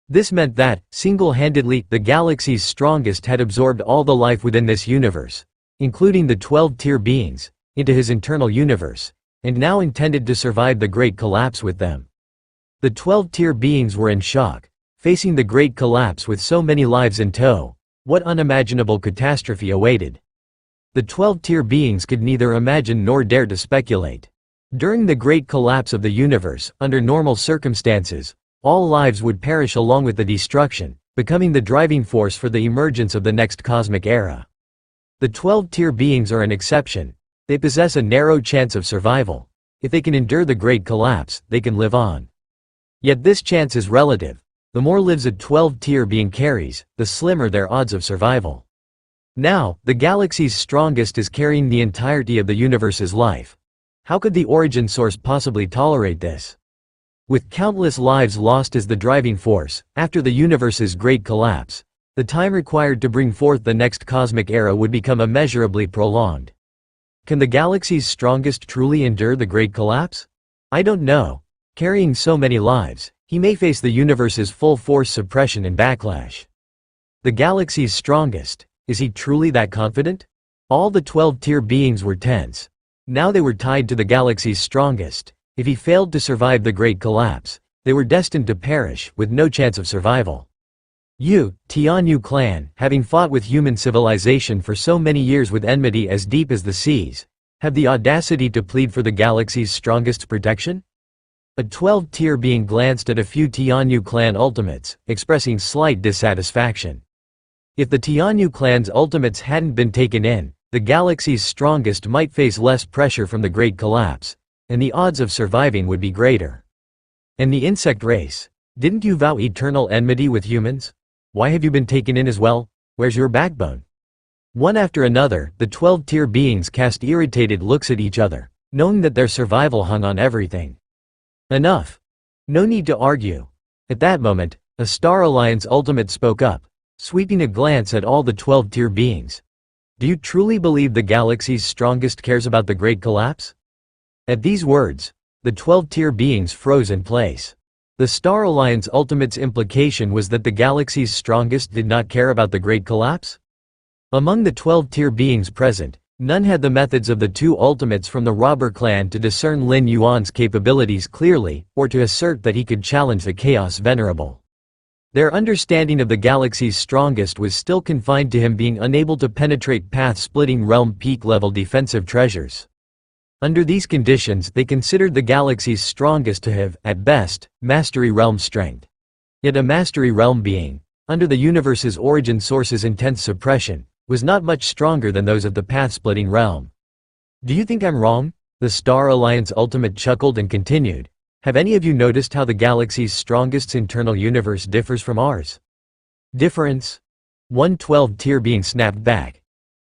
This meant that, single-handedly, the galaxy's strongest had absorbed all the life within this universe, including the 12-tier beings, into his internal universe, and now intended to survive the Great Collapse with them. The 12-tier beings were in shock, facing the Great Collapse with so many lives in tow. What unimaginable catastrophe awaited? The 12-tier beings could neither imagine nor dare to speculate. During the Great Collapse of the universe, under normal circumstances, all lives would perish along with the destruction, becoming the driving force for the emergence of the next cosmic era. The 12-tier beings are an exception. They possess a narrow chance of survival. If they can endure the Great Collapse, they can live on. Yet this chance is relative. The more lives a 12-tier being carries, the slimmer their odds of survival. Now, the galaxy's strongest is carrying the entirety of the universe's life. How could the origin source possibly tolerate this? With countless lives lost as the driving force, after the universe's Great Collapse, the time required to bring forth the next cosmic era would become immeasurably prolonged. Can the galaxy's strongest truly endure the Great Collapse? I don't know. Carrying so many lives, he may face the universe's full force suppression and backlash. The galaxy's strongest, is he truly that confident? All the 12-tier beings were tense. Now they were tied to the galaxy's strongest. If he failed to survive the Great Collapse, they were destined to perish, with no chance of survival. Tianyu clan, having fought with human civilization for so many years with enmity as deep as the seas, have the audacity to plead for the galaxy's strongest's protection? A 12-tier being glanced at a few Tianyu clan ultimates, expressing slight dissatisfaction. If the Tianyu clan's ultimates hadn't been taken in, the galaxy's strongest might face less pressure from the Great Collapse, and the odds of surviving would be greater. And the insect race? Didn't you vow eternal enmity with humans? Why have you been taken in as well? Where's your backbone? One after another, the 12-tier beings cast irritated looks at each other, knowing that their survival hung on everything. Enough. No need to argue. At that moment, a Star Alliance ultimate spoke up, sweeping a glance at all the 12-tier beings. Do you truly believe the galaxy's strongest cares about the Great Collapse? At these words, the 12-tier beings froze in place. The Star Alliance ultimate's implication was that the galaxy's strongest did not care about the Great Collapse? Among the 12-tier beings present, none had the methods of the two ultimates from the robber clan to discern Lin Yuan's capabilities clearly, or to assert that he could challenge the Chaos Venerable. Their understanding of the galaxy's strongest was still confined to him being unable to penetrate path-splitting realm peak-level defensive treasures. Under these conditions, they considered the galaxy's strongest to have, at best, mastery realm strength. Yet a mastery realm being, under the universe's origin source's intense suppression, was not much stronger than those of the path-splitting realm. Do you think I'm wrong? The Star Alliance ultimate chuckled and continued. Have any of you noticed how the galaxy's strongest's internal universe differs from ours? Difference? One 12-tier being snapped back.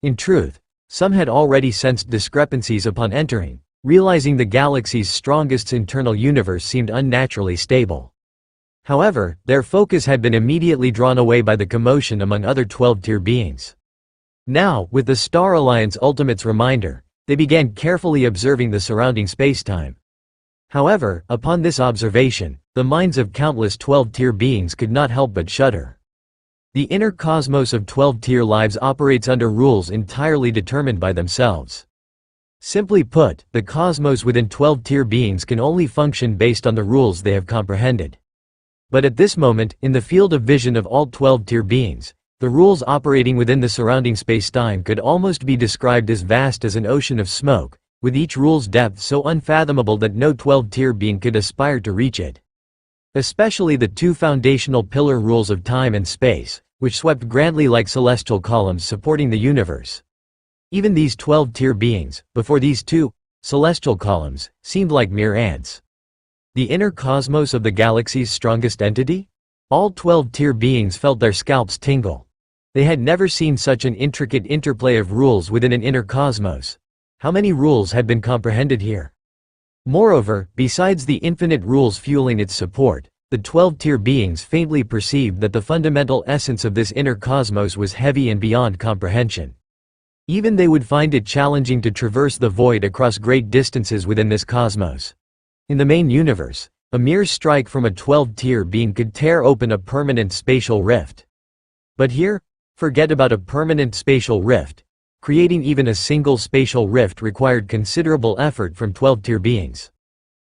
In truth, some had already sensed discrepancies upon entering, realizing the galaxy's strongest's internal universe seemed unnaturally stable. However, their focus had been immediately drawn away by the commotion among other 12-tier beings. Now, with the Star Alliance ultimate's reminder, they began carefully observing the surrounding spacetime. However, upon this observation, the minds of countless 12-tier beings could not help but shudder. The inner cosmos of 12-tier lives operates under rules entirely determined by themselves. Simply put, the cosmos within 12-tier beings can only function based on the rules they have comprehended. But at this moment, in the field of vision of all 12-tier beings, the rules operating within the surrounding spacetime could almost be described as vast as an ocean of smoke, with each rule's depth so unfathomable that no 12-tier being could aspire to reach it. Especially the two foundational pillar rules of time and space, which swept grandly like celestial columns supporting the universe. Even these 12-tier beings, before these two celestial columns, seemed like mere ants. The inner cosmos of the galaxy's strongest entity? All 12-tier beings felt their scalps tingle. They had never seen such an intricate interplay of rules within an inner cosmos. How many rules had been comprehended here? Moreover, besides the infinite rules fueling its support, the 12-tier beings faintly perceived that the fundamental essence of this inner cosmos was heavy and beyond comprehension. Even they would find it challenging to traverse the void across great distances within this cosmos. In the main universe, a mere strike from a 12-tier being could tear open a permanent spatial rift. But here, forget about a permanent spatial rift. Creating even a single spatial rift required considerable effort from 12-tier beings.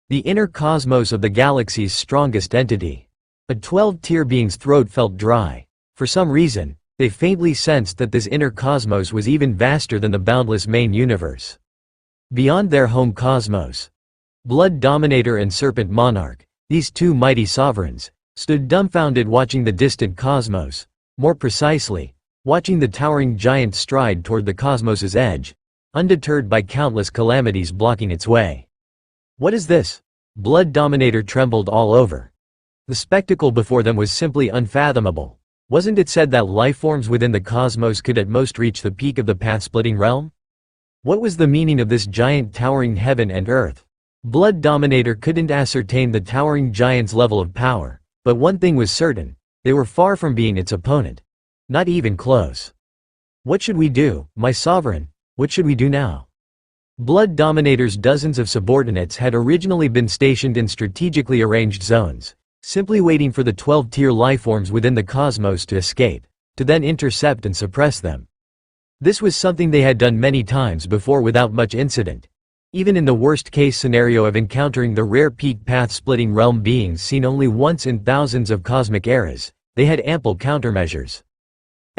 The inner cosmos of the galaxy's strongest entity. A 12-tier being's throat felt dry. For some reason, they faintly sensed that this inner cosmos was even vaster than the boundless main universe. Beyond their home cosmos, Blood Dominator and Serpent Monarch, these two mighty sovereigns, stood dumbfounded watching the distant cosmos, more precisely, watching the towering giant stride toward the cosmos's edge, undeterred by countless calamities blocking its way. What is this? Blood Dominator trembled all over. The spectacle before them was simply unfathomable. Wasn't it said that lifeforms within the cosmos could at most reach the peak of the path-splitting realm? What was the meaning of this giant towering heaven and earth? Blood Dominator couldn't ascertain the towering giant's level of power, but one thing was certain, they were far from being its opponent. Not even close. What should we do, my sovereign? What should we do now? Blood Dominator's dozens of subordinates had originally been stationed in strategically arranged zones, simply waiting for the 12-tier lifeforms within the cosmos to escape, to then intercept and suppress them. This was something they had done many times before without much incident. Even in the worst-case scenario of encountering the rare peak path-splitting realm beings seen only once in thousands of cosmic eras, they had ample countermeasures.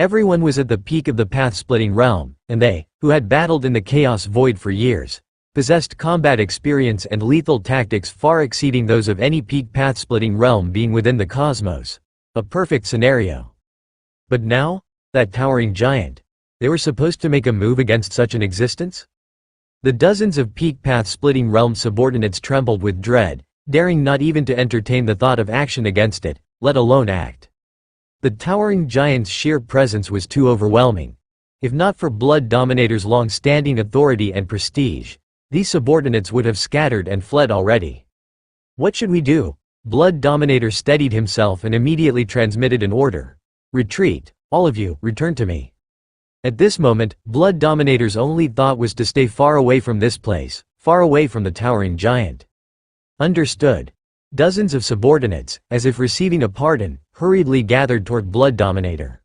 Everyone was at the peak of the path-splitting realm, and they, who had battled in the chaos void for years, possessed combat experience and lethal tactics far exceeding those of any peak path-splitting realm being within the cosmos. A perfect scenario. But now, that towering giant. They were supposed to make a move against such an existence? The dozens of peak path-splitting realm subordinates trembled with dread, daring not even to entertain the thought of action against it, let alone act. The towering giant's sheer presence was too overwhelming. If not for Blood Dominator's long-standing authority and prestige, these subordinates would have scattered and fled already. What should we do? Blood Dominator steadied himself and immediately transmitted an order. Retreat, all of you, return to me. At this moment, Blood Dominator's only thought was to stay far away from this place, far away from the towering giant. Understood. Dozens of subordinates, as if receiving a pardon, hurriedly gathered toward Blood Dominator.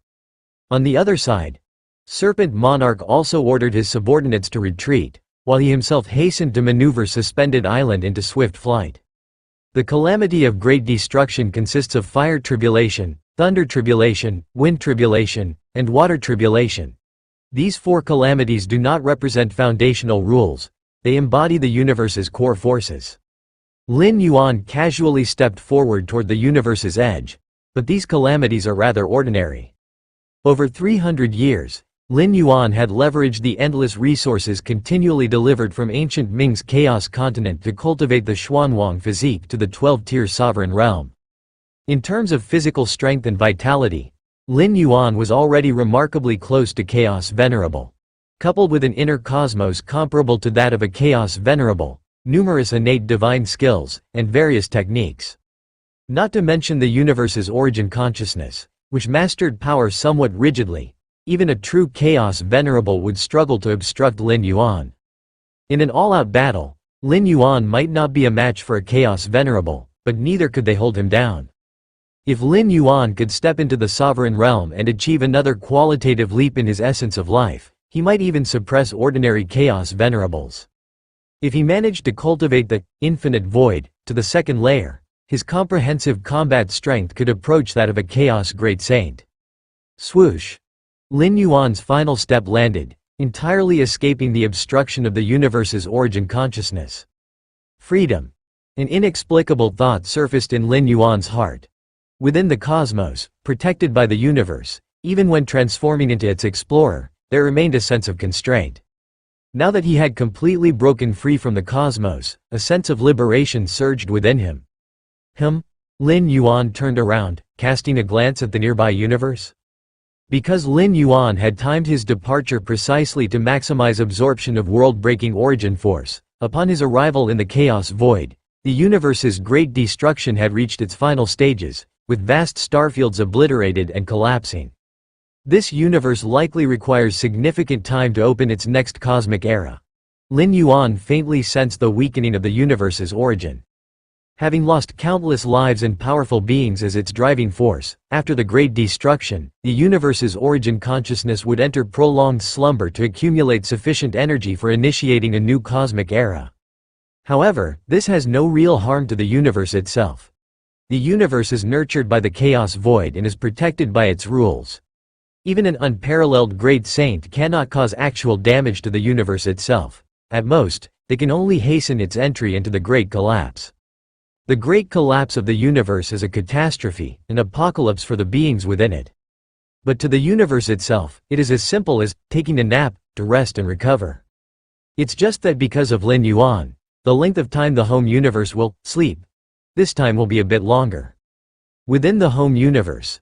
On the other side, Serpent Monarch also ordered his subordinates to retreat, while he himself hastened to maneuver Suspended Island into swift flight. The calamity of great destruction consists of fire tribulation, thunder tribulation, wind tribulation, and water tribulation. These four calamities do not represent foundational rules, they embody the universe's core forces. Lin Yuan casually stepped forward toward the universe's edge, but these calamities are rather ordinary. Over 300 years, Lin Yuan had leveraged the endless resources continually delivered from ancient Ming's Chaos Continent to cultivate the Xuanwang physique to the 12-tier sovereign realm. In terms of physical strength and vitality, Lin Yuan was already remarkably close to Chaos Venerable. Coupled with an inner cosmos comparable to that of a Chaos Venerable, numerous innate divine skills, and various techniques. Not to mention the universe's origin consciousness, which mastered power somewhat rigidly, even a true Chaos Venerable would struggle to obstruct Lin Yuan. In an all-out battle, Lin Yuan might not be a match for a Chaos Venerable, but neither could they hold him down. If Lin Yuan could step into the sovereign realm and achieve another qualitative leap in his essence of life, he might even suppress ordinary Chaos Venerables. If he managed to cultivate the infinite void to the second layer, his comprehensive combat strength could approach that of a Chaos Great Saint. Swoosh! Lin Yuan's final step landed, entirely escaping the obstruction of the universe's origin consciousness. Freedom! An inexplicable thought surfaced in Lin Yuan's heart. Within the cosmos, protected by the universe, even when transforming into its explorer, there remained a sense of constraint. Now that he had completely broken free from the cosmos, a sense of liberation surged within him. Lin Yuan turned around, casting a glance at the nearby universe. Because Lin Yuan had timed his departure precisely to maximize absorption of world-breaking origin force, upon his arrival in the Chaos Void, the universe's great destruction had reached its final stages, with vast starfields obliterated and collapsing. This universe likely requires significant time to open its next cosmic era. Lin Yuan faintly sensed the weakening of the universe's origin. Having lost countless lives and powerful beings as its driving force, after the Great Destruction, the universe's origin consciousness would enter prolonged slumber to accumulate sufficient energy for initiating a new cosmic era. However, this has no real harm to the universe itself. The universe is nurtured by the Chaos Void and is protected by its rules. Even an unparalleled Great Saint cannot cause actual damage to the universe itself. At most, they can only hasten its entry into the Great Collapse. The Great Collapse of the universe is a catastrophe, an apocalypse for the beings within it. But to the universe itself, it is as simple as taking a nap, to rest and recover. It's just that because of Lin Yuan, the length of time the home universe will sleep, this time will be a bit longer. Within the home universe,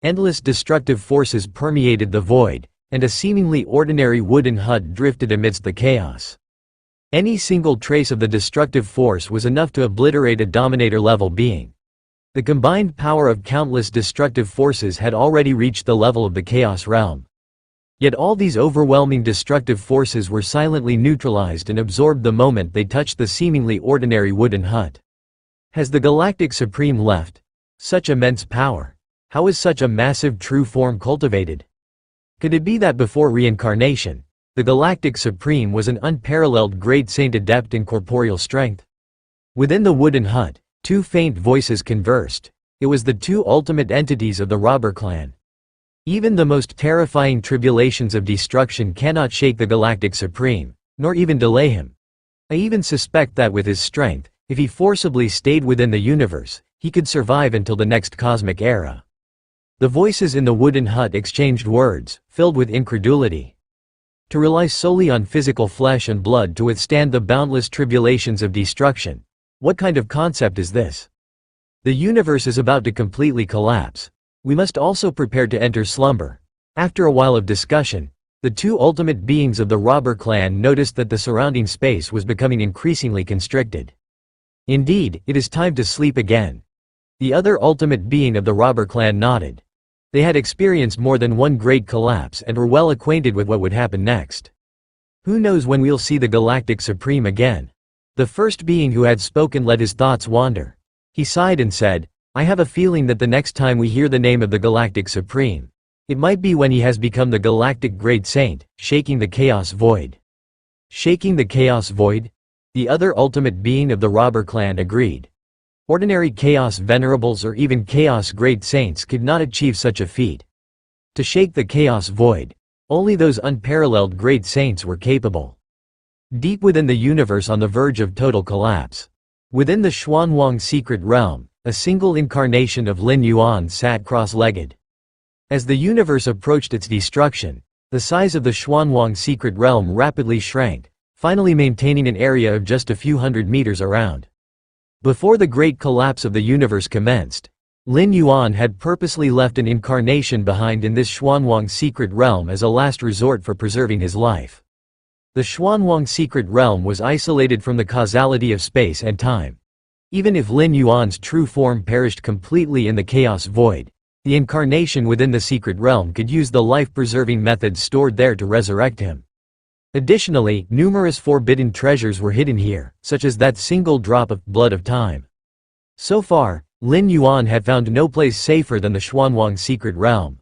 endless destructive forces permeated the void, and a seemingly ordinary wooden hut drifted amidst the chaos. Any single trace of the destructive force was enough to obliterate a Dominator-level being. The combined power of countless destructive forces had already reached the level of the Chaos Realm. Yet all these overwhelming destructive forces were silently neutralized and absorbed the moment they touched the seemingly ordinary wooden hut. Has the Galactic Supreme left? Such immense power. How is such a massive true form cultivated? Could it be that before reincarnation, the Galactic Supreme was an unparalleled great saint adept in corporeal strength? Within the wooden hut, two faint voices conversed. It was the two ultimate entities of the robber clan. Even the most terrifying tribulations of destruction cannot shake the Galactic Supreme, nor even delay him. I even suspect that with his strength, if he forcibly stayed within the universe, he could survive until the next cosmic era. The voices in the wooden hut exchanged words, filled with incredulity. To rely solely on physical flesh and blood to withstand the boundless tribulations of destruction. What kind of concept is this? The universe is about to completely collapse. We must also prepare to enter slumber. After a while of discussion, the two ultimate beings of the robber clan noticed that the surrounding space was becoming increasingly constricted. Indeed, it is time to sleep again. The other ultimate being of the robber clan nodded. They had experienced more than one great collapse and were well acquainted with what would happen next. Who knows when we'll see the Galactic Supreme again? The first being who had spoken let his thoughts wander. He sighed and said, I have a feeling that the next time we hear the name of the Galactic Supreme, it might be when he has become the Galactic Great Saint, shaking the Chaos Void. Shaking the Chaos Void? The other ultimate being of the robber clan agreed. Ordinary Chaos Venerables or even Chaos Great Saints could not achieve such a feat. To shake the Chaos Void, only those unparalleled Great Saints were capable. Deep within the universe on the verge of total collapse. Within the Xuanwang secret realm, a single incarnation of Lin Yuan sat cross-legged. As the universe approached its destruction, the size of the Xuanwang secret realm rapidly shrank, finally maintaining an area of just a few hundred meters around. Before the great collapse of the universe commenced, Lin Yuan had purposely left an incarnation behind in this Xuanwang secret realm as a last resort for preserving his life. The Xuanwang secret realm was isolated from the causality of space and time. Even if Lin Yuan's true form perished completely in the Chaos Void, the incarnation within the secret realm could use the life-preserving methods stored there to resurrect him. Additionally, numerous forbidden treasures were hidden here, such as that single drop of blood of time. So far, Lin Yuan had found no place safer than the Xuanwang secret realm.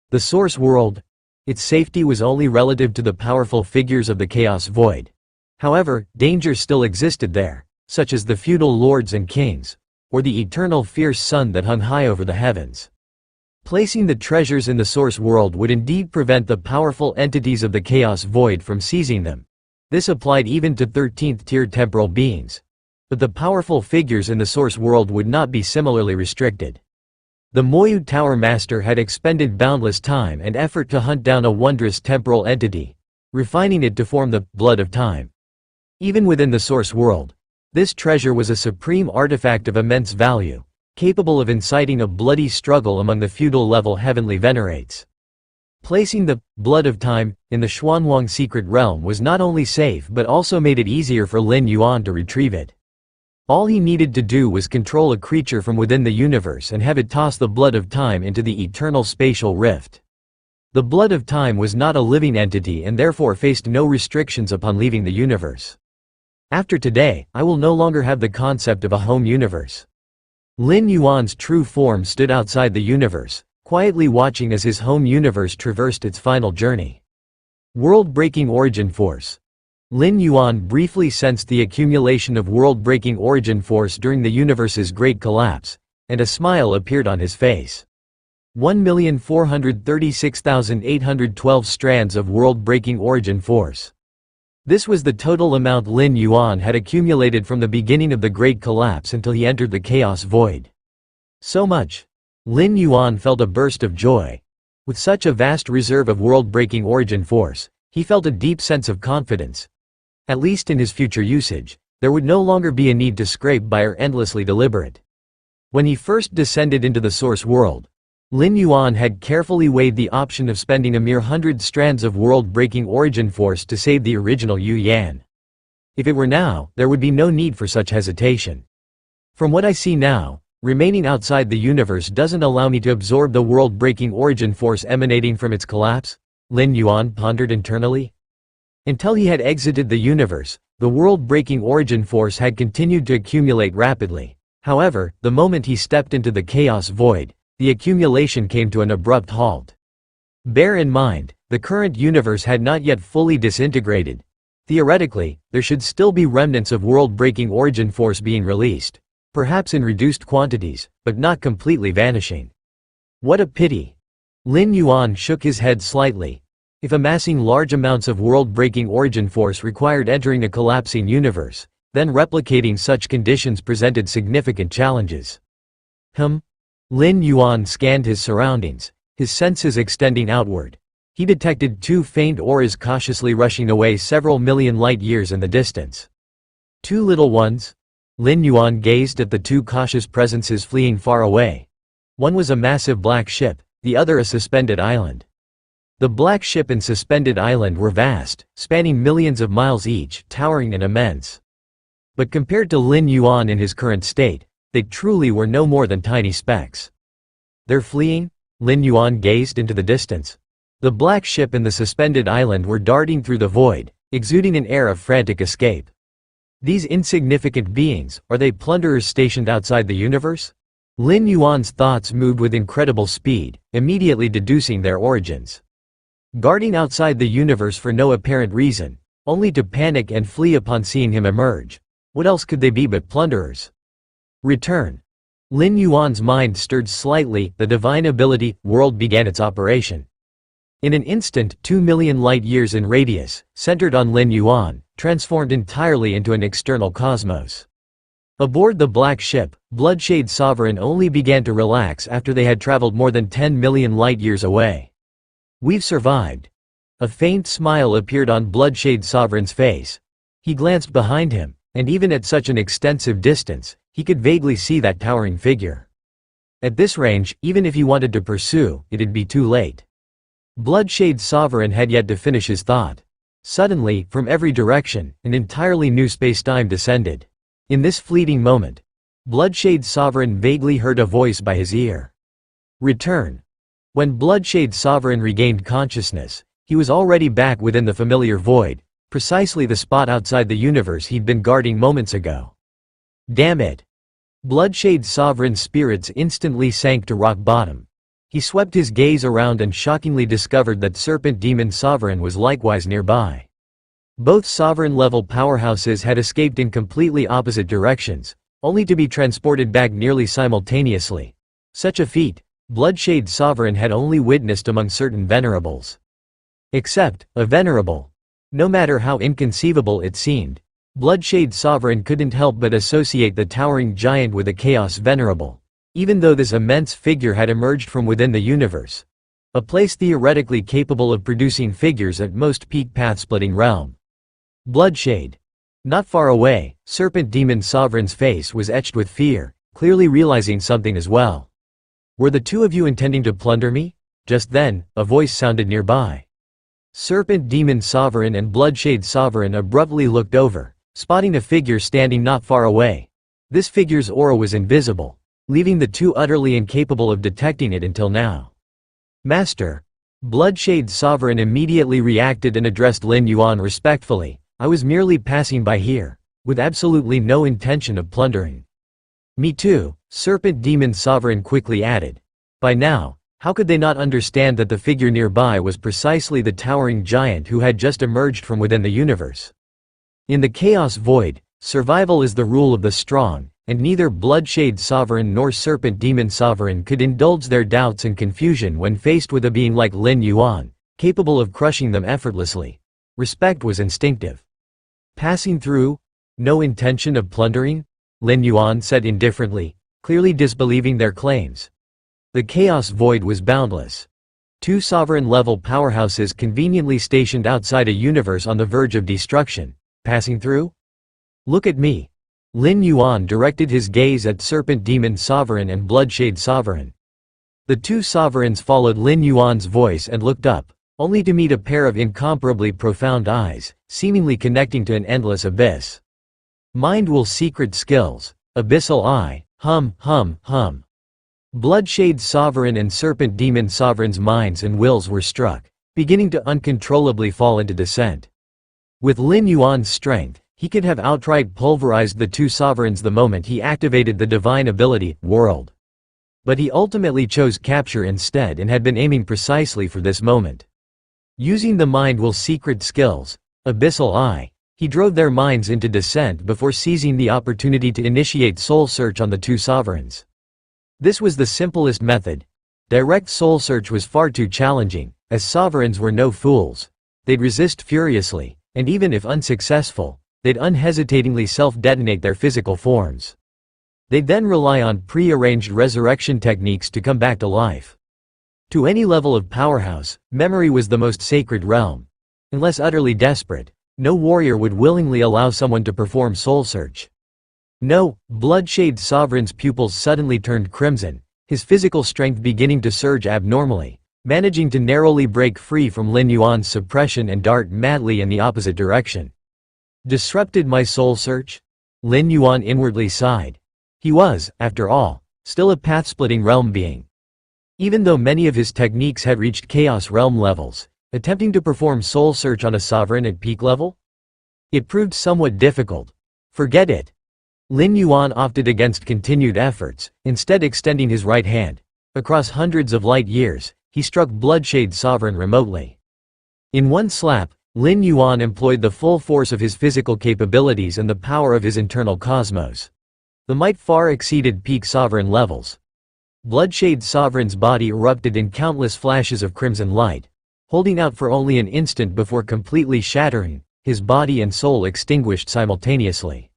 The source world. Its safety was only relative to the powerful figures of the Chaos Void. However, dangers still existed there, such as the feudal lords and kings, or the eternal fierce sun that hung high over the heavens. Placing the treasures in the source world would indeed prevent the powerful entities of the Chaos Void from seizing them. This applied even to 13th-tier temporal beings. But the powerful figures in the source world would not be similarly restricted. The Moyu Tower Master had expended boundless time and effort to hunt down a wondrous temporal entity, refining it to form the blood of time. Even within the source world, this treasure was a supreme artifact of immense value, capable of inciting a bloody struggle among the feudal-level heavenly venerates. Placing the blood of time in the Xuanwang secret realm was not only safe but also made it easier for Lin Yuan to retrieve it. All he needed to do was control a creature from within the universe and have it toss the blood of time into the eternal spatial rift. The blood of time was not a living entity and therefore faced no restrictions upon leaving the universe. After today, I will no longer have the concept of a home universe. Lin Yuan's true form stood outside the universe, quietly watching as his home universe traversed its final journey. World-breaking origin force. Lin Yuan briefly sensed the accumulation of world-breaking origin force during the universe's great collapse, and a smile appeared on his face. 1,436,812 strands of world-breaking origin force. This was the total amount Lin Yuan had accumulated from the beginning of the Great Collapse until he entered the Chaos Void. So much. Lin Yuan felt a burst of joy. With such a vast reserve of world-breaking origin force, he felt a deep sense of confidence. At least in his future usage, there would no longer be a need to scrape by or endlessly deliberate. When he first descended into the source world, Lin Yuan had carefully weighed the option of spending a mere 100 strands of world-breaking origin force to save the original Yu Yan. If it were now, there would be no need for such hesitation. From what I see now, remaining outside the universe doesn't allow me to absorb the world-breaking origin force emanating from its collapse. Lin Yuan pondered internally. Until he had exited the universe, the world-breaking origin force had continued to accumulate rapidly. However, the moment he stepped into the chaos void, the accumulation came to an abrupt halt. Bear in mind, the current universe had not yet fully disintegrated. Theoretically, there should still be remnants of world-breaking origin force being released, perhaps in reduced quantities, but not completely vanishing. What a pity! Lin Yuan shook his head slightly. If amassing large amounts of world-breaking origin force required entering a collapsing universe, then replicating such conditions presented significant challenges. Lin Yuan scanned his surroundings, his senses extending outward. He detected two faint auras cautiously rushing away several million light-years in the distance. Two little ones? Lin Yuan gazed at the two cautious presences fleeing far away. One was a massive black ship, the other a suspended island. The black ship and suspended island were vast, spanning millions of miles each, towering and immense. But compared to Lin Yuan in his current state, they truly were no more than tiny specks. They're fleeing? Lin Yuan gazed into the distance. The black ship and the suspended island were darting through the void, exuding an air of frantic escape. These insignificant beings, are they plunderers stationed outside the universe? Lin Yuan's thoughts moved with incredible speed, immediately deducing their origins. Guarding outside the universe for no apparent reason, only to panic and flee upon seeing him emerge. What else could they be but plunderers? Return. Lin Yuan's mind stirred slightly, the divine ability, world began its operation. In an instant, 2 million light-years in radius, centered on Lin Yuan, transformed entirely into an external cosmos. Aboard the black ship, Bloodshade Sovereign only began to relax after they had traveled more than 10 million light-years away. We've survived. A faint smile appeared on Bloodshade Sovereign's face. He glanced behind him, and even at such an extensive distance, he could vaguely see that towering figure. At this range, even if he wanted to pursue, it'd be too late. Bloodshade Sovereign had yet to finish his thought. Suddenly, from every direction, an entirely new spacetime descended. In this fleeting moment, Bloodshade Sovereign vaguely heard a voice by his ear. Return. When Bloodshade Sovereign regained consciousness, he was already back within the familiar void, precisely the spot outside the universe he'd been guarding moments ago. Damn it! Bloodshade Sovereign's spirits instantly sank to rock bottom. He swept his gaze around and shockingly discovered that Serpent Demon Sovereign was likewise nearby. Both sovereign-level powerhouses had escaped in completely opposite directions, only to be transported back nearly simultaneously. Such a feat, Bloodshade Sovereign had only witnessed among certain venerables. Except, a venerable. No matter how inconceivable it seemed, Bloodshade Sovereign couldn't help but associate the towering giant with a Chaos Venerable, even though this immense figure had emerged from within the universe. A place theoretically capable of producing figures at most peak path-splitting realm. Bloodshade. Not far away, Serpent Demon Sovereign's face was etched with fear, clearly realizing something as well. Were the two of you intending to plunder me? Just then, a voice sounded nearby. Serpent Demon Sovereign and Bloodshade Sovereign abruptly looked over, spotting a figure standing not far away. This figure's aura was invisible, leaving the two utterly incapable of detecting it until now. Master. Bloodshade Sovereign immediately reacted and addressed Lin Yuan respectfully. I was merely passing by here, with absolutely no intention of plundering. Me too, Serpent Demon Sovereign quickly added. By now, how could they not understand that the figure nearby was precisely the towering giant who had just emerged from within the universe? In the Chaos Void, survival is the rule of the strong, and neither Bloodshade Sovereign nor Serpent Demon Sovereign could indulge their doubts and confusion when faced with a being like Lin Yuan, capable of crushing them effortlessly. Respect was instinctive. Passing through? No intention of plundering? Lin Yuan said indifferently, clearly disbelieving their claims. The Chaos Void was boundless. Two sovereign-level powerhouses conveniently stationed outside a universe on the verge of destruction. Passing through? Look at me. Lin Yuan directed his gaze at Serpent Demon Sovereign and Bloodshade Sovereign. The two sovereigns followed Lin Yuan's voice and looked up, only to meet a pair of incomparably profound eyes, seemingly connecting to an endless abyss. Mind will secret skills, abyssal eye, hum. Bloodshade Sovereign and Serpent Demon Sovereign's minds and wills were struck. beginning to uncontrollably fall into descent. With Lin Yuan's strength, he could have outright pulverized the two sovereigns the moment he activated the divine ability, World. But he ultimately chose capture instead and had been aiming precisely for this moment. Using the mind will's secret skills, Abyssal Eye, he drove their minds into descent before seizing the opportunity to initiate soul search on the two sovereigns. This was the simplest method. Direct soul search was far too challenging, as sovereigns were no fools. They'd resist furiously, and even if unsuccessful, they'd unhesitatingly self-detonate their physical forms. They'd then rely on pre-arranged resurrection techniques to come back to life. To any level of powerhouse, memory was the most sacred realm. Unless utterly desperate, no warrior would willingly allow someone to perform soul search. No, Bloodshade Sovereign's pupils suddenly turned crimson, his physical strength beginning to surge abnormally, managing to narrowly break free from Lin Yuan's suppression and dart madly in the opposite direction. Disrupted my soul search? Lin Yuan inwardly sighed. He was, after all, still a path-splitting realm being. Even though many of his techniques had reached Chaos Realm levels, attempting to perform soul search on a sovereign at peak level? It proved somewhat difficult. Forget it. Lin Yuan opted against continued efforts, instead extending his right hand. Across hundreds of light years, he struck Bloodshade Sovereign remotely. In one slap, Lin Yuan employed the full force of his physical capabilities and the power of his internal cosmos. The might far exceeded peak sovereign levels. Bloodshade Sovereign's body erupted in countless flashes of crimson light, holding out for only an instant before completely shattering, his body and soul extinguished simultaneously.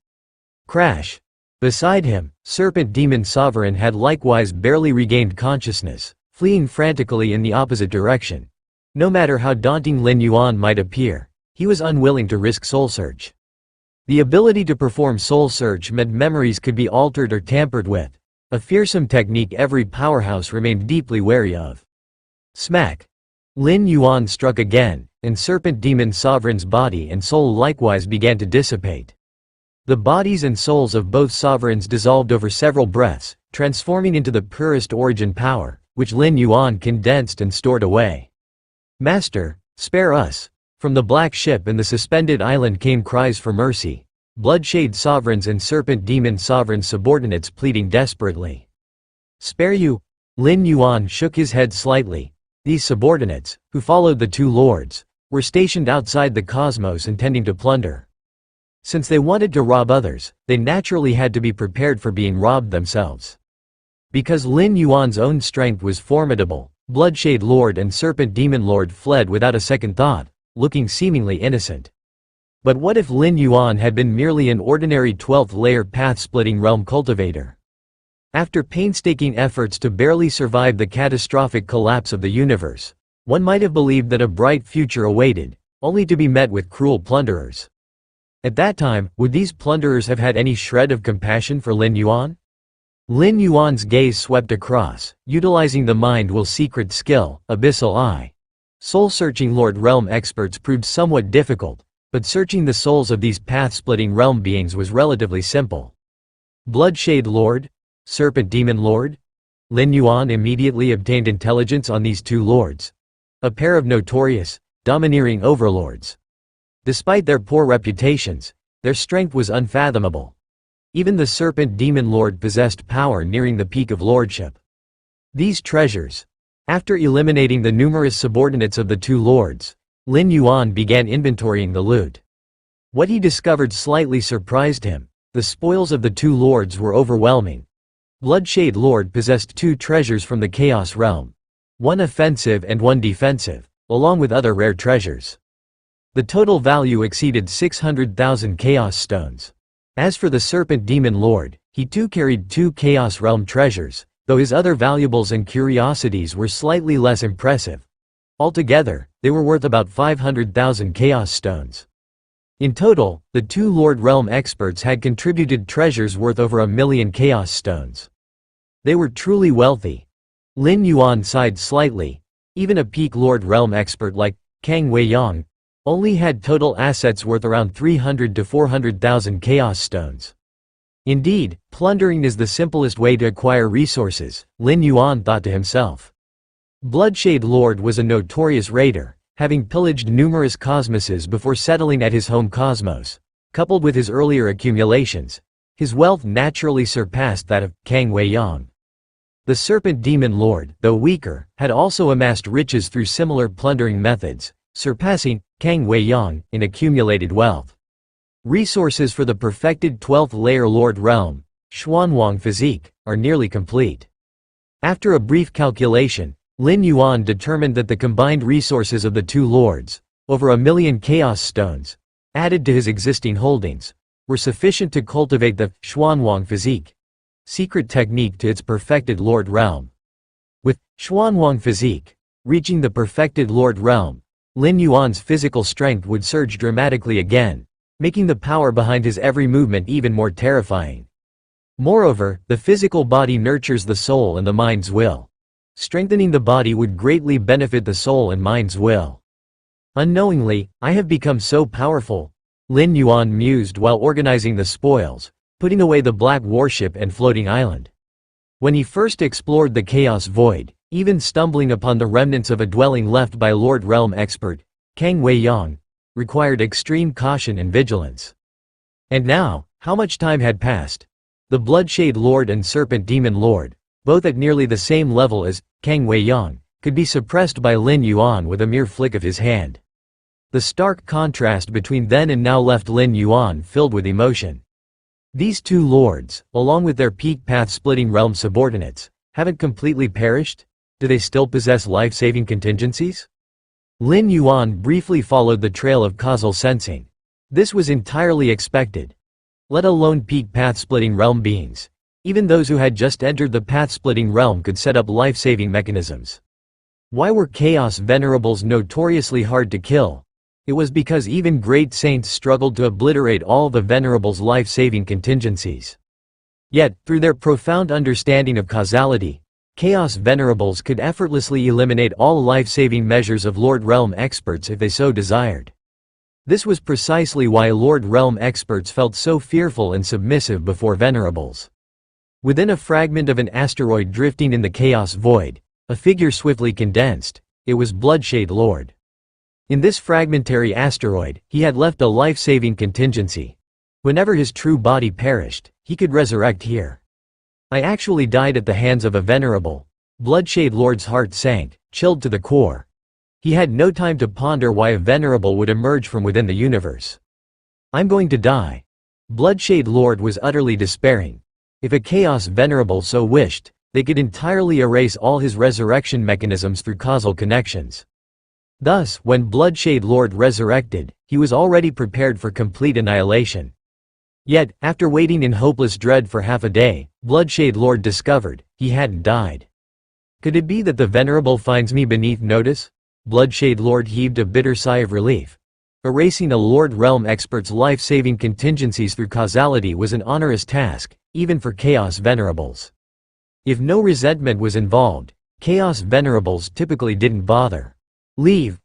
Crash. Beside him, Serpent Demon Sovereign had likewise barely regained consciousness, fleeing frantically in the opposite direction. No matter how daunting Lin Yuan might appear, he was unwilling to risk soul search. The ability to perform soul search meant memories could be altered or tampered with, a fearsome technique every powerhouse remained deeply wary of. Smack. Lin Yuan struck again, and Serpent Demon Sovereign's body and soul likewise began to dissipate. The bodies and souls of both sovereigns dissolved over several breaths, transforming into the purest origin power, which Lin Yuan condensed and stored away. Master, spare us. From the black ship and the suspended island came cries for mercy, Bloodshade Sovereigns and Serpent Demon Sovereign subordinates pleading desperately. Spare you? Lin Yuan shook his head slightly. These subordinates, who followed the two lords, were stationed outside the cosmos intending to plunder. Since they wanted to rob others, they naturally had to be prepared for being robbed themselves. Because Lin Yuan's own strength was formidable, Bloodshade Lord and Serpent Demon Lord fled without a second thought, looking seemingly innocent. But what if Lin Yuan had been merely an ordinary 12th-layer path-splitting realm cultivator? After painstaking efforts to barely survive the catastrophic collapse of the universe, one might have believed that a bright future awaited, only to be met with cruel plunderers. At that time, would these plunderers have had any shred of compassion for Lin Yuan? Lin Yuan's gaze swept across, utilizing the mind will's secret skill, Abyssal Eye. Soul-searching Lord Realm experts proved somewhat difficult, but searching the souls of these path-splitting realm beings was relatively simple. Bloodshade Lord? Serpent Demon Lord? Lin Yuan immediately obtained intelligence on these two lords. A pair of notorious, domineering overlords. Despite their poor reputations, their strength was unfathomable. Even the Serpent Demon Lord possessed power nearing the peak of lordship. These treasures. After eliminating the numerous subordinates of the two lords, Lin Yuan began inventorying the loot. What he discovered slightly surprised him. The spoils of the two lords were overwhelming. Bloodshade Lord possessed two treasures from the Chaos Realm. One offensive and one defensive, along with other rare treasures. The total value exceeded 600,000 Chaos Stones. As for the Serpent Demon Lord, he too carried two Chaos Realm treasures, though his other valuables and curiosities were slightly less impressive. Altogether, they were worth about 500,000 Chaos Stones. In total, the two Lord Realm experts had contributed treasures worth over 1,000,000 Chaos Stones. They were truly wealthy. Lin Yuan sighed slightly. Even a peak Lord Realm expert like Kang Weiyang only had total assets worth around 300 to 400,000 Chaos Stones. Indeed, plundering is the simplest way to acquire resources, Lin Yuan thought to himself. Bloodshade Lord was a notorious raider, having pillaged numerous cosmoses before settling at his home cosmos. Coupled with his earlier accumulations, his wealth naturally surpassed that of Kang Wei-yang. The Serpent Demon Lord, though weaker, had also amassed riches through similar plundering methods, surpassing Kang Wei-yang in accumulated wealth. Resources for the perfected 12th layer Lord Realm, Xuanwang physique, are nearly complete. After a brief calculation, Lin Yuan determined that the combined resources of the two lords, over 1 million chaos stones, added to his existing holdings, were sufficient to cultivate the Xuanwang physique, secret technique to its perfected Lord Realm. With Xuanwang physique reaching the perfected Lord Realm, Lin Yuan's physical strength would surge dramatically again, making the power behind his every movement even more terrifying. Moreover, the physical body nurtures the soul and the mind's will. Strengthening the body would greatly benefit the soul and mind's will. Unknowingly, I have become so powerful, Lin Yuan mused while organizing the spoils, putting away the black warship and floating island. When he first explored the Chaos Void, even stumbling upon the remnants of a dwelling left by Lord Realm expert Kang Wei-yang required extreme caution and vigilance. And now, how much time had passed? The Bloodshade Lord and Serpent Demon Lord, both at nearly the same level as Kang Wei-yang, could be suppressed by Lin Yuan with a mere flick of his hand. The stark contrast between then and now left Lin Yuan filled with emotion. These two lords, along with their peak path-splitting realm subordinates, haven't completely perished? Do they still possess life-saving contingencies? Lin Yuan briefly followed the trail of causal sensing. This was entirely expected. Let alone peak path-splitting realm beings. Even those who had just entered the path-splitting realm could set up life-saving mechanisms. Why were Chaos Venerables notoriously hard to kill? It was because even great saints struggled to obliterate all the Venerables' life-saving contingencies. Yet, through their profound understanding of causality, Chaos Venerables could effortlessly eliminate all life-saving measures of Lord Realm experts if they so desired. This was precisely why Lord Realm experts felt so fearful and submissive before Venerables. Within a fragment of an asteroid drifting in the Chaos Void, a figure swiftly condensed. It was Bloodshade Lord. In this fragmentary asteroid, he had left a life-saving contingency. Whenever his true body perished, he could resurrect here. I actually died at the hands of a venerable. Bloodshade Lord's heart sank, chilled to the core. He had no time to ponder why a venerable would emerge from within the universe. I'm going to die. Bloodshade Lord was utterly despairing. If a Chaos Venerable so wished, they could entirely erase all his resurrection mechanisms through causal connections. Thus, when Bloodshade Lord resurrected, he was already prepared for complete annihilation. Yet, after waiting in hopeless dread for half a day, Bloodshade Lord discovered he hadn't died. Could it be that the Venerable finds me beneath notice? Bloodshade Lord heaved a bitter sigh of relief. Erasing a Lord Realm expert's life-saving contingencies through causality was an onerous task, even for Chaos Venerables. If no resentment was involved, Chaos Venerables typically didn't bother. Leave,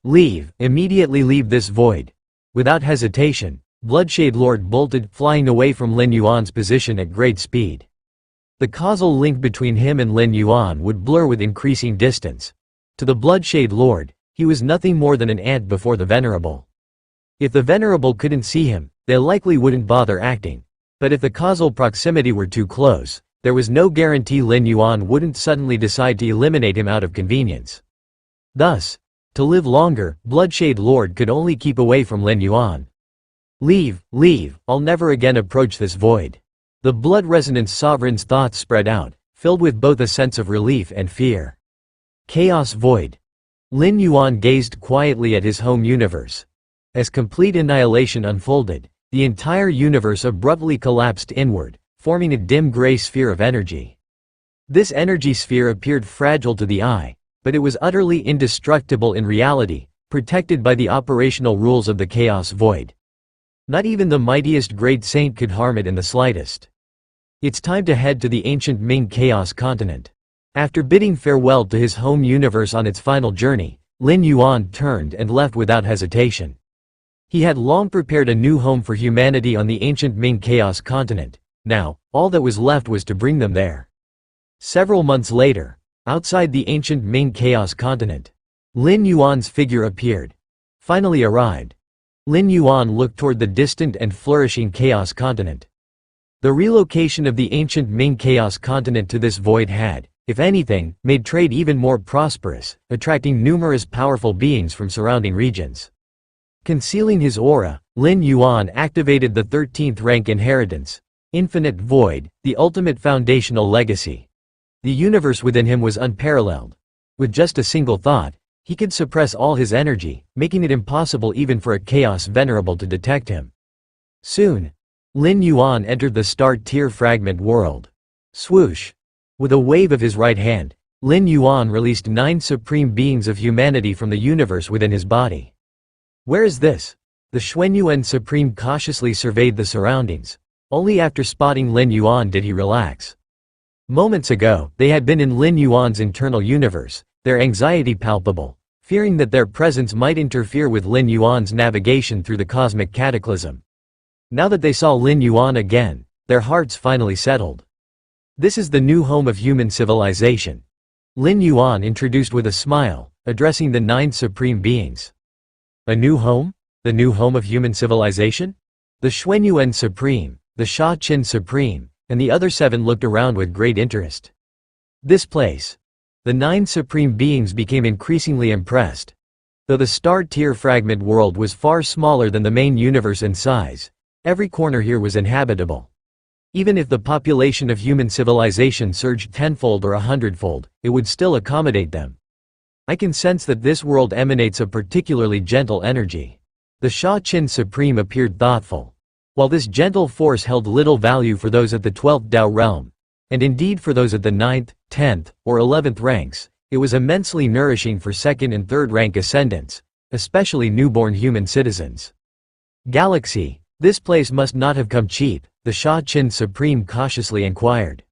immediately leave this void. Without hesitation, Bloodshade Lord bolted, flying away from Lin Yuan's position at great speed. The causal link between him and Lin Yuan would blur with increasing distance. To the Bloodshade Lord, he was nothing more than an ant before the Venerable. If the Venerable couldn't see him, they likely wouldn't bother acting. But if the causal proximity were too close, there was no guarantee Lin Yuan wouldn't suddenly decide to eliminate him out of convenience. Thus, to live longer, Bloodshade Lord could only keep away from Lin Yuan. Leave, I'll never again approach this void. The Blood Resonance Sovereign's thoughts spread out, filled with both a sense of relief and fear. Chaos Void. Lin Yuan gazed quietly at his home universe. As complete annihilation unfolded, the entire universe abruptly collapsed inward, forming a dim gray sphere of energy. This energy sphere appeared fragile to the eye, but it was utterly indestructible in reality, protected by the operational rules of the Chaos Void. Not even the mightiest great saint could harm it in the slightest. It's time to head to the ancient Ming Chaos continent. After bidding farewell to his home universe on its final journey, Lin Yuan turned and left without hesitation. He had long prepared a new home for humanity on the ancient Ming Chaos continent. Now, all that was left was to bring them there. Several months later, outside the ancient Ming Chaos continent, Lin Yuan's figure appeared, finally arrived. Lin Yuan looked toward the distant and flourishing Chaos Continent. The relocation of the ancient Ming Chaos Continent to this void had, if anything, made trade even more prosperous, attracting numerous powerful beings from surrounding regions. Concealing his aura, Lin Yuan activated the 13th rank inheritance, Infinite Void, the ultimate foundational legacy. The universe within him was unparalleled. With just a single thought, he could suppress all his energy, making it impossible even for a Chaos Venerable to detect him. Soon, Lin Yuan entered the star-tier fragment world. Swoosh! With a wave of his right hand, Lin Yuan released 9 supreme beings of humanity from the universe within his body. Where is this? The Xuanyuan Supreme cautiously surveyed the surroundings. Only after spotting Lin Yuan did he relax. Moments ago, they had been in Lin Yuan's internal universe, their anxiety palpable, fearing that their presence might interfere with Lin Yuan's navigation through the cosmic cataclysm. Now that they saw Lin Yuan again, their hearts finally settled. This is the new home of human civilization. Lin Yuan introduced with a smile, addressing the 9 supreme beings. A new home? The new home of human civilization? The Xuanyuan Supreme, the Sha Qin Supreme, and the other 7 looked around with great interest. This place. The 9 supreme beings became increasingly impressed. Though the star-tier fragment world was far smaller than the main universe in size, every corner here was inhabitable. Even if the population of human civilization surged tenfold or 100-fold, it would still accommodate them. I can sense that this world emanates a particularly gentle energy. The Sha Qin Supreme appeared thoughtful. While this gentle force held little value for those at the 12th Dao realm, and indeed for those at the 9th, 10th, or 11th ranks, it was immensely nourishing for 2nd and 3rd rank ascendants, especially newborn human citizens. Galaxy, this place must not have come cheap, the Sha Qin Supreme cautiously inquired.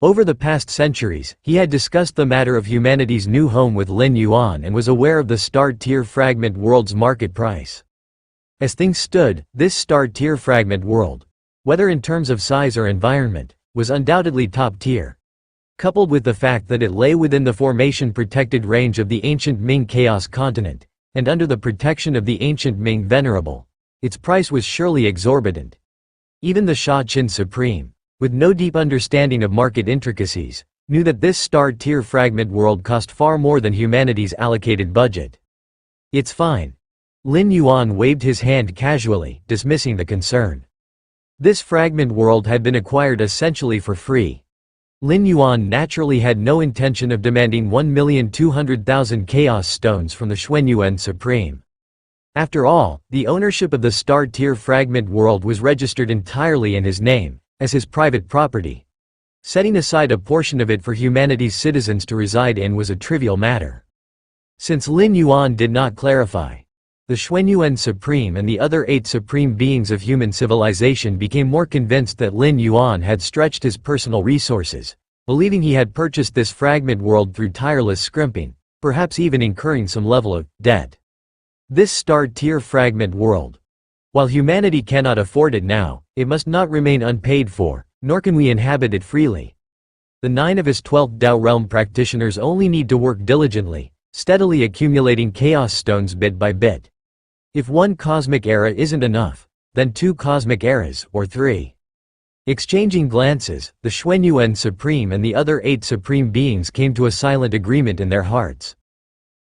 Over the past centuries, he had discussed the matter of humanity's new home with Lin Yuan and was aware of the star-tier fragment world's market price. As things stood, this star-tier fragment world, whether in terms of size or environment, was undoubtedly top-tier. Coupled with the fact that it lay within the formation-protected range of the ancient Ming Chaos Continent, and under the protection of the ancient Ming Venerable, its price was surely exorbitant. Even the Sha Qin Supreme, with no deep understanding of market intricacies, knew that this star-tier fragment world cost far more than humanity's allocated budget. It's fine. Lin Yuan waved his hand casually, dismissing the concern. This fragment world had been acquired essentially for free. Lin Yuan naturally had no intention of demanding 1,200,000 Chaos Stones from the Xuanyuan Supreme. After all, the ownership of the star-tier fragment world was registered entirely in his name, as his private property. Setting aside a portion of it for humanity's citizens to reside in was a trivial matter. Since Lin Yuan did not clarify, the Xuanyuan Supreme and the other 8 supreme beings of human civilization became more convinced that Lin Yuan had stretched his personal resources, believing he had purchased this fragment world through tireless scrimping, perhaps even incurring some level of debt. This star-tier fragment world. While humanity cannot afford it now, it must not remain unpaid for, nor can we inhabit it freely. The 9 of his 12th Dao realm practitioners only need to work diligently, steadily accumulating Chaos Stones bit by bit. If 1 cosmic era isn't enough, then 2 cosmic eras, or 3. Exchanging glances, the Xuanyuan Supreme and the other 8 supreme beings came to a silent agreement in their hearts.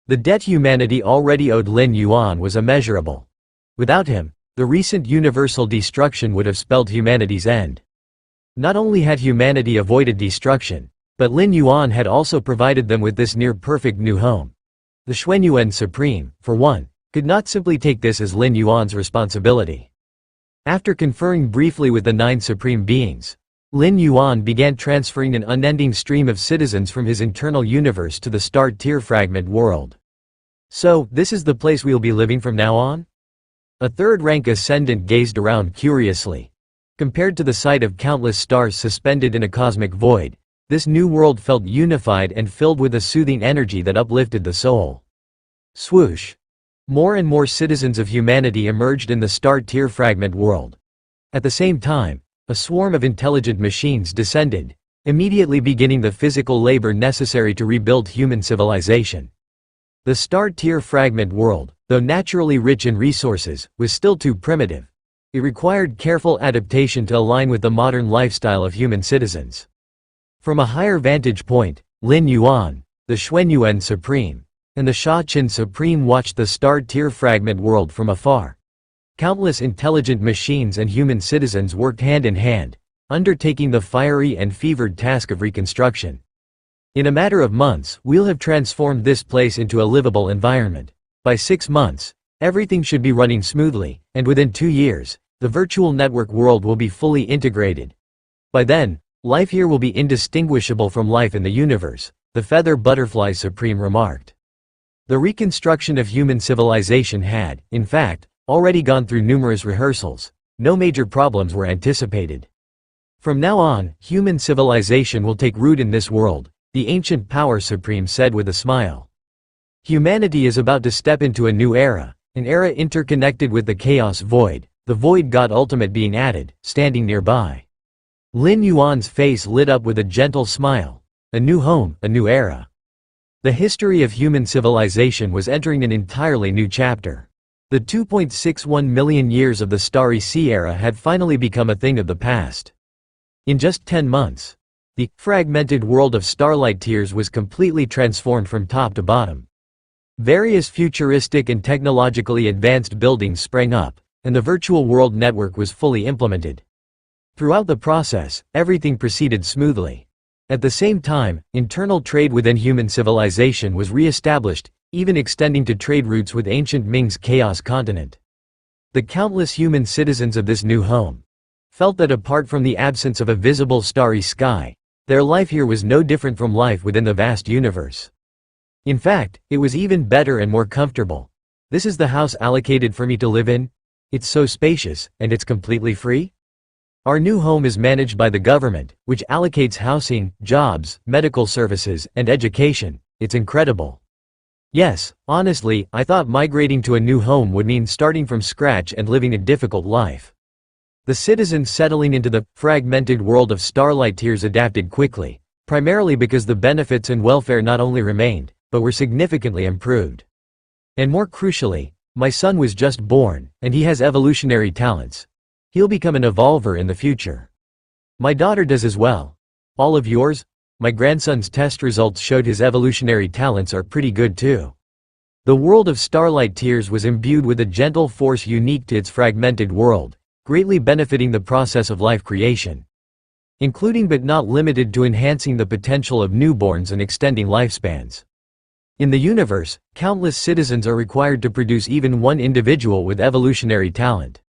The debt humanity already owed Lin Yuan was immeasurable. Without him, the recent universal destruction would have spelled humanity's end. Not only had humanity avoided destruction, but Lin Yuan had also provided them with this near-perfect new home. The Xuanyuan Supreme, for one, could not simply take this as Lin Yuan's responsibility. After conferring briefly with the 9 supreme beings, Lin Yuan began transferring an unending stream of citizens from his internal universe to the star-tier fragment world. So, this is the place we'll be living from now on? A 3rd-rank ascendant gazed around curiously. Compared to the sight of countless stars suspended in a cosmic void, this new world felt unified and filled with a soothing energy that uplifted the soul. Swoosh! More and more citizens of humanity emerged in the star-tier fragment world. At the same time, a swarm of intelligent machines descended, immediately beginning the physical labor necessary to rebuild human civilization. The star-tier fragment world, though naturally rich in resources, was still too primitive. It required careful adaptation to align with the modern lifestyle of human citizens. From a higher vantage point, Lin Yuan, the Xuanyuan Supreme, and the Shaqin Supreme watched the star-tier fragment world from afar. Countless intelligent machines and human citizens worked hand in hand, undertaking the fiery and fevered task of reconstruction. In a matter of months, we'll have transformed this place into a livable environment. By 6 months, everything should be running smoothly, and within 2 years, the virtual network world will be fully integrated. By then, life here will be indistinguishable from life in the universe, the Feather Butterfly Supreme remarked. The reconstruction of human civilization had, in fact, already gone through numerous rehearsals. No major problems were anticipated. From now on, human civilization will take root in this world, the ancient Power Supreme said with a smile. Humanity is about to step into a new era, an era interconnected with the Chaos Void, the Void God Ultimate being added, standing nearby. Lin Yuan's face lit up with a gentle smile. A new home, a new era. The history of human civilization was entering an entirely new chapter. The 2.61 million years of the Starry Sea era had finally become a thing of the past. In just 10 months, the fragmented world of Starlight Tiers was completely transformed from top to bottom. Various futuristic and technologically advanced buildings sprang up, and the virtual world network was fully implemented. Throughout the process, everything proceeded smoothly. At the same time, internal trade within human civilization was re-established, even extending to trade routes with ancient Ming's Chaos continent. The countless human citizens of this new home felt that apart from the absence of a visible starry sky, their life here was no different from life within the vast universe. In fact, it was even better and more comfortable. This is the house allocated for me to live in? It's so spacious, and it's completely free? Our new home is managed by the government, which allocates housing, jobs, medical services, and education. It's incredible. Yes, honestly, I thought migrating to a new home would mean starting from scratch and living a difficult life. The citizens settling into the fragmented world of Starlight Tiers adapted quickly, primarily because the benefits and welfare not only remained, but were significantly improved. And more crucially, my son was just born, and he has evolutionary talents. He'll become an evolver in the future. My daughter does as well. All of yours? My grandson's test results showed his evolutionary talents are pretty good too. The world of Starlight Tiers was imbued with a gentle force unique to its fragmented world, greatly benefiting the process of life creation, including but not limited to enhancing the potential of newborns and extending lifespans. In the universe, countless citizens are required to produce even one individual with evolutionary talent.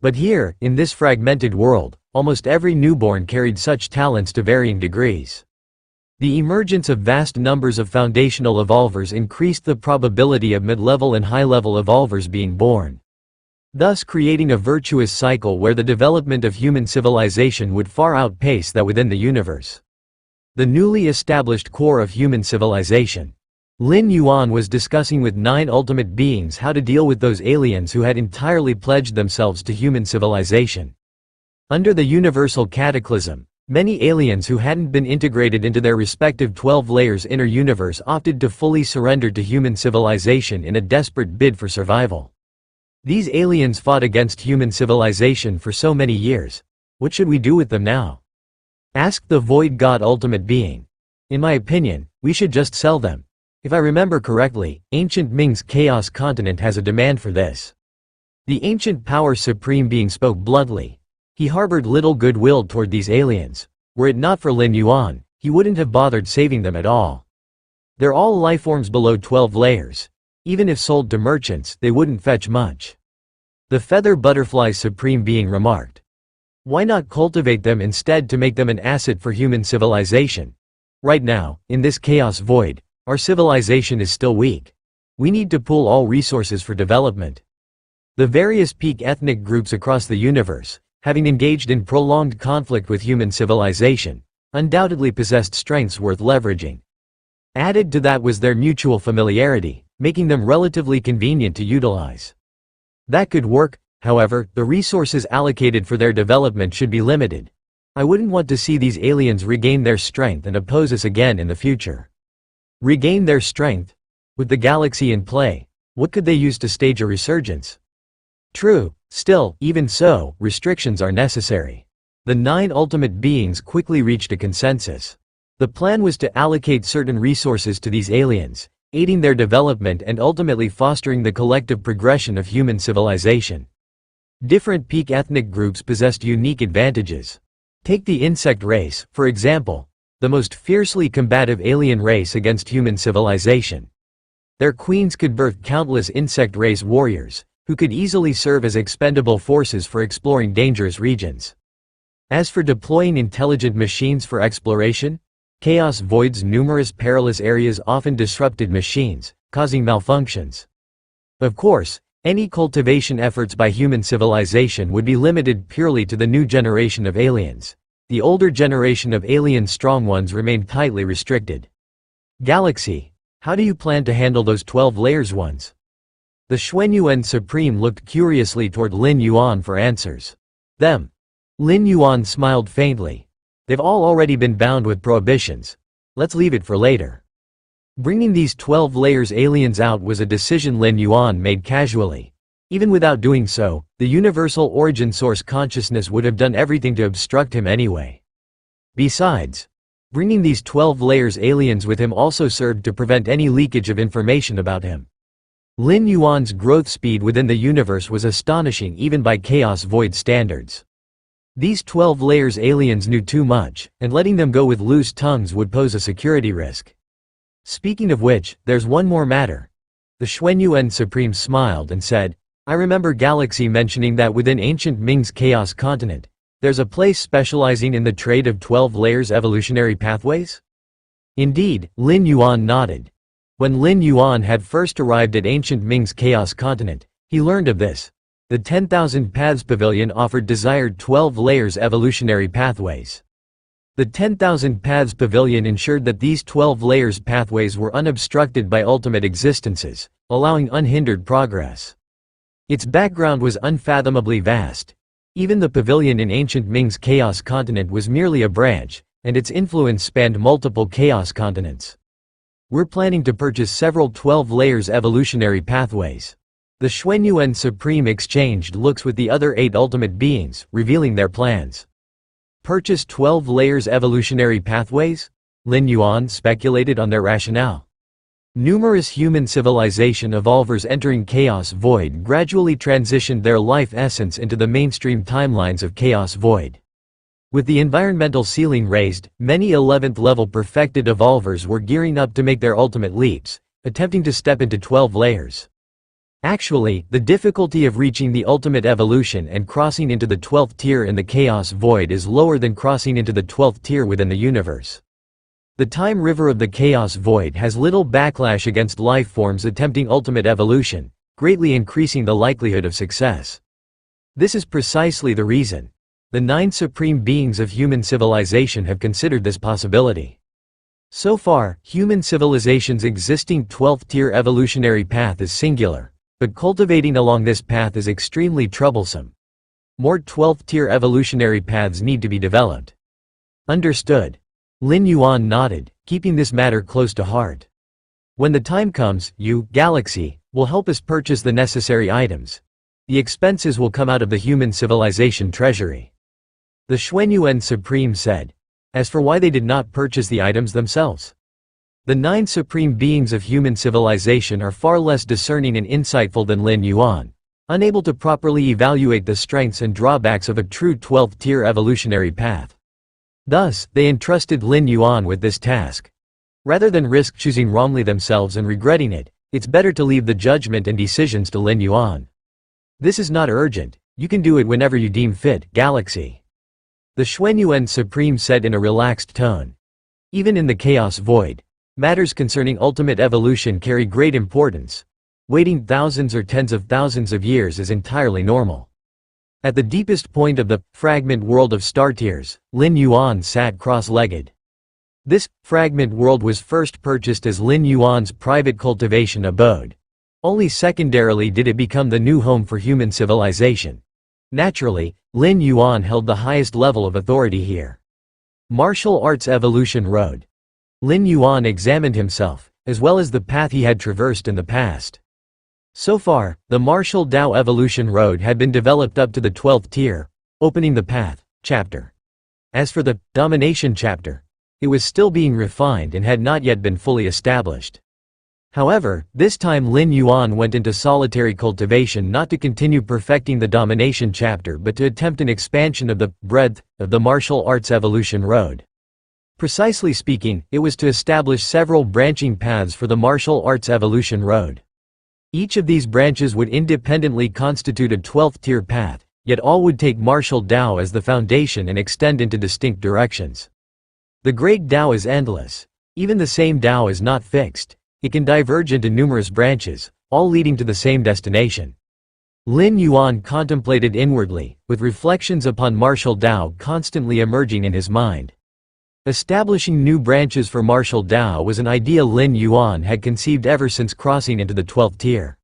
But here, in this fragmented world, almost every newborn carried such talents to varying degrees. The emergence of vast numbers of foundational evolvers increased the probability of mid-level and high-level evolvers being born, thus creating a virtuous cycle where the development of human civilization would far outpace that within the universe. The newly established core of human civilization. Lin Yuan was discussing with 9 ultimate beings how to deal with those aliens who had entirely pledged themselves to human civilization. Under the universal cataclysm, many aliens who hadn't been integrated into their respective 12 layers inner universe opted to fully surrender to human civilization in a desperate bid for survival. These aliens fought against human civilization for so many years. What should we do with them now? Asked the Void God Ultimate Being. In my opinion, we should just sell them. If I remember correctly, ancient Ming's Chaos continent has a demand for this. The ancient Power Supreme Being spoke bluntly. He harbored little goodwill toward these aliens. Were it not for Lin Yuan, he wouldn't have bothered saving them at all. They're all lifeforms below 12 layers. Even if sold to merchants, they wouldn't fetch much. The Feather Butterfly Supreme Being remarked. Why not cultivate them instead to make them an asset for human civilization? Right now, in this chaos void, our civilization is still weak. We need to pool all resources for development. The various peak ethnic groups across the universe, having engaged in prolonged conflict with human civilization, undoubtedly possessed strengths worth leveraging. Added to that was their mutual familiarity, making them relatively convenient to utilize. That could work, however, the resources allocated for their development should be limited. I wouldn't want to see these aliens regain their strength and oppose us again in the future. Regain their strength? With the galaxy in play, What could they use to stage a resurgence? True, still, even so, restrictions are necessary. The 9 ultimate beings quickly reached a consensus. The plan was to allocate certain resources to these aliens, aiding their development and ultimately fostering the collective progression of human civilization. Different peak ethnic groups possessed unique advantages. Take the insect race, for example, the most fiercely combative alien race against human civilization. Their queens could birth countless insect race warriors, who could easily serve as expendable forces for exploring dangerous regions. As for deploying intelligent machines for exploration, Chaos Void's numerous perilous areas often disrupted machines, causing malfunctions. Of course, any cultivation efforts by human civilization would be limited purely to the new generation of aliens. The older generation of alien strong ones remained tightly restricted. Galaxy, how do you plan to handle those 12 layers ones? The Xuanyuan Supreme looked curiously toward Lin Yuan for answers. Them. Lin Yuan smiled faintly. They've all already been bound with prohibitions. Let's leave it for later. Bringing these 12 layers aliens out was a decision Lin Yuan made casually. Even without doing so, the universal origin source consciousness would have done everything to obstruct him anyway. Besides, bringing these 12 layers aliens with him also served to prevent any leakage of information about him. Lin Yuan's growth speed within the universe was astonishing even by Chaos Void standards. These 12 layers aliens knew too much, and letting them go with loose tongues would pose a security risk. Speaking of which, there's one more matter. The Xuanyuan Supreme smiled and said, I remember Galaxy mentioning that within ancient Ming's Chaos Continent, there's a place specializing in the trade of 12 layers evolutionary pathways? Indeed, Lin Yuan nodded. When Lin Yuan had first arrived at ancient Ming's Chaos Continent, he learned of this. The 10,000 Paths Pavilion offered desired 12 layers evolutionary pathways. The 10,000 Paths Pavilion ensured that these 12 layers pathways were unobstructed by ultimate existences, allowing unhindered progress. Its background was unfathomably vast. Even the pavilion in ancient Ming's Chaos Continent was merely a branch, and its influence spanned multiple Chaos continents. We're planning to purchase several 12 layers evolutionary pathways. The Xuanyuan Supreme exchanged looks with the other 8 ultimate beings, revealing their plans. Purchase 12 layers evolutionary pathways? Lin Yuan speculated on their rationale. Numerous human civilization evolvers entering Chaos Void gradually transitioned their life essence into the mainstream timelines of Chaos Void. With the environmental ceiling raised, many 11th level perfected evolvers were gearing up to make their ultimate leaps, attempting to step into 12 layers. Actually, the difficulty of reaching the ultimate evolution and crossing into the 12th tier in the Chaos Void is lower than crossing into the 12th tier within the universe. The time river of the Chaos Void has little backlash against life forms attempting ultimate evolution, greatly increasing the likelihood of success. This is precisely the reason the 9 supreme beings of human civilization have considered this possibility. So far, human civilization's existing 12th tier evolutionary path is singular. But cultivating along this path is extremely troublesome. More 12th tier evolutionary paths need to be developed. Understood. Lin Yuan nodded, keeping this matter close to heart. When the time comes, you, Galaxy, will help us purchase the necessary items. The expenses will come out of the human civilization treasury. The Xuanyuan Supreme said. As for why they did not purchase the items themselves. The 9 supreme beings of human civilization are far less discerning and insightful than Lin Yuan, unable to properly evaluate the strengths and drawbacks of a true 12th tier evolutionary path. Thus, they entrusted Lin Yuan with this task. Rather than risk choosing wrongly themselves and regretting it, it's better to leave the judgment and decisions to Lin Yuan. This is not urgent, you can do it whenever you deem fit, Galaxy. The Xuanyuan Supreme said in a relaxed tone. Even in the Chaos Void, matters concerning ultimate evolution carry great importance. Waiting thousands or tens of thousands of years is entirely normal. At the deepest point of the fragment world of star tiers, Lin Yuan sat cross-legged. This fragment world was first purchased as Lin Yuan's private cultivation abode. Only secondarily did it become the new home for human civilization. Naturally, Lin Yuan held the highest level of authority here. Martial Arts Evolution Road. Lin Yuan examined himself, as well as the path he had traversed in the past. So far, the martial Tao evolution road had been developed up to the 12th tier, opening the path, chapter. As for the domination chapter, it was still being refined and had not yet been fully established. However, this time Lin Yuan went into solitary cultivation not to continue perfecting the domination chapter but to attempt an expansion of the breadth of the martial arts evolution road. Precisely speaking, it was to establish several branching paths for the martial arts evolution road. Each of these branches would independently constitute a 12th tier path, yet all would take martial Tao as the foundation and extend into distinct directions. The great Tao is endless. Even the same Tao is not fixed. It can diverge into numerous branches, all leading to the same destination. Lin Yuan contemplated inwardly, with reflections upon martial Tao constantly emerging in his mind. Establishing new branches for martial Tao was an idea Lin Yuan had conceived ever since crossing into the 12th tier.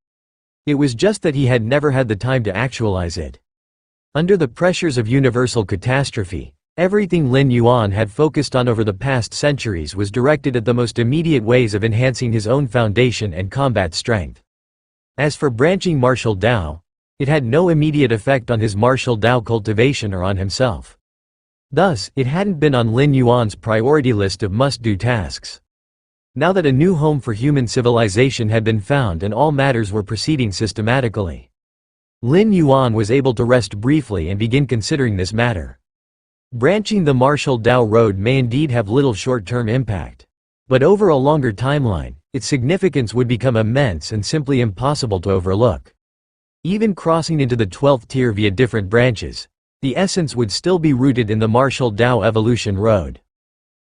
It was just that he had never had the time to actualize it. Under the pressures of universal catastrophe, everything Lin Yuan had focused on over the past centuries was directed at the most immediate ways of enhancing his own foundation and combat strength. As for branching martial Tao, it had no immediate effect on his martial Tao cultivation or on himself. Thus, it hadn't been on Lin Yuan's priority list of must-do tasks. Now that a new home for human civilization had been found and all matters were proceeding systematically, Lin Yuan was able to rest briefly and begin considering this matter. Branching the martial Tao road may indeed have little short-term impact. But over a longer timeline, its significance would become immense and simply impossible to overlook. Even crossing into the 12th tier via different branches, the essence would still be rooted in the martial Tao evolution road.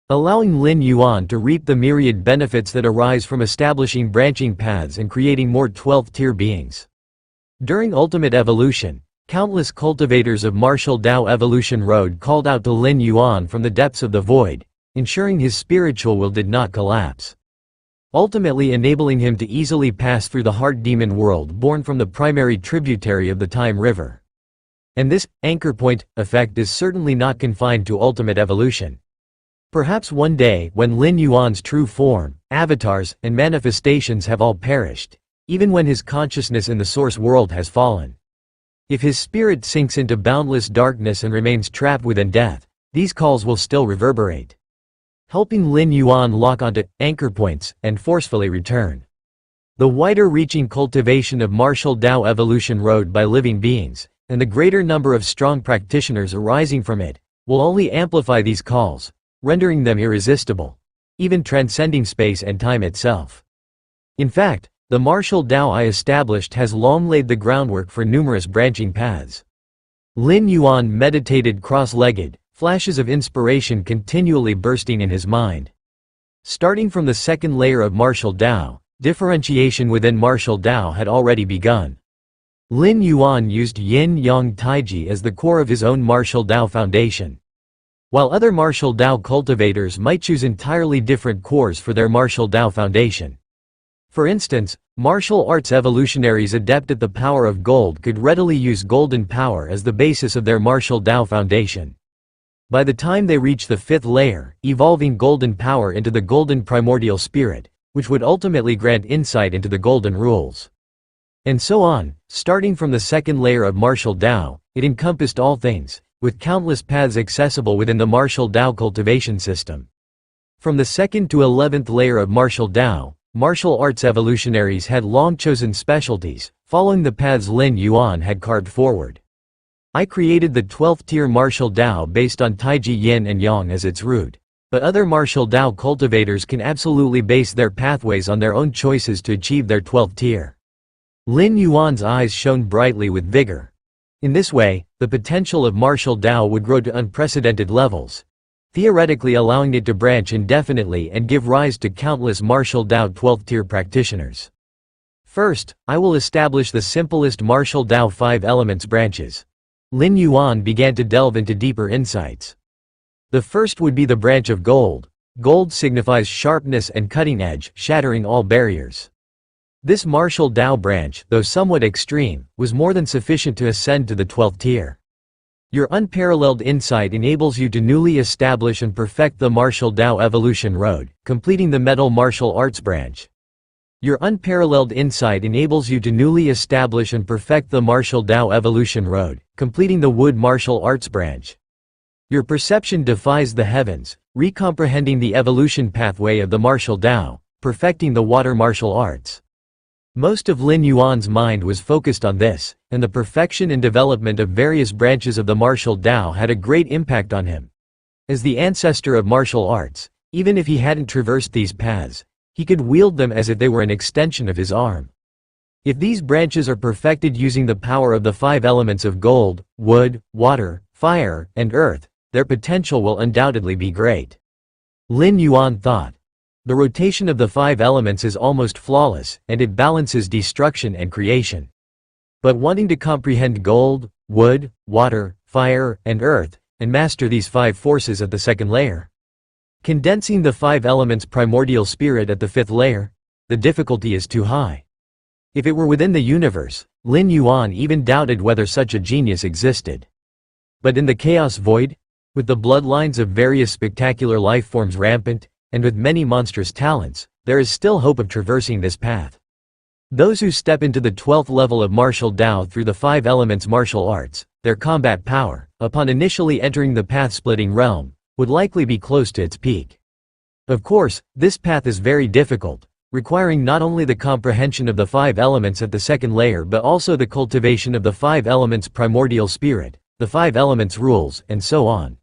Allowing Lin Yuan to reap the myriad benefits that arise from establishing branching paths and creating more 12th tier beings. During ultimate evolution, countless cultivators of martial Tao evolution road called out to Lin Yuan from the depths of the void, ensuring his spiritual will did not collapse. Ultimately enabling him to easily pass through the heart demon world born from the primary tributary of the Time River. And this anchor point effect is certainly not confined to ultimate evolution. Perhaps one day, when Lin Yuan's true form, avatars, and manifestations have all perished, even when his consciousness in the source world has fallen. If his spirit sinks into boundless darkness and remains trapped within death, these calls will still reverberate, helping Lin Yuan lock onto anchor points and forcefully return. The wider-reaching cultivation of martial Tao evolution road by living beings, and the greater number of strong practitioners arising from it, will only amplify these calls, rendering them irresistible, even transcending space and time itself. In fact, the martial Tao I established has long laid the groundwork for numerous branching paths. Lin Yuan meditated cross-legged, flashes of inspiration continually bursting in his mind. Starting from the second layer of martial Tao, differentiation within martial Tao had already begun. Lin Yuan used Yin-Yang Taiji as the core of his own martial Tao foundation. While other martial Tao cultivators might choose entirely different cores for their martial Tao foundation. For instance, martial arts evolutionaries adept at the power of gold could readily use golden power as the basis of their martial Tao foundation. By the time they reach the fifth layer, evolving golden power into the golden primordial spirit, which would ultimately grant insight into the golden rules. And so on, starting from the second layer of martial Tao, it encompassed all things, with countless paths accessible within the martial Tao cultivation system. From the second to 11th layer of martial Tao, martial arts evolutionaries had long chosen specialties, following the paths Lin Yuan had carved forward. I created the 12th tier martial Tao based on Taiji Yin and Yang as its root, but other martial Tao cultivators can absolutely base their pathways on their own choices to achieve their 12th tier. Lin Yuan's eyes shone brightly with vigor. In this way, the potential of martial Tao would grow to unprecedented levels, theoretically allowing it to branch indefinitely and give rise to countless martial Tao 12th tier practitioners. First, I will establish the simplest martial Tao 5 elements branches. Lin Yuan began to delve into deeper insights. The first would be the branch of gold. Gold signifies sharpness and cutting edge, shattering all barriers. This martial Tao branch, though somewhat extreme, was more than sufficient to ascend to the 12th tier. Your unparalleled insight enables you to newly establish and perfect the martial Tao evolution road, completing the metal martial arts branch. Your unparalleled insight enables you to newly establish and perfect the martial Tao evolution road, completing the wood martial arts branch. Your perception defies the heavens, recomprehending the evolution pathway of the martial Tao, perfecting the water martial arts. Most of Lin Yuan's mind was focused on this, and the perfection and development of various branches of the martial Tao had a great impact on him. As the ancestor of martial arts, even if he hadn't traversed these paths, he could wield them as if they were an extension of his arm. If these branches are perfected using the power of the 5 elements of gold, wood, water, fire, and earth, their potential will undoubtedly be great. Lin Yuan thought. The rotation of the 5 elements is almost flawless, and it balances destruction and creation. But wanting to comprehend gold, wood, water, fire, and earth, and master these 5 forces at the 2nd layer. Condensing the 5 elements primordial spirit at the 5th layer, the difficulty is too high. If it were within the universe, Lin Yuan even doubted whether such a genius existed. But in the chaos void, with the bloodlines of various spectacular life forms rampant, and with many monstrous talents, there is still hope of traversing this path. Those who step into the 12th level of martial Tao through the 5 elements martial arts, their combat power, upon initially entering the path-splitting realm, would likely be close to its peak. Of course, this path is very difficult, requiring not only the comprehension of the 5 elements at the 2nd layer but also the cultivation of the 5 elements primordial spirit, the 5 elements rules, and so on.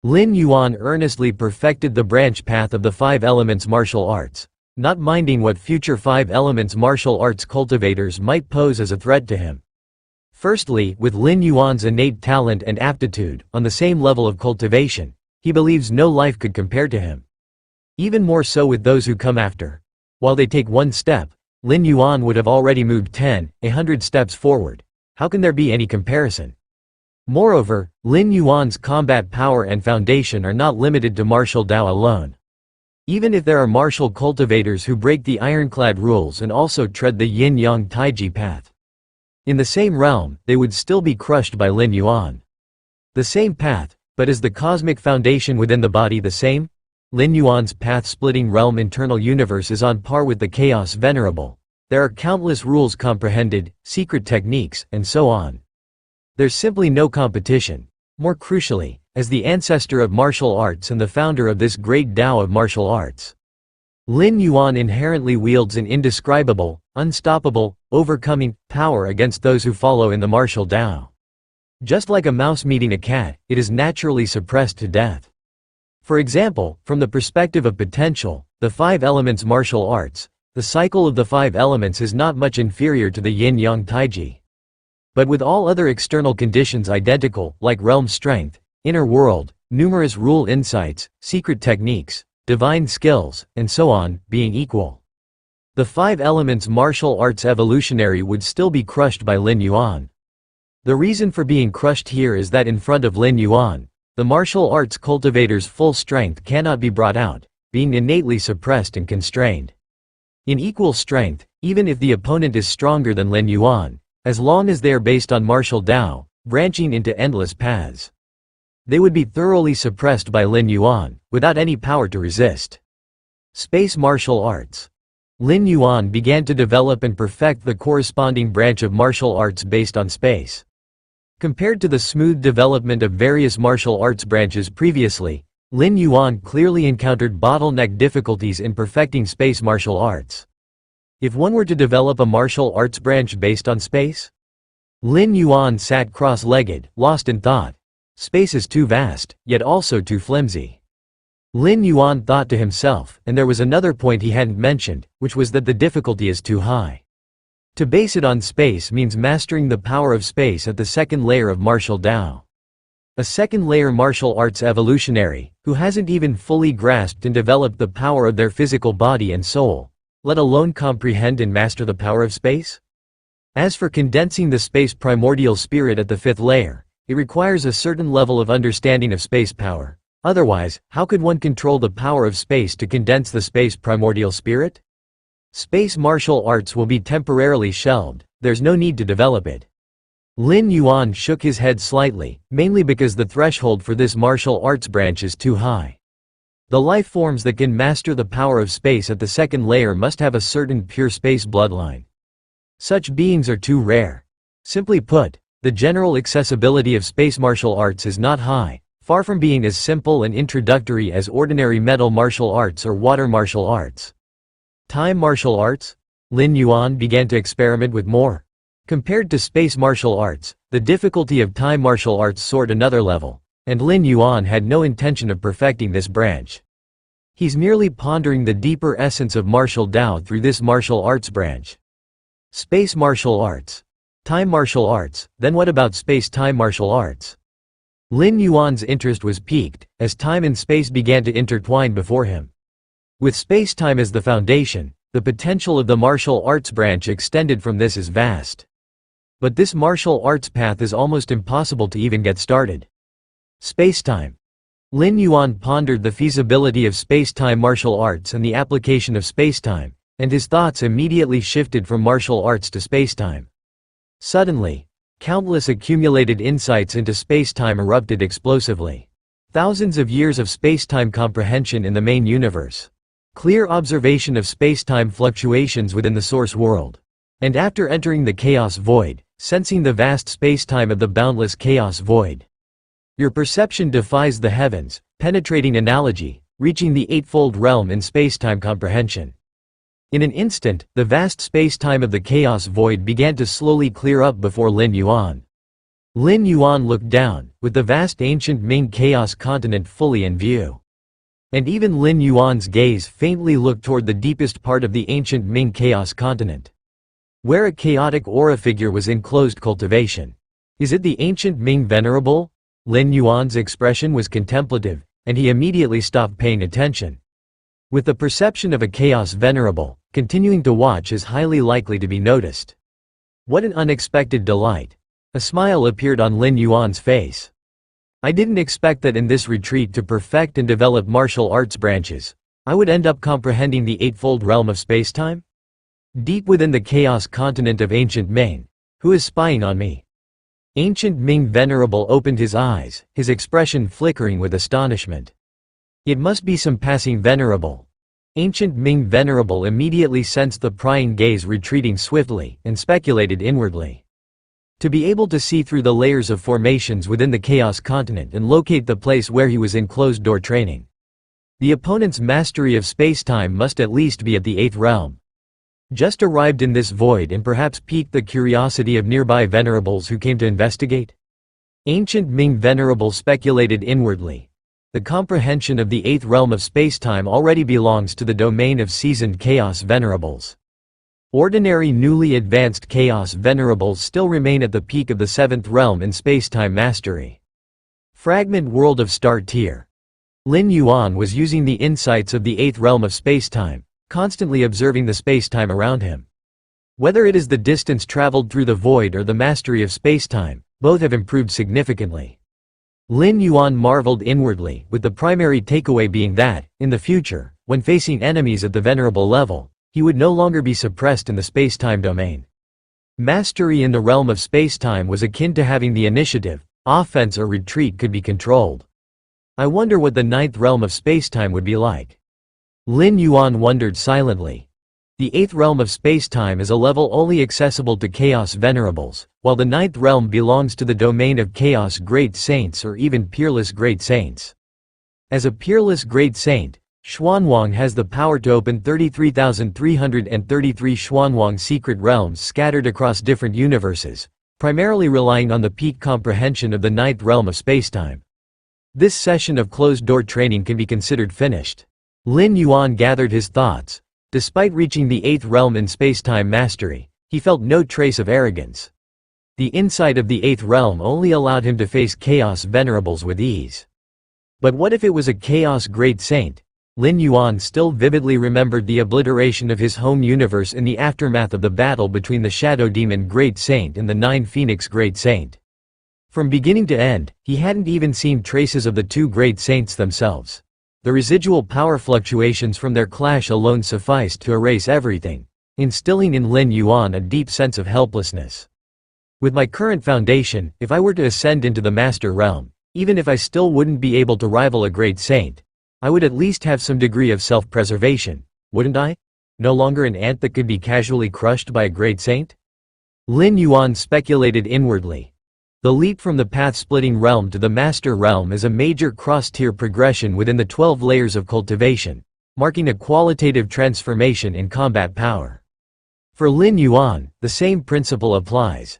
Lin Yuan earnestly perfected the branch path of the 5 elements martial arts, not minding what future 5 elements martial arts cultivators might pose as a threat to him. Firstly, with Lin Yuan's innate talent and aptitude, on the same level of cultivation, he believes no life could compare to him. Even more so with those who come after. While they take one step, Lin Yuan would have already moved 10, 100 steps forward. How can there be any comparison? Moreover, Lin Yuan's combat power and foundation are not limited to martial Tao alone. Even if there are martial cultivators who break the ironclad rules and also tread the yin-yang taiji path, in the same realm, they would still be crushed by Lin Yuan. The same path, but is the cosmic foundation within the body the same? Lin Yuan's path-splitting realm internal universe is on par with the chaos venerable. There are countless rules comprehended, secret techniques, and so on. There's simply no competition. More crucially, as the ancestor of martial arts and the founder of this great Tao of martial arts, Lin Yuan inherently wields an indescribable, unstoppable, overcoming power against those who follow in the martial Tao. Just like a mouse meeting a cat, it is naturally suppressed to death. For example, from the perspective of potential, the 5 elements martial arts, the cycle of the 5 elements is not much inferior to the yin-yang taiji. But with all other external conditions identical, like realm strength, inner world, numerous rule insights, secret techniques, divine skills, and so on, being equal, the 5 elements martial arts evolutionary would still be crushed by Lin Yuan. The reason for being crushed here is that in front of Lin Yuan, the martial arts cultivator's full strength cannot be brought out, being innately suppressed and constrained. In equal strength, even if the opponent is stronger than Lin Yuan, as long as they are based on martial Tao, branching into endless paths, they would be thoroughly suppressed by Lin Yuan, without any power to resist. Space martial arts. Lin Yuan began to develop and perfect the corresponding branch of martial arts based on space. Compared to the smooth development of various martial arts branches previously, Lin Yuan clearly encountered bottleneck difficulties in perfecting space martial arts. If one were to develop a martial arts branch based on space? Lin Yuan sat cross-legged, lost in thought. Space is too vast, yet also too flimsy. Lin Yuan thought to himself, and there was another point he hadn't mentioned, which was that the difficulty is too high. To base it on space means mastering the power of space at the 2nd layer of martial Tao. A 2nd layer martial arts evolutionary, who hasn't even fully grasped and developed the power of their physical body and soul, let alone comprehend and master the power of space? As for condensing the space primordial spirit at the 5th layer, it requires a certain level of understanding of space power. Otherwise, how could one control the power of space to condense the space primordial spirit? Space martial arts will be temporarily shelved, there's no need to develop it. Lin Yuan shook his head slightly, mainly because the threshold for this martial arts branch is too high. The life forms that can master the power of space at the second layer must have a certain pure space bloodline. Such beings are too rare. Simply put, the general accessibility of space martial arts is not high, far from being as simple and introductory as ordinary metal martial arts or water martial arts. Time martial arts? Lin Yuan began to experiment with more. Compared to space martial arts, the difficulty of time martial arts soared another level, and Lin Yuan had no intention of perfecting this branch. He's merely pondering the deeper essence of martial Tao through this martial arts branch. Space martial arts. Time martial arts, then what about space-time martial arts? Lin Yuan's interest was piqued, as time and space began to intertwine before him. With space-time as the foundation, the potential of the martial arts branch extended from this is vast. But this martial arts path is almost impossible to even get started. Space-time. Lin Yuan pondered the feasibility of space-time martial arts and the application of space-time, and his thoughts immediately shifted from martial arts to space-time. Suddenly, countless accumulated insights into space-time erupted explosively. Thousands of years of space-time comprehension in the main universe. Clear observation of space-time fluctuations within the source world. And after entering the chaos void, sensing the vast space-time of the boundless chaos void. Your perception defies the heavens, penetrating analogy, reaching the eightfold realm in space-time comprehension. In an instant, the vast space-time of the chaos void began to slowly clear up before Lin Yuan. Lin Yuan looked down, with the vast ancient Ming chaos continent fully in view. And even Lin Yuan's gaze faintly looked toward the deepest part of the ancient Ming chaos continent, where a chaotic aura figure was in closed cultivation. Is it the ancient Ming venerable? Lin Yuan's expression was contemplative, and he immediately stopped paying attention. With the perception of a chaos venerable, continuing to watch is highly likely to be noticed. What an unexpected delight. A smile appeared on Lin Yuan's face. I didn't expect that in this retreat to perfect and develop martial arts branches, I would end up comprehending the eightfold realm of spacetime? Deep within the chaos continent of ancient Ming, who is spying on me? Ancient Ming venerable opened his eyes, his expression flickering with astonishment. It must be some passing venerable. Ancient Ming venerable immediately sensed the prying gaze retreating swiftly, and speculated inwardly. To be able to see through the layers of formations within the chaos continent and locate the place where he was in closed-door training. The opponent's mastery of space-time must at least be at the 8th realm. Just arrived in this void and perhaps piqued the curiosity of nearby venerables who came to investigate? Ancient Ming venerable speculated inwardly. The comprehension of the 8th realm of spacetime already belongs to the domain of seasoned chaos venerables. Ordinary newly advanced chaos venerables still remain at the peak of the 7th realm in spacetime mastery. Fragment world of star tier. Lin Yuan was using the insights of the 8th realm of spacetime, constantly observing the spacetime around him. Whether it is the distance traveled through the void or the mastery of spacetime, both have improved significantly. Lin Yuan marveled inwardly, with the primary takeaway being that, in the future, when facing enemies at the venerable level, he would no longer be suppressed in the spacetime domain. Mastery in the realm of spacetime was akin to having the initiative. Offense or retreat could be controlled. I wonder what the 9th realm of spacetime would be like. Lin Yuan wondered silently. The 8th realm of spacetime is a level only accessible to chaos venerables, while the 9th realm belongs to the domain of chaos great saints or even peerless great saints. As a peerless great saint, Xuanwang has the power to open 33,333 Xuanwang secret realms scattered across different universes, primarily relying on the peak comprehension of the 9th realm of spacetime. This session of closed-door training can be considered finished. Lin Yuan gathered his thoughts. Despite reaching the 8th realm in spacetime mastery, he felt no trace of arrogance. The insight of the 8th realm only allowed him to face chaos venerables with ease. But what if it was a chaos great saint? Lin Yuan still vividly remembered the obliteration of his home universe in the aftermath of the battle between the Shadow Demon Great Saint and the 9 Phoenix Great Saint. From beginning to end, he hadn't even seen traces of the two great saints themselves. The residual power fluctuations from their clash alone sufficed to erase everything, instilling in Lin Yuan a deep sense of helplessness. With my current foundation, if I were to ascend into the master realm, even if I still wouldn't be able to rival a great saint, I would at least have some degree of self-preservation, wouldn't I? No longer an ant that could be casually crushed by a great saint? Lin Yuan speculated inwardly. The leap from the path-splitting realm to the master realm is a major cross-tier progression within the 12 layers of cultivation, marking a qualitative transformation in combat power. For Lin Yuan, the same principle applies.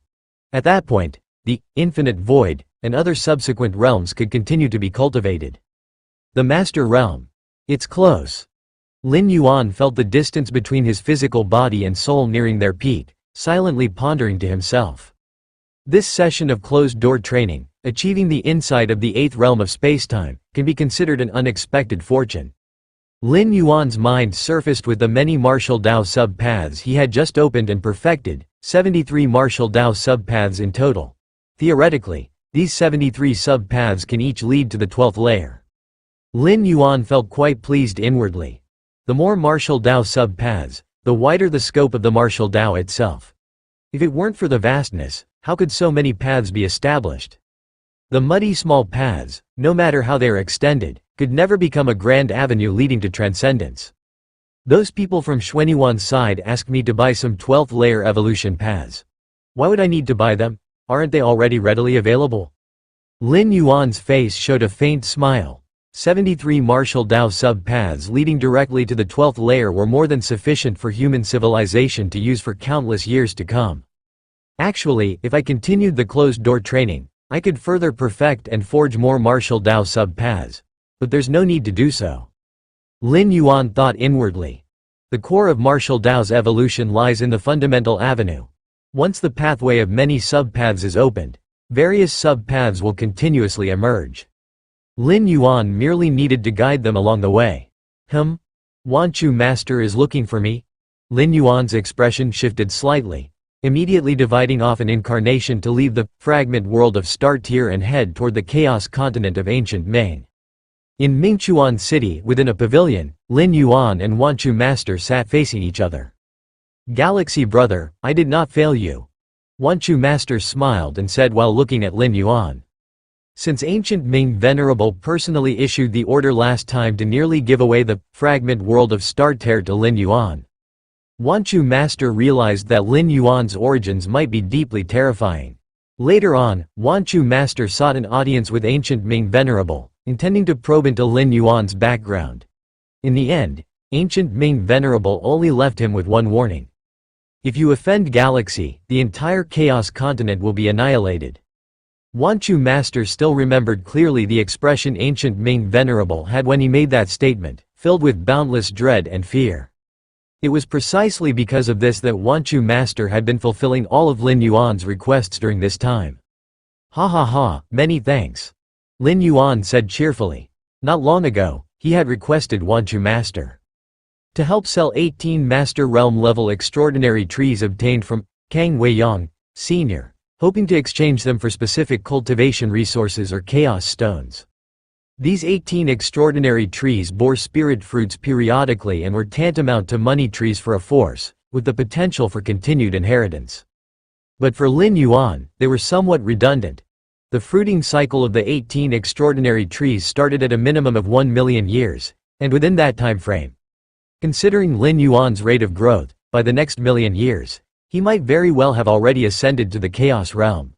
At that point, the infinite void and other subsequent realms could continue to be cultivated. The master realm. It's close. Lin Yuan felt the distance between his physical body and soul nearing their peak, silently pondering to himself. This session of closed-door training, achieving the insight of the 8th realm of spacetime, can be considered an unexpected fortune. Lin Yuan's mind surfaced with the many martial Dao sub-paths he had just opened and perfected, 73 martial Dao sub-paths in total. Theoretically, these 73 sub-paths can each lead to the 12th layer. Lin Yuan felt quite pleased inwardly. The more martial Dao sub-paths, the wider the scope of the martial Dao itself. If it weren't for the vastness, how could so many paths be established? The muddy small paths, no matter how they are extended, could never become a grand avenue leading to transcendence. Those people from Xuanyuan's side asked me to buy some 12th layer evolution paths. Why would I need to buy them? Aren't they already readily available? Lin Yuan's face showed a faint smile. 73 martial Dao sub-paths leading directly to the 12th layer were more than sufficient for human civilization to use for countless years to come. Actually, if I continued the closed-door training, I could further perfect and forge more martial Dao sub-paths. But there's no need to do so. Lin Yuan thought inwardly. The core of martial Dao's evolution lies in the fundamental avenue. Once the pathway of many sub-paths is opened, various sub-paths will continuously emerge. Lin Yuan merely needed to guide them along the way. Wanchu Master is looking for me? Lin Yuan's expression shifted slightly, immediately dividing off an incarnation to leave the fragment world of Star Tier and head toward the chaos continent of ancient Ming. In Mingchuan City, within a pavilion, Lin Yuan and Wanchu Master sat facing each other. Galaxy brother, I did not fail you. Wanchu Master smiled and said while looking at Lin Yuan. Since ancient Ming Venerable personally issued the order last time to nearly give away the fragment world of Star Tier to Lin Yuan, Wanchu Master realized that Lin Yuan's origins might be deeply terrifying. Later on, Wanchu Master sought an audience with ancient Ming Venerable, intending to probe into Lin Yuan's background. In the end, ancient Ming Venerable only left him with one warning. If you offend Galaxy, the entire Chaos continent will be annihilated. Wanchu Master still remembered clearly the expression ancient Ming Venerable had when he made that statement, filled with boundless dread and fear. It was precisely because of this that Wanchu Master had been fulfilling all of Lin Yuan's requests during this time. Ha ha ha, many thanks. Lin Yuan said cheerfully. Not long ago, he had requested Wanchu Master to help sell 18 Master Realm level extraordinary trees obtained from Kang Weiyang, Sr., hoping to exchange them for specific cultivation resources or chaos stones. These 18 extraordinary trees bore spirit fruits periodically and were tantamount to money trees for a force, with the potential for continued inheritance. But for Lin Yuan, they were somewhat redundant. The fruiting cycle of the 18 extraordinary trees started at a minimum of 1 million years, and within that time frame, considering Lin Yuan's rate of growth, by the next million years, he might very well have already ascended to the Chaos realm.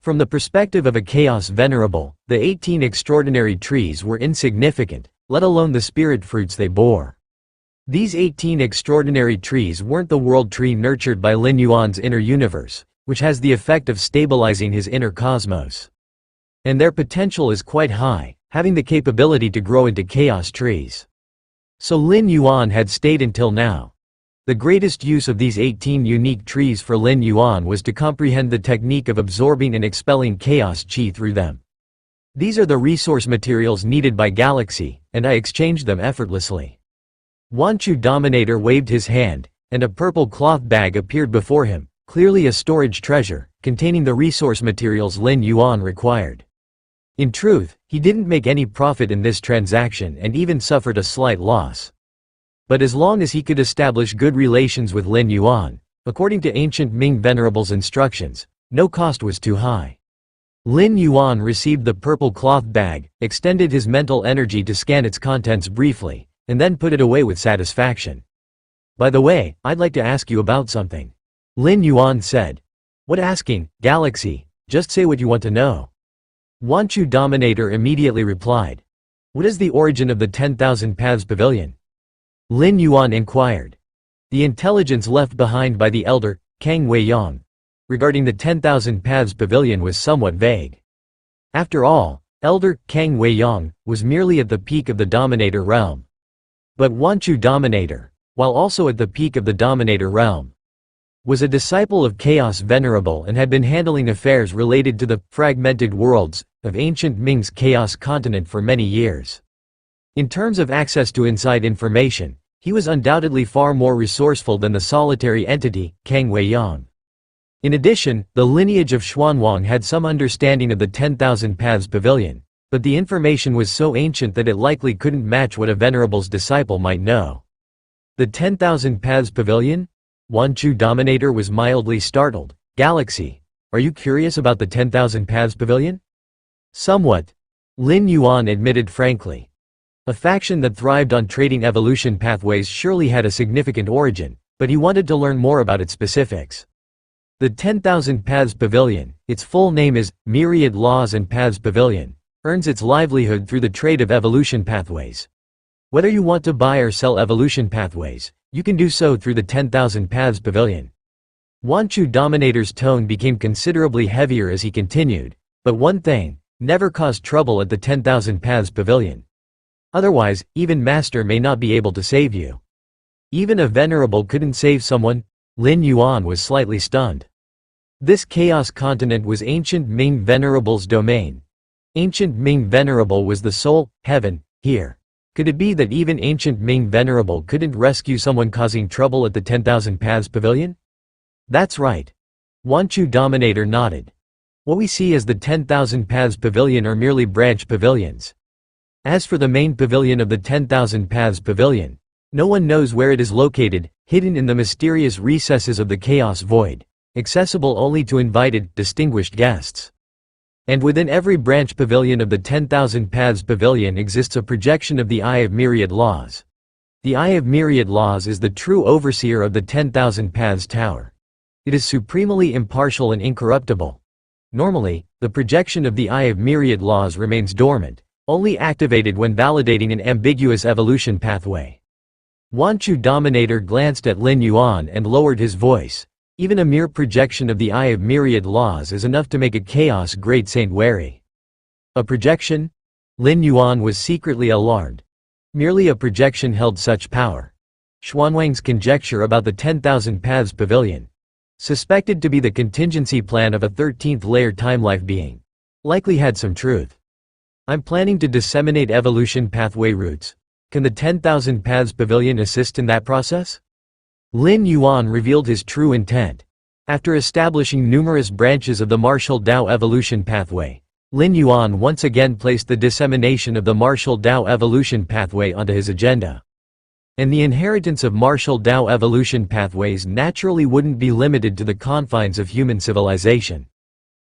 From the perspective of a Chaos Venerable, the 18 extraordinary trees were insignificant, let alone the spirit fruits they bore. These 18 extraordinary trees weren't the world tree nurtured by Lin Yuan's inner universe, which has the effect of stabilizing his inner cosmos. And their potential is quite high, having the capability to grow into chaos trees. So Lin Yuan had stayed until now. The greatest use of these 18 unique trees for Lin Yuan was to comprehend the technique of absorbing and expelling chaos chi through them. These are the resource materials needed by Galaxy, and I exchanged them effortlessly. Wanchu Dominator waved his hand, and a purple cloth bag appeared before him, clearly a storage treasure, containing the resource materials Lin Yuan required. In truth, he didn't make any profit in this transaction and even suffered a slight loss. But as long as he could establish good relations with Lin Yuan, according to ancient Ming Venerable's instructions, no cost was too high. Lin Yuan received the purple cloth bag, extended his mental energy to scan its contents briefly, and then put it away with satisfaction. "By the way, I'd like to ask you about something," Lin Yuan said. "What asking, Galaxy? Just say what you want to know." Wanchu Dominator immediately replied. "What is the origin of the 10,000 Paths Pavilion?" Lin Yuan inquired. The intelligence left behind by the elder, Kang Weiyang, regarding the 10,000 Paths Pavilion was somewhat vague. After all, Elder Kang Weiyang was merely at the peak of the Dominator realm. But Wanchu Dominator, while also at the peak of the Dominator realm, was a disciple of Chaos Venerable and had been handling affairs related to the fragmented worlds of ancient Ming's Chaos continent for many years. In terms of access to inside information, he was undoubtedly far more resourceful than the solitary entity, Kang Weiyang. In addition, the lineage of Xuanwang had some understanding of the 10,000 Paths Pavilion, but the information was so ancient that it likely couldn't match what a Venerable's disciple might know. "The 10,000 Paths Pavilion?" Wanchu Dominator was mildly startled. "Galaxy, are you curious about the 10,000 Paths Pavilion?" "Somewhat," Lin Yuan admitted frankly. A faction that thrived on trading evolution pathways surely had a significant origin, but he wanted to learn more about its specifics. The 10,000 Paths Pavilion, its full name is Myriad Laws and Paths Pavilion, earns its livelihood through the trade of evolution pathways. Whether you want to buy or sell evolution pathways, you can do so through the 10,000 Paths Pavilion. Wanchu Dominator's tone became considerably heavier as he continued, but one thing, never cause trouble at the 10,000 Paths Pavilion. Otherwise, even Master may not be able to save you. Even a Venerable couldn't save someone. Lin Yuan was slightly stunned. This Chaos continent was ancient Ming Venerable's domain. Ancient Ming Venerable was the sole heaven here. Could it be that even ancient Ming Venerable couldn't rescue someone causing trouble at the 10,000 Paths Pavilion? That's right. Wanchu Dominator nodded. What we see as the 10,000 Paths Pavilion are merely branch pavilions. As for the main pavilion of the 10,000 Paths Pavilion, no one knows where it is located, hidden in the mysterious recesses of the Chaos Void, accessible only to invited, distinguished guests. And within every branch pavilion of the 10,000 Paths Pavilion exists a projection of the Eye of Myriad Laws. The Eye of Myriad Laws is the true overseer of the 10,000 Paths Tower. It is supremely impartial and incorruptible. Normally, the projection of the Eye of Myriad Laws remains dormant, only activated when validating an ambiguous evolution pathway. Wanchu Dominator glanced at Lin Yuan and lowered his voice. Even a mere projection of the Eye of Myriad Laws is enough to make a Chaos Great Saint wary. A projection? Lin Yuan was secretly alarmed. Merely a projection held such power. Xuanwang's conjecture about the 10,000 Paths Pavilion, suspected to be the contingency plan of a 13th layer time-life being, likely had some truth. "I'm planning to disseminate evolution pathway routes. Can the 10,000 Paths Pavilion assist in that process?" Lin Yuan revealed his true intent. After establishing numerous branches of the martial Dao evolution pathway, Lin Yuan once again placed the dissemination of the martial Dao evolution pathway onto his agenda. And the inheritance of martial Dao evolution pathways naturally wouldn't be limited to the confines of human civilization.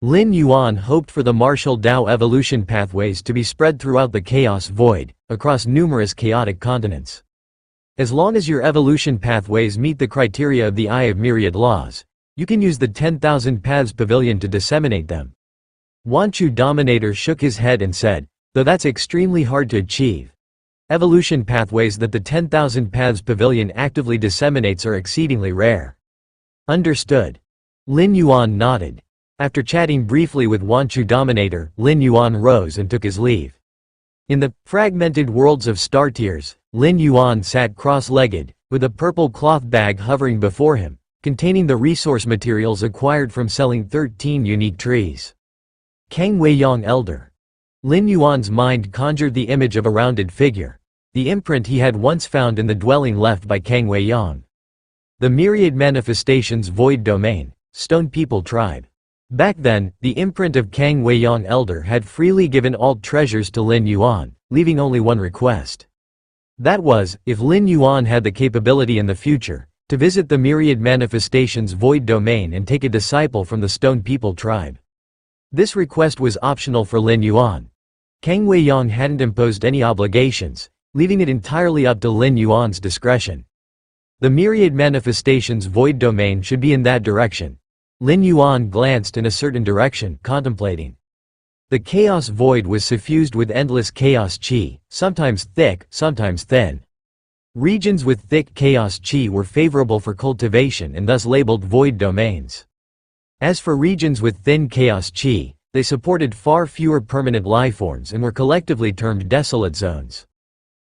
Lin Yuan hoped for the martial Dao evolution pathways to be spread throughout the Chaos Void, across numerous chaotic continents. As long as your evolution pathways meet the criteria of the Eye of Myriad Laws, you can use the 10,000 Paths Pavilion to disseminate them. Wanchu Dominator shook his head and said, "Though that's extremely hard to achieve. Evolution pathways that the 10,000 Paths Pavilion actively disseminates are exceedingly rare." "Understood." Lin Yuan nodded. After chatting briefly with Wanchu Dominator, Lin Yuan rose and took his leave. In the fragmented worlds of star tiers, Lin Yuan sat cross-legged, with a purple cloth bag hovering before him, containing the resource materials acquired from selling 13 unique trees. Kang Weiyang Elder. Lin Yuan's mind conjured the image of a rounded figure, the imprint he had once found in the dwelling left by Kang Weiyang. The Myriad Manifestations Void Domain, Stone People Tribe. Back then, the imprint of Kang Weiyang Elder had freely given all treasures to Lin Yuan, leaving only one request. That was, if Lin Yuan had the capability in the future, to visit the Myriad Manifestations Void Domain and take a disciple from the Stone People Tribe. This request was optional for Lin Yuan. Kang Weiyang hadn't imposed any obligations, leaving it entirely up to Lin Yuan's discretion. The myriad manifestations void domain should be in that direction. Lin Yuan glanced in a certain direction, contemplating. The chaos void was suffused with endless chaos qi, sometimes thick, sometimes thin. Regions with thick chaos qi were favorable for cultivation and thus labeled void domains. As for regions with thin chaos qi, they supported far fewer permanent lifeforms and were collectively termed desolate zones.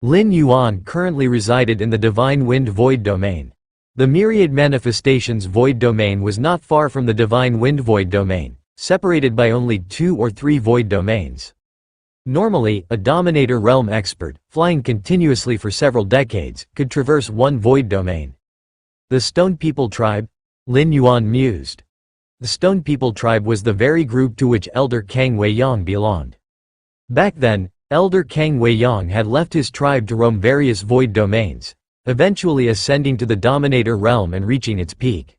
Lin Yuan currently resided in the Divine Wind Void Domain. The Myriad Manifestations Void Domain was not far from the Divine Wind Void Domain, separated by only 2 or 3 void domains. Normally, a Dominator Realm expert, flying continuously for several decades, could traverse one void domain. The Stone People Tribe? Lin Yuan mused. The Stone People Tribe was the very group to which Elder Kang Weiyang belonged. Back then, Elder Kang Weiyang had left his tribe to roam various void domains, eventually ascending to the Dominator realm and reaching its peak.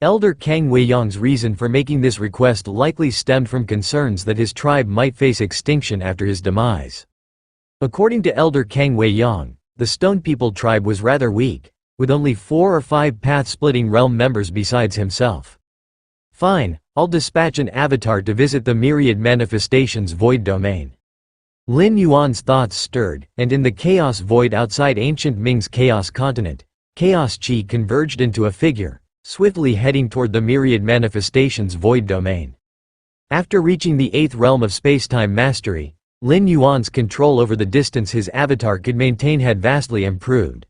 Elder Kang Weiyang's reason for making this request likely stemmed from concerns that his tribe might face extinction after his demise. According to Elder Kang Weiyang, the Stone People tribe was rather weak, with only 4 or 5 path-splitting realm members besides himself. Fine, I'll dispatch an avatar to visit the Myriad Manifestations Void Domain. Lin Yuan's thoughts stirred, and in the chaos void outside ancient Ming's chaos continent, chaos qi converged into a figure, swiftly heading toward the Myriad Manifestations Void Domain. After reaching the 8th realm of spacetime mastery, Lin Yuan's control over the distance his avatar could maintain had vastly improved.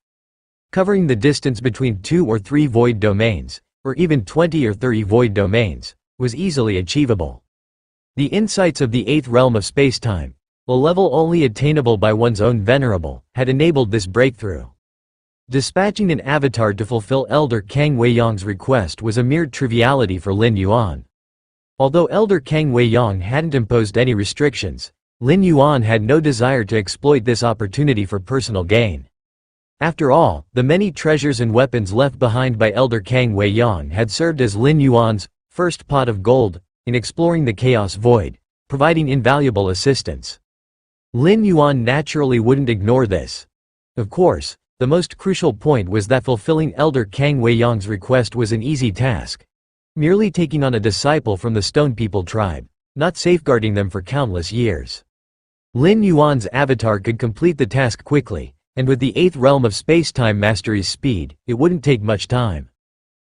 Covering the distance between 2 or 3 void domains, or even 20 or 30 void domains, was easily achievable. The insights of the 8th realm of spacetime, a level only attainable by one's own venerable, had enabled this breakthrough. Dispatching an avatar to fulfill Elder Kang Weiyang's request was a mere triviality for Lin Yuan. Although Elder Kang Weiyang hadn't imposed any restrictions, Lin Yuan had no desire to exploit this opportunity for personal gain. After all, the many treasures and weapons left behind by Elder Kang Weiyang had served as Lin Yuan's first pot of gold in exploring the Chaos Void, providing invaluable assistance. Lin Yuan naturally wouldn't ignore this. Of course, the most crucial point was that fulfilling Elder Kang Weiyang's request was an easy task. Merely taking on a disciple from the Stone People tribe, not safeguarding them for countless years. Lin Yuan's avatar could complete the task quickly, and with the 8th realm of spacetime mastery's speed, it wouldn't take much time.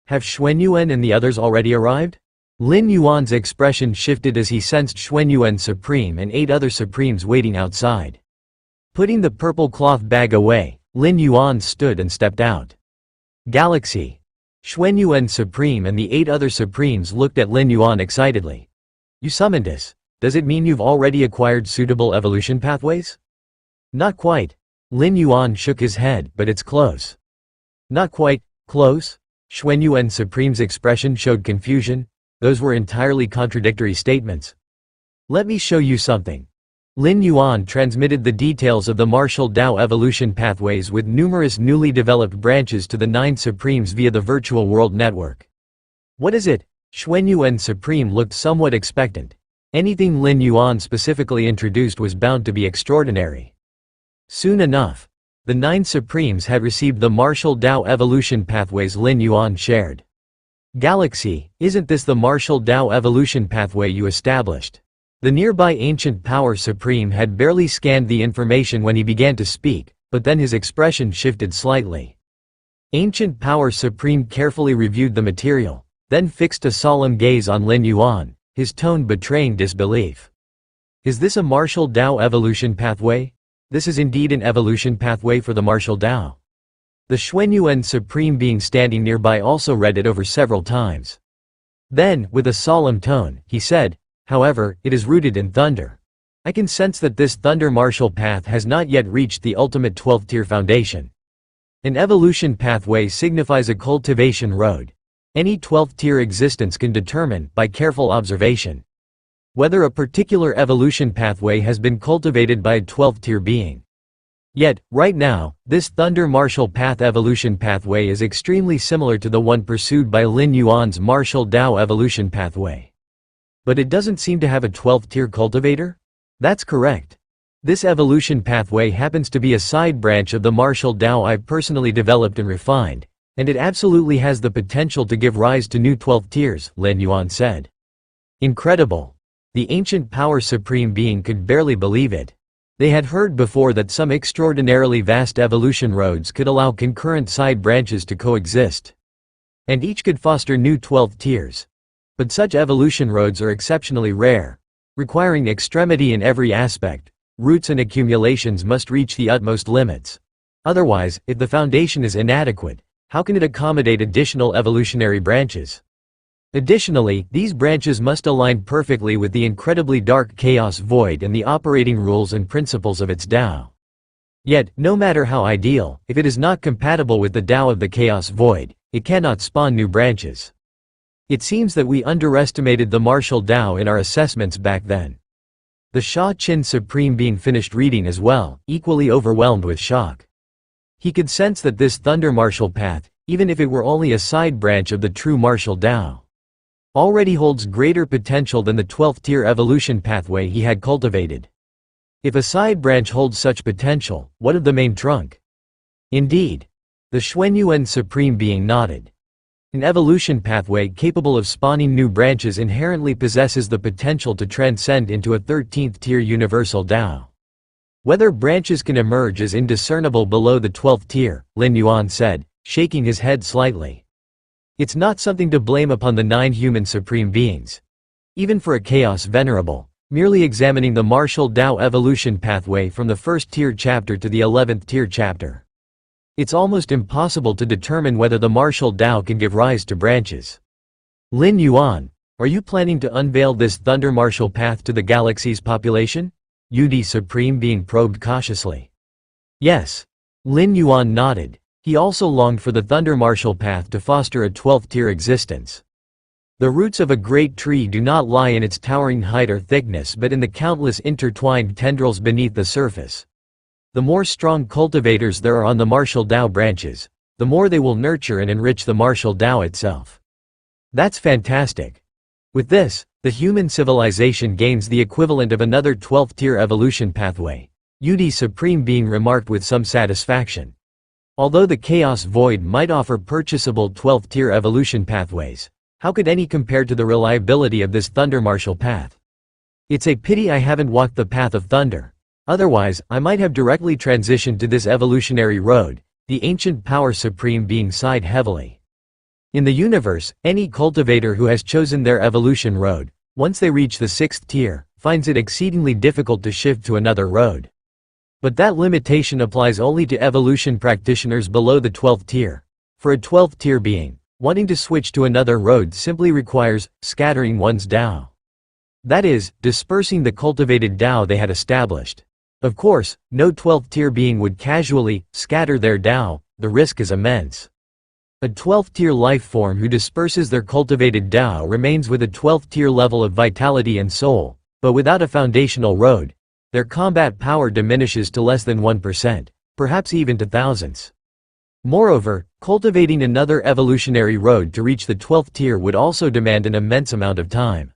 Have Xuanyuan and the others already arrived? Lin Yuan's expression shifted as he sensed Xuanyuan Supreme and 8 other Supremes waiting outside. Putting the purple cloth bag away, Lin Yuan stood and stepped out. Galaxy. Xuanyuan Supreme and the 8 other Supremes looked at Lin Yuan excitedly. You summoned us. Does it mean you've already acquired suitable evolution pathways? Not quite. Lin Yuan shook his head, but it's close. Not quite close? Xuanyuan Supreme's expression showed confusion. Those were entirely contradictory statements. Let me show you something. Lin Yuan transmitted the details of the martial Dao evolution pathways with numerous newly developed branches to the 9 Supremes via the virtual world network. What is it? Xuanyuan Supreme looked somewhat expectant. Anything Lin Yuan specifically introduced was bound to be extraordinary. Soon enough, the 9 Supremes had received the martial Dao evolution pathways Lin Yuan shared. Galaxy, isn't this the martial Dao evolution pathway you established? The nearby Ancient Power Supreme had barely scanned the information when he began to speak, but then his expression shifted slightly. Ancient Power Supreme carefully reviewed the material, then fixed a solemn gaze on Lin Yuan, his tone betraying disbelief. Is this a martial Dao evolution pathway? This is indeed an evolution pathway for the martial Dao. The Xuanyuan Supreme being standing nearby also read it over several times. Then, with a solemn tone, he said, however, it is rooted in thunder. I can sense that this thunder martial path has not yet reached the ultimate 12th tier foundation. An evolution pathway signifies a cultivation road. Any 12th tier existence can determine, by careful observation, whether a particular evolution pathway has been cultivated by a 12th tier being. Yet, right now, this Thunder Martial Path evolution pathway is extremely similar to the one pursued by Lin Yuan's Martial Dao evolution pathway. But it doesn't seem to have a 12th tier cultivator? That's correct. This evolution pathway happens to be a side branch of the martial Tao I've personally developed and refined, and it absolutely has the potential to give rise to new 12th tiers, Lin Yuan said. Incredible. The ancient power supreme being could barely believe it. They had heard before that some extraordinarily vast evolution roads could allow concurrent side branches to coexist. And each could foster new 12th tiers. But such evolution roads are exceptionally rare, requiring extremity in every aspect. Roots and accumulations must reach the utmost limits. Otherwise, if the foundation is inadequate, how can it accommodate additional evolutionary branches? Additionally, these branches must align perfectly with the incredibly dark chaos void and the operating rules and principles of its Tao. Yet, no matter how ideal, if it is not compatible with the Tao of the chaos void, it cannot spawn new branches. It seems that we underestimated the martial Tao in our assessments back then. The Sha Qin Supreme Being finished reading as well, equally overwhelmed with shock. He could sense that this thunder martial path, even if it were only a side branch of the true martial Tao, already holds greater potential than the 12th tier evolution pathway he had cultivated. If a side branch holds such potential, what of the main trunk? Indeed. The Xuanyuan Supreme Being nodded. An evolution pathway capable of spawning new branches inherently possesses the potential to transcend into a 13th tier universal Tao. Whether branches can emerge is indiscernible below the 12th tier, Lin Yuan said, shaking his head slightly. It's not something to blame upon the 9 human supreme beings. Even for a chaos venerable, merely examining the martial Tao evolution pathway from the 1st tier chapter to the 11th tier chapter, it's almost impossible to determine whether the martial Tao can give rise to branches. Lin Yuan, are you planning to unveil this thunder martial path to the galaxy's population? Yudi Supreme Being probed cautiously. Yes. Lin Yuan nodded. He also longed for the thunder martial path to foster a 12th tier existence. The roots of a great tree do not lie in its towering height or thickness but in the countless intertwined tendrils beneath the surface. The more strong cultivators there are on the martial Tao branches, the more they will nurture and enrich the martial Tao itself. That's fantastic. With this, the human civilization gains the equivalent of another 12th tier evolution pathway, Yudi Supreme Being remarked with some satisfaction. Although the chaos void might offer purchasable 12th tier evolution pathways, how could any compare to the reliability of this thunder martial path? It's a pity I haven't walked the path of thunder. Otherwise, I might have directly transitioned to this evolutionary road, the ancient power supreme being sighed heavily. In the universe, any cultivator who has chosen their evolution road, once they reach the 6th tier, finds it exceedingly difficult to shift to another road. But that limitation applies only to evolution practitioners below the 12th tier. For a 12th tier being, wanting to switch to another road simply requires scattering one's Tao. That is, dispersing the cultivated Tao they had established. Of course, no 12th tier being would casually scatter their Tao, the risk is immense. A 12th tier life form who disperses their cultivated Tao remains with a 12th tier level of vitality and soul, but without a foundational road, their combat power diminishes to less than 1%, perhaps even to thousands. Moreover, cultivating another evolutionary road to reach the 12th tier would also demand an immense amount of time.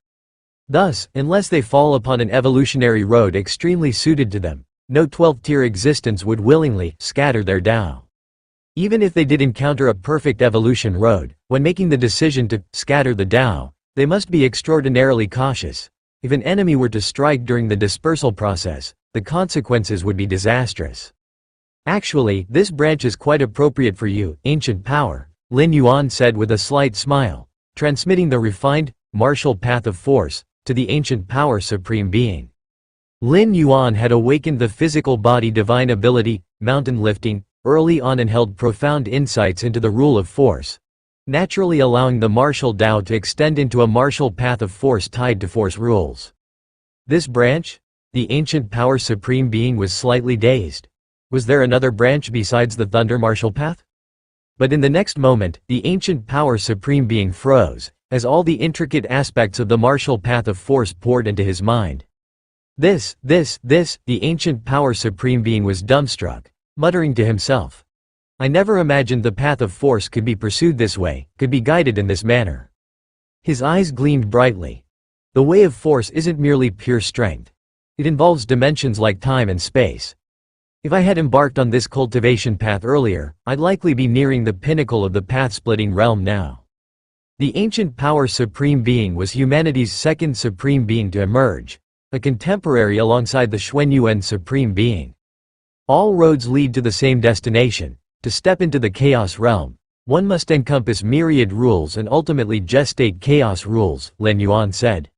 Thus, unless they fall upon an evolutionary road extremely suited to them, no 12th tier existence would willingly scatter their Tao. Even if they did encounter a perfect evolution road, when making the decision to scatter the Tao, they must be extraordinarily cautious. If an enemy were to strike during the dispersal process, the consequences would be disastrous. Actually, this branch is quite appropriate for you, ancient power, Lin Yuan said with a slight smile, transmitting the refined, martial path of force to the ancient power supreme being. Lin Yuan had awakened the physical body divine ability, mountain lifting, early on and held profound insights into the rule of force, naturally allowing the martial Tao to extend into a martial path of force tied to force rules. This branch? The ancient power supreme being was slightly dazed. Was there another branch besides the thunder martial path? But in the next moment, the ancient power supreme being froze, as all the intricate aspects of the martial path of force poured into his mind. The ancient power supreme being was dumbstruck, muttering to himself. I never imagined the path of force could be pursued this way, could be guided in this manner. His eyes gleamed brightly. The way of force isn't merely pure strength. It involves dimensions like time and space. If I had embarked on this cultivation path earlier, I'd likely be nearing the pinnacle of the path-splitting realm now. The ancient power supreme being was humanity's second supreme being to emerge, a contemporary alongside the Xuanyuan supreme being. All roads lead to the same destination. To step into the chaos realm, one must encompass myriad rules and ultimately gestate chaos rules, Lin Yuan said.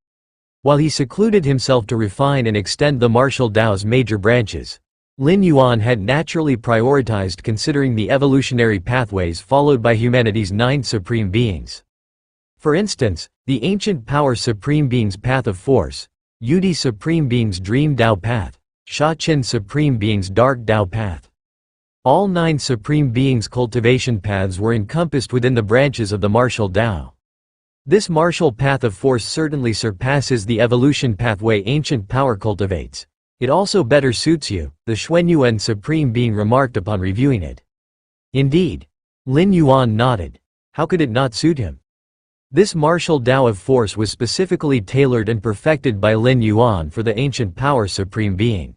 While he secluded himself to refine and extend the martial Tao's major branches, Lin Yuan had naturally prioritized considering the evolutionary pathways followed by humanity's 9 supreme beings. For instance, the ancient power supreme being's path of force, Yudi supreme being's dream Tao path, Sha-Qin supreme being's dark Tao path. All 9 supreme beings' cultivation paths were encompassed within the branches of the martial Tao. This martial path of force certainly surpasses the evolution pathway ancient power cultivates. It also better suits you, the Xuanyuan supreme being remarked upon reviewing it. Indeed. Lin Yuan nodded. How could it not suit him? This martial Tao of force was specifically tailored and perfected by Lin Yuan for the ancient power supreme being.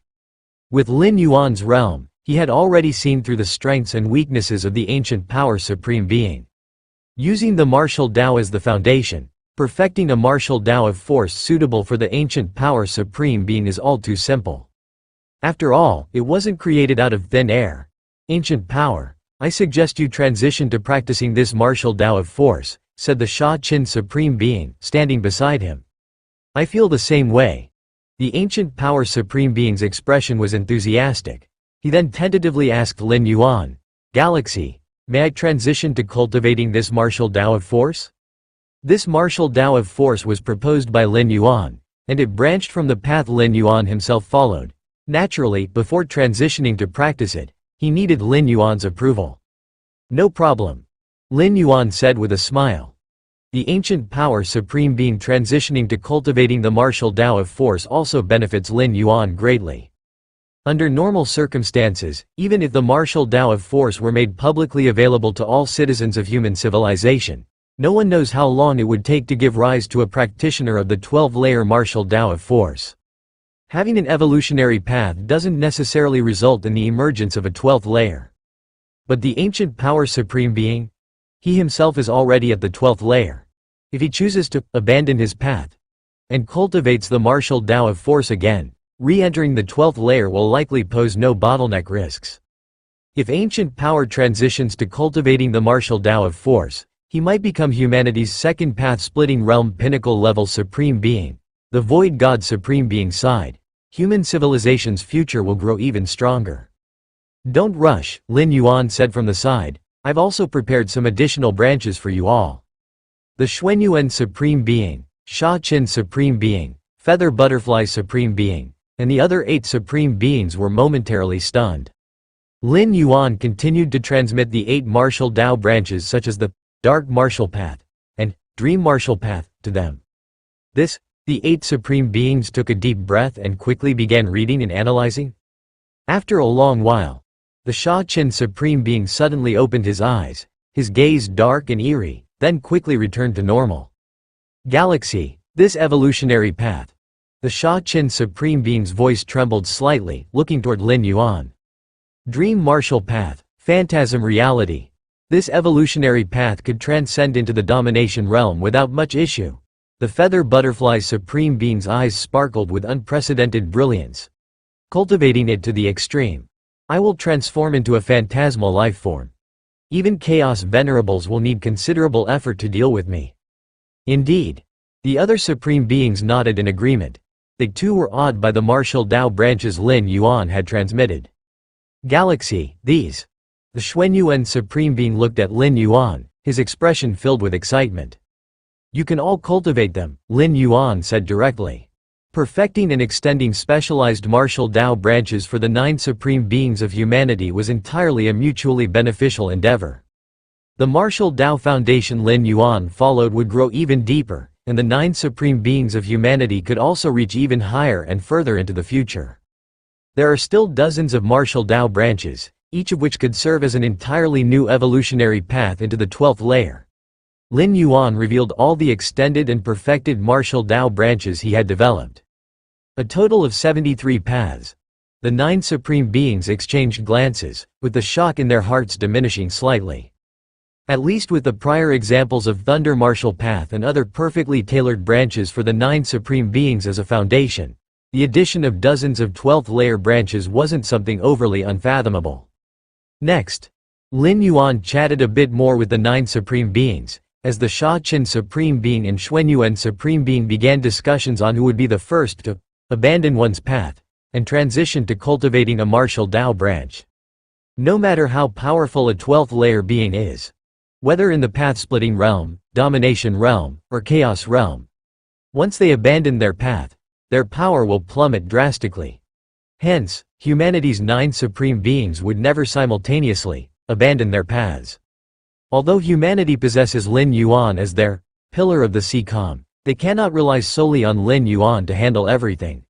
With Lin Yuan's realm, he had already seen through the strengths and weaknesses of the ancient power supreme being. Using the martial Tao as the foundation, perfecting a martial Tao of force suitable for the ancient power supreme being is all too simple. After all, it wasn't created out of thin air. Ancient power, I suggest you transition to practicing this martial Tao of force, said the Sha-Qin supreme being, standing beside him. I feel the same way. The ancient power supreme being's expression was enthusiastic. He then tentatively asked Lin Yuan, Galaxy, may I transition to cultivating this martial Tao of force? This martial Tao of force was proposed by Lin Yuan, and it branched from the path Lin Yuan himself followed. Naturally, before transitioning to practice it, he needed Lin Yuan's approval. No problem. Lin Yuan said with a smile. The ancient power supreme being transitioning to cultivating the martial Tao of force also benefits Lin Yuan greatly. Under normal circumstances, even if the martial Tao of force were made publicly available to all citizens of human civilization, no one knows how long it would take to give rise to a practitioner of the 12-layer martial Tao of force. Having an evolutionary path doesn't necessarily result in the emergence of a 12th layer. But the ancient power supreme being? He himself is already at the 12th layer. If he chooses to abandon his path and cultivates the martial Tao of force again, re-entering the 12th layer will likely pose no bottleneck risks. If ancient power transitions to cultivating the martial Tao of force, he might become humanity's second path-splitting realm pinnacle-level supreme being, the void god supreme being side. Human civilization's future will grow even stronger. Don't rush, Lin Yuan said from the side. I've also prepared some additional branches for you all. The Xuanyuan supreme being, Sha-Qin supreme being, Feather Butterfly supreme being, and the other 8 supreme beings were momentarily stunned. Lin Yuan continued to transmit the 8 martial Tao branches such as the Dark Martial Path and Dream Martial Path to them. The 8 supreme beings took a deep breath and quickly began reading and analyzing. After a long while, the Sha-Qin supreme being suddenly opened his eyes, his gaze dark and eerie, then quickly returned to normal. Galaxy, this evolutionary path. The Sha-Qin supreme being's voice trembled slightly, looking toward Lin Yuan. Dream martial path, phantasm reality. This evolutionary path could transcend into the domination realm without much issue. The Feather Butterfly supreme being's eyes sparkled with unprecedented brilliance. Cultivating it to the extreme, I will transform into a phantasmal life form. Even chaos venerables will need considerable effort to deal with me. Indeed. The other supreme beings nodded in agreement. They too were awed by the martial Tao branches Lin Yuan had transmitted. Galaxy, these. The Xuanyuan supreme being looked at Lin Yuan, his expression filled with excitement. You can all cultivate them, Lin Yuan said directly. Perfecting and extending specialized martial Tao branches for the 9 supreme beings of humanity was entirely a mutually beneficial endeavor. The martial Tao foundation Lin Yuan followed would grow even deeper, and the 9 supreme beings of humanity could also reach even higher and further into the future. There are still dozens of martial Tao branches, each of which could serve as an entirely new evolutionary path into the 12th layer. Lin Yuan revealed all the extended and perfected martial Tao branches he had developed. A total of 73 paths. The 9 supreme beings exchanged glances, with the shock in their hearts diminishing slightly. At least with the prior examples of Thunder Martial Path and other perfectly tailored branches for the 9 supreme beings as a foundation, the addition of dozens of 12th layer branches wasn't something overly unfathomable. Next, Lin Yuan chatted a bit more with the 9 supreme beings, as the Sha-Qin supreme being and Xuanyuan supreme being began discussions on who would be the first to abandon one's path and transition to cultivating a martial Tao branch. No matter how powerful a 12th layer being is, whether in the path-splitting realm, domination realm, or chaos realm, once they abandon their path, their power will plummet drastically. Hence, humanity's 9 supreme beings would never simultaneously abandon their paths. Although humanity possesses Lin Yuan as their pillar of the Secom, they cannot rely solely on Lin Yuan to handle everything.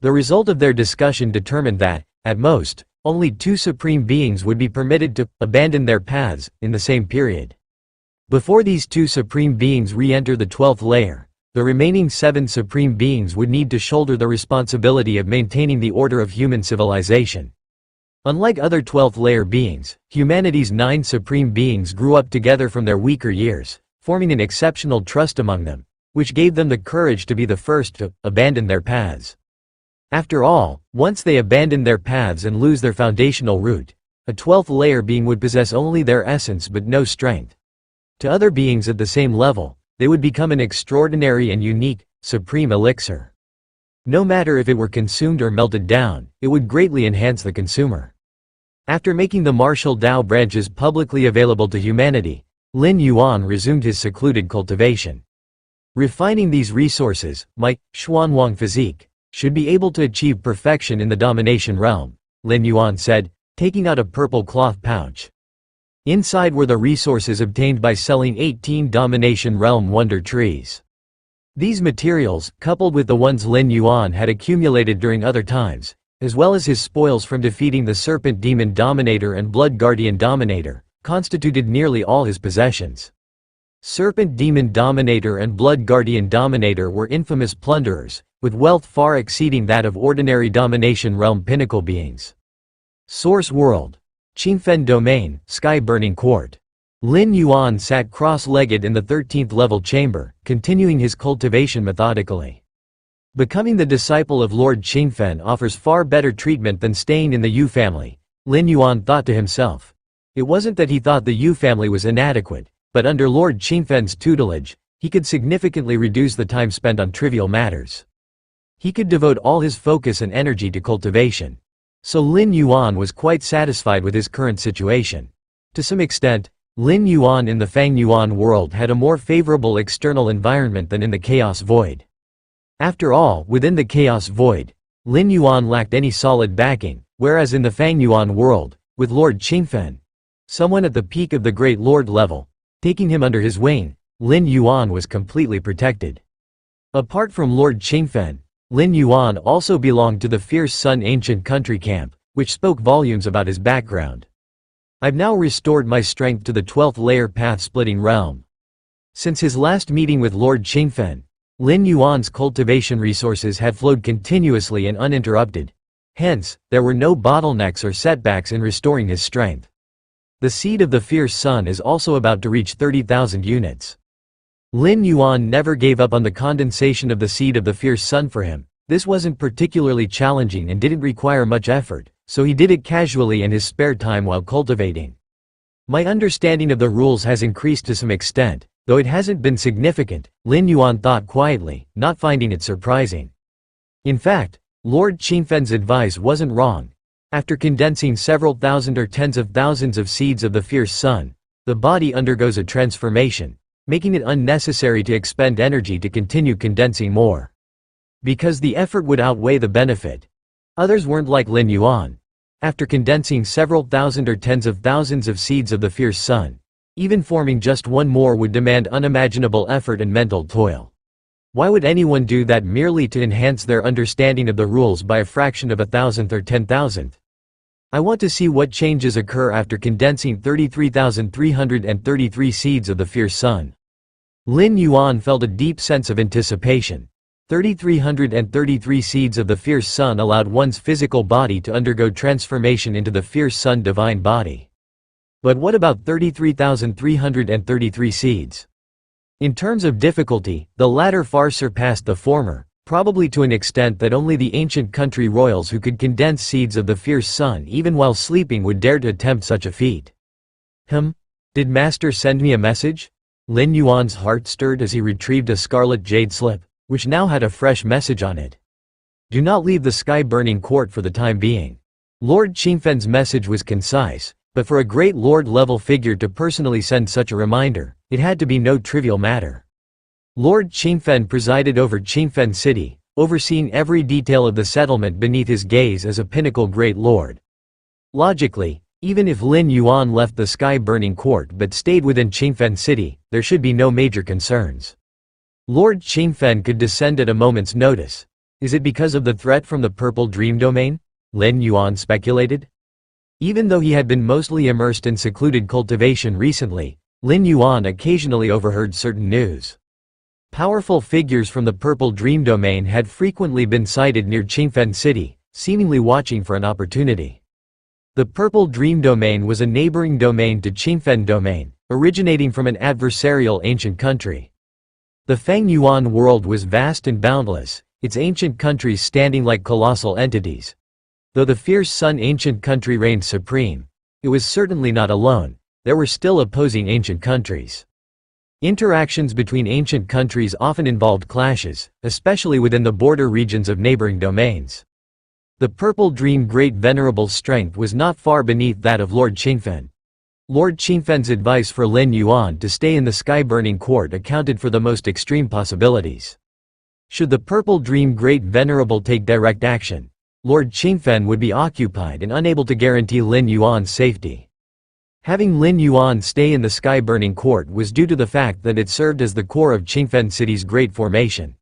The result of their discussion determined that, at most, only 2 supreme beings would be permitted to abandon their paths in the same period. Before these 2 supreme beings re-enter the 12th layer, the remaining 7 supreme beings would need to shoulder the responsibility of maintaining the order of human civilization. Unlike other 12th layer beings, humanity's 9 supreme beings grew up together from their weaker years, forming an exceptional trust among them, which gave them the courage to be the first to abandon their paths. After all, once they abandon their paths and lose their foundational root, a 12th layer being would possess only their essence but no strength. To other beings at the same level, they would become an extraordinary and unique, supreme elixir. No matter if it were consumed or melted down, it would greatly enhance the consumer. After making the martial Tao branches publicly available to humanity, Lin Yuan resumed his secluded cultivation. Refining these resources, my Xuanwang physique should be able to achieve perfection in the domination realm, Lin Yuan said, taking out a purple cloth pouch. Inside were the resources obtained by selling 18 domination realm wonder trees. These materials, coupled with the ones Lin Yuan had accumulated during other times, as well as his spoils from defeating the Serpent Demon Dominator and Blood Guardian Dominator, constituted nearly all his possessions. Serpent Demon Dominator and Blood Guardian Dominator were infamous plunderers, with wealth far exceeding that of ordinary domination realm pinnacle beings. Source World. Qingfen Domain, Sky Burning Court. Lin Yuan sat cross-legged in the 13th level chamber, continuing his cultivation methodically. Becoming the disciple of Lord Qingfen offers far better treatment than staying in the Yu family, Lin Yuan thought to himself. It wasn't that he thought the Yu family was inadequate, but under Lord Qingfen's tutelage, he could significantly reduce the time spent on trivial matters. He could devote all his focus and energy to cultivation. So Lin Yuan was quite satisfied with his current situation. To some extent, Lin Yuan in the Fang Yuan world had a more favorable external environment than in the Chaos Void. After all, within the Chaos Void, Lin Yuan lacked any solid backing, whereas in the Fang Yuan world, with Lord Qingfen, someone at the peak of the Great Lord level, taking him under his wing, Lin Yuan was completely protected. Apart from Lord Qingfen, Lin Yuan also belonged to the Fierce Sun Ancient Country Camp, which spoke volumes about his background. I've now restored my strength to the 12th layer path-splitting realm. Since his last meeting with Lord Qingfen, Lin Yuan's cultivation resources had flowed continuously and uninterrupted. Hence, there were no bottlenecks or setbacks in restoring his strength. The seed of the Fierce Sun is also about to reach 30,000 units. Lin Yuan never gave up on the condensation of the seed of the Fierce Sun for him. This wasn't particularly challenging and didn't require much effort, so he did it casually in his spare time while cultivating. My understanding of the rules has increased to some extent, though it hasn't been significant, Lin Yuan thought quietly, not finding it surprising. In fact, Lord Qingfen's advice wasn't wrong. After condensing several thousand or tens of thousands of seeds of the Fierce Sun, the body undergoes a transformation, making it unnecessary to expend energy to continue condensing more. Because the effort would outweigh the benefit. Others weren't like Lin Yuan. After condensing several thousand or tens of thousands of seeds of the Fierce Sun, even forming just one more would demand unimaginable effort and mental toil. Why would anyone do that merely to enhance their understanding of the rules by a fraction of a thousandth or 10,000th? I want to see what changes occur after condensing 33,333 seeds of the Fierce Sun. Lin Yuan felt a deep sense of anticipation. 3,333 seeds of the fierce sun allowed one's physical body to undergo transformation into the fierce sun divine body. But what about 33,333 seeds? In terms of difficulty, the latter far surpassed the former, probably to an extent that only the ancient country royals who could condense seeds of the fierce sun even while sleeping would dare to attempt such a feat. Did Master send me a message? Lin Yuan's heart stirred as he retrieved a scarlet jade slip, which now had a fresh message on it. Do not leave the sky-burning court for the time being. Lord Qingfen's message was concise, but for a great lord-level figure to personally send such a reminder, it had to be no trivial matter. Lord Qingfen presided over Qingfen City, overseeing every detail of the settlement beneath his gaze as a pinnacle great lord. Logically, even if Lin Yuan left the sky-burning court but stayed within Qingfen City, there should be no major concerns. Lord Qingfen could descend at a moment's notice. Is it because of the threat from the Purple Dream Domain? Lin Yuan speculated. Even though he had been mostly immersed in secluded cultivation recently, Lin Yuan occasionally overheard certain news. Powerful figures from the Purple Dream Domain had frequently been sighted near Qingfen City, seemingly watching for an opportunity. The Purple Dream Domain was a neighboring domain to Qingfen Domain, originating from an adversarial ancient country. The Feng Yuan world was vast and boundless, its ancient countries standing like colossal entities. Though the fierce sun ancient country reigned supreme, it was certainly not alone. There were still opposing ancient countries. Interactions between ancient countries often involved clashes, especially within the border regions of neighboring domains. The Purple Dream Great Venerable's strength was not far beneath that of Lord Qingfen. Lord Qingfen's advice for Lin Yuan to stay in the sky-burning court accounted for the most extreme possibilities. Should the Purple Dream Great Venerable take direct action, Lord Qingfen would be occupied and unable to guarantee Lin Yuan's safety. Having Lin Yuan stay in the sky-burning court was due to the fact that it served as the core of Qingfen City's great formation.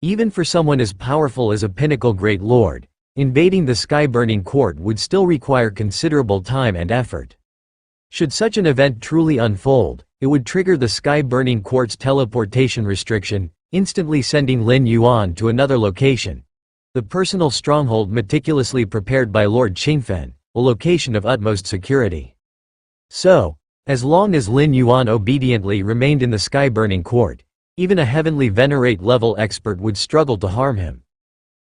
Even for someone as powerful as a pinnacle great lord, invading the sky-burning court would still require considerable time and effort. Should such an event truly unfold, it would trigger the sky-burning court's teleportation restriction, instantly sending Lin Yuan to another location. The personal stronghold meticulously prepared by Lord Qingfen, a location of utmost security. So, as long as Lin Yuan obediently remained in the sky-burning court, even a heavenly venerate-level expert would struggle to harm him.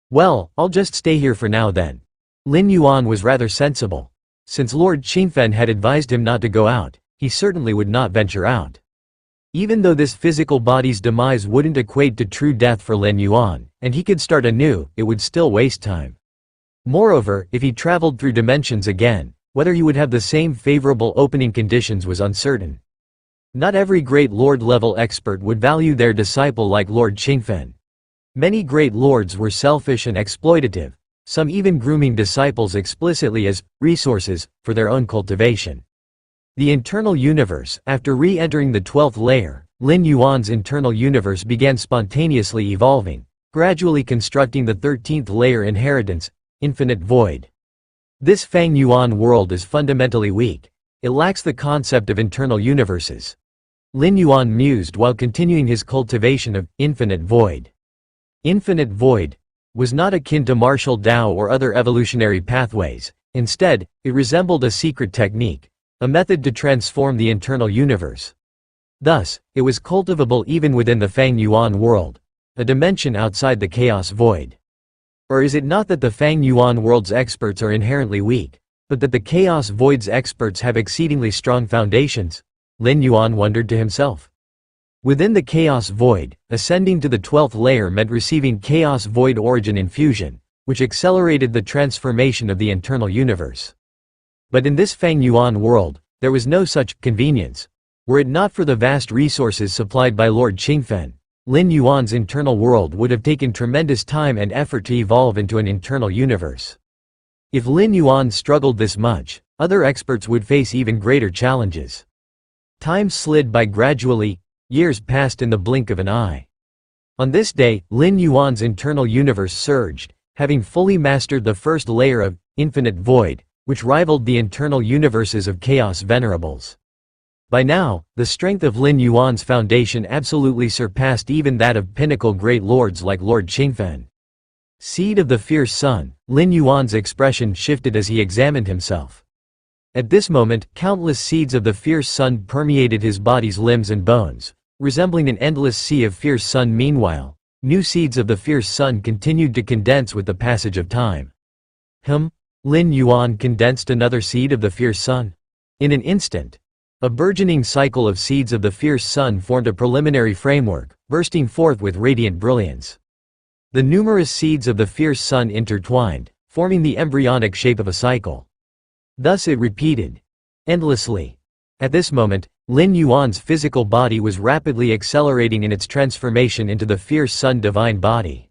Well, I'll just stay here for now then. Lin Yuan was rather sensible. Since Lord Qingfen had advised him not to go out, he certainly would not venture out. Even though this physical body's demise wouldn't equate to true death for Lin Yuan, and he could start anew, it would still waste time. Moreover, if he traveled through dimensions again, whether he would have the same favorable opening conditions was uncertain. Not every great lord-level expert would value their disciple like Lord Qingfen. Many great lords were selfish and exploitative, some even grooming disciples explicitly as resources for their own cultivation. The internal universe. After re-entering the 12th layer, Lin Yuan's internal universe began spontaneously evolving, gradually constructing the 13th layer inheritance, infinite void. This Feng Yuan world is fundamentally weak. It lacks the concept of internal universes. Lin Yuan mused while continuing his cultivation of infinite void. Infinite void was not akin to martial Tao or other evolutionary pathways. Instead, it resembled a secret technique, a method to transform the internal universe. Thus, it was cultivable even within the Feng Yuan world, a dimension outside the chaos void. Or is it not that the Feng Yuan world's experts are inherently weak, but that the chaos void's experts have exceedingly strong foundations? Lin Yuan wondered to himself. Within the chaos void, ascending to the 12th layer meant receiving chaos void origin infusion, which accelerated the transformation of the internal universe. But in this Feng Yuan world, there was no such convenience. Were it not for the vast resources supplied by Lord Qingfen, Lin Yuan's internal world would have taken tremendous time and effort to evolve into an internal universe. If Lin Yuan struggled this much, other experts would face even greater challenges. Time slid by gradually. Years passed in the blink of an eye. On this day, Lin Yuan's internal universe surged, having fully mastered the first layer of infinite void, which rivaled the internal universes of chaos venerables. By now, the strength of Lin Yuan's foundation absolutely surpassed even that of pinnacle great lords like Lord Qingfen. Seed of the fierce sun, Lin Yuan's expression shifted as he examined himself. At this moment, countless seeds of the fierce sun permeated his body's limbs and bones, resembling an endless sea of fierce sun. Meanwhile, new seeds of the fierce sun continued to condense with the passage of time. Lin Yuan condensed another seed of the fierce sun. In an instant, a burgeoning cycle of seeds of the fierce sun formed a preliminary framework, bursting forth with radiant brilliance. The numerous seeds of the fierce sun intertwined, forming the embryonic shape of a cycle. Thus it repeated, endlessly. At this moment, Lin Yuan's physical body was rapidly accelerating in its transformation into the fierce sun divine body.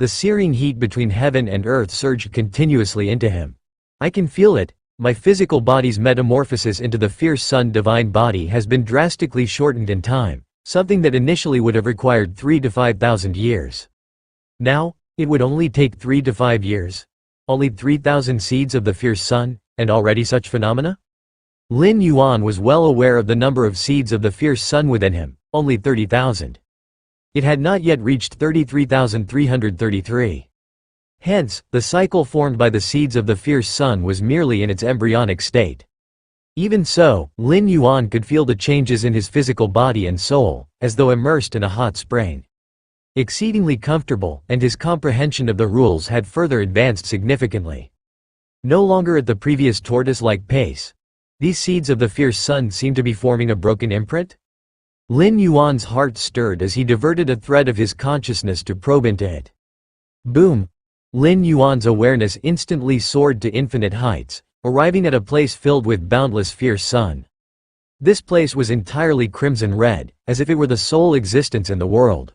The searing heat between heaven and earth surged continuously into him. I can feel it. My physical body's metamorphosis into the fierce sun divine body has been drastically shortened in time, something that initially would have required 3,000 to 5,000 years. Now, it would only take 3 to 5 years. Only 3,000 seeds of the fierce sun, and already such phenomena? Lin Yuan was well aware of the number of seeds of the fierce sun within him, only 30,000. It had not yet reached 33,333. Hence, the cycle formed by the seeds of the fierce sun was merely in its embryonic state. Even so, Lin Yuan could feel the changes in his physical body and soul, as though immersed in a hot spring. Exceedingly comfortable, and his comprehension of the rules had further advanced significantly. No longer at the previous tortoise-like pace. These seeds of the fierce sun seemed to be forming a broken imprint? Lin Yuan's heart stirred as he diverted a thread of his consciousness to probe into it. Boom! Lin Yuan's awareness instantly soared to infinite heights, arriving at a place filled with boundless fierce sun. This place was entirely crimson red, as if it were the sole existence in the world.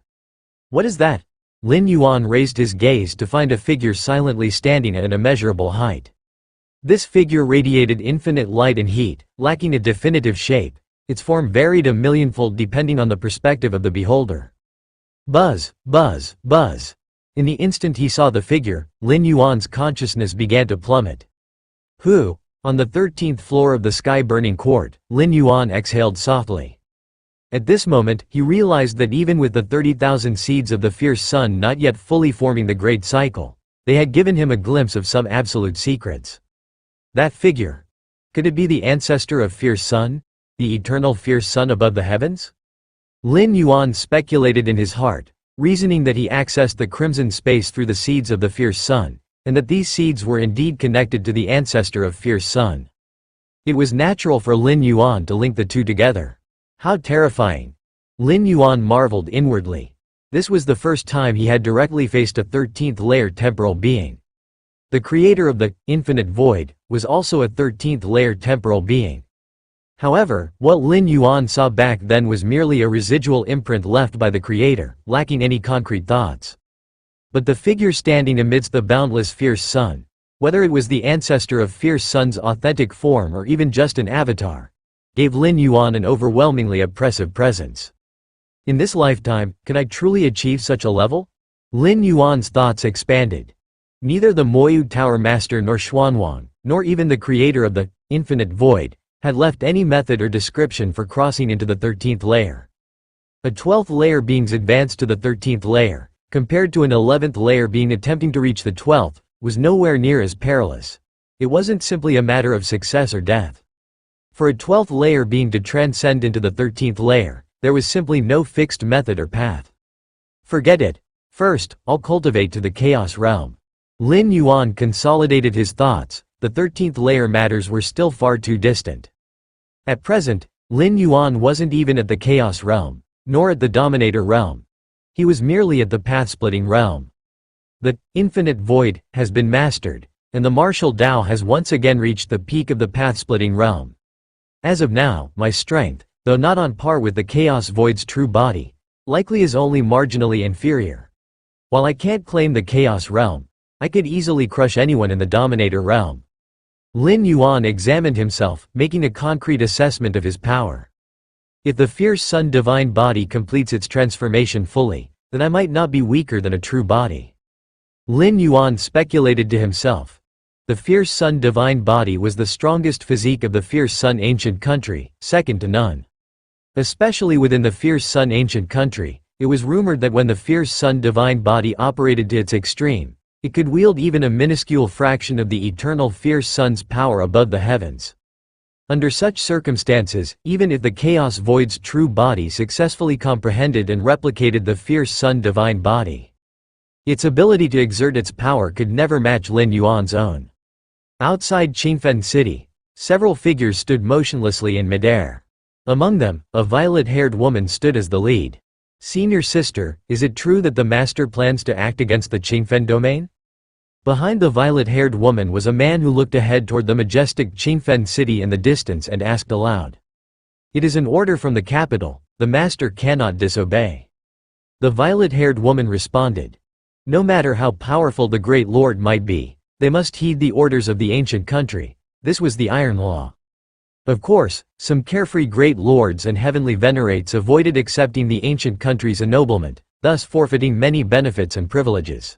What is that? Lin Yuan raised his gaze to find a figure silently standing at an immeasurable height. This figure radiated infinite light and heat, lacking a definitive shape. Its form varied a millionfold depending on the perspective of the beholder. Buzz, buzz, buzz. In the instant he saw the figure, Lin Yuan's consciousness began to plummet. Who? On the 13th floor of the sky-burning court, Lin Yuan exhaled softly. At this moment, he realized that even with the 30,000 seeds of the fierce sun not yet fully forming the great cycle, they had given him a glimpse of some absolute secrets. That figure. Could it be the ancestor of fierce sun? The eternal fierce sun above the heavens? Lin Yuan speculated in his heart, reasoning that he accessed the crimson space through the seeds of the fierce sun, and that these seeds were indeed connected to the ancestor of fierce sun. It was natural for Lin Yuan to link the two together. How terrifying! Lin Yuan marveled inwardly. This was the first time he had directly faced a 13th-layer temporal being. The creator of the infinite void was also a 13th-layer temporal being. However, what Lin Yuan saw back then was merely a residual imprint left by the creator, lacking any concrete thoughts. But the figure standing amidst the boundless fierce sun, whether it was the ancestor of fierce sun's authentic form or even just an avatar, gave Lin Yuan an overwhelmingly oppressive presence. In this lifetime, can I truly achieve such a level? Lin Yuan's thoughts expanded. Neither the Moyu Tower Master nor Xuanwang, nor even the creator of the infinite void, had left any method or description for crossing into the 13th layer. A 12th layer being's advance to the 13th layer, compared to an 11th layer being attempting to reach the 12th, was nowhere near as perilous. It wasn't simply a matter of success or death. For a 12th layer being to transcend into the 13th layer, there was simply no fixed method or path. Forget it. First, I'll cultivate to the chaos realm. Lin Yuan consolidated his thoughts. The 13th layer matters were still far too distant. At present, Lin Yuan wasn't even at the chaos realm, nor at the dominator realm. He was merely at the path-splitting realm. The infinite void has been mastered, and the martial Tao has once again reached the peak of the path-splitting realm. As of now, my strength, though not on par with the chaos void's true body, likely is only marginally inferior. While I can't claim the chaos realm, I could easily crush anyone in the dominator realm. Lin Yuan examined himself, making a concrete assessment of his power. If the fierce sun divine body completes its transformation fully, then I might not be weaker than a true body. Lin Yuan speculated to himself. The fierce sun divine body was the strongest physique of the fierce sun ancient country, second to none. Especially within the fierce sun ancient country, it was rumored that when the fierce sun divine body operated to its extreme, it could wield even a minuscule fraction of the eternal fierce sun's power above the heavens. Under such circumstances, even if the chaos void's true body successfully comprehended and replicated the fierce sun divine body, its ability to exert its power could never match Lin Yuan's own. Outside Qingfen City, several figures stood motionlessly in midair. Among them, a violet-haired woman stood as the lead. "Senior sister, is it true that the master plans to act against the Qingfen domain?" Behind the violet-haired woman was a man who looked ahead toward the majestic Qingfen city in the distance and asked aloud. "It is an order from the capital, the master cannot disobey." The violet-haired woman responded. "No matter how powerful the great lord might be, they must heed the orders of the ancient country. This was the iron law." Of course, some carefree great lords and heavenly venerates avoided accepting the ancient country's ennoblement, thus forfeiting many benefits and privileges.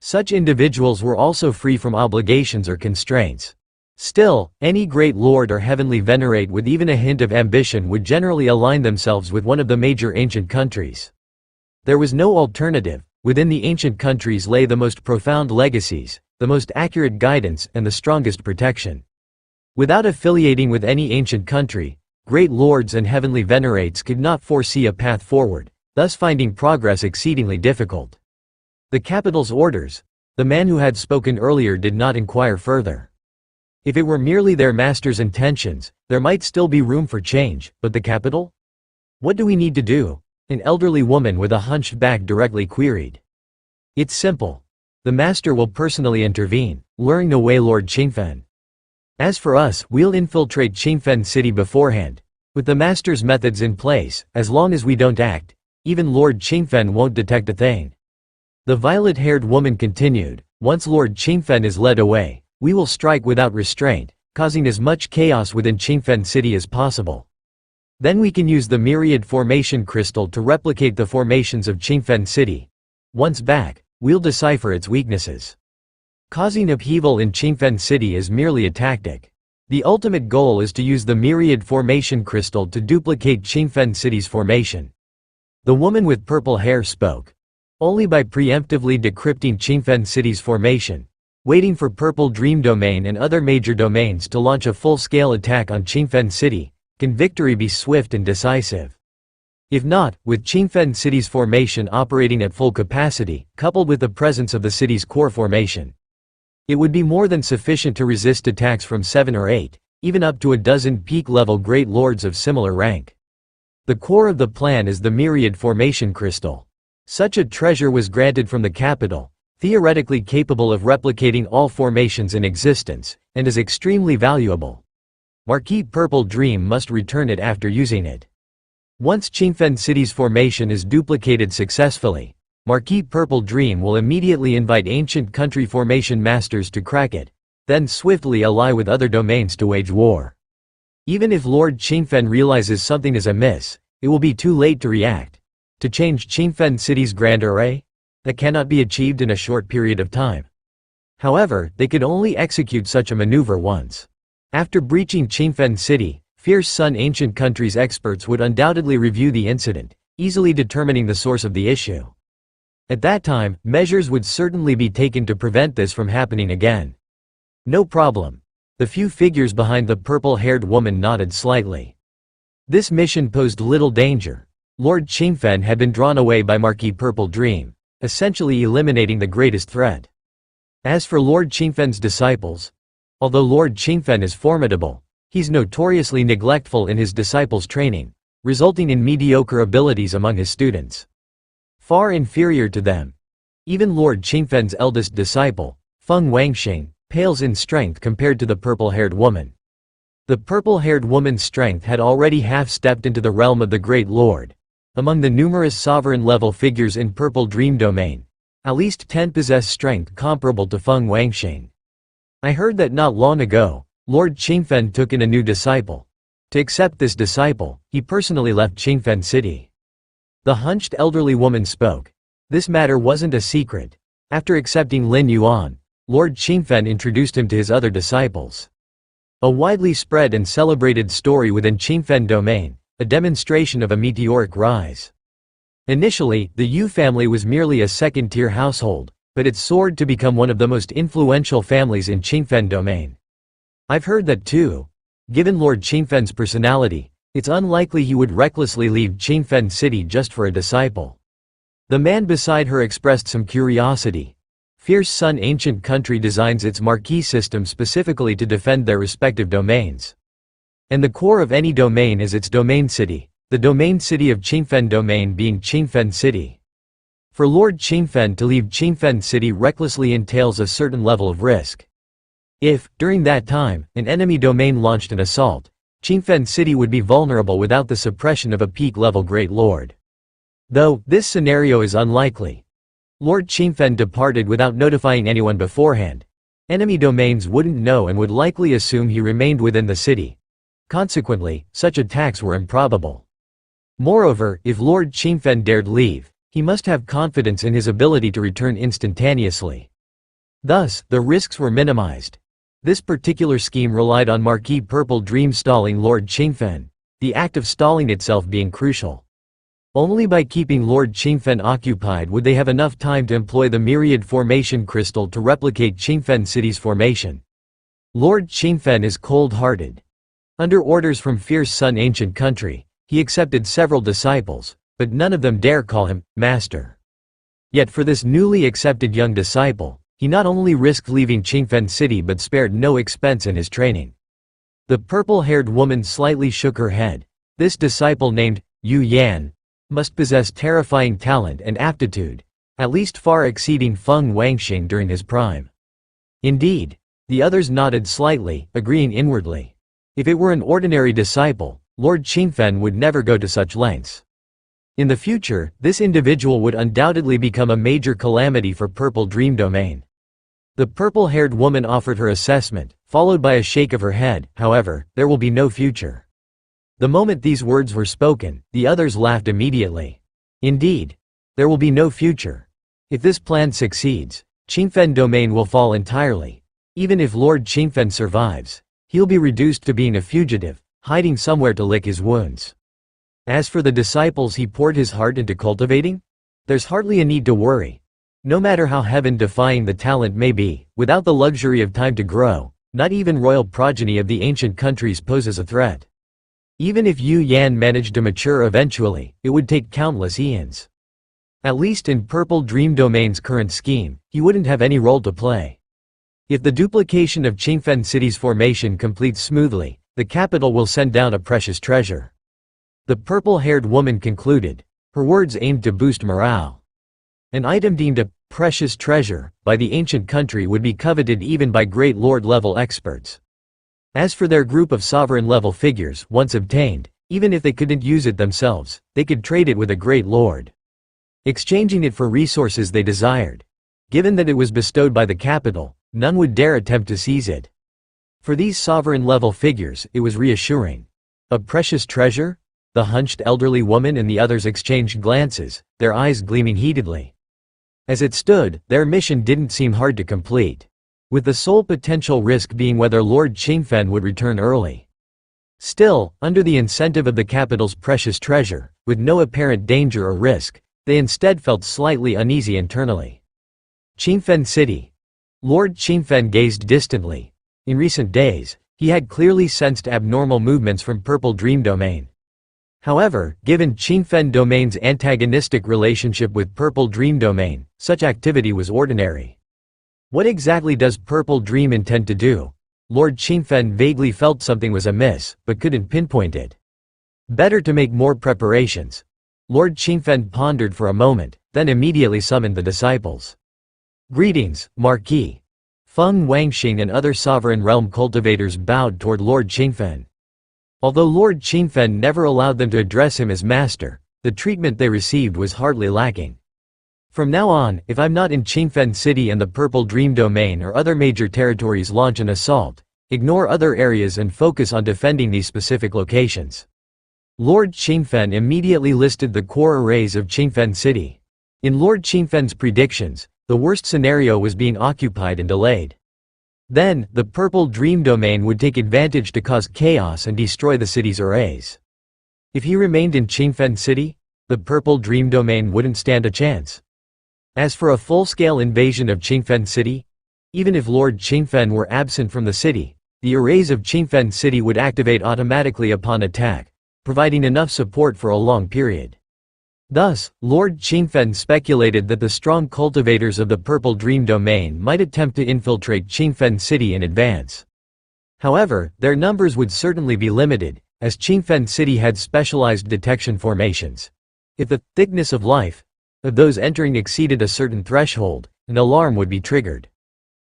Such individuals were also free from obligations or constraints. Still, any great lord or heavenly venerate with even a hint of ambition would generally align themselves with one of the major ancient countries. There was no alternative. Within the ancient countries lay the most profound legacies, the most accurate guidance, and the strongest protection. Without affiliating with any ancient country, great lords and heavenly venerates could not foresee a path forward, thus finding progress exceedingly difficult. The capital's orders, the man who had spoken earlier did not inquire further. If it were merely their master's intentions, there might still be room for change, but the capital? "What do we need to do?" an elderly woman with a hunched back directly queried. "It's simple. The master will personally intervene, luring away Lord Qingfen. As for us, we'll infiltrate Qingfen City beforehand. With the master's methods in place, as long as we don't act, even Lord Qingfen won't detect a thing." The violet-haired woman continued, "Once Lord Qingfen is led away, we will strike without restraint, causing as much chaos within Qingfen City as possible. Then we can use the myriad formation crystal to replicate the formations of Qingfen City. Once back, we'll decipher its weaknesses. Causing upheaval in Qingfen City is merely a tactic. The ultimate goal is to use the myriad formation crystal to duplicate Qingfen City's formation." The woman with purple hair spoke. "Only by preemptively decrypting Qingfen City's formation, waiting for Purple Dream Domain and other major domains to launch a full-scale attack on Qingfen City, can victory be swift and decisive. If not, with Qingfen City's formation operating at full capacity, coupled with the presence of the city's core formation, it would be more than sufficient to resist attacks from 7 or 8, even up to a dozen peak-level great lords of similar rank. The core of the plan is the myriad formation crystal. Such a treasure was granted from the capital, theoretically capable of replicating all formations in existence, and is extremely valuable. Marquis Purple Dream must return it after using it. Once Qingfen City's formation is duplicated successfully, Marquis Purple Dream will immediately invite ancient country formation masters to crack it, then swiftly ally with other domains to wage war. Even if Lord Qingfen realizes something is amiss, it will be too late to react. To change Qingfen City's grand array? That cannot be achieved in a short period of time. However, they could only execute such a maneuver once. After breaching Qingfen City, Fierce Sun Ancient Country's experts would undoubtedly review the incident, easily determining the source of the issue. At that time, measures would certainly be taken to prevent this from happening again. "No problem." The few figures behind the purple-haired woman nodded slightly. This mission posed little danger. Lord Qingfen had been drawn away by Marquis Purple Dream, essentially eliminating the greatest threat. As for Lord Qingfen's disciples, although Lord Qingfen is formidable, he's notoriously neglectful in his disciples' training, resulting in mediocre abilities among his students. Far inferior to them. Even Lord Qingfen's eldest disciple, Feng Wangxing, pales in strength compared to the purple-haired woman. The purple-haired woman's strength had already half-stepped into the realm of the Great Lord. Among the numerous sovereign-level figures in Purple Dream Domain, at least 10 possess strength comparable to Feng Wangxing. I heard that not long ago, Lord Qingfen took in a new disciple. To accept this disciple, he personally left Qingfen City. The hunched elderly woman spoke. This matter wasn't a secret. After accepting Lin Yuan, Lord Qingfen introduced him to his other disciples. A widely spread and celebrated story within Qingfen domain, a demonstration of a meteoric rise. Initially, the Yu family was merely a second-tier household, but it soared to become one of the most influential families in Qingfen domain. I've heard that too. Given Lord Qingfen's personality, it's unlikely he would recklessly leave Qingfen City just for a disciple. The man beside her expressed some curiosity. Fierce Sun ancient country designs its marquee system specifically to defend their respective domains. And the core of any domain is its domain city, the domain city of Qingfen domain being Qingfen City. For Lord Qingfen to leave Qingfen City recklessly entails a certain level of risk. If, during that time, an enemy domain launched an assault, Qingfen City would be vulnerable without the suppression of a peak-level Great Lord. Though, this scenario is unlikely. Lord Qingfen departed without notifying anyone beforehand. Enemy domains wouldn't know and would likely assume he remained within the city. Consequently, such attacks were improbable. Moreover, if Lord Qingfen dared leave, he must have confidence in his ability to return instantaneously. Thus, the risks were minimized. This particular scheme relied on Marquis Purple Dream stalling Lord Qingfen, the act of stalling itself being crucial. Only by keeping Lord Qingfen occupied would they have enough time to employ the myriad formation crystal to replicate Qingfen City's formation. Lord Qingfen is cold-hearted. Under orders from Fierce Sun ancient country, he accepted several disciples, but none of them dare call him master. Yet for this newly accepted young disciple, he not only risked leaving Qingfen City but spared no expense in his training. The purple-haired woman slightly shook her head. This disciple named Yu Yan must possess terrifying talent and aptitude, at least far exceeding Feng Wangxing during his prime. Indeed. The others nodded slightly, agreeing inwardly. If it were an ordinary disciple, Lord Qingfen would never go to such lengths. In the future, this individual would undoubtedly become a major calamity for Purple Dream Domain. The purple-haired woman offered her assessment, followed by a shake of her head. However, there will be no future. The moment these words were spoken, the others laughed immediately. Indeed. There will be no future. If this plan succeeds, Qingfen domain will fall entirely. Even if Lord Qingfen survives, he'll be reduced to being a fugitive, hiding somewhere to lick his wounds. As for the disciples he poured his heart into cultivating, there's hardly a need to worry. No matter how heaven-defying the talent may be, without the luxury of time to grow, not even royal progeny of the ancient countries poses a threat. Even if Yu Yan managed to mature eventually, it would take countless eons. At least in Purple Dream Domain's current scheme, he wouldn't have any role to play. If the duplication of Qingfen City's formation completes smoothly, the capital will send down a precious treasure. The purple-haired woman concluded. Her words aimed to boost morale. An item deemed a precious treasure by the ancient country would be coveted even by Great Lord-level experts. As for their group of sovereign-level figures, once obtained, even if they couldn't use it themselves, they could trade it with a Great Lord, exchanging it for resources they desired. Given that it was bestowed by the capital, none would dare attempt to seize it. For these sovereign-level figures, it was reassuring. A precious treasure? The hunched elderly woman and the others exchanged glances, their eyes gleaming heatedly. As it stood, their mission didn't seem hard to complete, with the sole potential risk being whether Lord Qingfen would return early. Still, under the incentive of the capital's precious treasure, with no apparent danger or risk, they instead felt slightly uneasy internally. Qingfen City. Lord Qingfen gazed distantly. In recent days, he had clearly sensed abnormal movements from Purple Dream Domain. However, given Qingfen Domain's antagonistic relationship with Purple Dream Domain, such activity was ordinary. What exactly does Purple Dream intend to do? Lord Qingfen vaguely felt something was amiss, but couldn't pinpoint it. Better to make more preparations. Lord Qingfen pondered for a moment, then immediately summoned the disciples. Greetings, Marquis. Feng Wangxing and other sovereign realm cultivators bowed toward Lord Qingfen. Although Lord Qingfen never allowed them to address him as master, the treatment they received was hardly lacking. From now on, if I'm not in Qingfen City and the Purple Dream Domain or other major territories launch an assault, ignore other areas and focus on defending these specific locations. Lord Qingfen immediately listed the core arrays of Qingfen City. In Lord Qingfen's predictions, The worst scenario was being occupied and delayed. Then, the purple dream domain would take advantage to cause chaos and destroy the city's arrays. If he remained in Qingfen City, the purple dream domain wouldn't stand a chance. As for a full-scale invasion of Qingfen City, even if Lord Qingfen were absent from the city, the arrays of Qingfen City would activate automatically upon attack, providing enough support for a long period. Thus, Lord Qingfen speculated that the strong cultivators of the Purple Dream Domain might attempt to infiltrate Qingfen City in advance. However, their numbers would certainly be limited, as Qingfen City had specialized detection formations. If the thickness of life of those entering exceeded a certain threshold, an alarm would be triggered.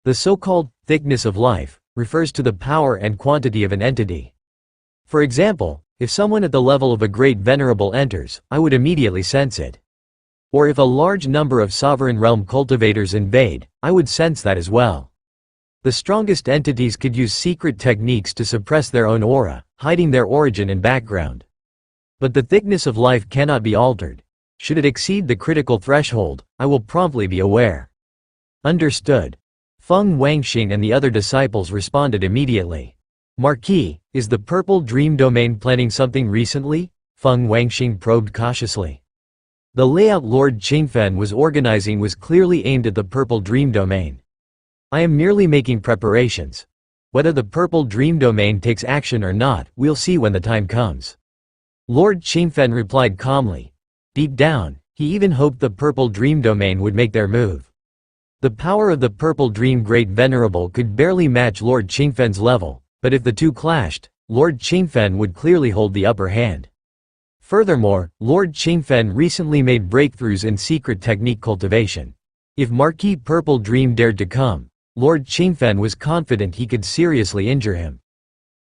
The so-called thickness of life refers to the power and quantity of an entity. For example, if someone at the level of a great venerable enters, I would immediately sense it. Or if a large number of sovereign realm cultivators invade, I would sense that as well. The strongest entities could use secret techniques to suppress their own aura, hiding their origin and background. But the thickness of life cannot be altered. Should it exceed the critical threshold, I will promptly be aware. Understood. Feng Wangxing and the other disciples responded immediately. Marquis, is the Purple Dream Domain planning something recently? Feng Wangxing probed cautiously. The layout Lord Qingfen was organizing was clearly aimed at the Purple Dream Domain. I am merely making preparations. Whether the Purple Dream Domain takes action or not, we'll see when the time comes. Lord Qingfen replied calmly. Deep down, he even hoped the Purple Dream Domain would make their move. The power of the Purple Dream Great Venerable could barely match Lord Qingfen's level. But if the two clashed, Lord Qingfen would clearly hold the upper hand. Furthermore, Lord Qingfen recently made breakthroughs in secret technique cultivation. If Marquis Purple Dream dared to come, Lord Qingfen was confident he could seriously injure him.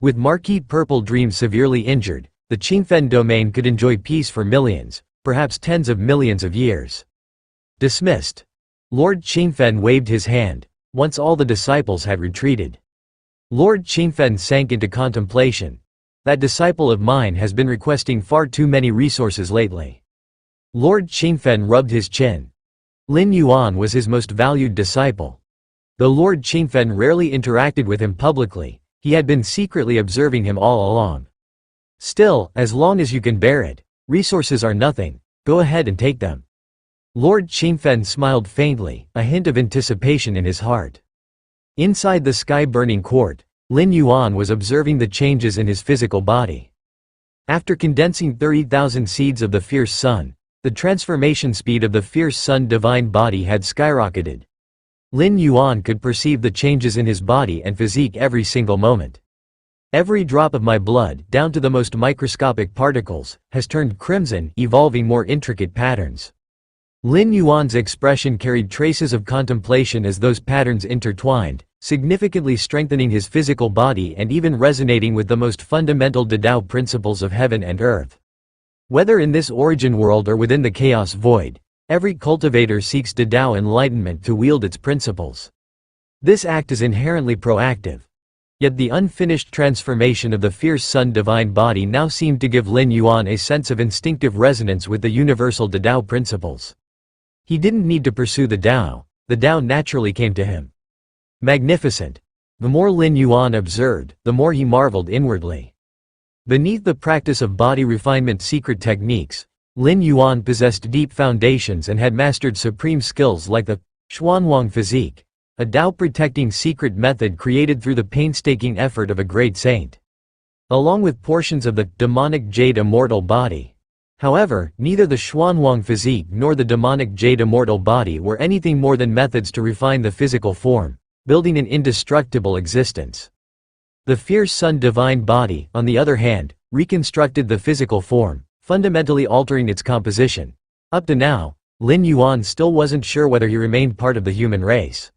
With Marquis Purple Dream severely injured, the Qingfen domain could enjoy peace for millions, perhaps tens of millions of years. Dismissed. Lord Qingfen waved his hand, once all the disciples had retreated. Lord Qingfen sank into contemplation. That disciple of mine has been requesting far too many resources lately. Lord Qingfen rubbed his chin. Lin Yuan was his most valued disciple. Though Lord Qingfen rarely interacted with him publicly, he had been secretly observing him all along. Still, as long as you can bear it, resources are nothing, go ahead and take them. Lord Qingfen smiled faintly, a hint of anticipation in his heart. Inside the sky-burning court, Lin Yuan was observing the changes in his physical body. After condensing 30,000 seeds of the fierce sun, the transformation speed of the fierce sun divine body had skyrocketed. Lin Yuan could perceive the changes in his body and physique every single moment. Every drop of my blood, down to the most microscopic particles, has turned crimson, evolving more intricate patterns. Lin Yuan's expression carried traces of contemplation as those patterns intertwined, significantly strengthening his physical body and even resonating with the most fundamental Dao principles of heaven and earth. Whether in this origin world or within the chaos void, every cultivator seeks Dao enlightenment to wield its principles. This act is inherently proactive. Yet the unfinished transformation of the fierce sun divine body now seemed to give Lin Yuan a sense of instinctive resonance with the universal Dao principles. He didn't need to pursue the Dao naturally came to him. Magnificent. The more Lin Yuan observed, the more he marveled inwardly. Beneath the practice of body refinement secret techniques, Lin Yuan possessed deep foundations and had mastered supreme skills like the Xuanwang physique, a Dao-protecting secret method created through the painstaking effort of a great saint. Along with portions of the demonic jade immortal body. However, neither the Xuanwang physique nor the demonic jade immortal body were anything more than methods to refine the physical form, building an indestructible existence. The fierce sun divine body, on the other hand, reconstructed the physical form, fundamentally altering its composition. Up to now, Lin Yuan still wasn't sure whether he remained part of the human race.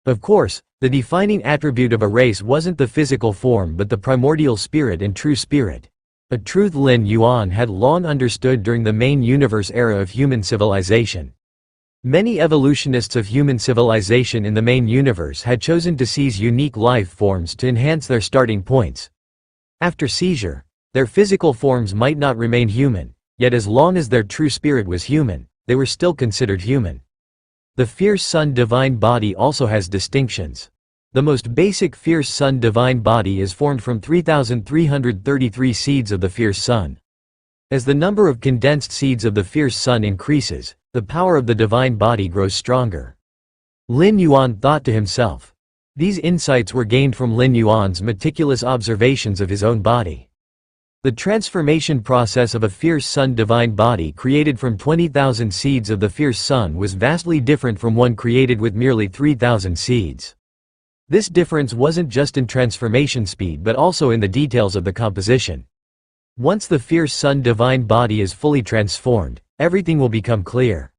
Of course, the defining attribute of a race wasn't the physical form but the primordial spirit and true spirit. A truth Lin Yuan had long understood during the main universe era of human civilization. Many evolutionists of human civilization in the main universe had chosen to seize unique life forms to enhance their starting points. After seizure, their physical forms might not remain human, yet as long as their true spirit was human, they were still considered human. The fierce sun divine body also has distinctions. The most basic fierce sun divine body is formed from 3,333 seeds of the fierce sun. As the number of condensed seeds of the fierce sun increases, the power of the divine body grows stronger. Lin Yuan thought to himself. These insights were gained from Lin Yuan's meticulous observations of his own body. The transformation process of a fierce sun divine body created from 20,000 seeds of the fierce sun was vastly different from one created with merely 3,000 seeds. This difference wasn't just in transformation speed but also in the details of the composition. Once the fierce sun divine body is fully transformed, everything will become clear.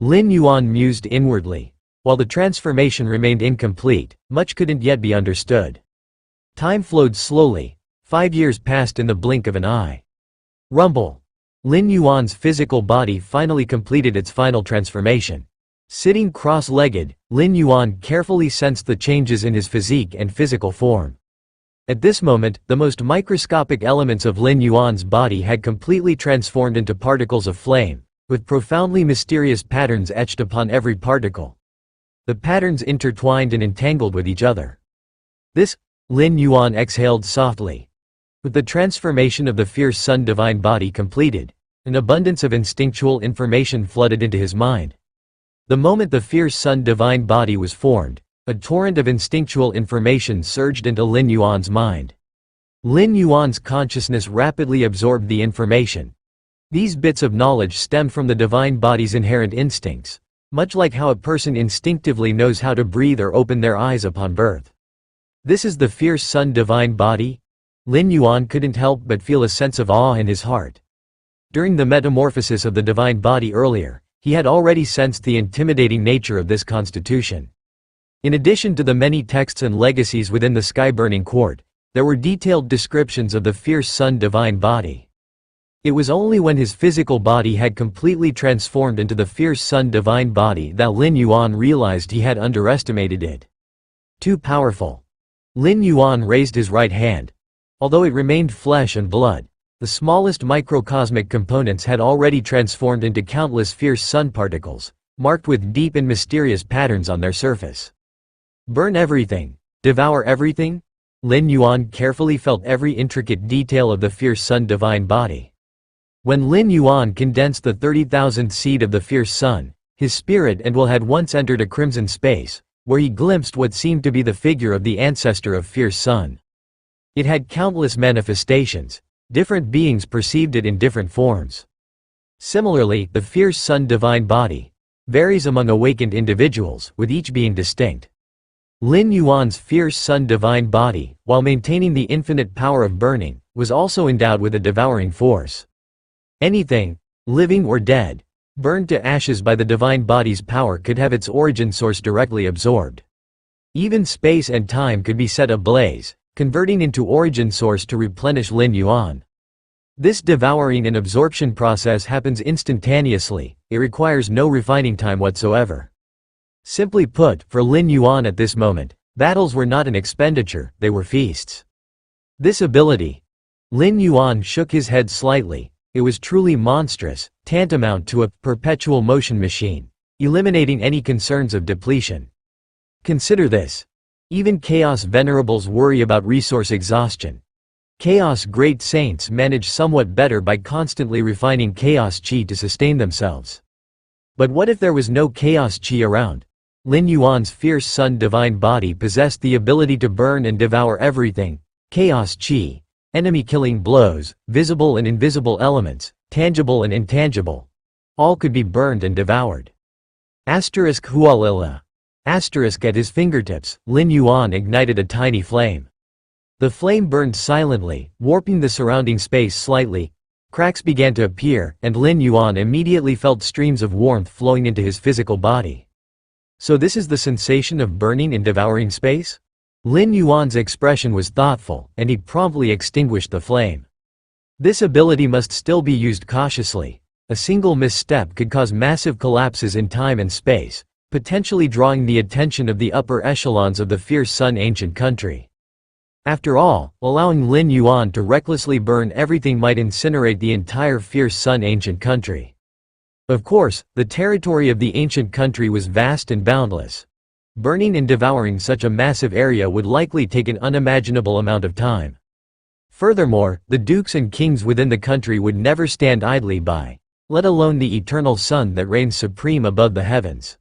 Lin Yuan mused inwardly. While the transformation remained incomplete, much couldn't yet be understood. Time flowed slowly. 5 years passed in the blink of an eye. Rumble. Lin Yuan's physical body finally completed its final transformation. Sitting cross-legged, Lin Yuan carefully sensed the changes in his physique and physical form. At this moment, the most microscopic elements of Lin Yuan's body had completely transformed into particles of flame, with profoundly mysterious patterns etched upon every particle. The patterns intertwined and entangled with each other. Lin Yuan exhaled softly. With the transformation of the fierce sun divine body completed, an abundance of instinctual information flooded into his mind. The moment the fierce sun divine body was formed, a torrent of instinctual information surged into Lin Yuan's mind. Lin Yuan's consciousness rapidly absorbed the information. These bits of knowledge stemmed from the divine body's inherent instincts, much like how a person instinctively knows how to breathe or open their eyes upon birth. This is the fierce sun divine body? Lin Yuan couldn't help but feel a sense of awe in his heart. During the metamorphosis of the divine body earlier, he had already sensed the intimidating nature of this constitution. In addition to the many texts and legacies within the sky-burning court, there were detailed descriptions of the fierce sun divine body. It was only when his physical body had completely transformed into the fierce sun divine body that Lin Yuan realized he had underestimated it. Too powerful. Lin Yuan raised his right hand. Although it remained flesh and blood, the smallest microcosmic components had already transformed into countless fierce sun particles, marked with deep and mysterious patterns on their surface. Burn everything. Devour everything? Lin Yuan carefully felt every intricate detail of the fierce sun divine body. When Lin Yuan condensed the 30,000th seed of the fierce sun, his spirit and will had once entered a crimson space, where he glimpsed what seemed to be the figure of the ancestor of fierce sun. It had countless manifestations. Different beings perceived it in different forms. Similarly, the fierce sun divine body varies among awakened individuals, with each being distinct. Lin Yuan's fierce sun divine body, while maintaining the infinite power of burning, was also endowed with a devouring force. Anything, living or dead, burned to ashes by the divine body's power could have its origin source directly absorbed. Even space and time could be set ablaze, converting into origin source to replenish Lin Yuan. This devouring and absorption process happens instantaneously, it requires no refining time whatsoever. Simply put, for Lin Yuan at this moment, battles were not an expenditure, they were feasts. This ability. Lin Yuan shook his head slightly. It was truly monstrous, tantamount to a perpetual motion machine, eliminating any concerns of depletion. Consider this. Even Chaos Venerables worry about resource exhaustion. Chaos Great Saints manage somewhat better by constantly refining Chaos Chi to sustain themselves. But what if there was no Chaos Chi around? Lin Yuan's fierce sun divine body possessed the ability to burn and devour everything. Chaos Chi, enemy-killing blows, visible and invisible elements, tangible and intangible. All could be burned and devoured. Hualila. At his fingertips, Lin Yuan ignited a tiny flame. The flame burned silently, warping the surrounding space slightly. Cracks began to appear, and Lin Yuan immediately felt streams of warmth flowing into his physical body. So this is the sensation of burning and devouring space? Lin Yuan's expression was thoughtful, and he promptly extinguished the flame. This ability must still be used cautiously. A single misstep could cause massive collapses in time and space, potentially drawing the attention of the upper echelons of the fierce sun ancient country. After all, allowing Lin Yuan to recklessly burn everything might incinerate the entire fierce sun ancient country. Of course, the territory of the ancient country was vast and boundless. Burning and devouring such a massive area would likely take an unimaginable amount of time. Furthermore, the dukes and kings within the country would never stand idly by, let alone the eternal sun that reigns supreme above the heavens.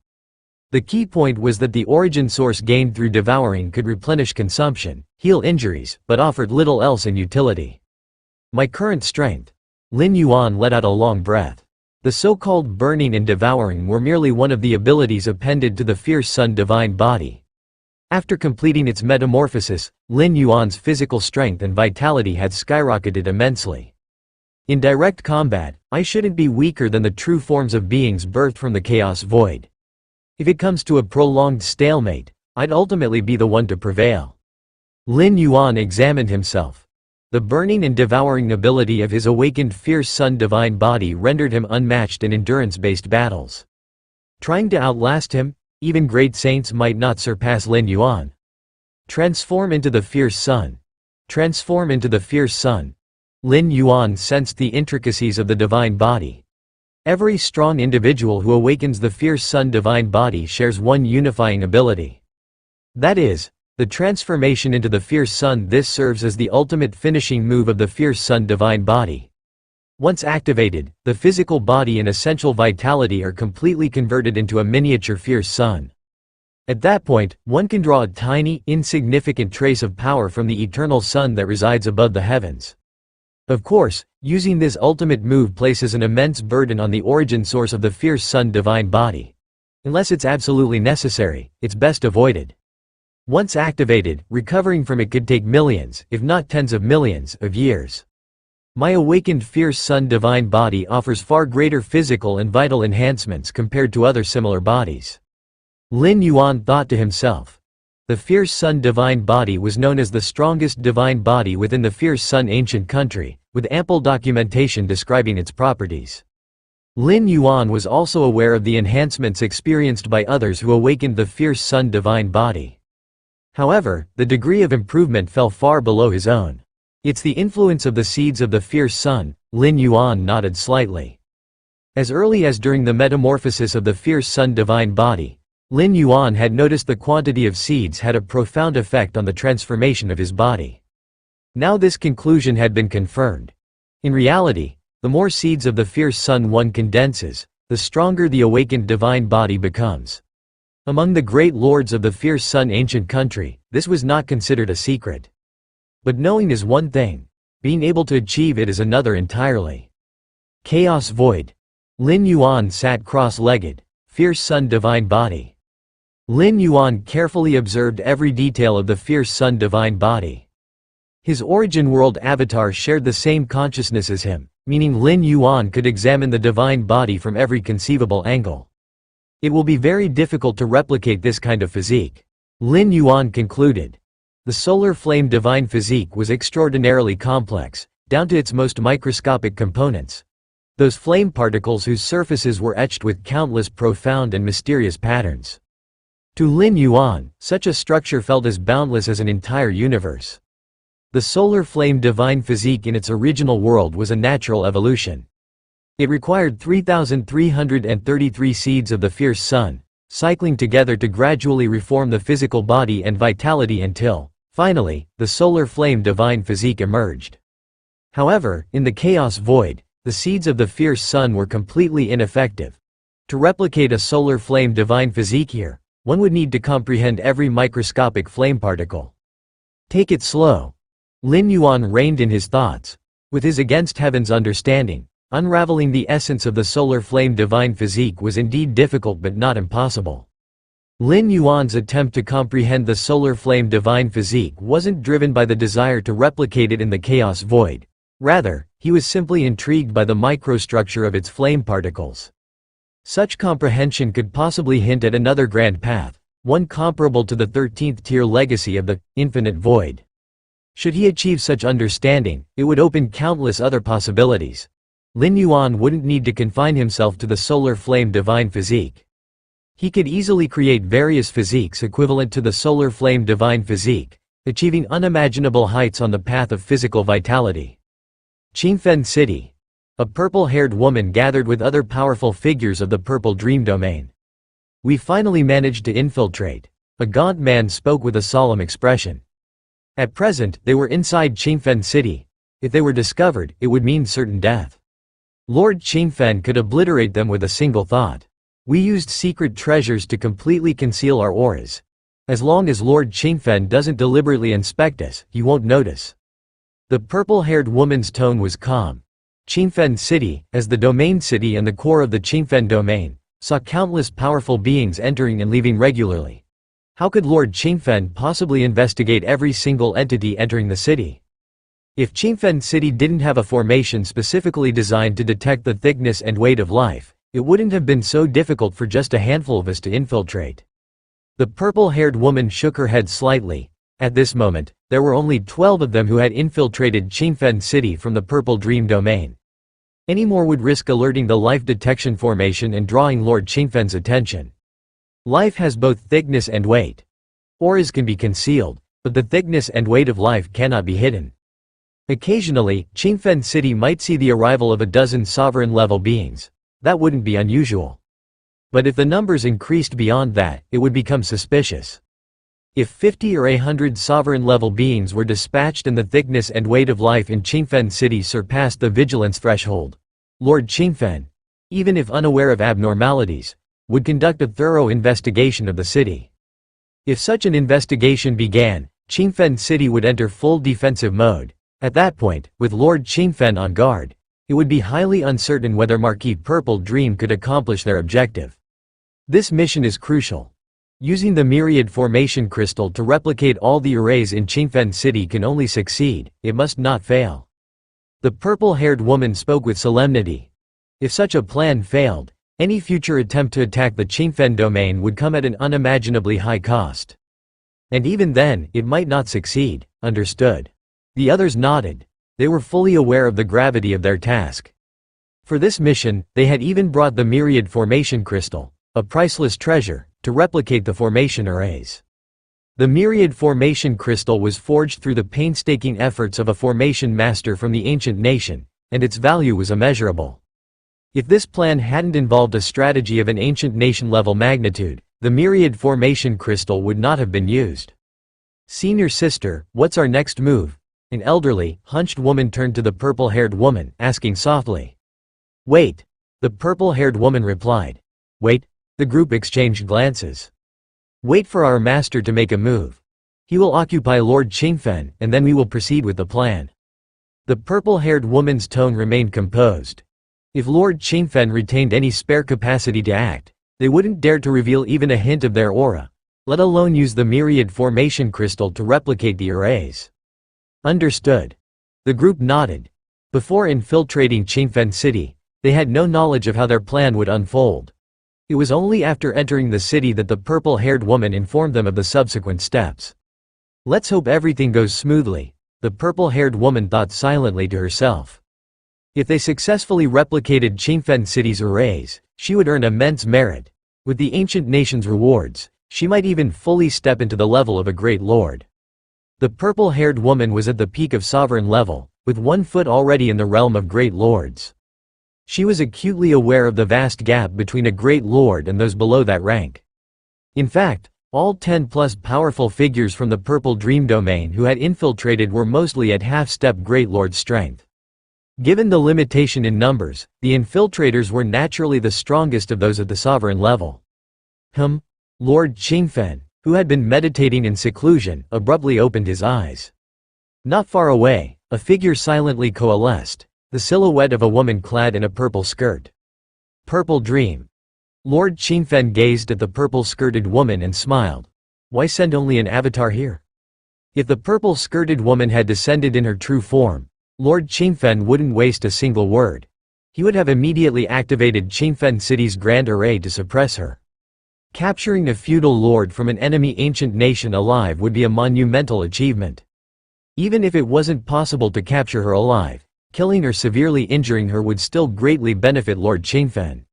The key point was that the origin source gained through devouring could replenish consumption, heal injuries, but offered little else in utility. My current strength. Lin Yuan let out a long breath. The so-called burning and devouring were merely one of the abilities appended to the fierce sun divine body. After completing its metamorphosis, Lin Yuan's physical strength and vitality had skyrocketed immensely. In direct combat, I shouldn't be weaker than the true forms of beings birthed from the chaos void. If it comes to a prolonged stalemate, I'd ultimately be the one to prevail. Lin Yuan examined himself. The burning and devouring ability of his awakened fierce sun divine body rendered him unmatched in endurance-based battles. Trying to outlast him, even great saints might not surpass Lin Yuan. Transform into the fierce sun. Transform into the fierce sun. Lin Yuan sensed the intricacies of the divine body. Every strong individual who awakens the fierce sun divine body shares one unifying ability. That is, the transformation into the fierce sun. This serves as the ultimate finishing move of the fierce sun divine body. Once activated, the physical body and essential vitality are completely converted into a miniature fierce sun. At that point, one can draw a tiny, insignificant trace of power from the eternal sun that resides above the heavens. Of course, using this ultimate move places an immense burden on the origin source of the fierce sun divine body. Unless it's absolutely necessary, it's best avoided. Once activated, recovering from it could take millions, if not tens of millions, of years. My awakened fierce sun divine body offers far greater physical and vital enhancements compared to other similar bodies. Lin Yuan thought to himself. The fierce sun divine body was known as the strongest divine body within the fierce sun ancient country, with ample documentation describing its properties. Lin Yuan was also aware of the enhancements experienced by others who awakened the fierce sun divine body. However, the degree of improvement fell far below his own. It's the influence of the seeds of the fierce sun. Lin Yuan nodded slightly. As early as during the metamorphosis of the fierce sun divine body, Lin Yuan had noticed the quantity of seeds had a profound effect on the transformation of his body. Now this conclusion had been confirmed. In reality, the more seeds of the fierce sun one condenses, the stronger the awakened divine body becomes. Among the great lords of the fierce sun ancient country, this was not considered a secret. But knowing is one thing. Being able to achieve it is another entirely. Chaos void. Lin Yuan sat cross-legged, fierce sun divine body. Lin Yuan carefully observed every detail of the fierce sun divine body. His origin world avatar shared the same consciousness as him, meaning Lin Yuan could examine the divine body from every conceivable angle. It will be very difficult to replicate this kind of physique. Lin Yuan concluded. The solar flame divine physique was extraordinarily complex, down to its most microscopic components. Those flame particles whose surfaces were etched with countless profound and mysterious patterns. To Lin Yuan, such a structure felt as boundless as an entire universe. The solar flame divine physique in its original world was a natural evolution. It required 3,333 seeds of the fierce sun, cycling together to gradually reform the physical body and vitality until, finally, the solar flame divine physique emerged. However, in the chaos void, the seeds of the fierce sun were completely ineffective. To replicate a solar flame divine physique here, one would need to comprehend every microscopic flame particle. Take it slow. Lin Yuan reined in his thoughts. With his against heaven's understanding, unraveling the essence of the solar flame divine physique was indeed difficult but not impossible. Lin Yuan's attempt to comprehend the solar flame divine physique wasn't driven by the desire to replicate it in the chaos void. Rather, he was simply intrigued by the microstructure of its flame particles. Such comprehension could possibly hint at another grand path, one comparable to the 13th tier legacy of the infinite void. Should he achieve such understanding, it would open countless other possibilities. Lin Yuan wouldn't need to confine himself to the solar flame divine physique. He could easily create various physiques equivalent to the solar flame divine physique, achieving unimaginable heights on the path of physical vitality. Qingfen City. a purple-haired woman gathered with other powerful figures of the Purple Dream domain. "We finally managed to infiltrate," a gaunt man spoke with a solemn expression. At present, they were inside Qingfen City. If they were discovered, it would mean certain death. Lord Qingfen could obliterate them with a single thought. "We used secret treasures to completely conceal our auras. As long as Lord Qingfen doesn't deliberately inspect us, he won't notice." The purple-haired woman's tone was calm. Qingfen City, as the domain city and the core of the Qingfen domain, saw countless powerful beings entering and leaving regularly. How could Lord Qingfen possibly investigate every single entity entering the city? If Qingfen City didn't have a formation specifically designed to detect the thickness and weight of life, it wouldn't have been so difficult for just a handful of us to infiltrate. The purple-haired woman shook her head slightly. At this moment, there were only 12 of them who had infiltrated Qingfen City from the Purple Dream domain. Any more would risk alerting the life detection formation and drawing Lord Qingfen's attention. Life has both thickness and weight. Auras can be concealed, but the thickness and weight of life cannot be hidden. Occasionally, Qingfen City might see the arrival of a dozen sovereign-level beings. That wouldn't be unusual. But if the numbers increased beyond that, it would become suspicious. If 50 or 100 sovereign-level beings were dispatched and the thickness and weight of life in Qingfen City surpassed the vigilance threshold, Lord Qingfen, even if unaware of abnormalities, would conduct a thorough investigation of the city. If such an investigation began, Qingfen City would enter full defensive mode. At that point, with Lord Qingfen on guard, it would be highly uncertain whether Marquis Purple Dream could accomplish their objective. This mission is crucial. Using the Myriad Formation Crystal to replicate all the arrays in Qingfen City can only succeed, it must not fail. The purple-haired woman spoke with solemnity. If such a plan failed, any future attempt to attack the Qingfen domain would come at an unimaginably high cost. And even then, it might not succeed. Understood. The others nodded. They were fully aware of the gravity of their task. For this mission, they had even brought the Myriad Formation Crystal, a priceless treasure, to replicate the formation arrays. The Myriad Formation Crystal was forged through the painstaking efforts of a formation master from the ancient nation, and its value was immeasurable. If this plan hadn't involved a strategy of an ancient nation-level magnitude, the Myriad Formation Crystal would not have been used. "Senior sister, what's our next move?" An elderly, hunched woman turned to the purple-haired woman, asking softly. "Wait," the purple-haired woman replied. "Wait?" The group exchanged glances. "Wait for our master to make a move. He will occupy Lord Qingfen, and then we will proceed with the plan." The purple-haired woman's tone remained composed. If Lord Qingfen retained any spare capacity to act, they wouldn't dare to reveal even a hint of their aura, let alone use the Myriad Formation Crystal to replicate the arrays. Understood. The group nodded. Before infiltrating Qingfen City, they had no knowledge of how their plan would unfold. It was only after entering the city that the purple-haired woman informed them of the subsequent steps. "Let's hope everything goes smoothly," the purple-haired woman thought silently to herself. If they successfully replicated Qingfen City's arrays, she would earn immense merit. With the ancient nation's rewards, she might even fully step into the level of a great lord. The purple-haired woman was at the peak of sovereign level, with one foot already in the realm of great lords. She was acutely aware of the vast gap between a great lord and those below that rank. In fact, all 10+ powerful figures from the Purple Dream domain who had infiltrated were mostly at half-step great lord strength. Given the limitation in numbers, the infiltrators were naturally the strongest of those at the sovereign level. Lord Qingfen, who had been meditating in seclusion, abruptly opened his eyes. Not far away, a figure silently coalesced. The silhouette of a woman clad in a purple skirt. Purple Dream. Lord Qingfen gazed at the purple-skirted woman and smiled. Why send only an avatar here? If the purple-skirted woman had descended in her true form, Lord Qingfen wouldn't waste a single word. He would have immediately activated Qingfen City's Grand Array to suppress her. Capturing a feudal lord from an enemy ancient nation alive would be a monumental achievement. Even if it wasn't possible to capture her alive, killing or severely injuring her would still greatly benefit Lord Qingfen.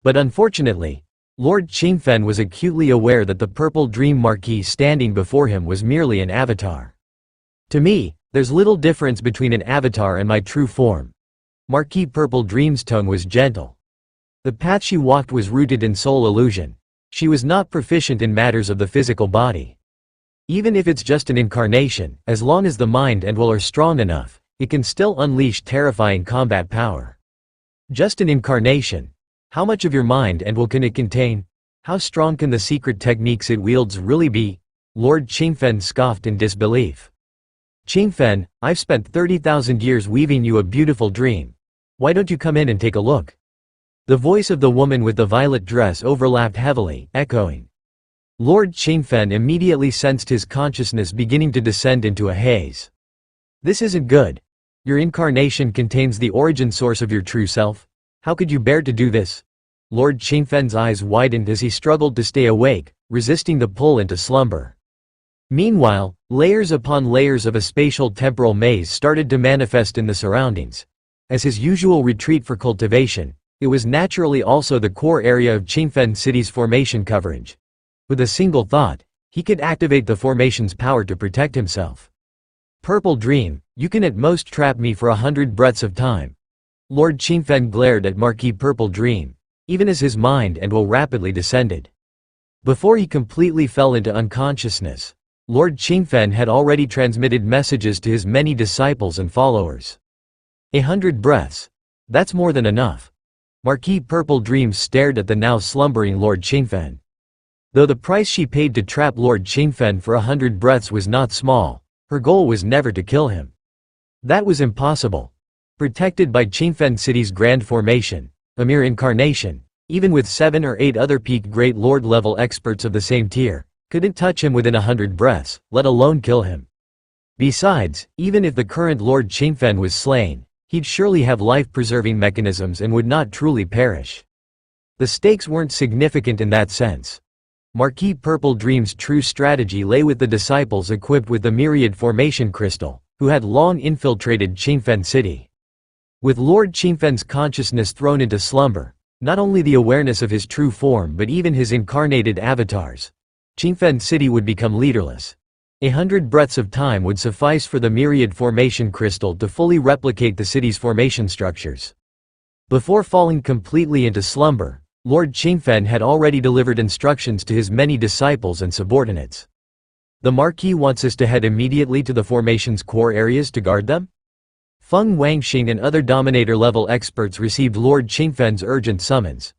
But unfortunately, Lord Qingfen was acutely aware that the Purple Dream Marquis standing before him was merely an avatar. To me, there's little difference between an avatar and my true form. Marquis Purple Dream's tone was gentle. The path she walked was rooted in soul illusion. She was not proficient in matters of the physical body. Even if it's just an incarnation, as long as the mind and will are strong enough, it can still unleash terrifying combat power. Just an incarnation. How much of your mind and will can it contain? How strong can the secret techniques it wields really be? Lord Qingfen scoffed in disbelief. Qingfen, I've spent 30,000 years weaving you a beautiful dream. Why don't you come in and take a look? The voice of the woman with the violet dress overlapped heavily, echoing. Lord Qingfen immediately sensed his consciousness beginning to descend into a haze. This isn't good. Your incarnation contains the origin source of your true self. How could you bear to do this? Lord Qingfen's eyes widened as he struggled to stay awake, resisting the pull into slumber. Meanwhile, layers upon layers of a spatial temporal maze started to manifest in the surroundings. As his usual retreat for cultivation, it was naturally also the core area of Qingfen City's formation coverage. With a single thought, he could activate the formation's power to protect himself. Purple Dream, you can at most trap me for 100 breaths of time. Lord Qingfen glared at Marquis Purple Dream, even as his mind and will rapidly descended. Before he completely fell into unconsciousness, Lord Qingfen had already transmitted messages to his many disciples and followers. 100 breaths. That's more than enough. Marquis Purple Dream stared at the now slumbering Lord Qingfen. Though the price she paid to trap Lord Qingfen for 100 breaths was not small, her goal was never to kill him. That was impossible. Protected by Qingfen City's grand formation, a mere incarnation, even with 7 or 8 other peak Great Lord level experts of the same tier, couldn't touch him within 100 breaths, let alone kill him. Besides, even if the current Lord Qingfen was slain, he'd surely have life-preserving mechanisms and would not truly perish. The stakes weren't significant in that sense. Marquis Purple Dream's true strategy lay with the disciples equipped with the Myriad Formation Crystal, who had long infiltrated Qingfen City. With Lord Qingfen's consciousness thrown into slumber, not only the awareness of his true form but even his incarnated avatars, Qingfen City would become leaderless. 100 breaths of time would suffice for the Myriad Formation Crystal to fully replicate the city's formation structures. Before falling completely into slumber, Lord Qingfen had already delivered instructions to his many disciples and subordinates. The Marquis wants us to head immediately to the formation's core areas to guard them? Feng Wangxing and other Dominator-level experts received Lord Qingfen's urgent summons.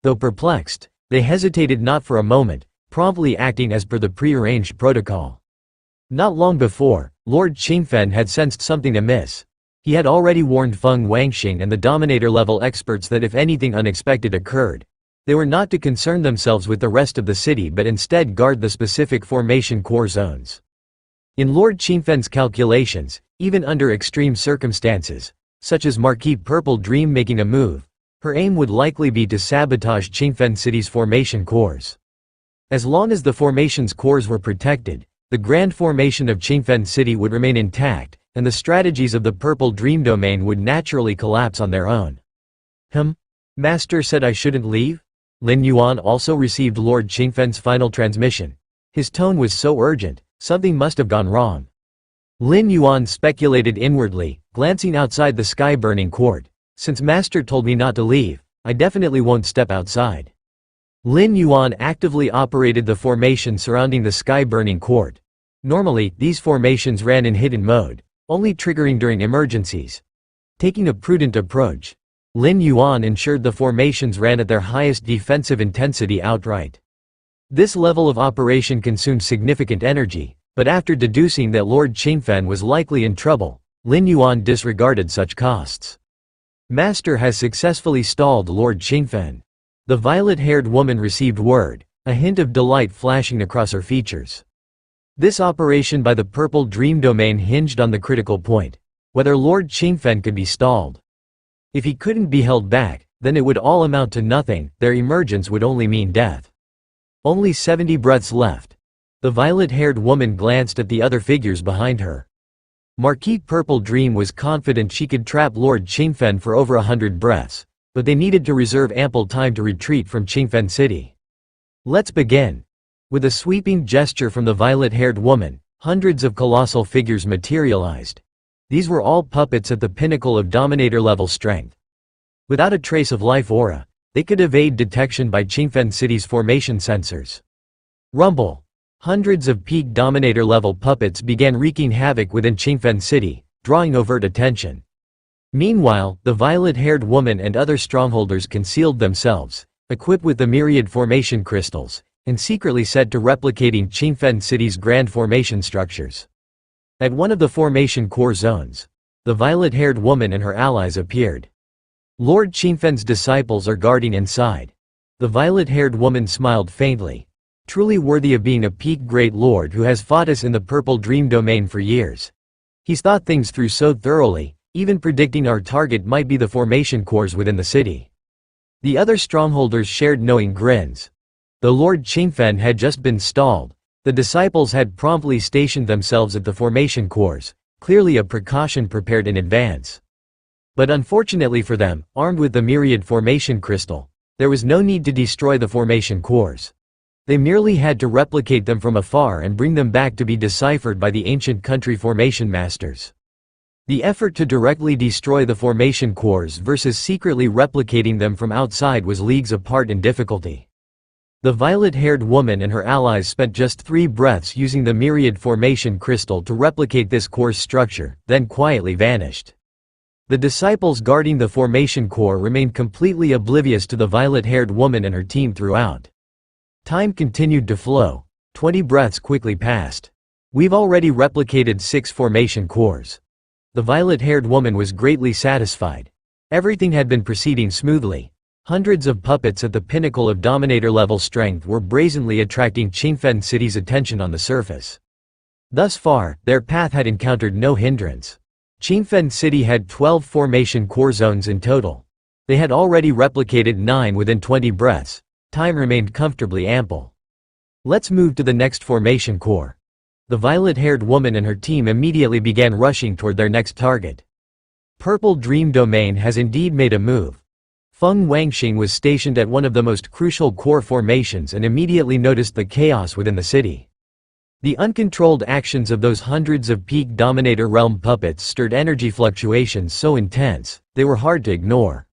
Though perplexed, they hesitated not for a moment, promptly acting as per the prearranged protocol. Not long before, Lord Qingfen had sensed something amiss. He had already warned Feng Wangxing and the Dominator-level experts that if anything unexpected occurred, they were not to concern themselves with the rest of the city but instead guard the specific formation core zones. In Lord Qingfen's calculations, even under extreme circumstances, such as Marquis Purple Dream making a move, her aim would likely be to sabotage Qingfen City's formation cores. As long as the formation's cores were protected, the grand formation of Qingfen City would remain intact, and the strategies of the Purple Dream domain would naturally collapse on their own. Master said I shouldn't leave? Lin Yuan also received Lord Qingfen's final transmission. His tone was so urgent, something must have gone wrong. Lin Yuan speculated inwardly, glancing outside the sky-burning court. Since Master told me not to leave, I definitely won't step outside. Lin Yuan actively operated the formation surrounding the sky-burning court. Normally, these formations ran in hidden mode, only triggering during emergencies. Taking a prudent approach, Lin Yuan ensured the formations ran at their highest defensive intensity outright. This level of operation consumed significant energy, but after deducing that Lord Qingfen was likely in trouble, Lin Yuan disregarded such costs. Master has successfully stalled Lord Qingfen. The violet-haired woman received word, a hint of delight flashing across her features. This operation by the Purple Dream domain hinged on the critical point, whether Lord Qingfen could be stalled. If he couldn't be held back, then it would all amount to nothing, their emergence would only mean death. Only 70 breaths left. The violet-haired woman glanced at the other figures behind her. Marquis Purple Dream was confident she could trap Lord Qingfen for over 100 breaths, but they needed to reserve ample time to retreat from Qingfen City. Let's begin. With a sweeping gesture from the violet-haired woman, hundreds of colossal figures materialized. These were all puppets at the pinnacle of Dominator-level strength. Without a trace of life aura, they could evade detection by Qingfen City's formation sensors. Rumble. Hundreds of peak Dominator-level puppets began wreaking havoc within Qingfen City, drawing overt attention. Meanwhile, the violet-haired woman and other strongholders concealed themselves, equipped with the myriad formation crystals, and secretly set to replicating Qingfen City's grand formation structures. At one of the formation core zones, the violet-haired woman and her allies appeared. Lord Qingfen's disciples are guarding inside. The violet-haired woman smiled faintly. Truly worthy of being a peak great lord who has fought us in the purple dream domain for years. He's thought things through so thoroughly, even predicting our target might be the formation cores within the city. The other strongholders shared knowing grins. The Lord Qingfen had just been stalled. The disciples had promptly stationed themselves at the formation cores, clearly a precaution prepared in advance. But unfortunately for them, armed with the myriad formation crystal, there was no need to destroy the formation cores. They merely had to replicate them from afar and bring them back to be deciphered by the ancient country formation masters. The effort to directly destroy the formation cores versus secretly replicating them from outside was leagues apart in difficulty. The violet-haired woman and her allies spent just 3 breaths using the myriad formation crystal to replicate this core's structure, then quietly vanished. The disciples guarding the formation core remained completely oblivious to the violet-haired woman and her team throughout. Time continued to flow. 20 breaths quickly passed. We've already replicated 6 formation cores. The violet-haired woman was greatly satisfied. Everything had been proceeding smoothly. Hundreds of puppets at the pinnacle of Dominator-level strength were brazenly attracting Qingfen City's attention on the surface. Thus far, their path had encountered no hindrance. Qingfen City had 12 formation core zones in total. They had already replicated 9 within 20 breaths. Time remained comfortably ample. Let's move to the next formation core. The violet-haired woman and her team immediately began rushing toward their next target. Purple Dream Domain has indeed made a move. Feng Wangxing was stationed at one of the most crucial core formations and immediately noticed the chaos within the city. The uncontrolled actions of those hundreds of peak Dominator realm puppets stirred energy fluctuations so intense, they were hard to ignore.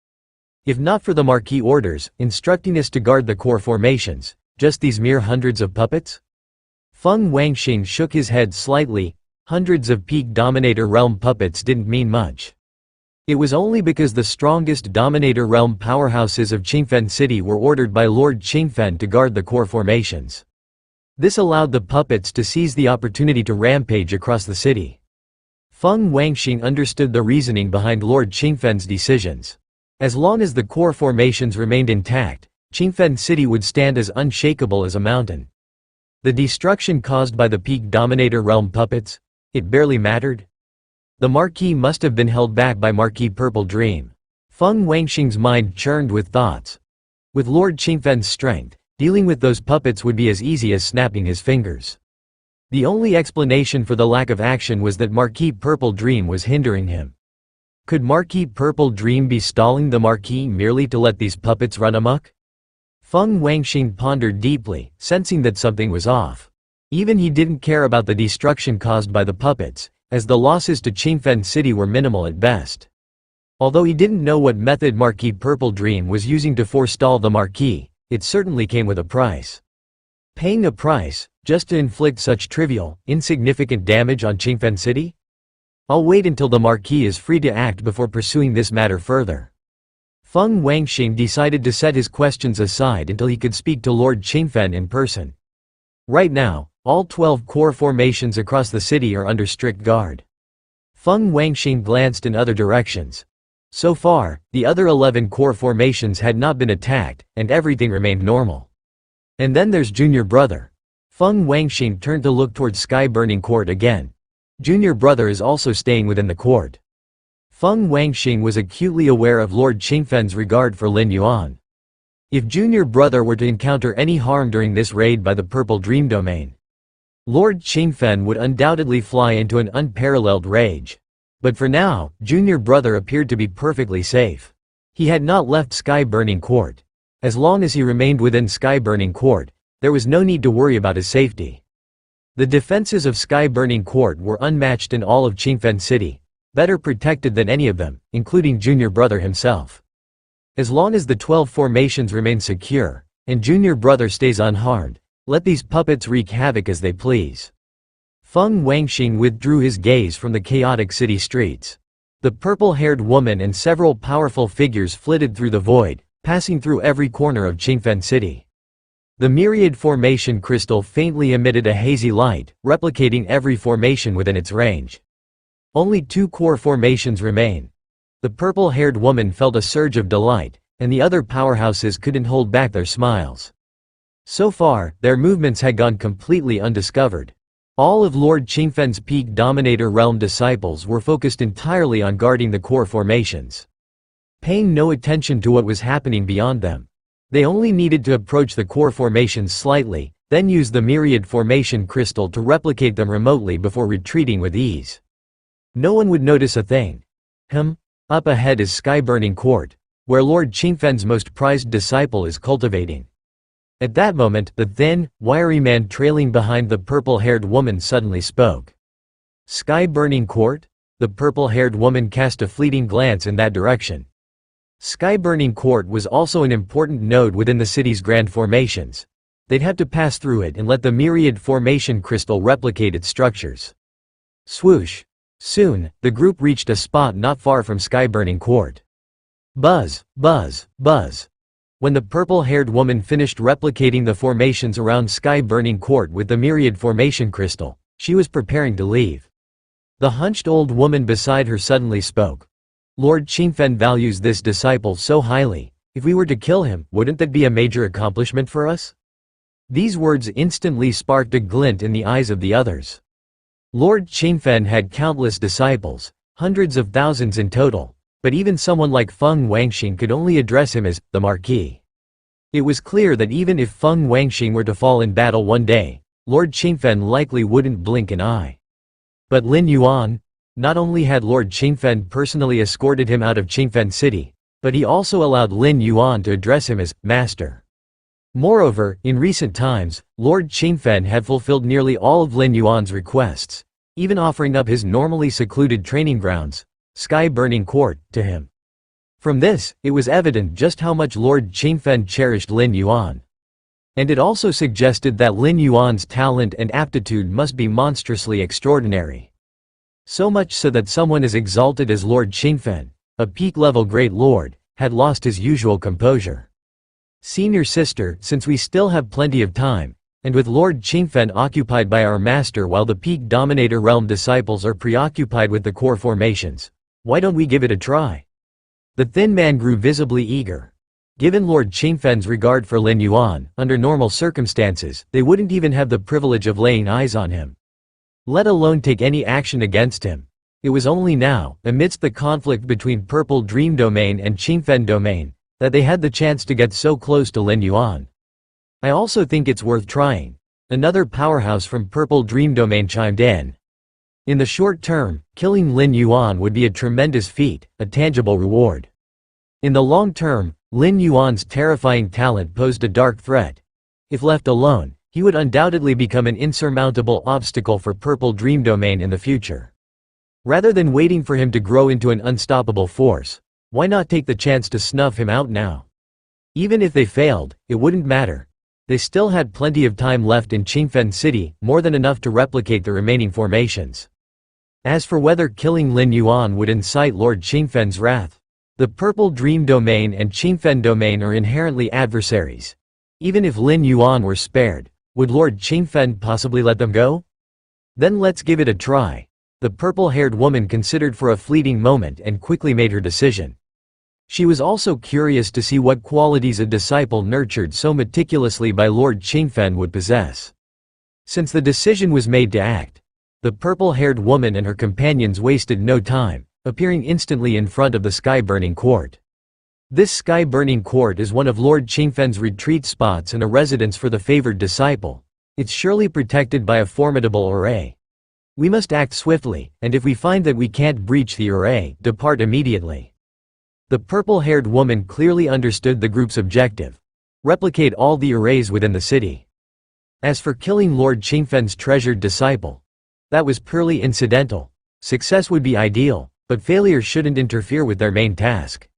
If not for the Marquis orders, instructing us to guard the core formations, just these mere hundreds of puppets? Feng Wangxing shook his head slightly. Hundreds of peak Dominator realm puppets didn't mean much. It was only because the strongest Dominator realm powerhouses of Qingfen City were ordered by Lord Qingfen to guard the core formations. This allowed the puppets to seize the opportunity to rampage across the city. Feng Wangxing understood the reasoning behind Lord Qingfen's decisions. As long as the core formations remained intact, Qingfen City would stand as unshakable as a mountain. The destruction caused by the peak Dominator realm puppets? It barely mattered. The Marquis must have been held back by Marquis Purple Dream. Feng Wangxing's mind churned with thoughts. With Lord Qingfen's strength, dealing with those puppets would be as easy as snapping his fingers. The only explanation for the lack of action was that Marquis Purple Dream was hindering him. Could Marquis Purple Dream be stalling the Marquis merely to let these puppets run amok? Feng Wangxing pondered deeply, sensing that something was off. Even he didn't care about the destruction caused by the puppets, as the losses to Qingfen City were minimal at best. Although he didn't know what method Marquis Purple Dream was using to forestall the Marquis, it certainly came with a price. Paying a price, just to inflict such trivial, insignificant damage on Qingfen City? I'll wait until the Marquis is free to act before pursuing this matter further. Feng Wangxing decided to set his questions aside until he could speak to Lord Qingfen in person. Right now, all 12 core formations across the city are under strict guard. Feng Wangxing glanced in other directions. So far, the other 11 core formations had not been attacked, and everything remained normal. And then there's Junior Brother. Feng Wangxing turned to look towards Sky Burning Court again. Junior Brother is also staying within the court. Feng Wangxing was acutely aware of Lord Qingfen's regard for Lin Yuan. If Junior Brother were to encounter any harm during this raid by the Purple Dream Domain, Lord Qingfen would undoubtedly fly into an unparalleled rage. But for now, Junior Brother appeared to be perfectly safe. He had not left Sky Burning Court. As long as he remained within Sky Burning Court, there was no need to worry about his safety. The defenses of Sky Burning Court were unmatched in all of Qingfen City. better protected than any of them, including Junior Brother himself. As long as the 12 formations remain secure, and Junior Brother stays unharmed, let these puppets wreak havoc as they please. Feng Wangxing withdrew his gaze from the chaotic city streets. The purple-haired woman and several powerful figures flitted through the void, passing through every corner of Qingfen City. The myriad formation crystal faintly emitted a hazy light, replicating every formation within its range. Only 2 core formations remain. The purple-haired woman felt a surge of delight, and the other powerhouses couldn't hold back their smiles. So far, their movements had gone completely undiscovered. All of Lord Qingfen's peak Dominator Realm disciples were focused entirely on guarding the core formations, paying no attention to what was happening beyond them. They only needed to approach the core formations slightly, then use the myriad formation crystal to replicate them remotely before retreating with ease. No one would notice a thing. Up ahead is Sky-Burning Court, where Lord Qingfen's most prized disciple is cultivating. At that moment, the thin, wiry man trailing behind the purple-haired woman suddenly spoke. Sky-Burning Court? The purple-haired woman cast a fleeting glance in that direction. Sky-Burning Court was also an important node within the city's grand formations. They'd have to pass through it and let the myriad formation crystal replicate its structures. Swoosh! Soon, the group reached a spot not far from Sky-Burning Court. Buzz, buzz, buzz. When the purple-haired woman finished replicating the formations around Sky-Burning Court with the myriad formation crystal, she was preparing to leave. The hunched old woman beside her suddenly spoke. Lord Qingfen values this disciple so highly. If we were to kill him, wouldn't that be a major accomplishment for us? These words instantly sparked a glint in the eyes of the others. Lord Qingfen had countless disciples, hundreds of thousands in total, but even someone like Feng Wangxing could only address him as the Marquis. It was clear that even if Feng Wangxing were to fall in battle one day, Lord Qingfen likely wouldn't blink an eye. But Lin Yuan? Not only had Lord Qingfen personally escorted him out of Qingfen City, but he also allowed Lin Yuan to address him as Master. Moreover, in recent times, Lord Qingfen had fulfilled nearly all of Lin Yuan's requests, even offering up his normally secluded training grounds, Sky-Burning Court, to him. From this, it was evident just how much Lord Qingfen cherished Lin Yuan. And it also suggested that Lin Yuan's talent and aptitude must be monstrously extraordinary. So much so that someone as exalted as Lord Qingfen, a peak-level Great Lord, had lost his usual composure. Senior sister, since we still have plenty of time, and with Lord Qingfen occupied by our master while the peak Dominator Realm disciples are preoccupied with the core formations, why don't we give it a try? The thin man grew visibly eager. Given Lord Qingfen's regard for Lin Yuan, under normal circumstances, they wouldn't even have the privilege of laying eyes on him, let alone take any action against him. It was only now, amidst the conflict between Purple Dream Domain and Qingfen Domain, that they had the chance to get so close to Lin Yuan. I also think it's worth trying. Another powerhouse from Purple Dream Domain chimed in. In the short term, killing Lin Yuan would be a tremendous feat, a tangible reward. In the long term, Lin Yuan's terrifying talent posed a dark threat. If left alone, he would undoubtedly become an insurmountable obstacle for Purple Dream Domain in the future. Rather than waiting for him to grow into an unstoppable force, why not take the chance to snuff him out now? Even if they failed, it wouldn't matter. They still had plenty of time left in Qingfen City, more than enough to replicate the remaining formations. As for whether killing Lin Yuan would incite Lord Qingfen's wrath, the Purple Dream Domain and Qingfen Domain are inherently adversaries. Even if Lin Yuan were spared, would Lord Qingfen possibly let them go? Then let's give it a try. The purple-haired woman considered for a fleeting moment and quickly made her decision. She was also curious to see what qualities a disciple nurtured so meticulously by Lord Qingfen would possess. Since the decision was made to act, the purple-haired woman and her companions wasted no time, appearing instantly in front of the Sky-Burning Court. This Sky-Burning Court is one of Lord Qingfen's retreat spots and a residence for the favored disciple. It's surely protected by a formidable array. We must act swiftly, and if we find that we can't breach the array, depart immediately. The purple-haired woman clearly understood the group's objective. Replicate all the arrays within the city. As for killing Lord Qingfen's treasured disciple, that was purely incidental. Success would be ideal, but failure shouldn't interfere with their main task.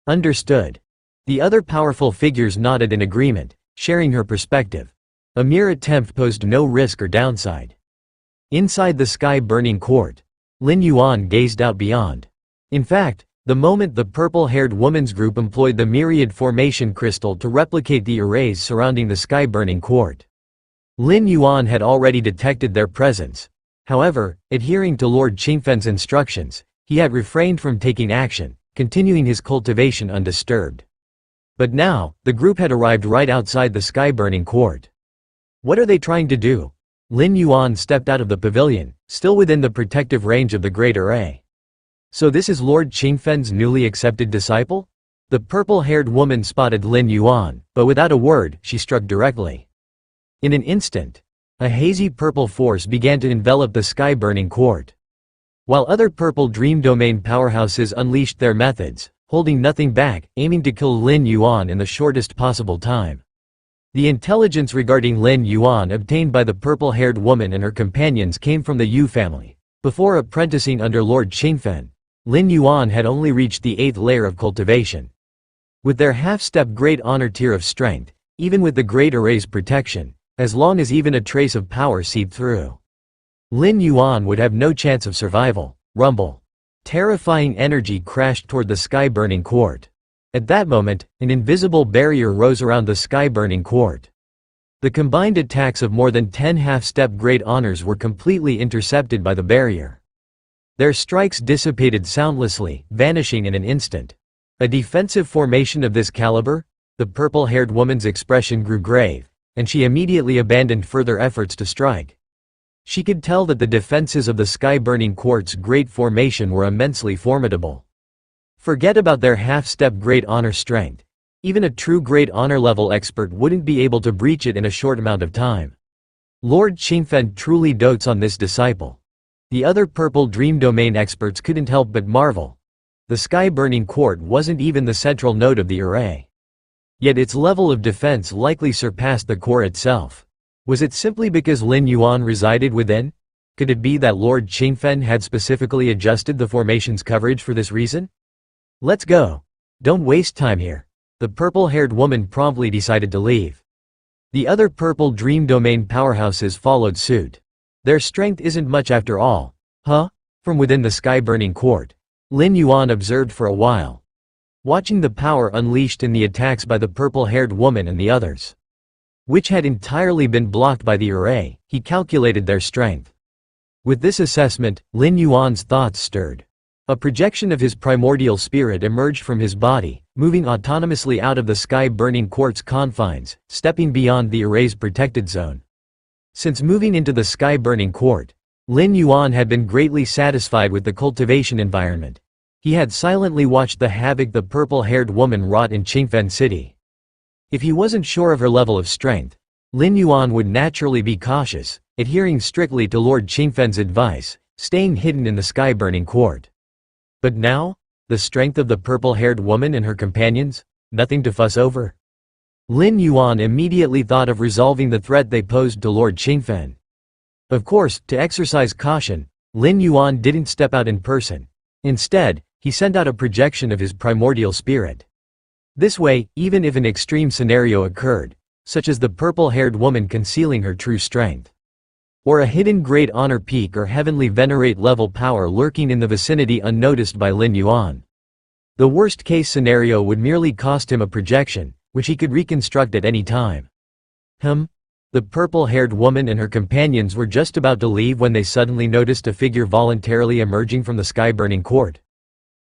Understood. The other powerful figures nodded in agreement, sharing her perspective. A mere attempt posed no risk or downside. Inside the sky-burning court, Lin Yuan gazed out beyond. In fact, the moment the purple-haired woman's group employed the myriad formation crystal to replicate the arrays surrounding the sky-burning court, Lin Yuan had already detected their presence. However, adhering to Lord Qingfen's instructions, he had refrained from taking action, continuing his cultivation undisturbed. But now, the group had arrived right outside the sky-burning court. What are they trying to do? Lin Yuan stepped out of the pavilion, still within the protective range of the Great Array. So this is Lord Qingfen's newly accepted disciple? The purple-haired woman spotted Lin Yuan, but without a word, she struck directly. In an instant, a hazy purple force began to envelop the sky-burning court. While other purple dream domain powerhouses unleashed their methods, holding nothing back, aiming to kill Lin Yuan in the shortest possible time. The intelligence regarding Lin Yuan obtained by the purple-haired woman and her companions came from the Yu family. Before apprenticing under Lord Qingfen, Lin Yuan had only reached the 8th layer of cultivation. With their half-step great honor tier of strength, even with the Great Array's protection, as long as even a trace of power seeped through, Lin Yuan would have no chance of survival. Rumble. Terrifying energy crashed toward the sky-burning court. At that moment, an invisible barrier rose around the sky-burning court. The combined attacks of more than 10 half-step great honors were completely intercepted by the barrier. Their strikes dissipated soundlessly, vanishing in an instant. A defensive formation of this caliber? The purple-haired woman's expression grew grave, and she immediately abandoned further efforts to strike. She could tell that the defenses of the sky-burning court's great formation were immensely formidable. Forget about their half-step great honor strength. Even a true great honor level expert wouldn't be able to breach it in a short amount of time. Lord Qingfen truly dotes on this disciple. The other purple dream domain experts couldn't help but marvel. The sky-burning court wasn't even the central node of the array. Yet its level of defense likely surpassed the core itself. Was it simply because Lin Yuan resided within? Could it be that Lord Qingfen had specifically adjusted the formation's coverage for this reason? Let's go. Don't waste time here. The purple-haired woman promptly decided to leave. The other purple dream domain powerhouses followed suit. Their strength isn't much after all. Huh? From within the sky-burning court, Lin Yuan observed for a while, watching the power unleashed in the attacks by the purple-haired woman and the others, which had entirely been blocked by the array. He calculated their strength. With this assessment, Lin Yuan's thoughts stirred. A projection of his primordial spirit emerged from his body, moving autonomously out of the sky-burning court's confines, stepping beyond the array's protected zone. Since moving into the sky-burning court, Lin Yuan had been greatly satisfied with the cultivation environment. He had silently watched the havoc the purple-haired woman wrought in Qingfen City. If he wasn't sure of her level of strength, Lin Yuan would naturally be cautious, adhering strictly to Lord Qingfen's advice, staying hidden in the sky-burning court. But now, the strength of the purple-haired woman and her companions? Nothing to fuss over. Lin Yuan immediately thought of resolving the threat they posed to Lord Qingfen. Of course, to exercise caution, Lin Yuan didn't step out in person. Instead, he sent out a projection of his primordial spirit. This way, even if an extreme scenario occurred, such as the purple-haired woman concealing her true strength, or a hidden great honor peak or heavenly venerate level power lurking in the vicinity unnoticed by Lin Yuan, the worst-case scenario would merely cost him a projection, which he could reconstruct at any time. The purple-haired woman and her companions were just about to leave when they suddenly noticed a figure voluntarily emerging from the sky-burning court.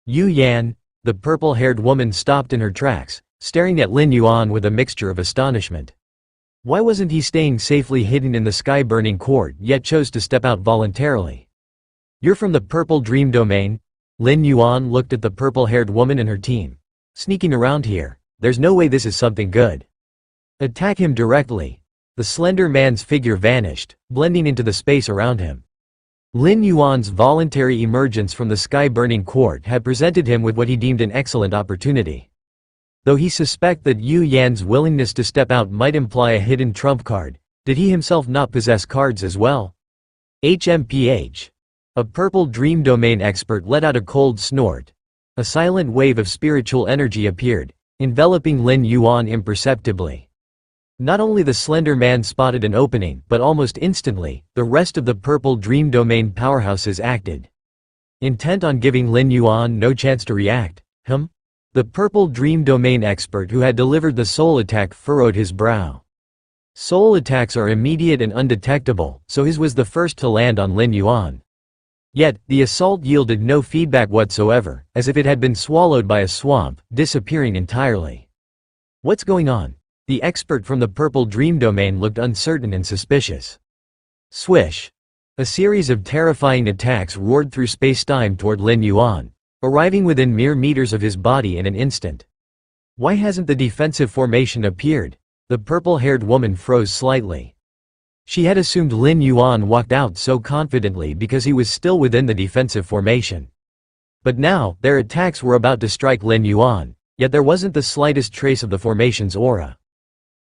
Yu Yan, the purple-haired woman stopped in her tracks, staring at Lin Yuan with a mixture of astonishment. Why wasn't he staying safely hidden in the sky-burning court yet chose to step out voluntarily? You're from the purple dream domain? Lin Yuan looked at the purple-haired woman and her team. Sneaking around here, there's no way this is something good. Attack him directly. The slender man's figure vanished, blending into the space around him. Lin Yuan's voluntary emergence from the sky-burning court had presented him with what he deemed an excellent opportunity. Though he suspected that Yu Yan's willingness to step out might imply a hidden trump card, did he himself not possess cards as well? HMPH. A purple dream domain expert let out a cold snort. A silent wave of spiritual energy appeared, enveloping Lin Yuan imperceptibly. Not only the slender man spotted an opening, but almost instantly, the rest of the purple dream domain powerhouses acted. Intent on giving Lin Yuan no chance to react. The purple dream domain expert who had delivered the soul attack furrowed his brow. Soul attacks are immediate and undetectable, so his was the first to land on Lin Yuan. Yet, the assault yielded no feedback whatsoever, as if it had been swallowed by a swamp, disappearing entirely. What's going on? The expert from the purple dream domain looked uncertain and suspicious. Swish! A series of terrifying attacks roared through space-time toward Lin Yuan, arriving within mere meters of his body in an instant. Why hasn't the defensive formation appeared? The purple-haired woman froze slightly. She had assumed Lin Yuan walked out so confidently because he was still within the defensive formation. But now, their attacks were about to strike Lin Yuan, yet there wasn't the slightest trace of the formation's aura.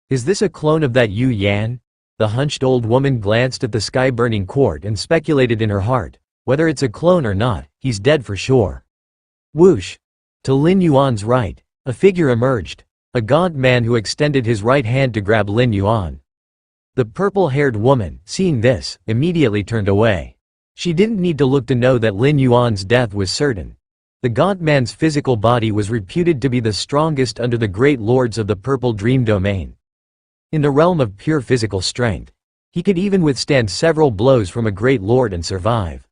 Is this a clone of that Yu Yan? The hunched old woman glanced at the sky-burning court and speculated in her heart, whether it's a clone or not, he's dead for sure. Whoosh! To Lin Yuan's right, a figure emerged, a gaunt man who extended his right hand to grab Lin Yuan. The purple-haired woman, seeing this, immediately turned away. She didn't need to look to know that Lin Yuan's death was certain. The gaunt man's physical body was reputed to be the strongest under the great lords of the purple dream domain. In the realm of pure physical strength, he could even withstand several blows from a great lord and survive.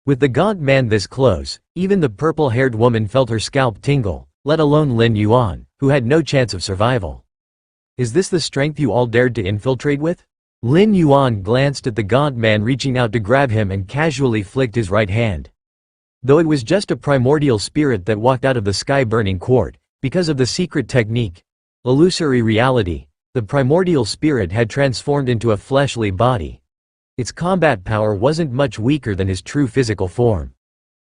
With the gaunt man this close, even the purple-haired woman felt her scalp tingle, let alone Lin Yuan, who had no chance of survival. Is this the strength you all dared to infiltrate with? Lin Yuan glanced at the gaunt man reaching out to grab him and casually flicked his right hand. Though it was just a primordial spirit that walked out of the sky-burning court, because of the secret technique, illusory reality, the primordial spirit had transformed into a fleshly body. Its combat power wasn't much weaker than his true physical form.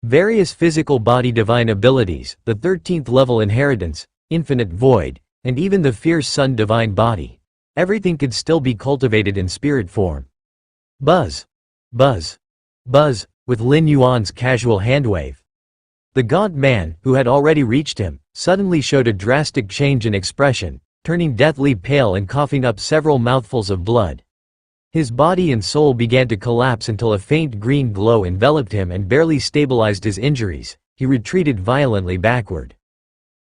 Various physical body divine abilities, the 13th level inheritance, infinite void, and even the fierce sun divine body. Everything could still be cultivated in spirit form. Buzz! Buzz! Buzz! With Lin Yuan's casual handwave. The gaunt man, who had already reached him, suddenly showed a drastic change in expression, turning deathly pale and coughing up several mouthfuls of blood. His body and soul began to collapse until a faint green glow enveloped him and barely stabilized his injuries. He retreated violently backward.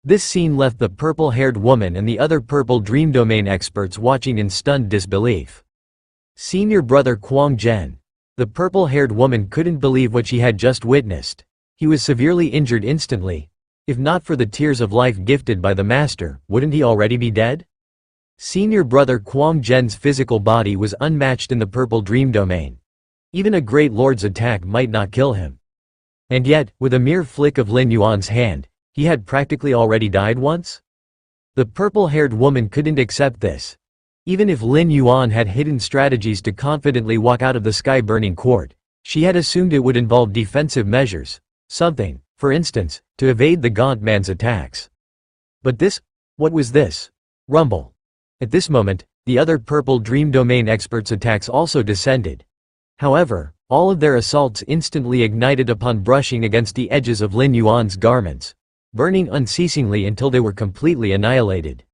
This scene left the purple-haired woman and the other purple dream domain experts watching in stunned disbelief. Senior brother Quang Zhen. The purple-haired woman couldn't believe what she had just witnessed. He was severely injured instantly. If not for the tears of life gifted by the master, wouldn't he already be dead? Senior brother Quang Zhen's physical body was unmatched in the purple dream domain. Even a great lord's attack might not kill him. And yet, with a mere flick of Lin Yuan's hand, he had practically already died once? The purple-haired woman couldn't accept this. Even if Lin Yuan had hidden strategies to confidently walk out of the sky-burning court, she had assumed it would involve defensive measures, something, for instance, to evade the gaunt man's attacks. But this? What was this? Rumble. At this moment, the other purple dream domain experts' attacks also descended. However, all of their assaults instantly ignited upon brushing against the edges of Lin Yuan's garments, burning unceasingly until they were completely annihilated.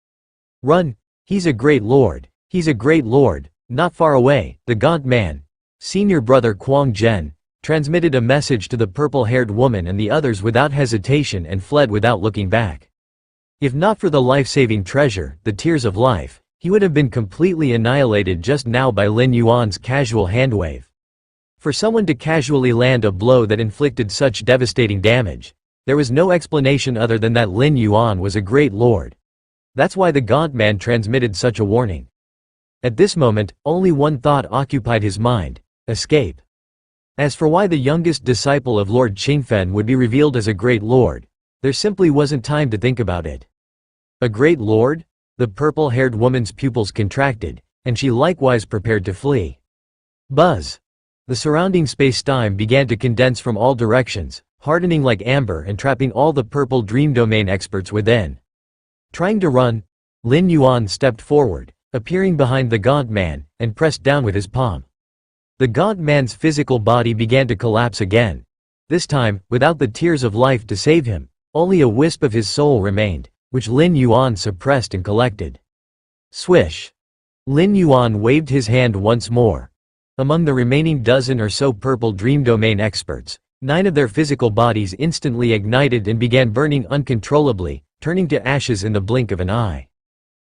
Run! He's a great lord! He's a great lord! Not far away, the gaunt man, senior brother Quang Zhen, transmitted a message to the purple-haired woman and the others without hesitation and fled without looking back. If not for the life-saving treasure, the tears of life, he would have been completely annihilated just now by Lin Yuan's casual handwave. For someone to casually land a blow that inflicted such devastating damage, there was no explanation other than that Lin Yuan was a great lord. That's why the gaunt man transmitted such a warning. At this moment, only one thought occupied his mind: escape. As for why the youngest disciple of Lord Qingfen would be revealed as a great lord, there simply wasn't time to think about it. A great lord? The purple-haired woman's pupils contracted, and she likewise prepared to flee. Buzz! The surrounding space-time began to condense from all directions, hardening like amber and trapping all the purple dream domain experts within. Trying to run, Lin Yuan stepped forward, appearing behind the gaunt man, and pressed down with his palm. The gaunt man's physical body began to collapse again. This time, without the tears of life to save him, only a wisp of his soul remained, which Lin Yuan suppressed and collected. Swish! Lin Yuan waved his hand once more. Among the remaining dozen or so purple dream domain experts, 9 of their physical bodies instantly ignited and began burning uncontrollably, turning to ashes in the blink of an eye.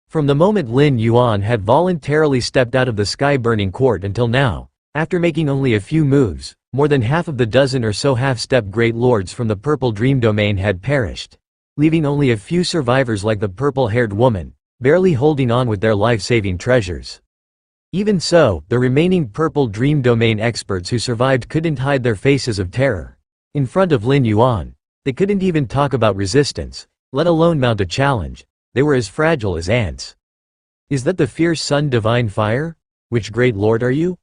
From the moment Lin Yuan had voluntarily stepped out of the sky-burning court until now, after making only a few moves, more than half of the dozen or so half-step great lords from the purple dream domain had perished, leaving only a few survivors like the purple-haired woman, barely holding on with their life-saving treasures. Even so, the remaining purple dream domain experts who survived couldn't hide their faces of terror. In front of Lin Yuan, they couldn't even talk about resistance, let alone mount a challenge. They were as fragile as ants. Is that the fierce sun divine fire? Which great lord are you?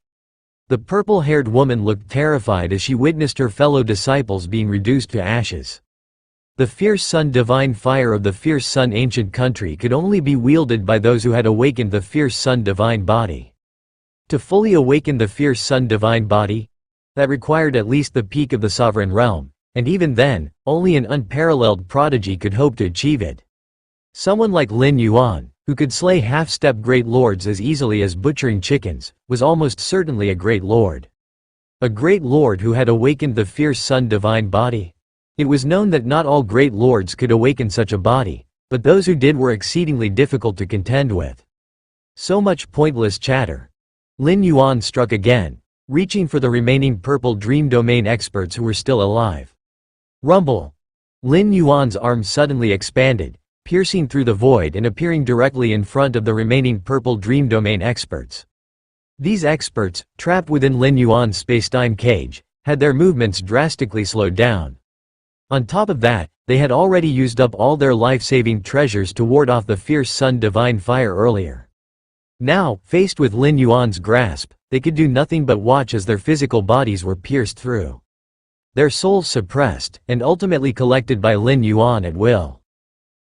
The purple-haired woman looked terrified as she witnessed her fellow disciples being reduced to ashes. The fierce sun divine fire of the fierce sun ancient country could only be wielded by those who had awakened the fierce sun divine body. To fully awaken the fierce sun divine body, that required at least the peak of the sovereign realm, and even then, only an unparalleled prodigy could hope to achieve it. Someone like Lin Yuan, who could slay half-step great lords as easily as butchering chickens, was almost certainly a great lord. A great lord who had awakened the fierce sun divine body. It was known that not all great lords could awaken such a body, but those who did were exceedingly difficult to contend with. So much pointless chatter. Lin Yuan struck again, reaching for the remaining purple dream domain experts who were still alive. Rumble! Lin Yuan's arm suddenly expanded, piercing through the void and appearing directly in front of the remaining purple dream domain experts. These experts, trapped within Lin Yuan's space-time cage, had their movements drastically slowed down. On top of that, they had already used up all their life-saving treasures to ward off the fierce sun divine fire earlier. Now, faced with Lin Yuan's grasp, they could do nothing but watch as their physical bodies were pierced through. Their souls suppressed, and ultimately collected by Lin Yuan at will.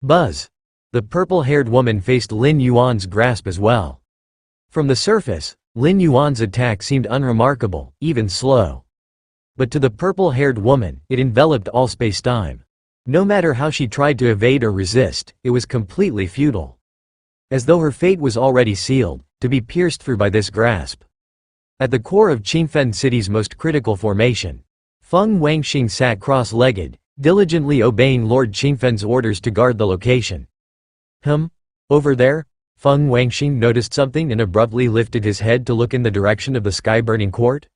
Buzz! The purple-haired woman faced Lin Yuan's grasp as well. From the surface, Lin Yuan's attack seemed unremarkable, even slow. But to the purple-haired woman, it enveloped all space-time. No matter how she tried to evade or resist, it was completely futile. As though her fate was already sealed, to be pierced through by this grasp. At the core of Qingfen City's most critical formation, Feng Wangxing sat cross-legged, diligently obeying Lord Qingfen's orders to guard the location. Over there? Feng Wangxing noticed something and abruptly lifted his head to look in the direction of the sky-burning court.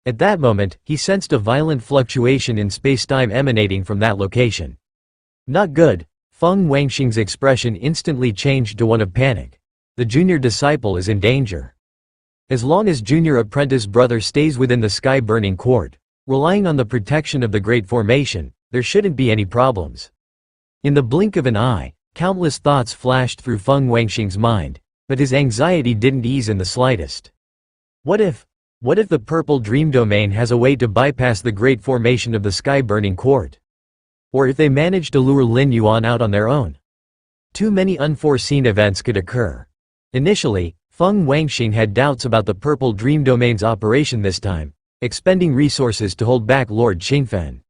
At that moment, he sensed a violent fluctuation in space-time emanating from that location. Not good. Feng Wangxing's expression instantly changed to one of panic. The junior disciple is in danger. As long as junior apprentice brother stays within the sky-burning court, relying on the protection of the Great Formation, there shouldn't be any problems. In the blink of an eye, countless thoughts flashed through Feng Wangxing's mind, but his anxiety didn't ease in the slightest. What if the purple dream domain has a way to bypass the Great Formation of the sky-burning court? Or if they manage to lure Lin Yuan out on their own? Too many unforeseen events could occur. Initially, Feng Wangxing had doubts about the purple dream domain's operation this time, expending resources to hold back Lord Qingfen.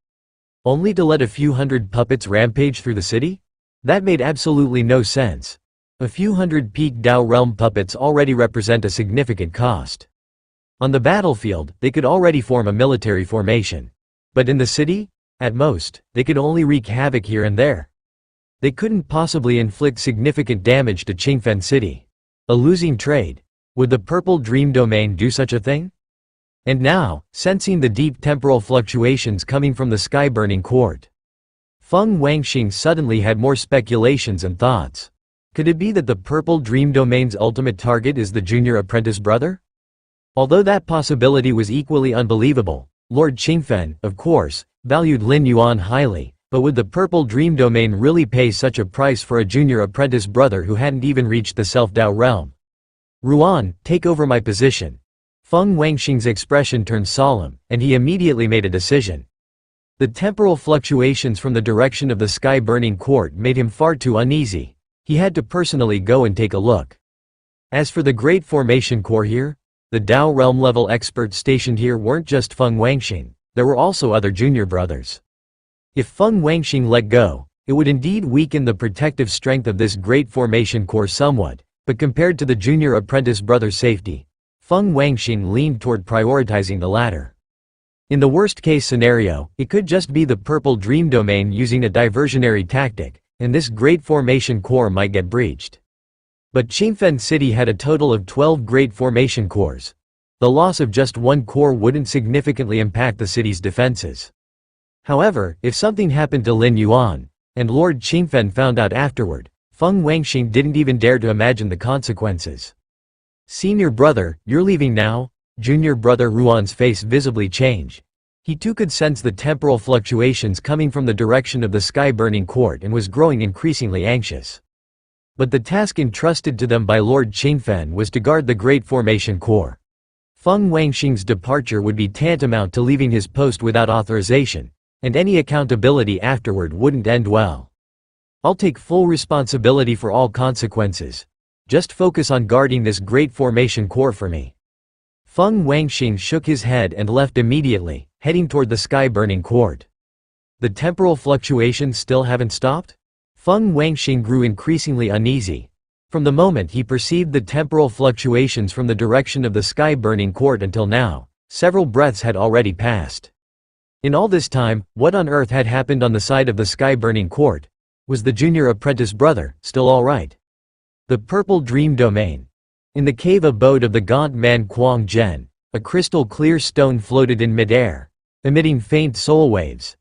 Only to let a few hundred puppets rampage through the city? That made absolutely no sense. A few hundred peak Dao realm puppets already represent a significant cost. On the battlefield, they could already form a military formation. But in the city? At most, they could only wreak havoc here and there. They couldn't possibly inflict significant damage to Qingfen City. A losing trade. Would the purple dream domain do such a thing? And now, sensing the deep temporal fluctuations coming from the sky-burning court, Feng Wangxing suddenly had more speculations and thoughts. Could it be that the purple dream domain's ultimate target is the junior apprentice brother? Although that possibility was equally unbelievable, Lord Qingfen, of course, valued Lin Yuan highly, but would the purple dream domain really pay such a price for a junior apprentice brother who hadn't even reached the self-Dao realm? Ruan, take over my position. Feng Wangxing's expression turned solemn, and he immediately made a decision. The temporal fluctuations from the direction of the sky-burning court made him far too uneasy. He had to personally go and take a look. As for the Great Formation Core here, The Dao realm-level experts stationed here weren't just Feng Wangxing, there were also other junior brothers. If Feng Wangxing let go, it would indeed weaken the protective strength of this great formation core somewhat, but compared to the junior apprentice brother's safety, Feng Wangxing leaned toward prioritizing the latter. In the worst-case scenario, it could just be the purple dream domain using a diversionary tactic, and this great formation core might get breached. But Qingfen City had a total of 12 great formation cores. The loss of just one core wouldn't significantly impact the city's defenses. However, if something happened to Lin Yuan, and Lord Qingfen found out afterward, Feng Wangxing didn't even dare to imagine the consequences. "Senior brother, you're leaving now?" Junior brother Ruan's face visibly changed. He too could sense the temporal fluctuations coming from the direction of the sky-burning court and was growing increasingly anxious. But the task entrusted to them by Lord Qingfen was to guard the Great Formation Core. Feng Wangxing's departure would be tantamount to leaving his post without authorization, and any accountability afterward wouldn't end well. "I'll take full responsibility for all consequences. Just focus on guarding this Great Formation Core for me." Feng Wangxing shook his head and left immediately, heading toward the sky-burning court. The temporal fluctuations still haven't stopped? Feng Wangxing grew increasingly uneasy. From the moment he perceived the temporal fluctuations from the direction of the sky-burning court until now, several breaths had already passed. In all this time, what on earth had happened on the side of the sky-burning court? Was the junior apprentice brother still all right? The purple dream domain. In the cave abode of the gaunt man Kuang Zhen, a crystal-clear stone floated in midair, emitting faint soul waves.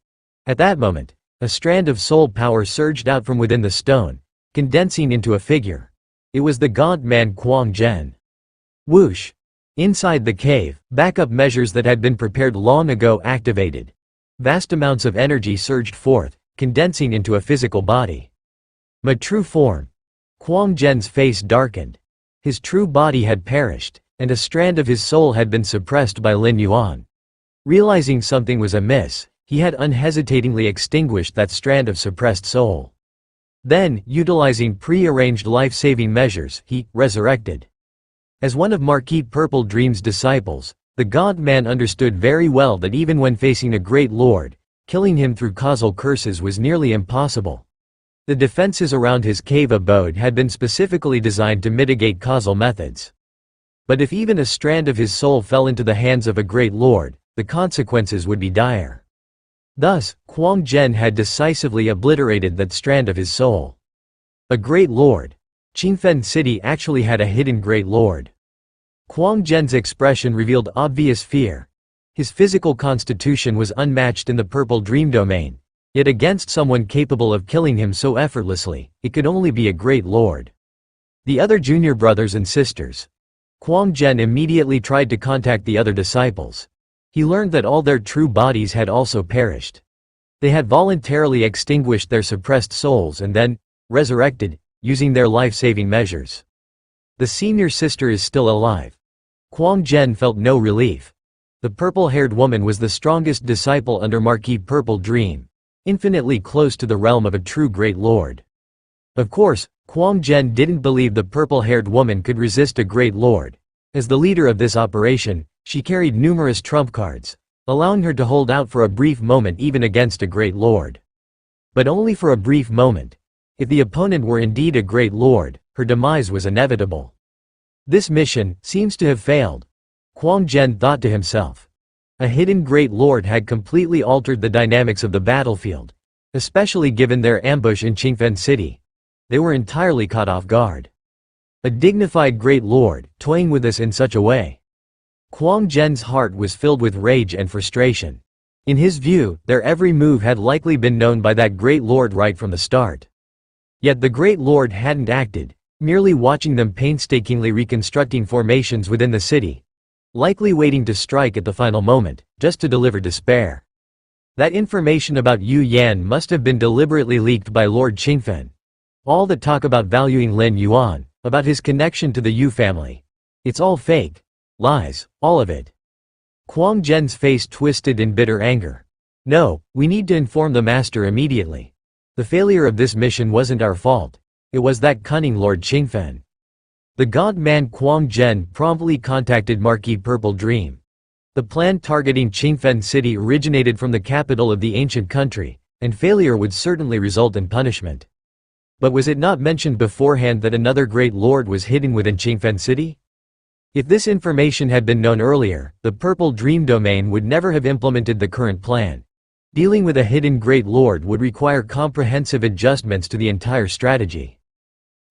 At that moment, a strand of soul power surged out from within the stone, condensing into a figure. It was the gaunt man Kuang Zhen. Whoosh! Inside the cave, backup measures that had been prepared long ago activated. Vast amounts of energy surged forth, condensing into a physical body. My true form. Kuang Zhen's face darkened. His true body had perished, and a strand of his soul had been suppressed by Lin Yuan. Realizing something was amiss, he had unhesitatingly extinguished that strand of suppressed soul. Then, utilizing pre-arranged life-saving measures, he resurrected. As one of Marquis Purple Dream's disciples, the gaunt man understood very well that even when facing a great lord, killing him through causal curses was nearly impossible. The defenses around his cave abode had been specifically designed to mitigate causal methods. But if even a strand of his soul fell into the hands of a great lord, the consequences would be dire. Thus, Kuang Zhen had decisively obliterated that strand of his soul. A great lord. Qingfen City actually had a hidden great lord. Kuang Zhen's expression revealed obvious fear. His physical constitution was unmatched in the purple dream domain, yet against someone capable of killing him so effortlessly, it could only be a great lord. The other junior brothers and sisters. Kuang Zhen immediately tried to contact the other disciples. He learned that all their true bodies had also perished. They had voluntarily extinguished their suppressed souls and then resurrected, using their life-saving measures. The senior sister is still alive. Kuang Zhen felt no relief. The purple-haired woman was the strongest disciple under Marquis Purple Dream, infinitely close to the realm of a true great lord. Of course, Kuang Zhen didn't believe the purple-haired woman could resist a great lord. As the leader of this operation, she carried numerous trump cards, allowing her to hold out for a brief moment even against a great lord. But only for a brief moment. If the opponent were indeed a great lord, her demise was inevitable. This mission seems to have failed, Kuang Zhen thought to himself. A hidden great lord had completely altered the dynamics of the battlefield, especially given their ambush in Qingfen City. They were entirely caught off guard. A dignified great lord, toying with us in such a way. Kuang Zhen's heart was filled with rage and frustration. In his view, their every move had likely been known by that great lord right from the start. Yet the great lord hadn't acted, merely watching them painstakingly reconstructing formations within the city, likely waiting to strike at the final moment, just to deliver despair. That information about Yu Yan must have been deliberately leaked by Lord Qingfen. All the talk about valuing Lin Yuan, about his connection to the Yu family. It's all fake. Lies, all of it. Kuang Zhen's face twisted in bitter anger. No, we need to inform the master immediately. The failure of this mission wasn't our fault. It was that cunning Lord Qingfen. The god-man Quang Zhen promptly contacted Marquis Purple Dream. The plan targeting Qingfen City originated from the capital of the ancient country, and failure would certainly result in punishment. But was it not mentioned beforehand that another great lord was hidden within Qingfen City? If this information had been known earlier, the Purple Dream domain would never have implemented the current plan. Dealing with a hidden great lord would require comprehensive adjustments to the entire strategy.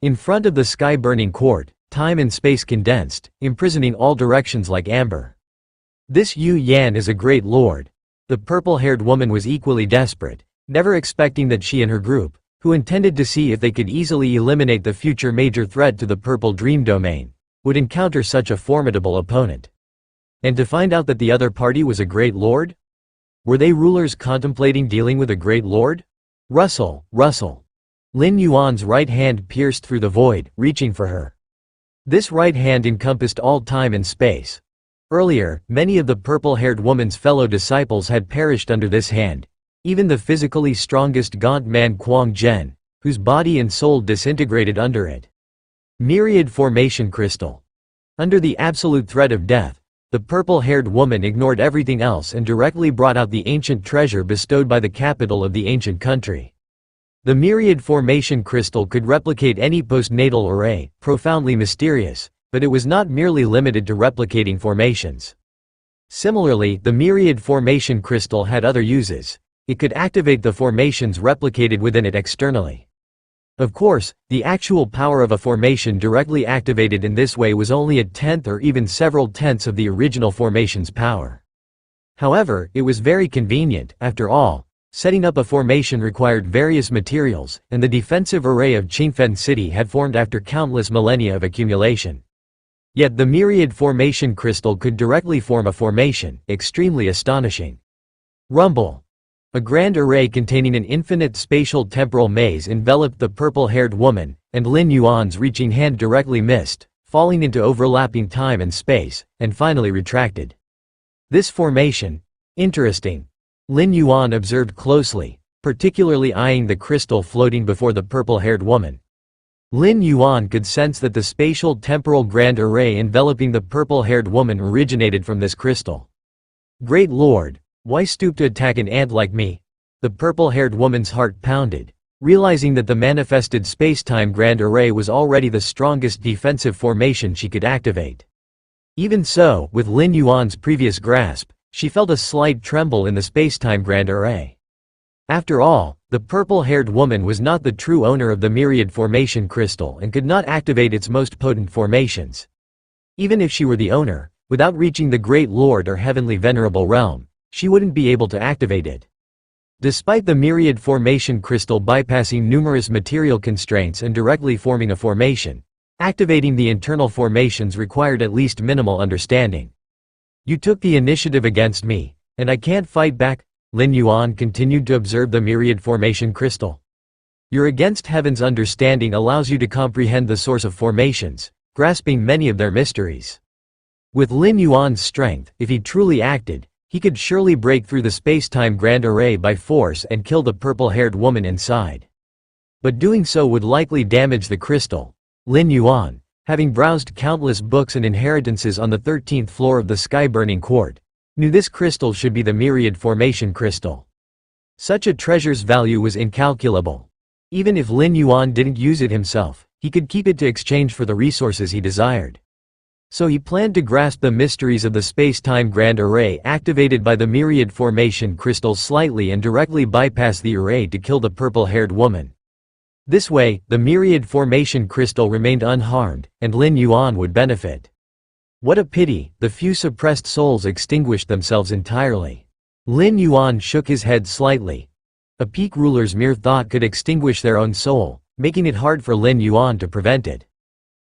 In front of the sky-burning court, time and space condensed, imprisoning all directions like amber. This Yu Yan is a great lord. The purple-haired woman was equally desperate, never expecting that she and her group, who intended to see if they could easily eliminate the future major threat to the Purple Dream domain, would encounter such a formidable opponent. And to find out that the other party was a great lord? Were they rulers contemplating dealing with a great lord? Rustle, rustle. Lin Yuan's right hand pierced through the void, reaching for her. This right hand encompassed all time and space. Earlier, many of the purple-haired woman's fellow disciples had perished under this hand, even the physically strongest gaunt man Quang Zhen, whose body and soul disintegrated under it. Myriad Formation Crystal. Under the absolute threat of death, the purple-haired woman ignored everything else and directly brought out the ancient treasure bestowed by the capital of the ancient country. The Myriad Formation Crystal could replicate any postnatal array, profoundly mysterious, but it was not merely limited to replicating formations. Similarly, the Myriad Formation Crystal had other uses. It could activate the formations replicated within it externally. Of course, the actual power of a formation directly activated in this way was only a tenth or even several tenths of the original formation's power. However, it was very convenient. After all, setting up a formation required various materials, and the defensive array of Qingfen City had formed after countless millennia of accumulation. Yet the Myriad Formation Crystal could directly form a formation, extremely astonishing. Rumble. A grand array containing an infinite spatial temporal maze enveloped the purple-haired woman, and Lin Yuan's reaching hand directly missed, falling into overlapping time and space, and finally retracted. This formation? Interesting. Lin Yuan observed closely, particularly eyeing the crystal floating before the purple-haired woman. Lin Yuan could sense that the spatial temporal grand array enveloping the purple-haired woman originated from this crystal. Great Lord, why stoop to attack an ant like me? The purple-haired woman's heart pounded, realizing that the manifested space-time grand array was already the strongest defensive formation she could activate. Even so, with Lin Yuan's previous grasp, she felt a slight tremble in the space-time grand array. After all, the purple-haired woman was not the true owner of the Myriad Formation Crystal and could not activate its most potent formations. Even if she were the owner, without reaching the Great Lord or Heavenly Venerable Realm, she wouldn't be able to activate it. Despite the Myriad Formation Crystal bypassing numerous material constraints and directly forming a formation, activating the internal formations required at least minimal understanding. You took the initiative against me, and I can't fight back. Lin Yuan continued to observe the Myriad Formation Crystal. Your against heaven's understanding allows you to comprehend the source of formations, grasping many of their mysteries. With Lin Yuan's strength, if he truly acted, he could surely break through the space-time grand array by force and kill the purple-haired woman inside. But doing so would likely damage the crystal. Lin Yuan, having browsed countless books and inheritances on the 13th floor of the sky-burning court, knew this crystal should be the Myriad Formation Crystal. Such a treasure's value was incalculable. Even if Lin Yuan didn't use it himself, he could keep it to exchange for the resources he desired. So he planned to grasp the mysteries of the space-time grand array activated by the Myriad Formation Crystal slightly and directly bypass the array to kill the purple-haired woman. This way, the Myriad Formation Crystal remained unharmed, and Lin Yuan would benefit. What a pity, the few suppressed souls extinguished themselves entirely. Lin Yuan shook his head slightly. A peak ruler's mere thought could extinguish their own soul, making it hard for Lin Yuan to prevent it.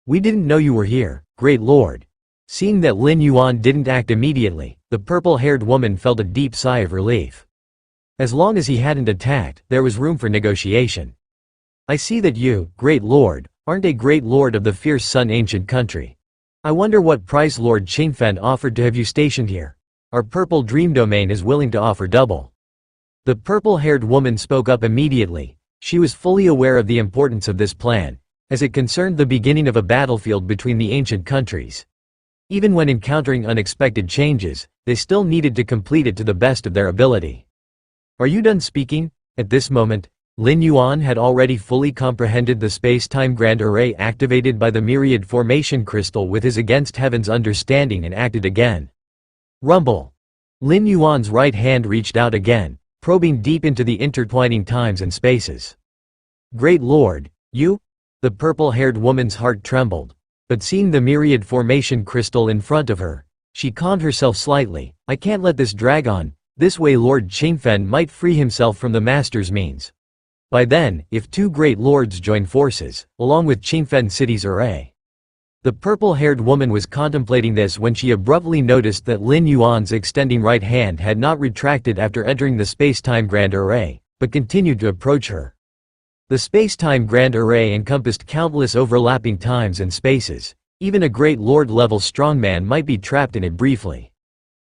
We didn't know you were here, Great Lord. Seeing that Lin Yuan didn't act immediately, the purple-haired woman felt a deep sigh of relief. As long as he hadn't attacked, there was room for negotiation. I see that you, Great Lord, aren't a Great Lord of the fierce Sun ancient country. I wonder what price Lord Qingfen offered to have you stationed here. Our Purple Dream Domain is willing to offer double. The purple-haired woman spoke up immediately. She was fully aware of the importance of this plan, as it concerned the beginning of a battlefield between the ancient countries. Even when encountering unexpected changes, they still needed to complete it to the best of their ability. Are you done speaking? At this moment, Lin Yuan had already fully comprehended the space-time grand array activated by the myriad formation crystal with his against heaven's understanding and acted again. Rumble. Lin Yuan's right hand reached out again, probing deep into the intertwining times and spaces. Great Lord, you? The purple-haired woman's heart trembled, but seeing the myriad formation crystal in front of her, she calmed herself slightly. I can't let this drag on, this way Lord Qingfen might free himself from the master's means. By then, if two great lords join forces, along with Qingfen City's array. The purple-haired woman was contemplating this when she abruptly noticed that Lin Yuan's extending right hand had not retracted after entering the space-time grand array, but continued to approach her. The space-time grand array encompassed countless overlapping times and spaces. Even a great lord-level strongman might be trapped in it briefly.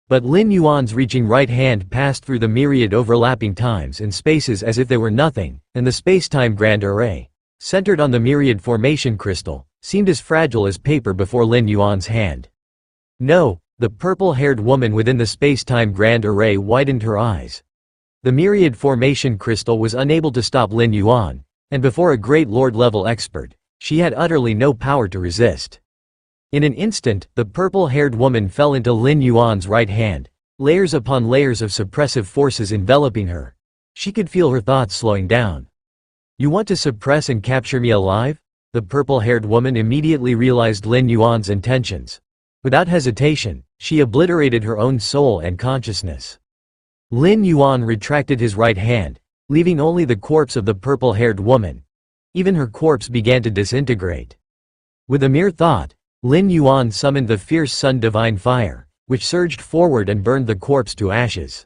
But Lin Yuan's reaching right hand passed through the myriad overlapping times and spaces as if they were nothing, and the space-time grand array, centered on the myriad formation crystal, seemed as fragile as paper before Lin Yuan's hand. No, the purple-haired woman within the space-time grand array widened her eyes. The myriad formation crystal was unable to stop Lin Yuan, and before a great lord-level expert, she had utterly no power to resist. In an instant, the purple-haired woman fell into Lin Yuan's right hand, layers upon layers of suppressive forces enveloping her. She could feel her thoughts slowing down. You want to suppress and capture me alive? The purple-haired woman immediately realized Lin Yuan's intentions. Without hesitation, she obliterated her own soul and consciousness. Lin Yuan retracted his right hand, leaving only the corpse of the purple-haired woman. Even her corpse began to disintegrate. With a mere thought, Lin Yuan summoned the fierce sun divine fire, which surged forward and burned the corpse to ashes.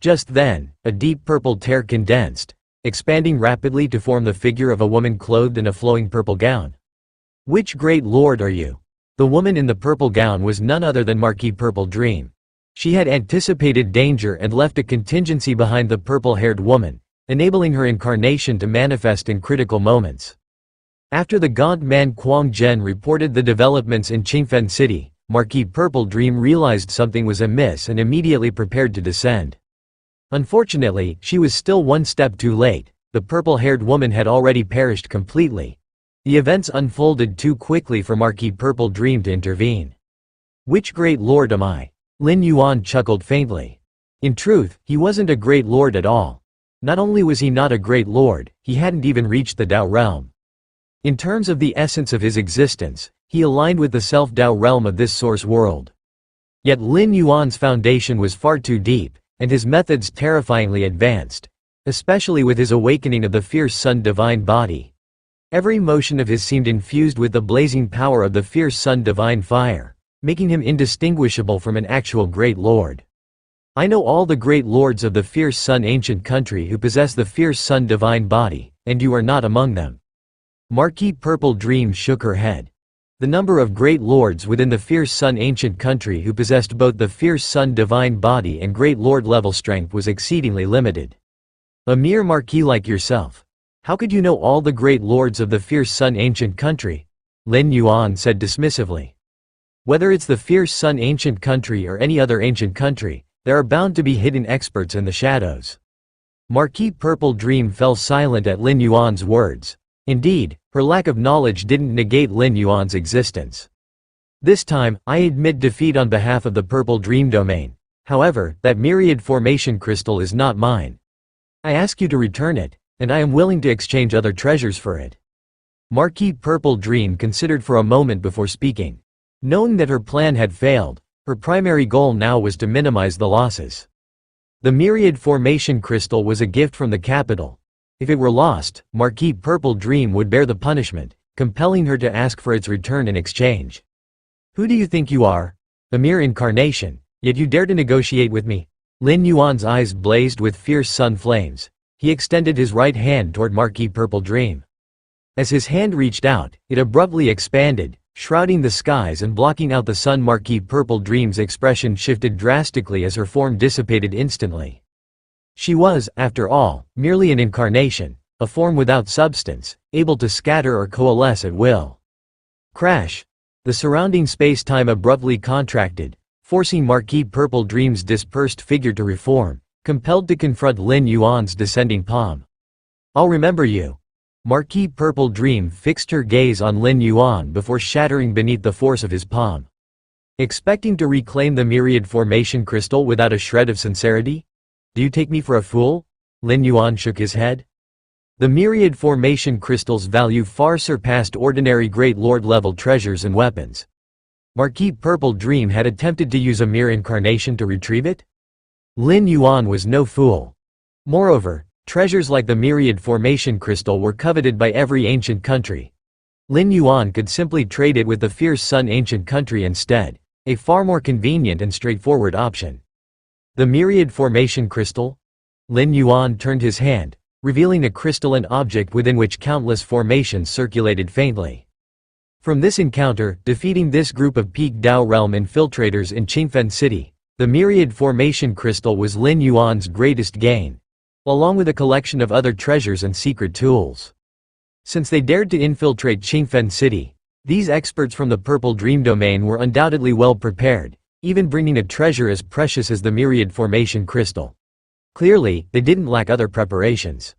Just then, a deep purple tear condensed, expanding rapidly to form the figure of a woman clothed in a flowing purple gown. Which great lord are you? The woman in the purple gown was none other than Marquis Purple Dream. She had anticipated danger and left a contingency behind the purple-haired woman, enabling her incarnation to manifest in critical moments. After the gaunt man Quang Zhen reported the developments in Qingfen City, Marquis Purple Dream realized something was amiss and immediately prepared to descend. Unfortunately, she was still one step too late. The purple-haired woman had already perished completely. The events unfolded too quickly for Marquis Purple Dream to intervene. Which great lord am I? Lin Yuan chuckled faintly. In truth, he wasn't a great lord at all. Not only was he not a great lord, he hadn't even reached the Tao realm. In terms of the essence of his existence, he aligned with the self-Tao realm of this source world. Yet Lin Yuan's foundation was far too deep, and his methods terrifyingly advanced, especially with his awakening of the fierce sun divine body. Every motion of his seemed infused with the blazing power of the fierce sun divine fire, making him indistinguishable from an actual great lord. I know all the great lords of the fierce sun ancient country who possess the fierce sun divine body, and you are not among them. Marquis Purple Dream shook her head. The number of great lords within the fierce sun ancient country who possessed both the fierce sun divine body and great lord level strength was exceedingly limited. A mere marquis like yourself. How could you know all the great lords of the fierce sun ancient country? Lin Yuan said dismissively. Whether it's the fierce sun ancient country or any other ancient country, there are bound to be hidden experts in the shadows. Marquis Purple Dream fell silent at Lin Yuan's words. Indeed, her lack of knowledge didn't negate Lin Yuan's existence. This time, I admit defeat on behalf of the Purple Dream domain. However, that myriad formation crystal is not mine. I ask you to return it, and I am willing to exchange other treasures for it. Marquis Purple Dream considered for a moment before speaking. Knowing that her plan had failed, her primary goal now was to minimize the losses. The myriad formation crystal was a gift from the capital. If it were lost, Marquis Purple Dream would bear the punishment, compelling her to ask for its return in exchange. Who do you think you are? A mere incarnation, yet you dare to negotiate with me? Lin Yuan's eyes blazed with fierce sun flames. He extended his right hand toward Marquis Purple Dream. As his hand reached out, it abruptly expanded, shrouding the skies and blocking out the sun. Marquis Purple Dream's expression shifted drastically as her form dissipated instantly. She was, after all, merely an incarnation, a form without substance, able to scatter or coalesce at will. Crash! The surrounding space-time abruptly contracted, forcing Marquis Purple Dream's dispersed figure to reform, compelled to confront Lin Yuan's descending palm. "I'll remember you." Marquis Purple Dream fixed her gaze on Lin Yuan before shattering beneath the force of his palm. Expecting to reclaim the myriad formation crystal without a shred of sincerity? "Do you take me for a fool?" Lin Yuan shook his head. The myriad formation crystal's value far surpassed ordinary Great Lord-level treasures and weapons. Marquis Purple Dream had attempted to use a mere incarnation to retrieve it? Lin Yuan was no fool. Moreover, treasures like the myriad formation crystal were coveted by every ancient country. Lin Yuan could simply trade it with the fierce Sun ancient country instead, a far more convenient and straightforward option. The myriad formation crystal? Lin Yuan turned his hand, revealing a crystalline object within which countless formations circulated faintly. From this encounter, defeating this group of Peak Dao realm infiltrators in Qingfen City, the myriad formation crystal was Lin Yuan's greatest gain, along with a collection of other treasures and secret tools. Since they dared to infiltrate Qingfen City, these experts from the Purple Dream domain were undoubtedly well prepared, even bringing a treasure as precious as the myriad formation crystal. Clearly, they didn't lack other preparations.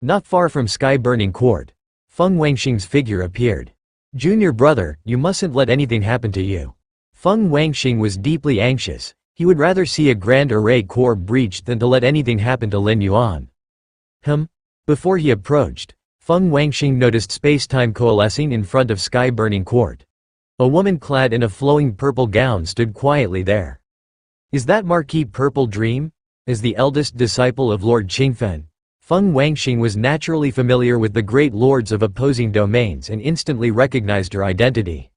Not far from Sky Burning Court, Feng Wangxing's figure appeared. "Junior brother, you mustn't let anything happen to you." Feng Wangxing was deeply anxious. He would rather see a Grand Array core breached than to let anything happen to Lin Yuan. Before he approached, Feng Wangxing noticed space-time coalescing in front of Sky Burning Court. A woman clad in a flowing purple gown stood quietly there. "Is that Marquis Purple Dream?" As the eldest disciple of Lord Qingfen, Feng Wangxing was naturally familiar with the great lords of opposing domains and instantly recognized her identity.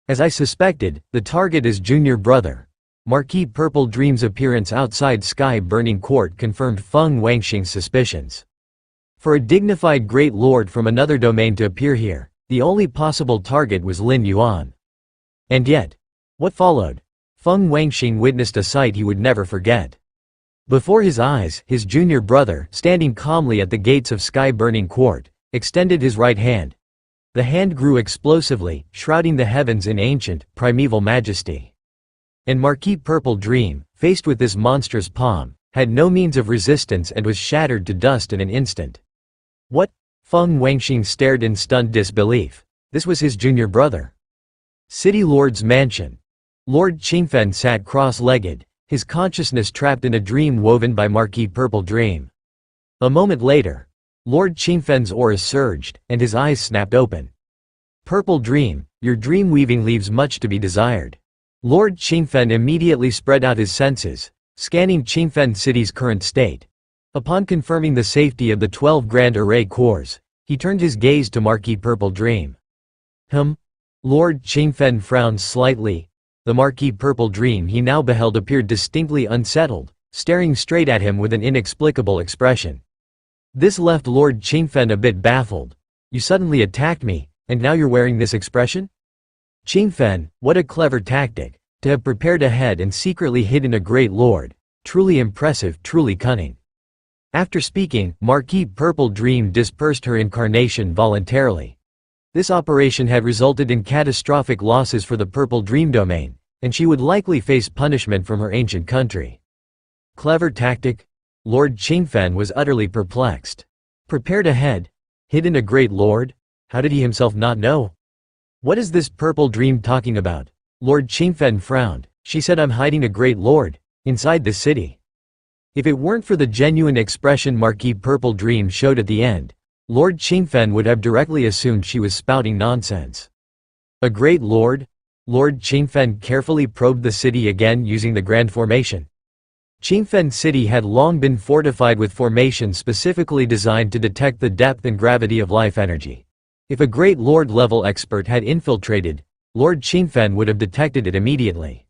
"As I suspected, the target is Junior Brother." Marquis Purple Dream's appearance outside Sky Burning Court confirmed Feng Wangxing's suspicions. For a dignified great lord from another domain to appear here, the only possible target was Lin Yuan. And yet, what followed? Feng Wangxing witnessed a sight he would never forget. Before his eyes, his junior brother, standing calmly at the gates of Sky Burning Court, extended his right hand. The hand grew explosively, shrouding the heavens in ancient, primeval majesty. And Marquis Purple Dream, faced with this monstrous palm, had no means of resistance and was shattered to dust in an instant. What? Feng Wangxing stared in stunned disbelief. This was his junior brother. City Lord's mansion. Lord Qingfen sat cross-legged, his consciousness trapped in a dream woven by Marquis Purple Dream. A moment later, Lord Qingfen's aura surged, and his eyes snapped open. "Purple Dream, your dream weaving leaves much to be desired." Lord Qingfen immediately spread out his senses, scanning Qingfen City's current state. Upon confirming the safety of the 12 Grand Array cores, he turned his gaze to Marquis Purple Dream. Lord Qingfen frowned slightly. The Marquis Purple Dream he now beheld appeared distinctly unsettled, staring straight at him with an inexplicable expression. This left Lord Qingfen a bit baffled. "You suddenly attacked me, and now you're wearing this expression?" Qingfen, what a clever tactic, to have prepared ahead and secretly hidden a great lord. Truly impressive, truly cunning. After speaking, Marquis Purple Dream dispersed her incarnation voluntarily. This operation had resulted in catastrophic losses for the Purple Dream domain, and she would likely face punishment from her ancient country. Clever tactic? Lord Qingfen was utterly perplexed. Prepared ahead? Hidden a great lord? How did he himself not know? What is this Purple Dream talking about? Lord Qingfen frowned. She said I'm hiding a great lord, inside this city. If it weren't for the genuine expression Marquis Purple Dream showed at the end, Lord Qingfen would have directly assumed she was spouting nonsense. A great lord? Lord Qingfen carefully probed the city again using the Grand Formation. Qingfen City had long been fortified with formations specifically designed to detect the depth and gravity of life energy. If a great lord-level expert had infiltrated, Lord Qingfen would have detected it immediately.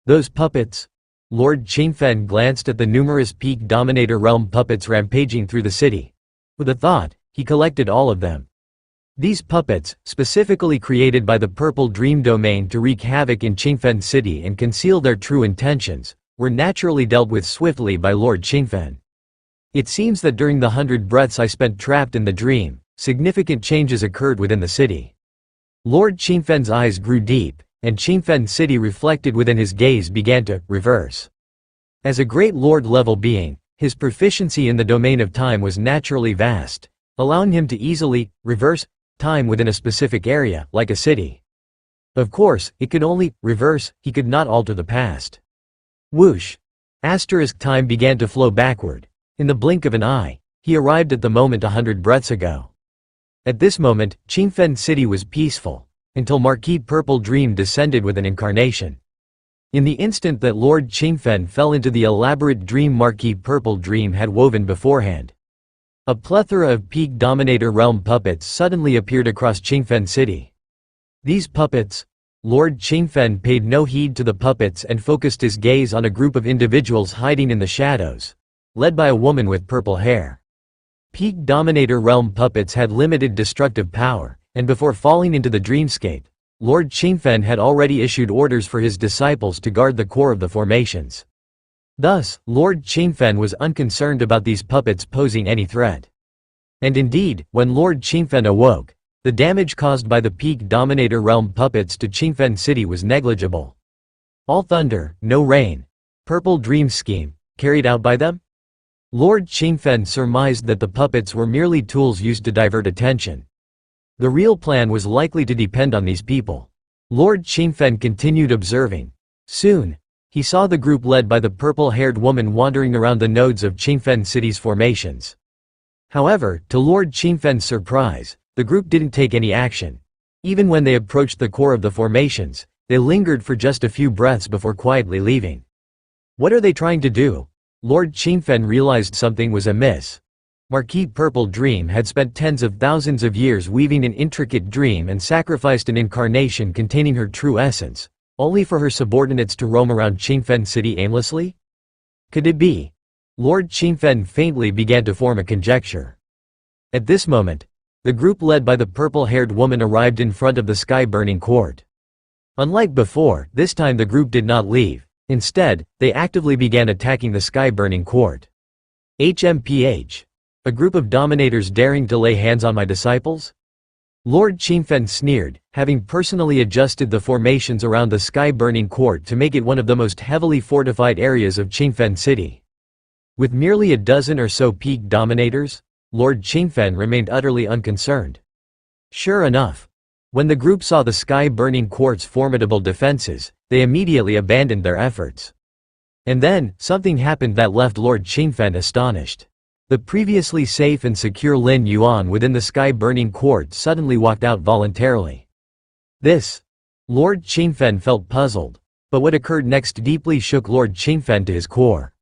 Those puppets? Lord Qingfen glanced at the numerous Peak Dominator realm puppets rampaging through the city. With a thought, he collected all of them. These puppets, specifically created by the Purple Dream domain to wreak havoc in Qingfen City and conceal their true intentions, were naturally dealt with swiftly by Lord Qingfen. It seems that during the 100 breaths I spent trapped in the dream, significant changes occurred within the city. Lord Qingfen's eyes grew deep, and Qingfen City reflected within his gaze began to reverse. As a great lord-level being, his proficiency in the domain of time was naturally vast, allowing him to easily reverse time within a specific area, like a city. Of course, it could only reverse, he could not alter the past. Whoosh! Time began to flow backward. In the blink of an eye, he arrived at the moment 100 breaths ago. At this moment, Qingfen City was peaceful, until Marquis Purple Dream descended with an incarnation. In the instant that Lord Qingfen fell into the elaborate dream Marquis Purple Dream had woven beforehand, a plethora of peak dominator realm puppets suddenly appeared across Qingfen City. These puppets, Lord Qingfen paid no heed to the puppets and focused his gaze on a group of individuals hiding in the shadows, led by a woman with purple hair. Peak dominator realm puppets had limited destructive power, and before falling into the dreamscape, Lord Qingfen had already issued orders for his disciples to guard the core of the formations. Thus, Lord Qingfen was unconcerned about these puppets posing any threat. And indeed, when Lord Qingfen awoke, the damage caused by the peak dominator realm puppets to Qingfen City was negligible. All thunder, no rain. Purple dream scheme, carried out by them? Lord Qingfen surmised that the puppets were merely tools used to divert attention. The real plan was likely to depend on these people. Lord Qingfen continued observing. Soon, he saw the group led by the purple-haired woman wandering around the nodes of Qingfen City's formations. However, to Lord Qingfen's surprise, the group didn't take any action. Even when they approached the core of the formations, they lingered for just a few breaths before quietly leaving. What are they trying to do? Lord Qingfen realized something was amiss. Marquis Purple Dream had spent tens of thousands of years weaving an intricate dream and sacrificed an incarnation containing her true essence, only for her subordinates to roam around Qingfen City aimlessly? Could it be? Lord Qingfen faintly began to form a conjecture. At this moment, the group led by the purple-haired woman arrived in front of the sky-burning court. Unlike before, this time the group did not leave. Instead, they actively began attacking the sky-burning court. HMPH. A group of dominators daring to lay hands on my disciples? Lord Qingfen sneered, having personally adjusted the formations around the sky-burning court to make it one of the most heavily fortified areas of Qingfen City. With merely a dozen or so peak dominators, Lord Qingfen remained utterly unconcerned. Sure enough, when the group saw the sky-burning court's formidable defenses, they immediately abandoned their efforts. And then, something happened that left Lord Qingfen astonished. The previously safe and secure Lin Yuan within the sky-burning court suddenly walked out voluntarily. Lord Qingfen felt puzzled, but what occurred next deeply shook Lord Qingfen to his core.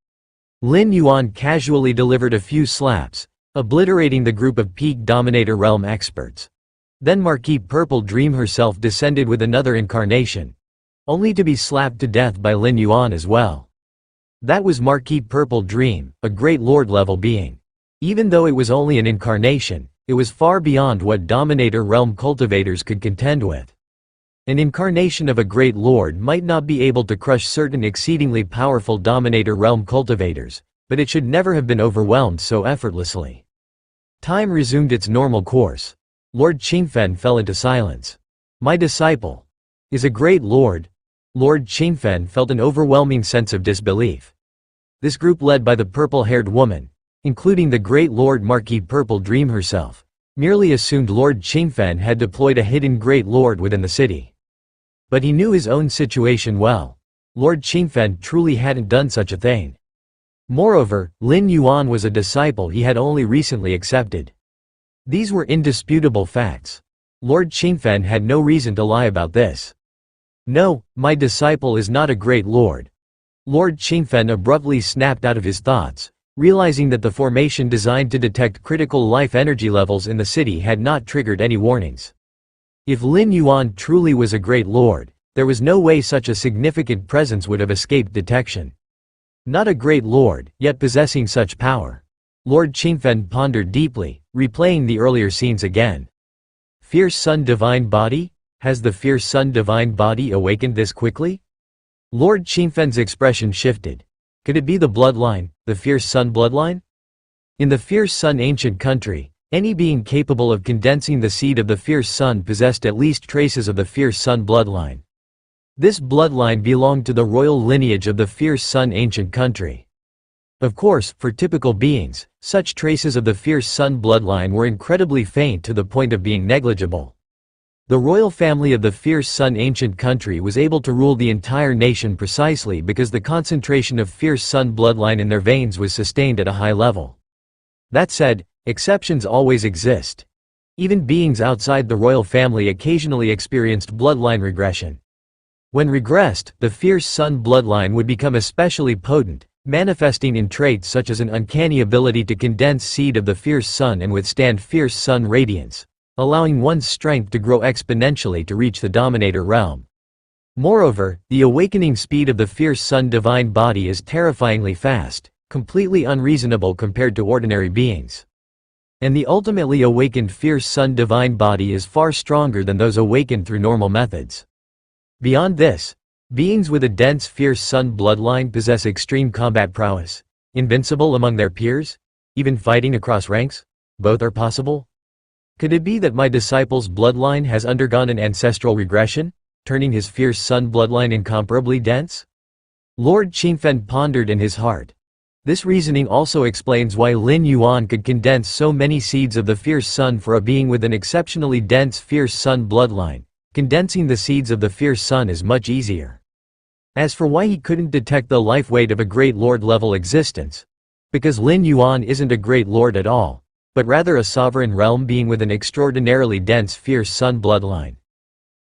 Lin Yuan casually delivered a few slaps, obliterating the group of peak dominator realm experts. Then Marquis Purple Dream herself descended with another incarnation, only to be slapped to death by Lin Yuan as well. That was Marquis Purple Dream, a great lord-level being. Even though it was only an incarnation, it was far beyond what dominator realm cultivators could contend with. An incarnation of a great lord might not be able to crush certain exceedingly powerful dominator realm cultivators, but it should never have been overwhelmed so effortlessly. Time resumed its normal course. Lord Qingfen fell into silence. My disciple is a great lord. Lord Qingfen felt an overwhelming sense of disbelief. This group led by the purple-haired woman, including the great Lord Marquis Purple Dream herself, merely assumed Lord Qingfen had deployed a hidden great lord within the city. But he knew his own situation well. Lord Qingfen truly hadn't done such a thing. Moreover, Lin Yuan was a disciple he had only recently accepted. These were indisputable facts. Lord Qingfen had no reason to lie about this. No, my disciple is not a great lord. Lord Qingfen abruptly snapped out of his thoughts, realizing that the formation designed to detect critical life energy levels in the city had not triggered any warnings. If Lin Yuan truly was a great lord, there was no way such a significant presence would have escaped detection. Not a great lord, yet possessing such power. Lord Qingfen pondered deeply, replaying the earlier scenes again. Fierce Sun Divine Body? Has the Fierce Sun Divine Body awakened this quickly? Lord Qingfen's expression shifted. Could it be the bloodline, the Fierce Sun bloodline? In the fierce sun ancient country, any being capable of condensing the seed of the fierce sun possessed at least traces of the fierce sun bloodline. This bloodline belonged to the royal lineage of the fierce sun ancient country. Of course, for typical beings, such traces of the fierce sun bloodline were incredibly faint to the point of being negligible. The royal family of the fierce sun ancient country was able to rule the entire nation precisely because the concentration of fierce sun bloodline in their veins was sustained at a high level. That said, exceptions always exist. Even beings outside the royal family occasionally experienced bloodline regression. When regressed, the fierce sun bloodline would become especially potent, manifesting in traits such as an uncanny ability to condense seed of the fierce sun and withstand fierce sun radiance, allowing one's strength to grow exponentially to reach the dominator realm. Moreover, the awakening speed of the fierce sun divine body is terrifyingly fast, completely unreasonable compared to ordinary beings. And the ultimately awakened fierce sun divine body is far stronger than those awakened through normal methods. Beyond this, beings with a dense fierce sun bloodline possess extreme combat prowess, invincible among their peers, even fighting across ranks. Both are possible. Could it be that my disciple's bloodline has undergone an ancestral regression, turning his fierce sun bloodline incomparably dense? Lord Qingfen pondered in his heart. This reasoning also explains why Lin Yuan could condense so many seeds of the fierce sun for a being with an exceptionally dense fierce sun bloodline. Condensing the seeds of the fierce sun is much easier. As for why he couldn't detect the life weight of a great lord level existence, because Lin Yuan isn't a great lord at all, but rather a sovereign realm being with an extraordinarily dense fierce sun bloodline.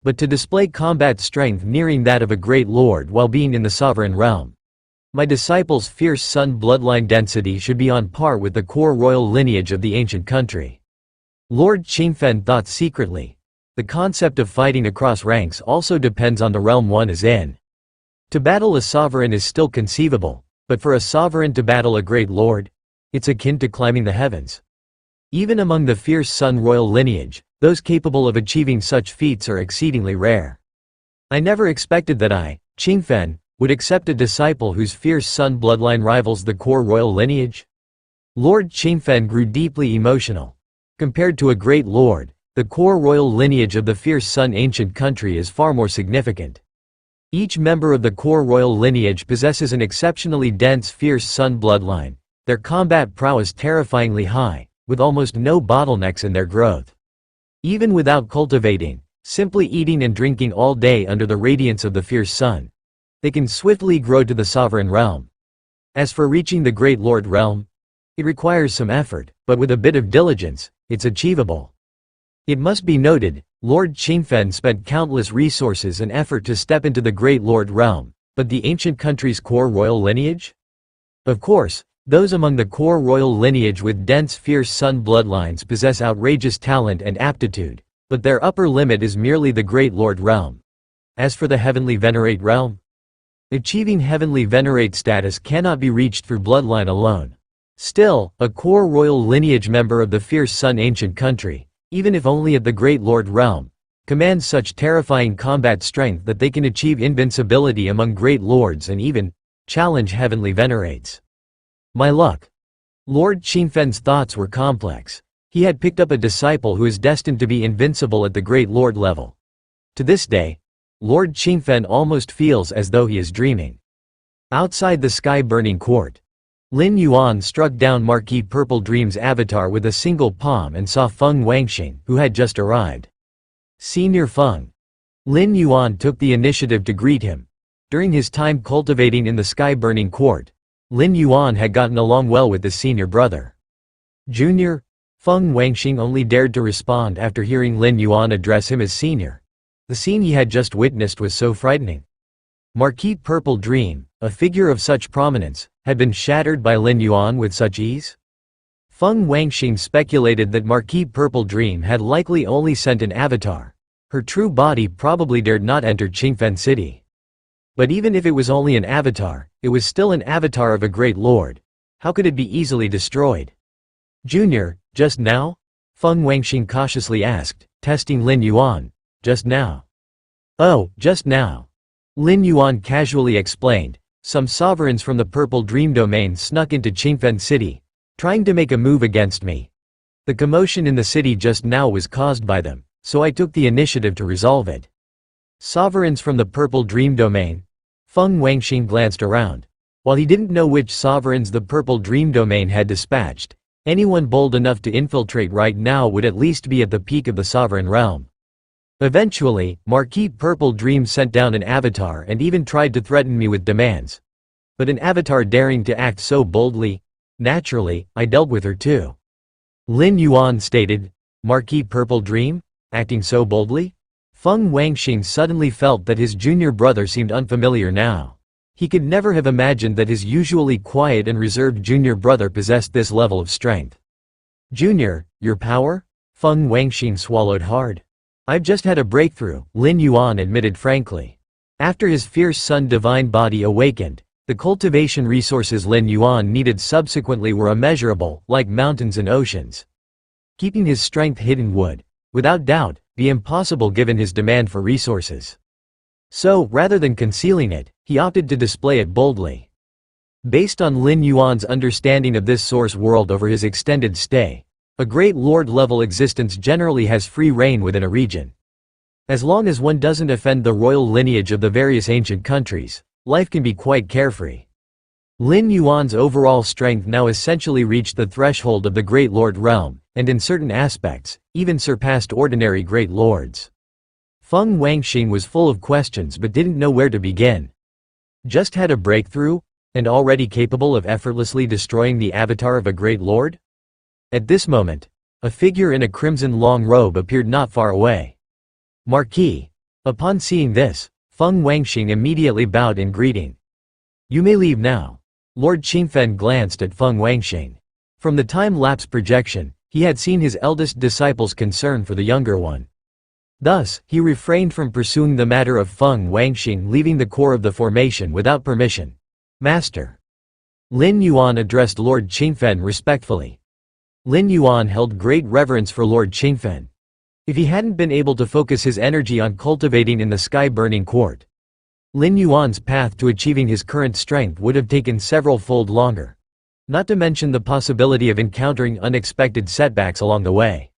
But to display combat strength nearing that of a great lord while being in the sovereign realm, my disciple's fierce sun bloodline density should be on par with the core royal lineage of the ancient country. Lord Qingfen thought secretly. The concept of fighting across ranks also depends on the realm one is in. To battle a sovereign is still conceivable, but for a sovereign to battle a great lord, it's akin to climbing the heavens. Even among the fierce sun royal lineage, those capable of achieving such feats are exceedingly rare. I never expected that I, Qingfen, would accept a disciple whose fierce sun bloodline rivals the core royal lineage. Lord Qingfen grew deeply emotional. Compared to a great lord, the core royal lineage of the fierce sun ancient country is far more significant. Each member of the core royal lineage possesses an exceptionally dense fierce sun bloodline, their combat prowess terrifyingly high, with almost no bottlenecks in their growth. Even without cultivating, simply eating and drinking all day under the radiance of the fierce sun, they can swiftly grow to the sovereign realm. As for reaching the great lord realm, it requires some effort, but with a bit of diligence, it's achievable. It must be noted, Lord Qingfen spent countless resources and effort to step into the Great Lord realm, but the ancient country's core royal lineage? Of course, those among the core royal lineage with dense fierce sun bloodlines possess outrageous talent and aptitude, but their upper limit is merely the Great Lord realm. As for the Heavenly Venerate realm, achieving Heavenly Venerate status cannot be reached through bloodline alone. Still, a core royal lineage member of the fierce sun ancient country, even if only at the Great Lord realm, commands such terrifying combat strength that they can achieve invincibility among great lords and even challenge heavenly venerates. My luck. Lord Qingfen's thoughts were complex. He had picked up a disciple who is destined to be invincible at the Great Lord level. To this day, Lord Qingfen almost feels as though he is dreaming. Outside the sky-burning court, Lin Yuan struck down Marquis Purple Dream's avatar with a single palm and saw Feng Wangxing, who had just arrived. Senior Feng. Lin Yuan took the initiative to greet him. During his time cultivating in the sky-burning court, Lin Yuan had gotten along well with his senior brother. Junior? Feng Wangxing only dared to respond after hearing Lin Yuan address him as senior. The scene he had just witnessed was so frightening. Marquis Purple Dream, a figure of such prominence, had been shattered by Lin Yuan with such ease? Feng Wangxing speculated that Marquis Purple Dream had likely only sent an avatar. Her true body probably dared not enter Qingfen City. But even if it was only an avatar, it was still an avatar of a great lord. How could it be easily destroyed? Junior, just now? Feng Wangxing cautiously asked, testing Lin Yuan. Just now. Oh, just now. Lin Yuan casually explained. Some sovereigns from the Purple Dream domain snuck into Qingfen City, trying to make a move against me. The commotion in the city just now was caused by them, so I took the initiative to resolve it. Sovereigns from the Purple Dream Domain. Feng Wangxing glanced around. While he didn't know which sovereigns the Purple Dream Domain had dispatched, anyone bold enough to infiltrate right now would at least be at the peak of the sovereign realm. Eventually, Marquis Purple Dream sent down an avatar and even tried to threaten me with demands. But an avatar daring to act so boldly? Naturally, I dealt with her too. Lin Yuan stated. Marquis Purple Dream? Acting so boldly? Feng Wangxing suddenly felt that his junior brother seemed unfamiliar now. He could never have imagined that his usually quiet and reserved junior brother possessed this level of strength. Junior, your power? Feng Wangxing swallowed hard. I've just had a breakthrough, Lin Yuan admitted frankly. After his fierce sun divine body awakened, the cultivation resources Lin Yuan needed subsequently were immeasurable, like mountains and oceans. Keeping his strength hidden would, without doubt, be impossible given his demand for resources. So, rather than concealing it, he opted to display it boldly. Based on Lin Yuan's understanding of this source world over his extended stay, a great lord-level existence generally has free reign within a region. As long as one doesn't offend the royal lineage of the various ancient countries, life can be quite carefree. Lin Yuan's overall strength now essentially reached the threshold of the Great Lord realm, and in certain aspects, even surpassed ordinary Great Lords. Feng Wangxing was full of questions but didn't know where to begin. Just had a breakthrough? And already capable of effortlessly destroying the avatar of a Great Lord? At this moment, a figure in a crimson long robe appeared not far away. Marquis. Upon seeing this, Feng Wangxing immediately bowed in greeting. You may leave now. Lord Qingfen glanced at Feng Wangxing. From the time-lapse projection, he had seen his eldest disciple's concern for the younger one. Thus, he refrained from pursuing the matter of Feng Wangxing leaving the core of the formation without permission. Master. Lin Yuan addressed Lord Qingfen respectfully. Lin Yuan held great reverence for Lord Qingfen. If he hadn't been able to focus his energy on cultivating in the sky-burning court, Lin Yuan's path to achieving his current strength would have taken several-fold longer. Not to mention the possibility of encountering unexpected setbacks along the way.